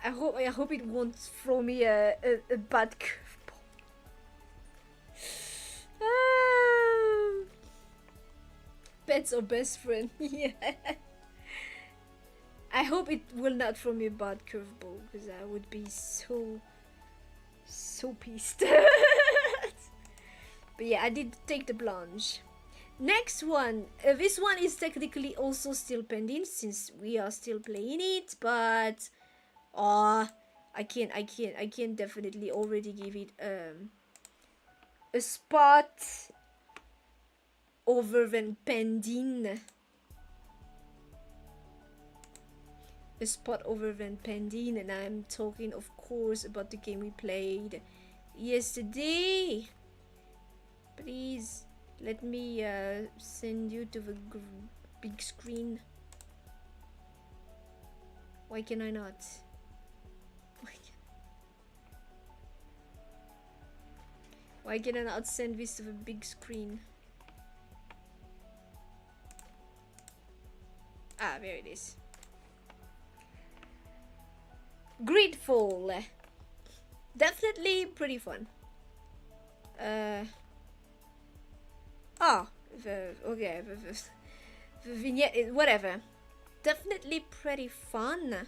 I hope it won't throw me a bad curveball. Pets or best friend, yeah. I hope it will not throw me a bad curveball, because I would be so pissed. But yeah, I did take the plunge. Next one. This one is technically also still pending, since we are still playing it, but I can definitely already give it a spot over than pending. And I'm talking, of course, about the game we played yesterday. Please let me send you to the big screen. Why can I not? Why can I not send this to the big screen? Ah, there it is. Gridfall. Definitely pretty fun. Okay. vignette, whatever. Definitely pretty fun.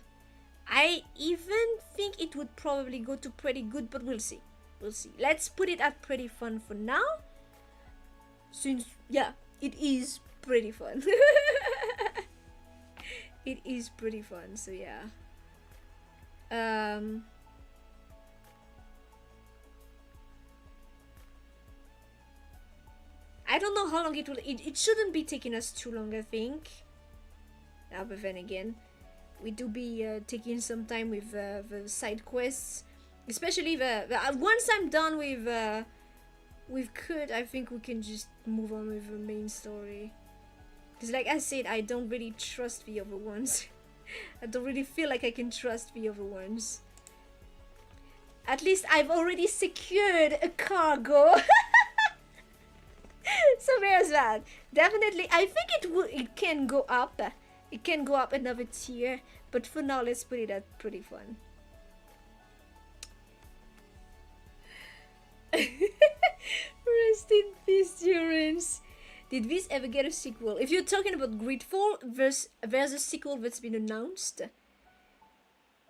I even think it would probably go to pretty good, but we'll see. We'll see. Let's put it at pretty fun for now. Since, yeah, it is pretty fun. It is pretty fun, so yeah. I don't know how long it will. It shouldn't be taking us too long, I think. But then again, we do be taking some time with the side quests, especially the once I'm done with Kurt, I think we can just move on with the main story. Because like I said, I don't really trust the other ones. I don't really feel like I can trust the other ones. At least I've already secured a cargo. So there's that. Definitely, I think it can go up. It can go up another tier, but for now, let's put it at pretty fun. Rest in peace, Durance. Did this ever get a sequel? If you're talking about Gridfall, there's a sequel that's been announced.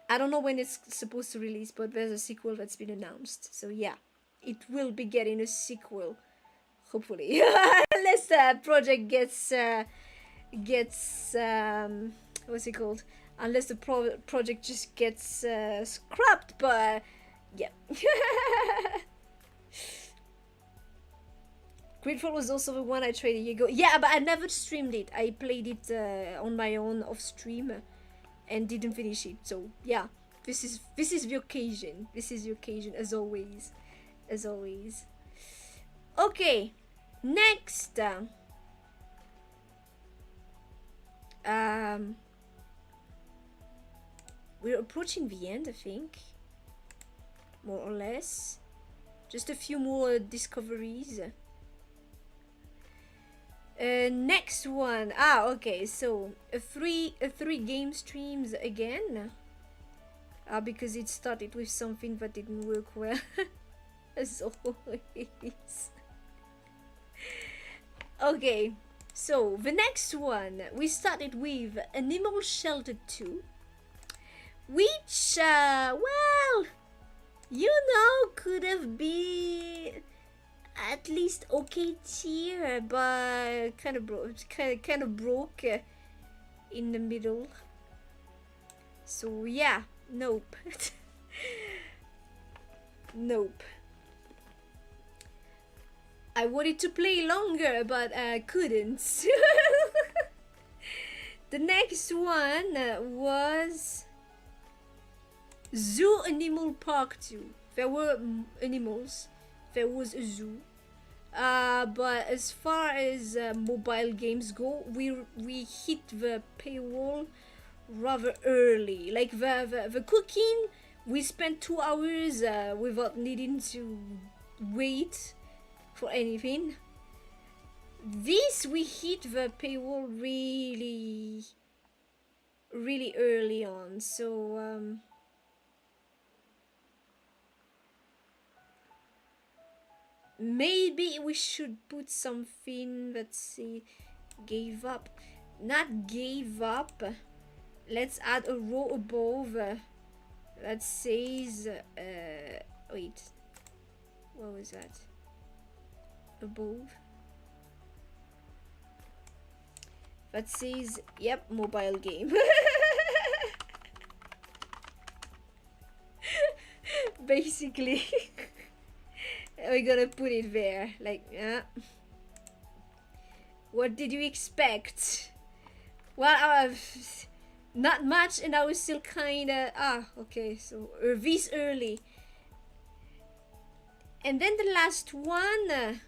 I don't know when it's supposed to release, but there's a sequel that's been announced. So yeah, it will be getting a sequel, hopefully. Unless the project gets what's it called? Unless the project just gets scrapped, but yeah. Gridfall was also the one I tried a year ago. Yeah, but I never streamed it. I played it on my own off stream and didn't finish it. So yeah, this is the occasion. This is the occasion, as always. As always. Okay, next. We're approaching the end, I think. More or less. Just a few more discoveries. Next one. Okay, so a three game streams again. Because it started with something that didn't work well. As always. Okay, so the next one we started with Animal Shelter 2, which well, you know, could have been at least okay tier, but kind of broke in the middle. So yeah, nope. Nope. I wanted to play longer, but I couldn't. The next one was Zoo Animal Park 2. There were animals. There was a zoo. But as far as mobile games go, we hit the paywall rather early. Like the cooking, we spent 2 hours without needing to wait for anything. This, we hit the paywall really early on, so maybe we should put something that say gave up. Not gave up. Let's add a row above that says wait, what was that? Above that says, yep, mobile game. Basically. We're gonna put it there, like, what did you expect? Well, not much, and I was still kinda, okay, so this early. And then the last one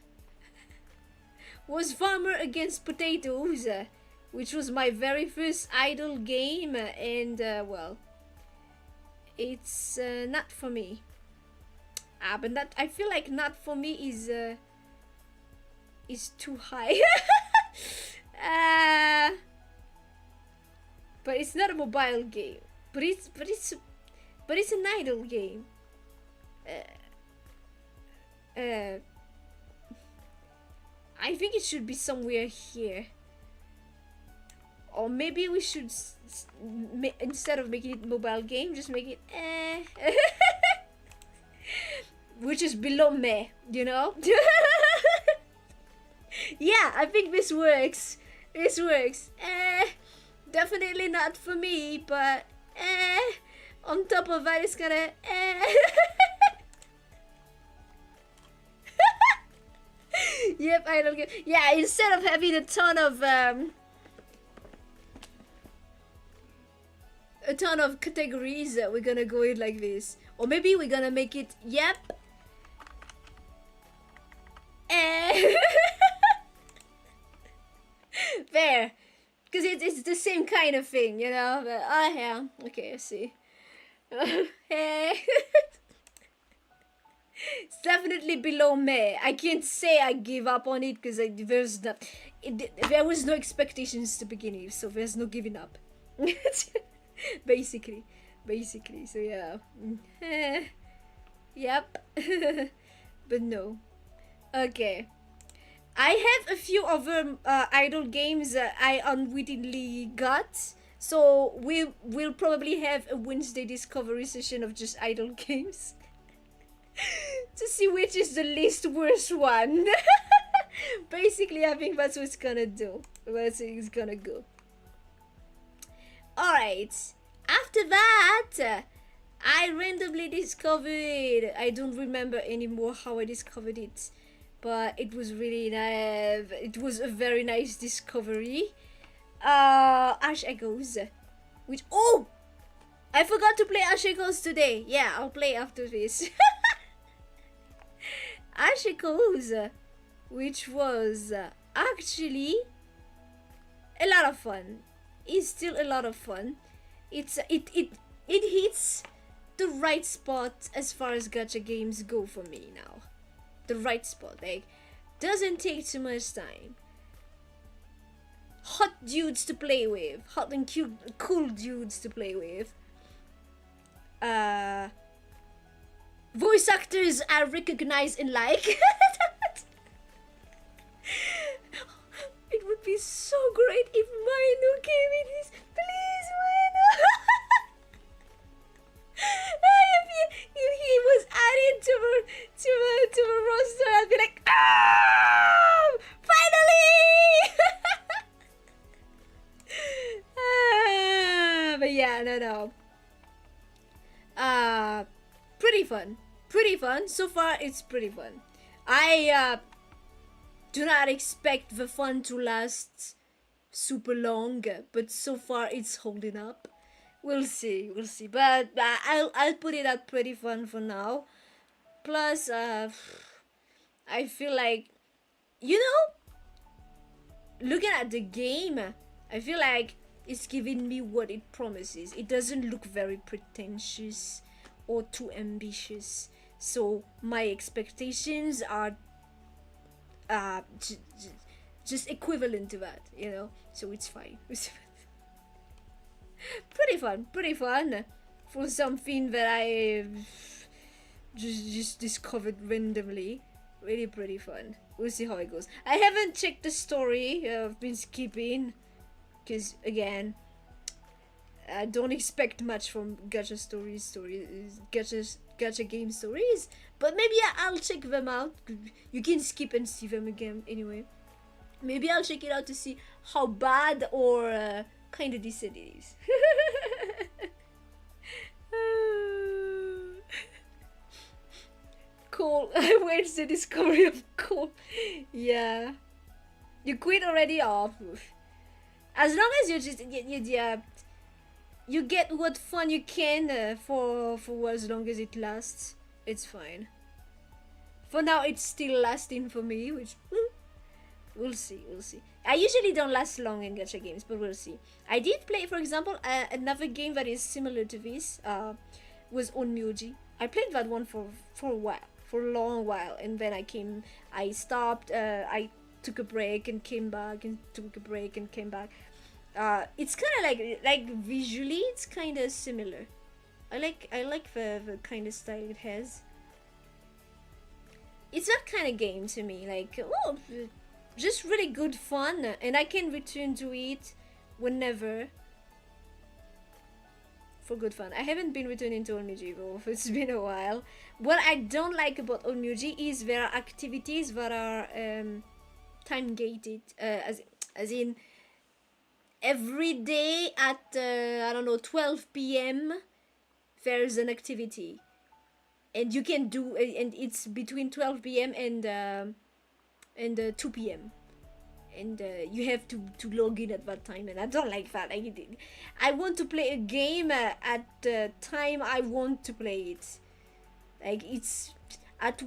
was Farmer Against Potatoes, which was my very first idle game, and well, it's not for me. But that, I feel like not for me is too high. But it's not a mobile game. But it's an idle game. I think it should be somewhere here. Or maybe we should, instead of making it mobile game, just make it which is below meh, you know? Yeah, I think this works. This works. Definitely not for me, but on top of that, it's gonna Yep, I don't get. Yeah, instead of having a ton of categories, we're gonna go in like this, or maybe we're gonna make it. Yep. There, because it's the same kind of thing, you know. But, yeah. Okay, I see. Hey. It's definitely below me. I can't say I give up on it because there was no expectations to begin with, so there's no giving up. basically. So yeah. Yep. But no. Okay. I have a few other idle games I unwittingly got. So we'll probably have a Wednesday discovery session of just idle games. To see which is the least worst one. Basically, I think that's what it's gonna do. That's what it's gonna go. Alright. After that, I randomly discovered... I don't remember anymore how I discovered it. But it was really nice. It was a very nice discovery. Ash Echoes. Which... Oh! I forgot to play Ash Echoes today. Yeah, I'll play after this. Ash Echoes, which was actually a lot of fun. It's still a lot of fun. It hits the right spot as far as gacha games go for me now. The right spot, like, doesn't take too much time. Hot dudes to play with, hot and cute, cool dudes to play with. Voice actors I recognize and like. It would be so great if Mainu came in his... Please, Mainu! If he was added to the roster, I'd be like, oh, finally! But yeah, no. Pretty fun. So far, it's pretty fun. I do not expect the fun to last super long, but so far it's holding up. We'll see. But I'll put it at pretty fun for now. Plus, I feel like, you know, looking at the game, I feel like it's giving me what it promises. It doesn't look very pretentious or too ambitious. So my expectations are just equivalent to that, you know. So it's fine. Pretty fun for something that I just discovered randomly. Really pretty fun. We'll see how it goes. I haven't checked the story. I've been skipping because, again, I don't expect much from gacha gacha game stories, but maybe I'll check them out. You can skip and see them again anyway. Maybe I'll check it out to see how bad or kind of decent it is. Cool. Where's the discovery of cool? Yeah. You quit already? Off. As long as you just you get what fun you can for as long as it lasts, it's fine. For now, it's still lasting for me, which we'll see. I usually don't last long in gacha games, but we'll see. I did play, for example, another game that is similar to this. Was Onmyoji. I played that one for a long while, and then I stopped. I took a break and came back, and took a break and came back. It's kind of like visually, it's kind of similar. I like the kind of style it has. It's that kind of game to me, like, just really good fun, and I can return to it whenever, for good fun. I haven't been returning to Onmyoji though. It's been a while. What I don't like about Onmyoji is there are activities that are time gated, as in every day at I don't know, 12 p.m. there's an activity, and you can do, and it's between 12 p.m. and 2 p.m. and you have to log in at that time, and I don't like that. I want to play a game at the time I want to play it. Like, it's at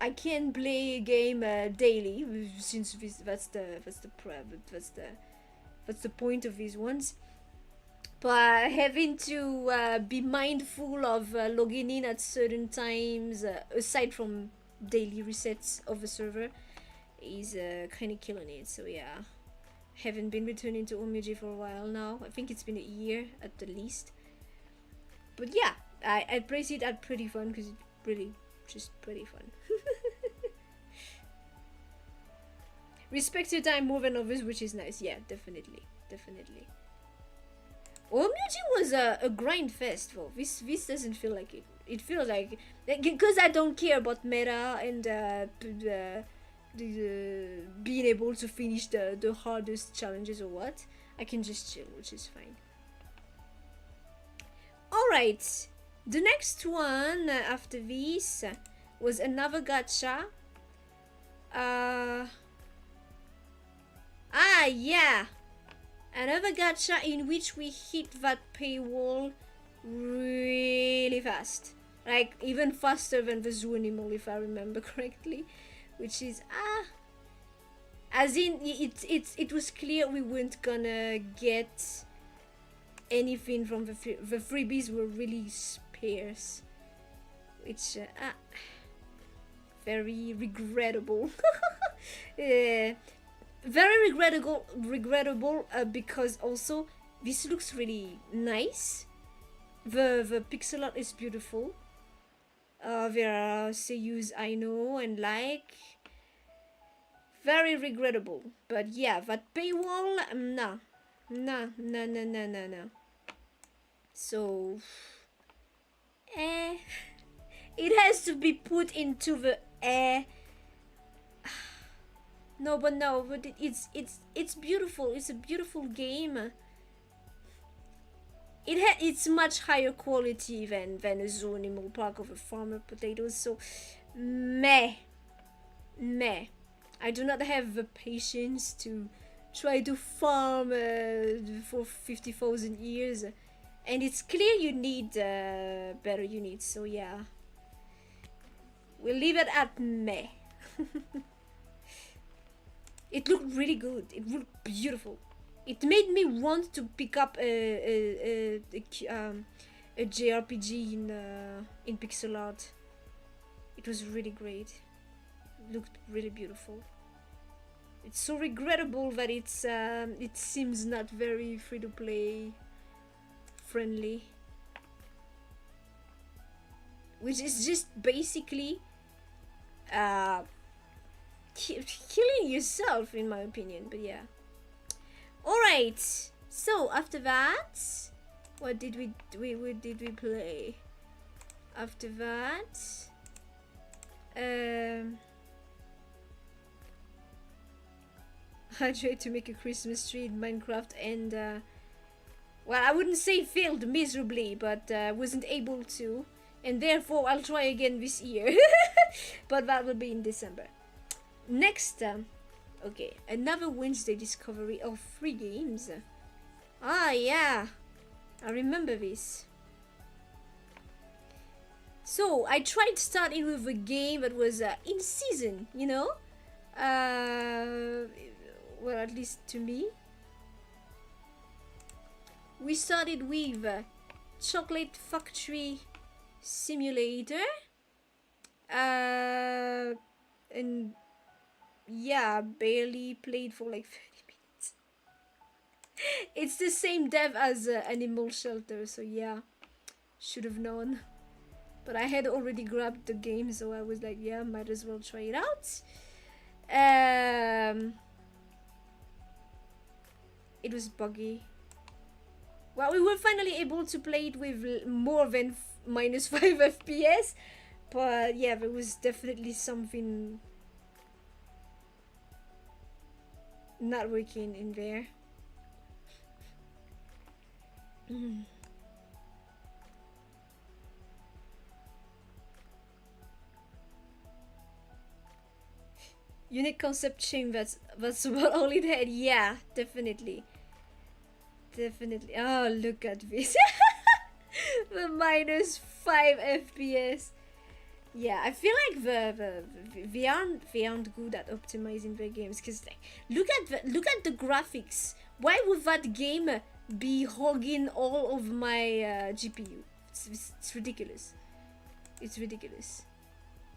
I can't play a game daily, since that's the point of these ones. But having to be mindful of logging in at certain times, aside from daily resets of the server, is kind of killing it. So yeah, haven't been returning to Onmyoji for a while now. I think it's been a year at the least. But yeah, I praise it at pretty fun, because it's really just pretty fun. Respects your time more than others, which is nice. Yeah, definitely. Onmyoji was a grind fest though. This doesn't feel like it. It feels like because I don't care about meta and being able to finish the hardest challenges or what, I can just chill, which is fine. Alright, the next one after this was another gacha. Yeah, another gacha in which we hit that paywall really fast, like even faster than the zoo animal, if I remember correctly, which is as in it was clear we weren't gonna get anything from the freebies. Were really sparse, which very regrettable. Very regrettable because also this looks really nice. The pixel art is beautiful. There are seiyus I know and like. Very regrettable. But yeah, that paywall, nah. So, it has to be put into the No, but it's beautiful. It's a beautiful game. It's much higher quality than a zoo animal park of a farmer potatoes. So, meh. I do not have the patience to try to farm for 50,000 years, and it's clear you need better units. So yeah, we'll leave it at meh. It looked really good. It looked beautiful. It made me want to pick up a JRPG in pixel art. It was really great. It looked really beautiful. It's so regrettable that it seems not very free-to-play friendly, which is just basically killing yourself, in my opinion. But yeah. Alright, so after that, what did we play? After that, I tried to make a Christmas tree in Minecraft and well, I wouldn't say failed miserably, but wasn't able to, and therefore I'll try again this year. But that will be in December. Next, okay, another Wednesday discovery of 3 games. Yeah, I remember this. So I tried starting with a game that was in season, you know. Well, at least to me. We started with Chocolate Factory Simulator. And yeah, barely played for like 30 minutes. It's the same dev as Animal Shelter, so yeah, should have known. But I had already grabbed the game, so I was like, yeah, might as well try it out. It was buggy. Well, we were finally able to play it with more than minus 5 FPS, but yeah, there was definitely something not working in there. Unique concept chain, that's about all it had. Yeah, definitely. Definitely. Oh, look at this. The minus 5 FPS. Yeah, I feel like they aren't good at optimizing their games, because like, look at the graphics. Why would that game be hogging all of my GPU? It's ridiculous. It's ridiculous.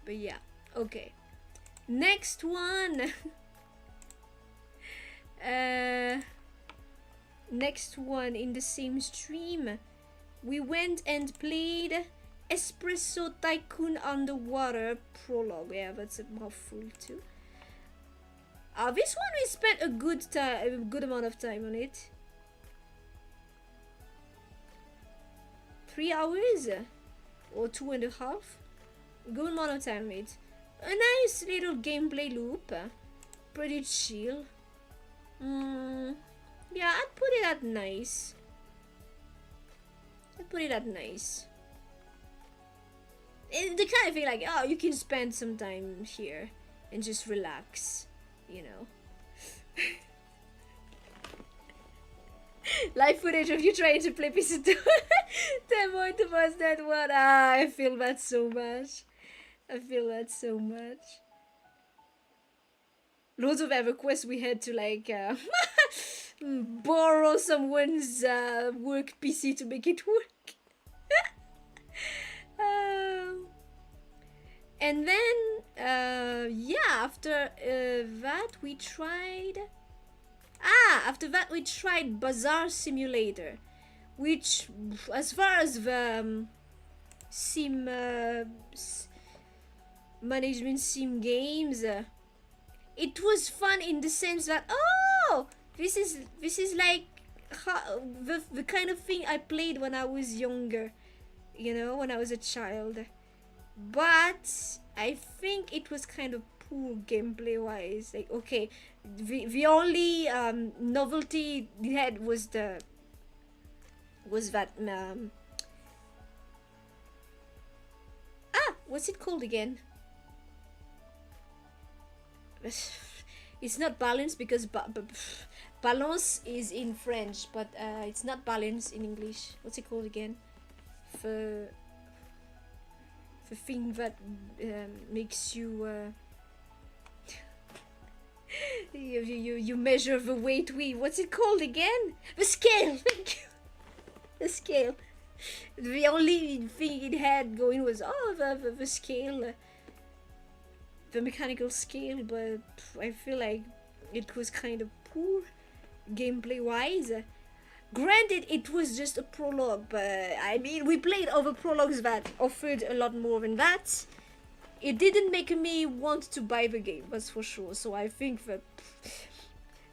But yeah, okay. Next one. Next one in the same stream, we went and played Espresso Tycoon Underwater Prologue. Yeah, that's a mouthful too. This one we spent a good amount of time on it. 3 hours or 2.5. Good amount of time on it. A nice little gameplay loop. Pretty chill. Yeah, I'd put it at nice. The kind of thing like, oh, you can spend some time here and just relax, you know. Live footage of you trying to play PC2. 10 point was that one. I feel that so much. Loads of EverQuest we had to like borrow someone's work PC to make it work. And then yeah, after that we tried Bazaar Simulator, which, as far as the sim management sim games, it was fun in the sense that, oh, this is like the kind of thing I played when I was younger, you know, when I was a child. But I think it was kind of poor gameplay wise. Like, okay, the only novelty it had was that what's it called again? It's not balance, because balance is in French, but it's not balance in English. What's it called again? The thing that makes you you measure the weight with. What's it called again? The scale. Thank you. The scale. The only thing it had going was the scale. The mechanical scale, but I feel like it was kind of poor gameplay wise. Granted, it was just a prologue, but I mean, we played other prologues that offered a lot more than that. It didn't make me want to buy the game, that's for sure. So I think that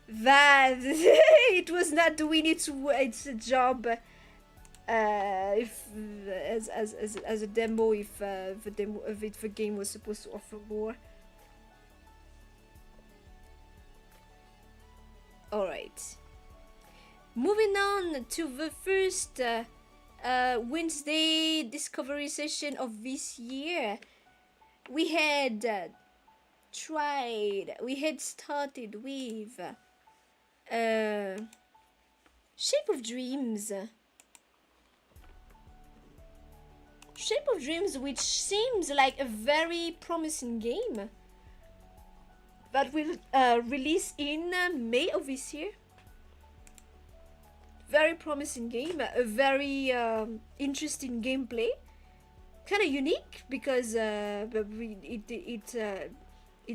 it was not doing its job if as a demo, if the game was supposed to offer more. All right. Moving on to the first Wednesday discovery session of this year, we had started with Shape of Dreams. Shape of Dreams, which seems like a very promising game that will release in May of this year. Very promising game, a very interesting gameplay, kind of unique because it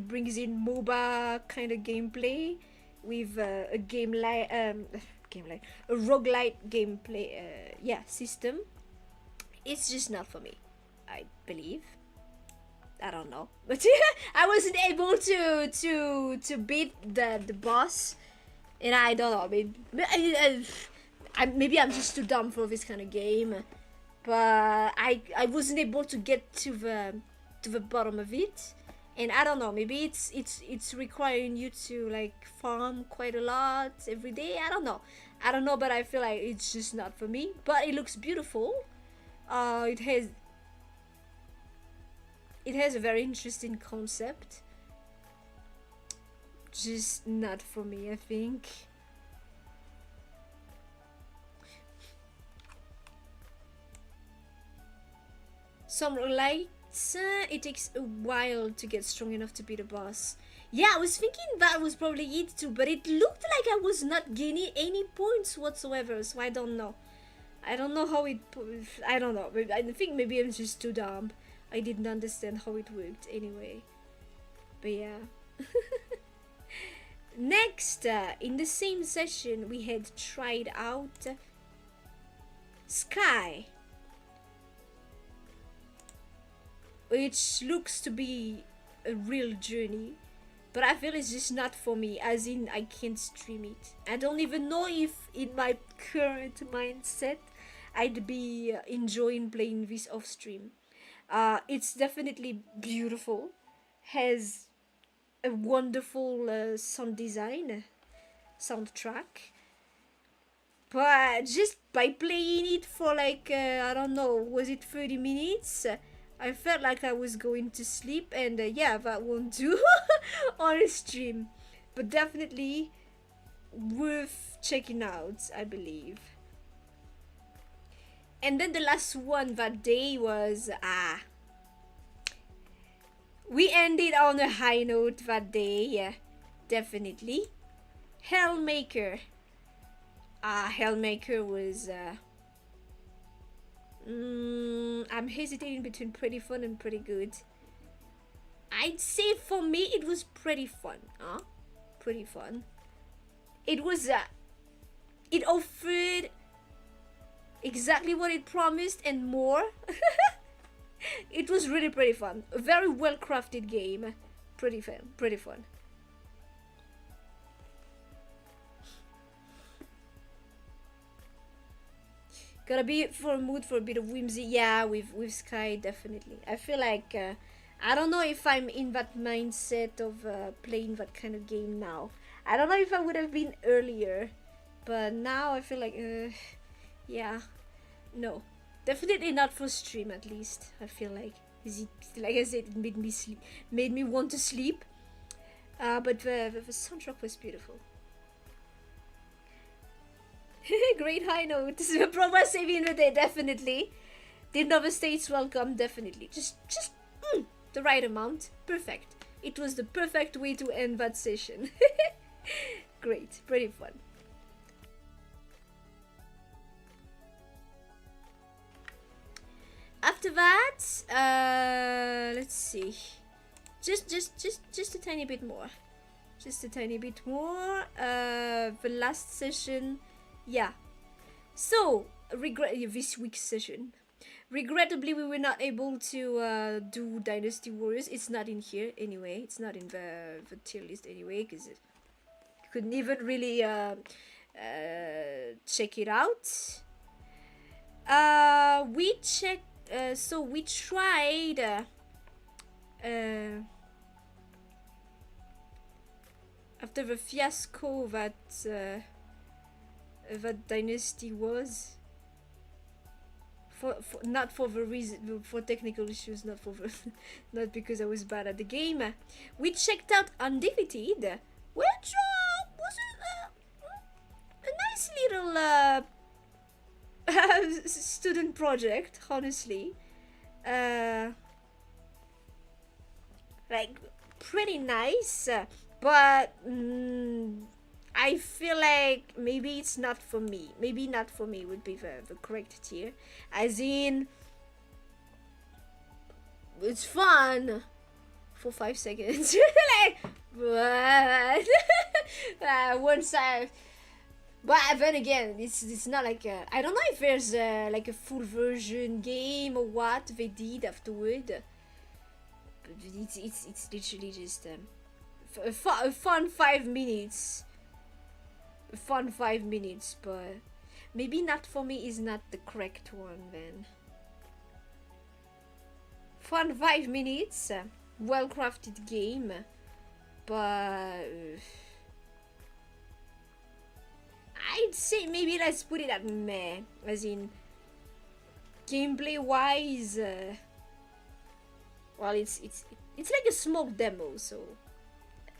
brings in MOBA kind of gameplay with a roguelite gameplay system. It's just not for me, I believe. I don't know, but I wasn't able to beat the boss, and I don't know. Maybe I'm just too dumb for this kind of game, but I wasn't able to get to the bottom of it, and I don't know. Maybe it's requiring you to like farm quite a lot every day. I don't know, but I feel like it's just not for me. But it looks beautiful. It has a very interesting concept. Just not for me, I think. Some lights, it takes a while to get strong enough to beat a boss. Yeah, I was thinking that was probably it too, but it looked like I was not gaining any points whatsoever, so I don't know. I don't know how it... I don't know. I think maybe I'm just too dumb. I didn't understand how it worked anyway. But yeah. Next, in the same session, we had tried out Sky, which looks to be a real journey, but I feel it's just not for me, as in I can't stream it. I don't even know if in my current mindset I'd be enjoying playing this off stream. It's definitely beautiful, has a wonderful sound design, soundtrack, but just by playing it for like, I don't know, was it 30 minutes? I felt like I was going to sleep, and yeah, that won't do on a stream. But definitely worth checking out, I believe. And then the last one that day was, we ended on a high note that day, yeah, definitely. Hellmaker. Hellmaker was, I'm hesitating between pretty fun and pretty good. I'd say for me it was pretty fun, pretty fun. It was, it offered exactly what it promised and more. It was really pretty fun. A very well crafted game. Pretty fun. Gotta be for a mood for a bit of whimsy. Yeah, with Sky, definitely. I feel like I don't know if I'm in that mindset of playing that kind of game now. I don't know if I would have been earlier, but now I feel like yeah, no, definitely not for stream. At least I feel like, like I said, it made me sleep, made me want to sleep. But the soundtrack was beautiful. Great high note. This is a proper saving the day, definitely. Didn't overstay welcome, definitely. Just the right amount. Perfect. It was the perfect way to end that session. Great, pretty fun. After that, let's see. Just a tiny bit more. Just a tiny bit more. The last session. Yeah, so this week's session. Regrettably, we were not able to do Dynasty Warriors. It's not in here anyway. It's not in the tier list anyway, because you couldn't even really check it out. We checked. So we tried. After the fiasco that. That Dynasty was, for not for the reason, for technical issues, not for the not because I was bad at the game. We checked out Undefeated, which was a nice little student project, honestly. Like pretty nice, but I feel like maybe it's not for me. Maybe not for me would be the correct tier. As in, it's fun for 5 seconds. Like, what? Once I... But then again, it's not like I don't know if there's like a full version game or what they did afterward. but it's literally just a fun 5 minutes. A fun 5 minutes, but maybe not for me is not the correct one then. Fun 5 minutes, well crafted game, but I'd say maybe let's put it at meh, as in gameplay wise. Well, it's like a small demo, so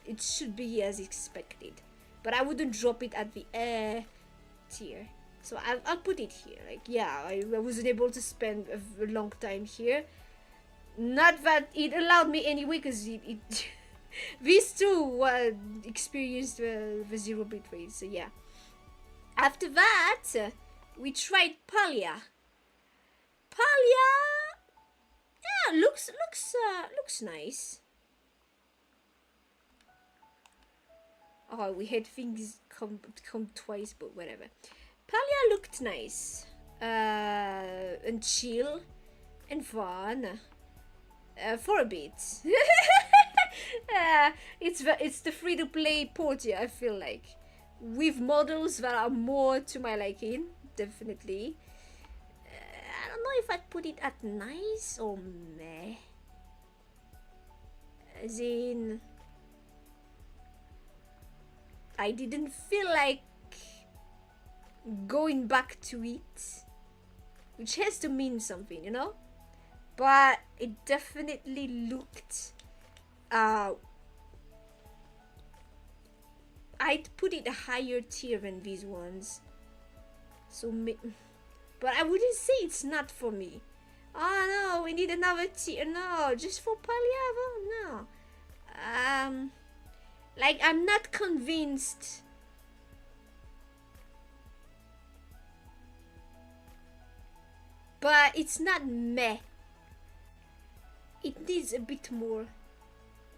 it should be as expected. But I wouldn't drop it at the tier. So I'll put it here. Like, yeah, I wasn't able to spend a long time here. Not that it allowed me anyway, because these two experienced the 0 bitrate. So yeah. After that, we tried Palia. Palia, yeah, looks nice. Oh, we had things come twice, but whatever. Palia looked nice, and chill, and fun, for a bit. It's the free-to-play port here, I feel like, with models that are more to my liking, definitely. I don't know if I'd put it at nice or meh. As in, I didn't feel like going back to it, which has to mean something, you know? But it definitely looked, I'd put it a higher tier than these ones. So, but I wouldn't say it's not for me. Oh no, we need another tier. No, just for Paliavo? No. Like, I'm not convinced. But it's not meh. It needs a bit more.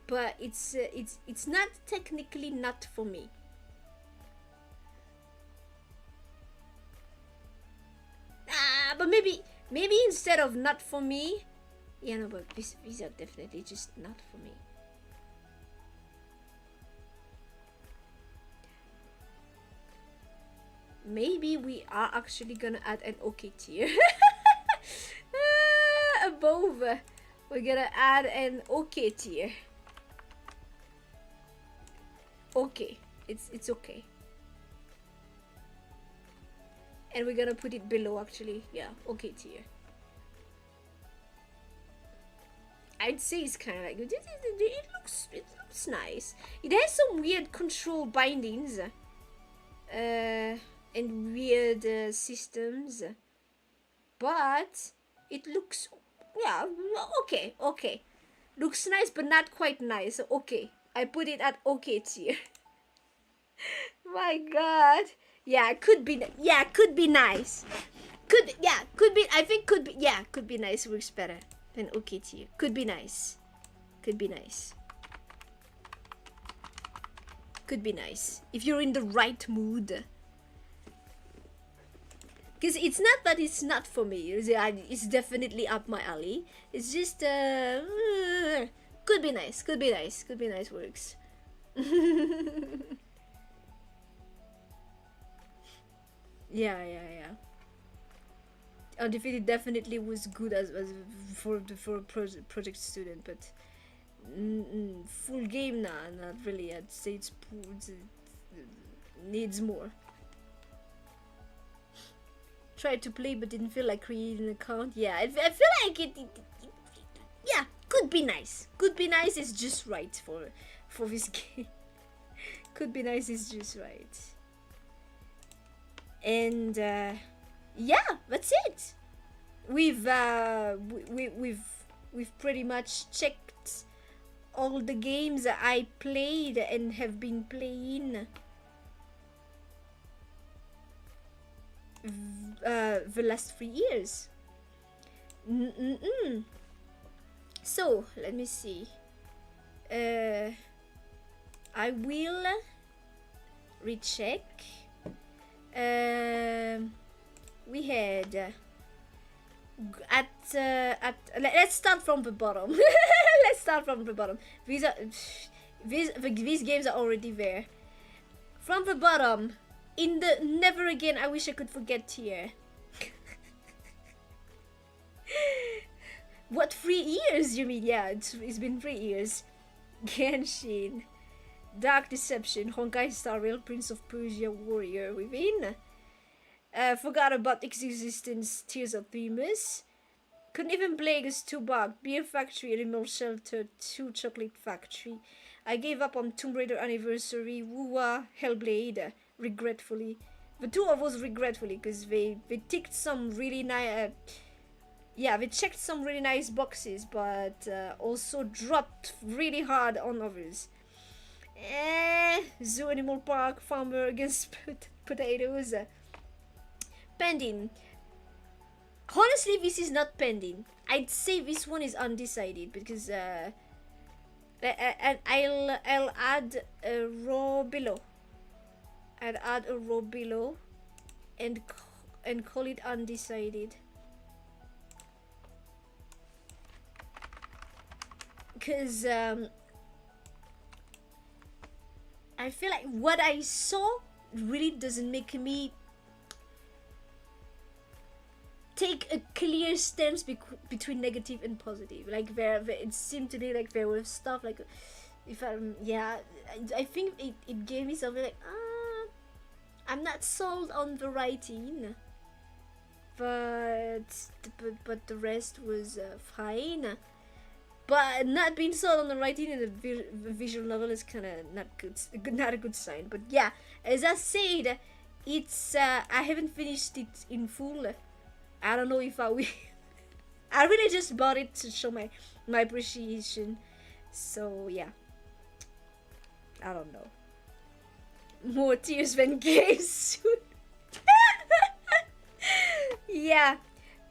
But it's not technically not for me. But maybe instead of not for me, yeah, no, but these are definitely just not for me. Maybe we are actually gonna add an okay tier. Above, we're gonna add an okay tier. Okay, it's okay. And we're gonna put it below, actually. Yeah, okay tier. I'd say it's kind of like, it looks nice. It has some weird control bindings, and weird systems, but it looks, yeah, okay. Looks nice, but not quite nice. So okay, I put it at okay tier. My God. Yeah, could be nice. I think could be nice. Works better than okay tier. Could be nice. Could be nice. If you're in the right mood. Because it's not that it's not for me. It's definitely up my alley. It's just, could be nice. Works. Yeah. Undefeated definitely was good as for a project student, but full game, nah, not really. I'd say it's poor. It needs more. Tried to play but didn't feel like creating an account. Yeah, I feel like it yeah, could be nice. Is just right for this game. Could be nice is just right. And yeah, that's it. We've pretty much checked all the games I played and have been playing the last 3 years. So let me see. I will recheck. We had let's start from the bottom. Let's start from the bottom. These games are already there. From the bottom, in the never again, I wish I could forget tier. What, 3 years you mean? Yeah, it's been 3 years. Genshin, Dark Deception, Honkai Star Rail, Prince of Persia, Warrior Within. Forgot about its existence, Tears of Themis. Couldn't even play Ghost 2 Bug, Beer Factory, Animal Shelter, 2 Chocolate Factory. I gave up on Tomb Raider Anniversary, Wuwa, Hellblade, regretfully. The two of us regretfully, because they ticked some really nice... yeah, they checked some really nice boxes, but also dropped really hard on others. Zoo Animal Park, Farmer Against Potatoes. Pending. Honestly, this is not pending. I'd say this one is undecided because I'll add a row below. I'd add a row below and call it undecided. Because I feel like what I saw really doesn't make me take a clear stance between negative and positive. Like there it seemed to me like there was stuff like, if I think it gave me something like, I'm not sold on the writing, but the rest was fine. But not being sold on the writing in the visual novel is kind of not a good sign. But yeah, as I said, it's I haven't finished it in full. I don't know if I will. I really just bought it to show my appreciation. So yeah, I don't know. More tears than games soon. Yeah.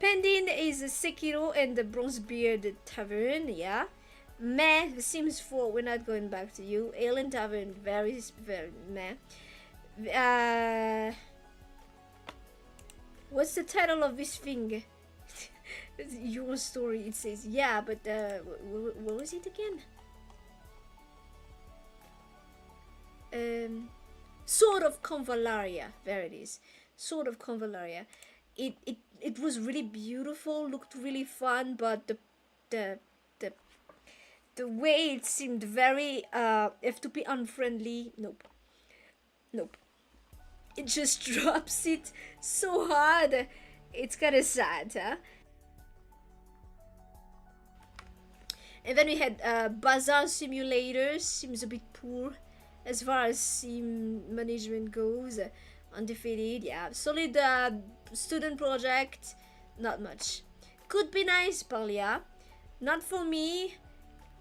Pending is Sekiro and the Bronzebeard Tavern, yeah. Meh, The Sims 4, we're not going back to you. Alien Tavern, very meh. What's the title of this thing? Your story, it says. Yeah, but what was it again? Sword of Convalaria, there it is. Sword of Convalaria. It was really beautiful, looked really fun, but the way it seemed very F2P unfriendly. Nope. It just drops it so hard. It's kind of sad, huh? And then we had Bazaar Simulator. Seems a bit poor as far as sim management goes. Undefeated, yeah. Solid student project, not much. Could be nice, Palia. Not for me.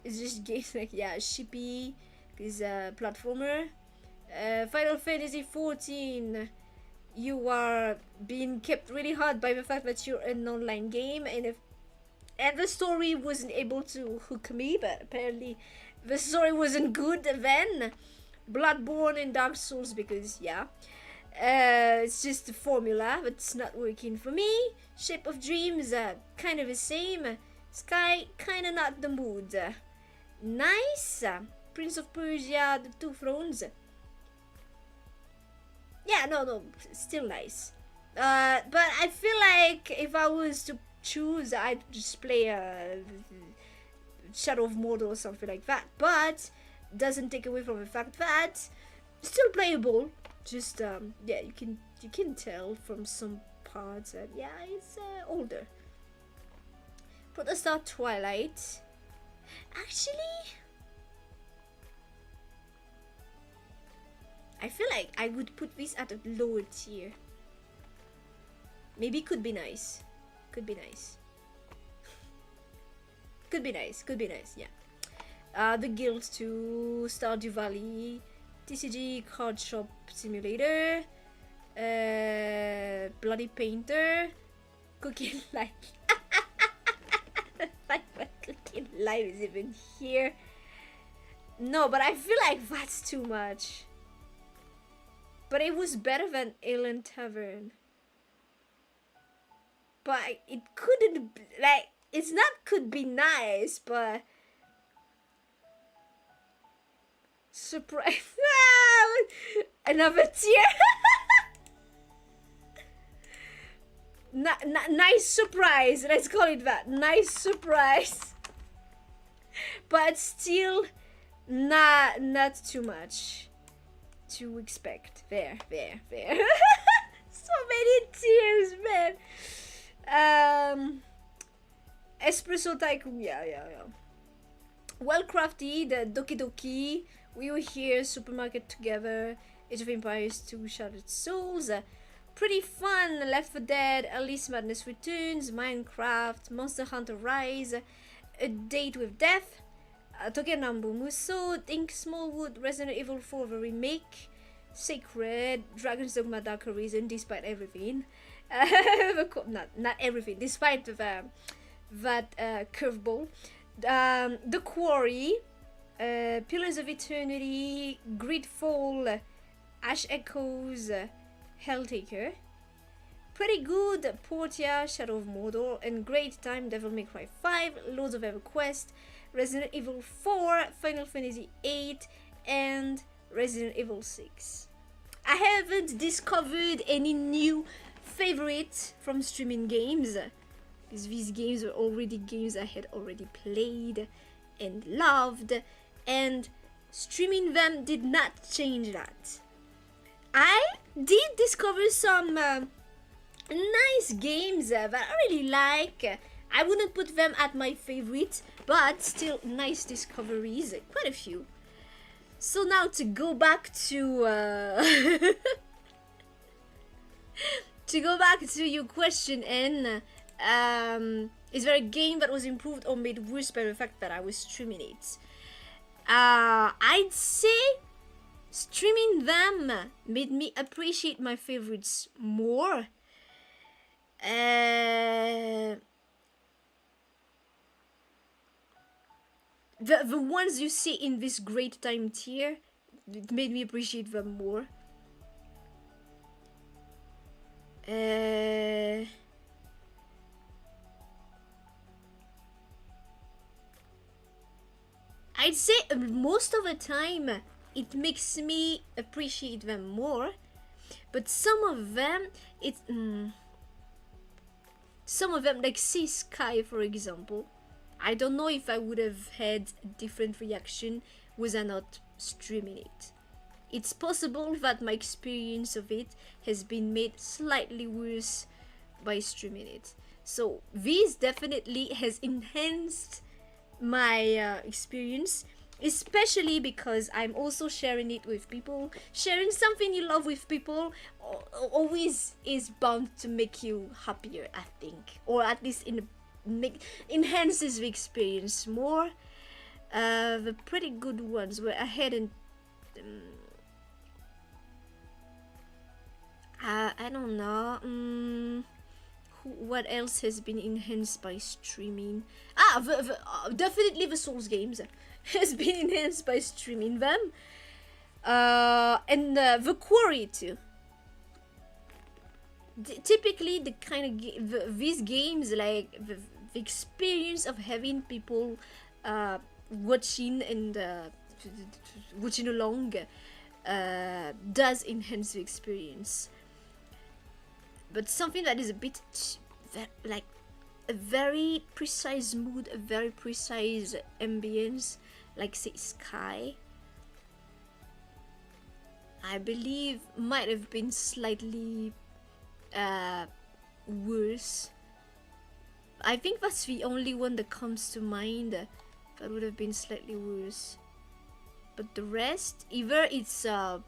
It's just games like, yeah, Shippy is a platformer. Final Fantasy 14. You are being kept really hard by the fact that you're an online game, and the story wasn't able to hook me, but apparently the story wasn't good then. Bloodborne and Dark Souls, because yeah. It's just a formula, but it's not working for me. Shape of Dreams, kind of the same. Sky, kind of not the mood. Nice. Prince of Persia, The Two Thrones. Yeah, no, still nice. But I feel like if I was to choose, I'd just play Shadow of Mordor or something like that. But doesn't take away from the fact that still playable. Just yeah, you can tell from some parts that yeah, it's older. Protostar Twilight. Actually, I feel like I would put this at a lower tier. Maybe could be nice. Could be nice. Could be nice, yeah. The Guild 2, Stardew Valley, TCG Card Shop Simulator, Bloody Painter, Cooking Light. Like what Cooking Light is even here. No, but I feel like that's too much. But it was better than Alien Tavern. But it couldn't be, like, it's not could be nice, but Surprise. Another tear. Nice surprise. Let's call it that. Nice surprise. But still, not too much to expect. There. So many tears, man. Espresso Tycoon, yeah. Well crafted, Doki Doki, We Were Here, Supermarket Together, Age of Empires 2, Shattered Souls, pretty fun, Left 4 Dead, Alice Madness Returns, Minecraft, Monster Hunter Rise, A Date with Death, Tokenambu Muso, Think Smallwood, Resident Evil 4 the remake, Sacred, Dragon's Dogma Dark Horizon, despite everything. Not everything, despite that curveball. The Quarry, Pillars of Eternity, Gridfall, Ash Echoes, Helltaker. Pretty good, Portia, Shadow of Mordor, and great time, Devil May Cry 5, Lords of EverQuest, Resident Evil 4, Final Fantasy 8, and Resident Evil 6. I haven't discovered any new favorites from streaming games, because these games were already games I had already played and loved, and streaming them did not change that. I did discover some nice games that I really like. I wouldn't put them at my favorite, but still nice discoveries, quite a few. So now to go back to your question, N. Is there a game that was improved or made worse by the fact that I was streaming it? I'd say streaming them made me appreciate my favorites more. The ones you see in this great time tier, it made me appreciate them more. I'd say most of the time it makes me appreciate them more, but some of them like Sea Sky, for example, I don't know if I would have had a different reaction was I not streaming it. It's possible that my experience of it has been made slightly worse by streaming it. So this definitely has enhanced my experience, especially because I'm also sharing it with people. Sharing something you love with people always is bound to make you happier, I think, or at least enhances the experience more. The pretty good ones were ahead and I don't know. What else has been enhanced by streaming? Definitely the Souls games has been enhanced by streaming them. And the Quarry too. Typically, the kind of these games, like the experience of having people watching and watching along, does enhance the experience. But something that is a bit like a very precise mood, a very precise ambience, like say Sky, I believe might have been slightly worse. I think that's the only one that comes to mind that would have been slightly worse. But the rest, either it's I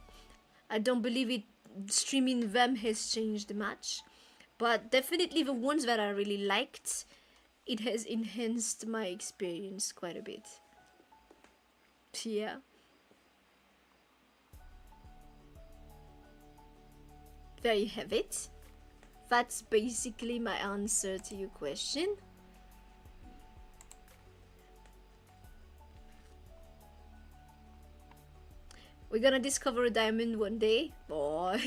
don't believe it streaming them has changed much, but definitely the ones that I really liked, it has enhanced my experience quite a bit. Yeah. There you have it. That's basically my answer to your question. We're gonna discover a diamond one day. Boy.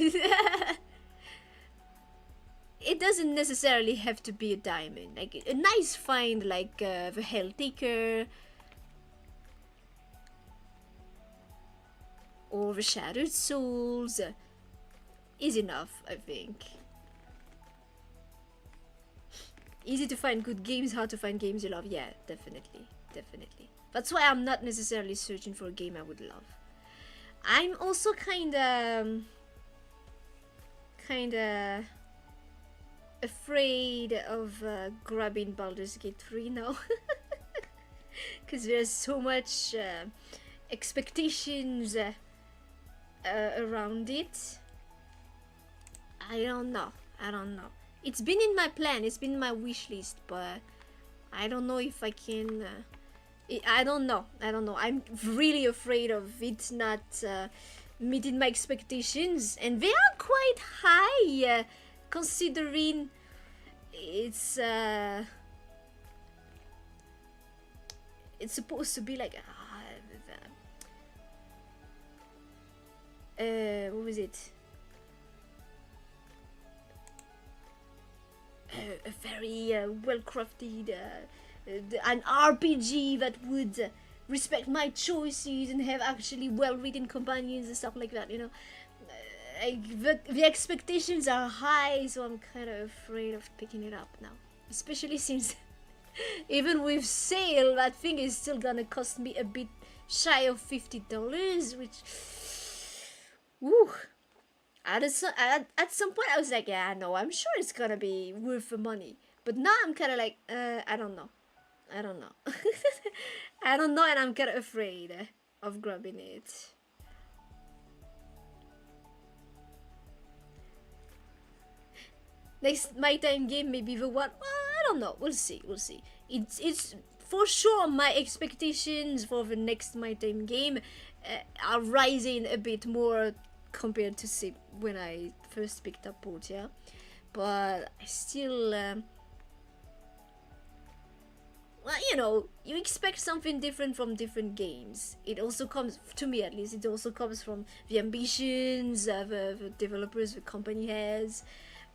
It doesn't necessarily have to be a diamond. Like a nice find, like the Helltaker. or the Shattered Souls is enough, I think. Easy to find good games, hard to find games you love. Yeah, definitely, definitely. That's why I'm not necessarily searching for a game I would love. I'm also kinda afraid of grabbing Baldur's Gate 3 now. Because there's so much expectations around it. I don't know. It's been in my plan, it's been in my wish list, but I don't know if I can. I don't know. I'm really afraid of it not meeting my expectations, and they are quite high, considering it's supposed to be like what was it? A very well-crafted an RPG that would respect my choices and have actually well-written companions and stuff like that, you know. The expectations are high, so I'm kind of afraid of picking it up now, especially since even with sale that thing is still gonna cost me a bit shy of $50, which woo. At some point I was like, yeah, no, I'm sure it's gonna be worth the money, but now I'm kind of like, I don't know. I don't know, and I'm kind of afraid of grabbing it. Next my time game, maybe the one. Well, I don't know. We'll see. It's for sure my expectations for the next my time game are rising a bit more compared to say when I first picked up Portia, but I still. Well, you know, you expect something different from different games. It also comes, to me at least, it also comes from the ambitions the developers, the company has,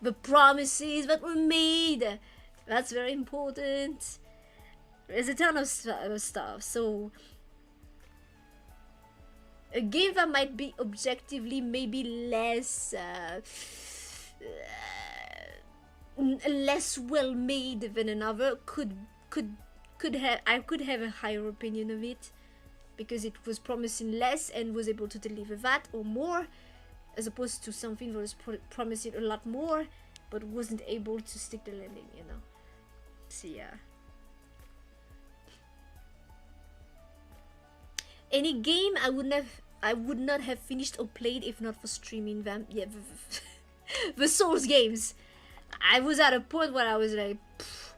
the promises that were made. That's very important. There's a ton of stuff. So, a game that might be objectively maybe less well made than another could have a higher opinion of it because it was promising less and was able to deliver that or more, as opposed to something that was promising a lot more but wasn't able to stick the landing, you know. So yeah. Any game I would not have finished or played if not for streaming them. Yeah, the Souls games. I was at a point where I was like, pfft.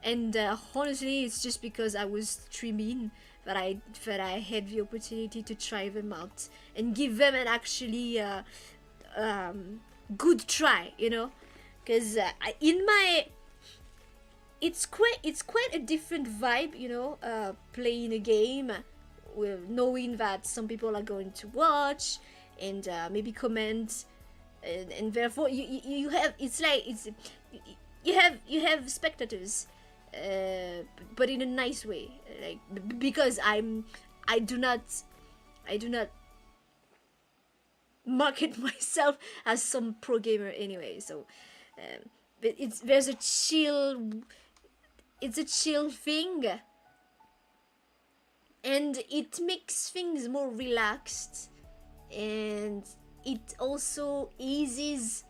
And honestly, it's just because I was streaming that I had the opportunity to try them out and give them an actually good try, you know, because it's quite a different vibe, you know, playing a game with knowing that some people are going to watch and maybe comment, and therefore you have you have spectators. But in a nice way, like because I do not market myself as some pro gamer anyway. So, but it's a chill thing, and it makes things more relaxed, and it also eases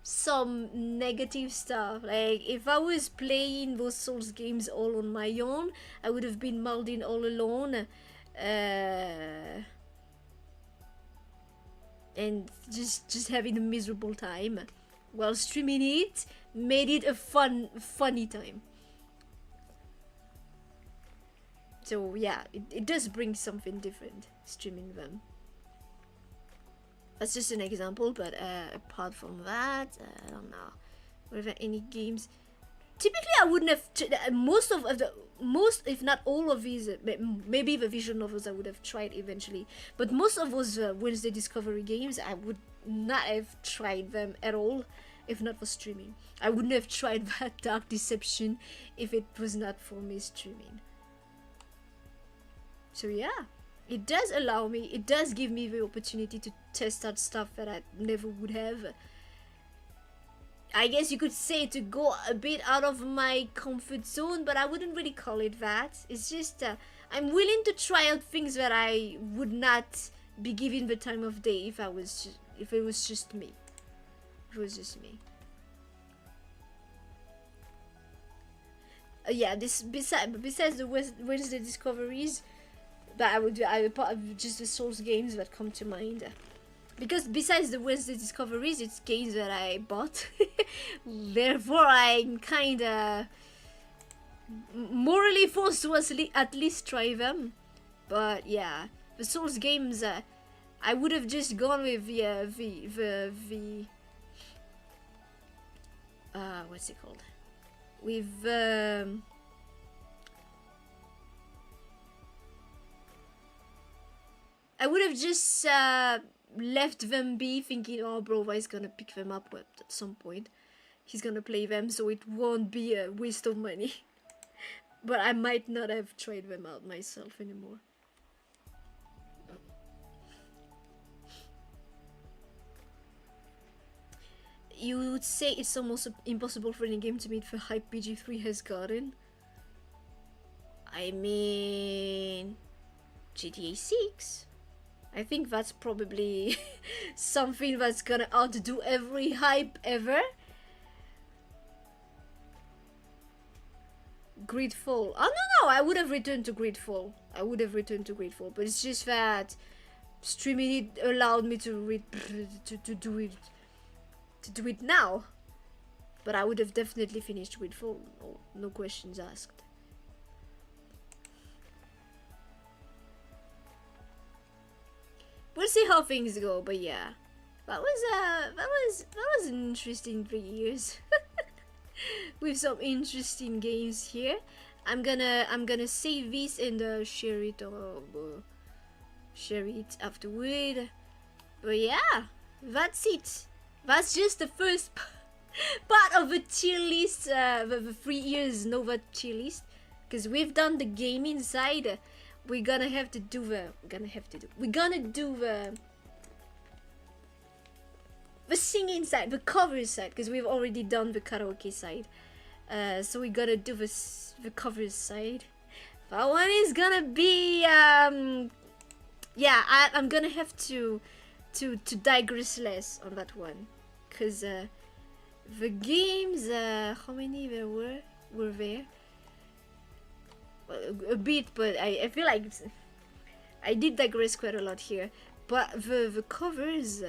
some negative stuff. Like if I was playing those Souls games all on my own, I would have been molding all alone, and just having a miserable time. While streaming it made it a funny time. So yeah, it does bring something different streaming them. That's just an example, but apart from that, I don't know. Were there any games? Typically, I wouldn't have most, if not all of these. Maybe the visual novels I would have tried eventually, but most of those Wednesday Discovery games, I would not have tried them at all if not for streaming. I wouldn't have tried that Dark Deception if it was not for me streaming. So yeah, it does allow me, it does give me the opportunity to test out stuff that I never would have. I guess you could say to go a bit out of my comfort zone, but I wouldn't really call it that. It's just I'm willing to try out things that I would not be given the time of day if it was just me. If it was just me. Yeah, this besides the Wednesday discoveries, that I would just the Souls games that come to mind. Because besides the Wednesday discoveries, it's games that I bought. Therefore, I'm kinda morally forced to at least try them. But yeah, the Souls games, I would have just gone with the what's it called? With I would have just left them be, thinking, oh, bro is gonna pick them up at some point. He's gonna play them, so it won't be a waste of money. But I might not have tried them out myself anymore. You would say it's almost impossible for any game to meet the hype BG3 has gotten. I mean, GTA 6. I think that's probably something that's gonna outdo every hype ever. Gridfall. Oh no, I would have returned to Gridfall. But it's just that streaming it allowed me to do it now. But I would have definitely finished Gridfall. No questions asked. We'll see how things go, but yeah, that was an interesting 3 years with some interesting games here. I'm gonna save this and share it afterward. But yeah, that's it. That's just the first part of the tier list, the 3 years Nova tier list, because we've done the game inside. We're gonna do the singing side, the cover side, because we've already done the karaoke side. So we gotta do the covers side. That one is gonna be yeah, I'm gonna have to digress less on that one, because the games, how many there were there? A bit, but I feel like I did digress quite a lot here. But the covers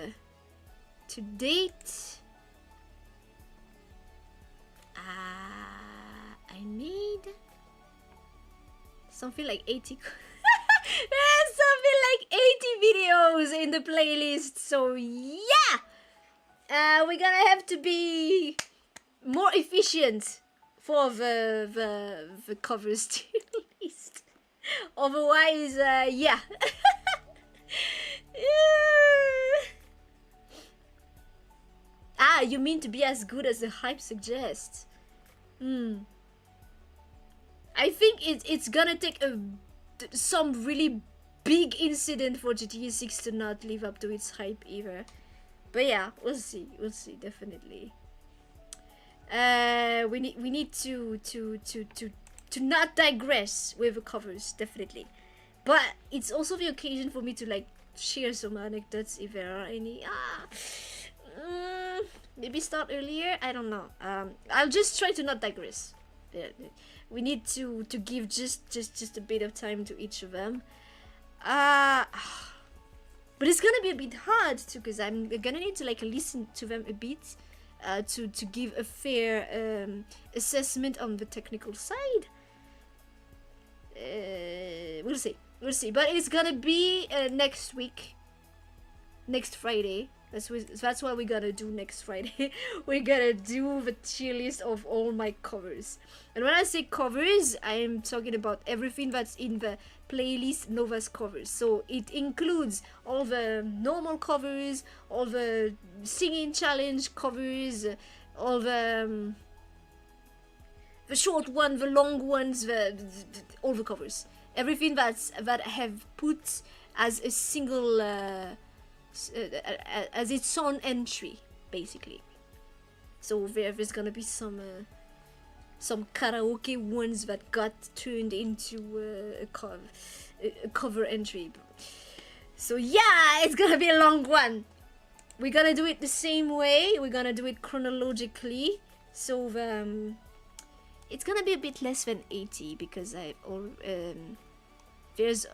to date, I need something like 80 something like 80 videos in the playlist. So yeah, we're gonna have to be more efficient for the covers tier list. Otherwise, yeah. Ah, you mean to be as good as the hype suggests? I think it's gonna take some really big incident for GTA 6 to not live up to its hype either. But yeah, we'll see, definitely. We need to not digress with the covers, definitely. But it's also the occasion for me to like share some anecdotes if there are any. Maybe start earlier, I don't know. I'll just try to not digress. We need to give just a bit of time to each of them. But it's gonna be a bit hard too, because I'm gonna need to like listen to them a bit to give a fair assessment on the technical side. We'll see, but it's gonna be next week, next Friday. That's what we're gonna do next Friday. We're gonna do the tier list of all my covers. And when I say covers, I am talking about everything that's in the playlist Nova's covers. So it includes all the normal covers, all the singing challenge covers, all the short one, the long ones, all the covers. everything that I have put as a single as its own entry, basically. So there's gonna be some karaoke ones that got turned into a cover entry. So yeah, it's gonna be a long one. We're gonna do it the same way. We're gonna do it chronologically. So it's gonna be a bit less than 80 because there's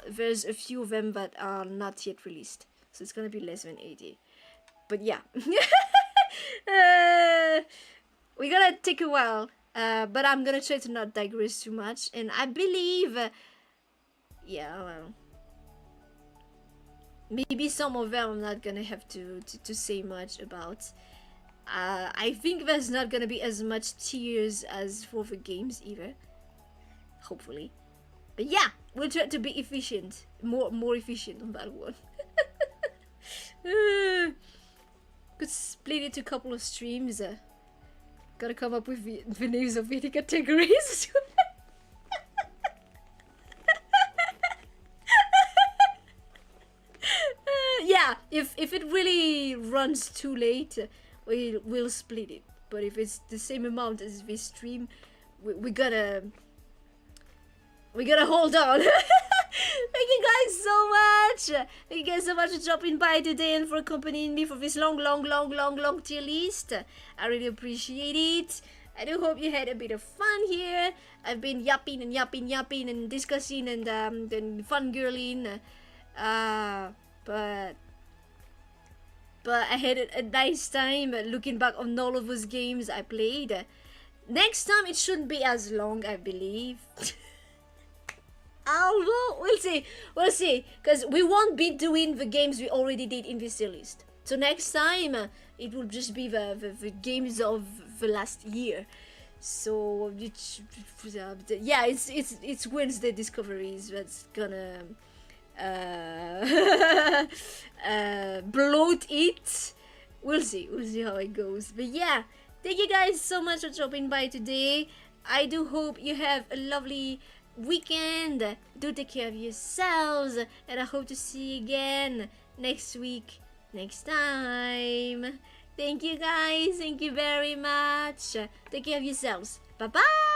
a few of them that are not yet released. So it's gonna be less than 80. But yeah. We're gonna take a while. But I'm gonna try to not digress too much. And I believe... yeah, well... maybe some of them I'm not gonna have to say much about. I think there's not gonna be as much tears as for the games either. Hopefully. But yeah, we'll try to be efficient. More efficient on that one. Could split it to a couple of streams. Gotta come up with the names of the categories. Yeah, if it really runs too late, we'll split it. But if it's the same amount as this stream, we gotta hold on. Thank you guys so much. Thank you guys so much for dropping by today and for accompanying me for this long tier list. I really appreciate it. I do hope you had a bit of fun here. I've been yapping and discussing and fangirling. But I had a nice time looking back on all of those games I played. Next time it shouldn't be as long, I believe. Although, we'll see, because we won't be doing the games we already did in this tier list. So next time, it will just be the games of the last year. So, yeah, it's Wednesday Discoveries that's gonna bloat it. We'll see how it goes. But yeah, thank you guys so much for dropping by today. I do hope you have a lovely weekend. Do take care of yourselves, and I hope to see you again next week, next time. Thank you guys, thank you very much. Take care of yourselves. Bye bye.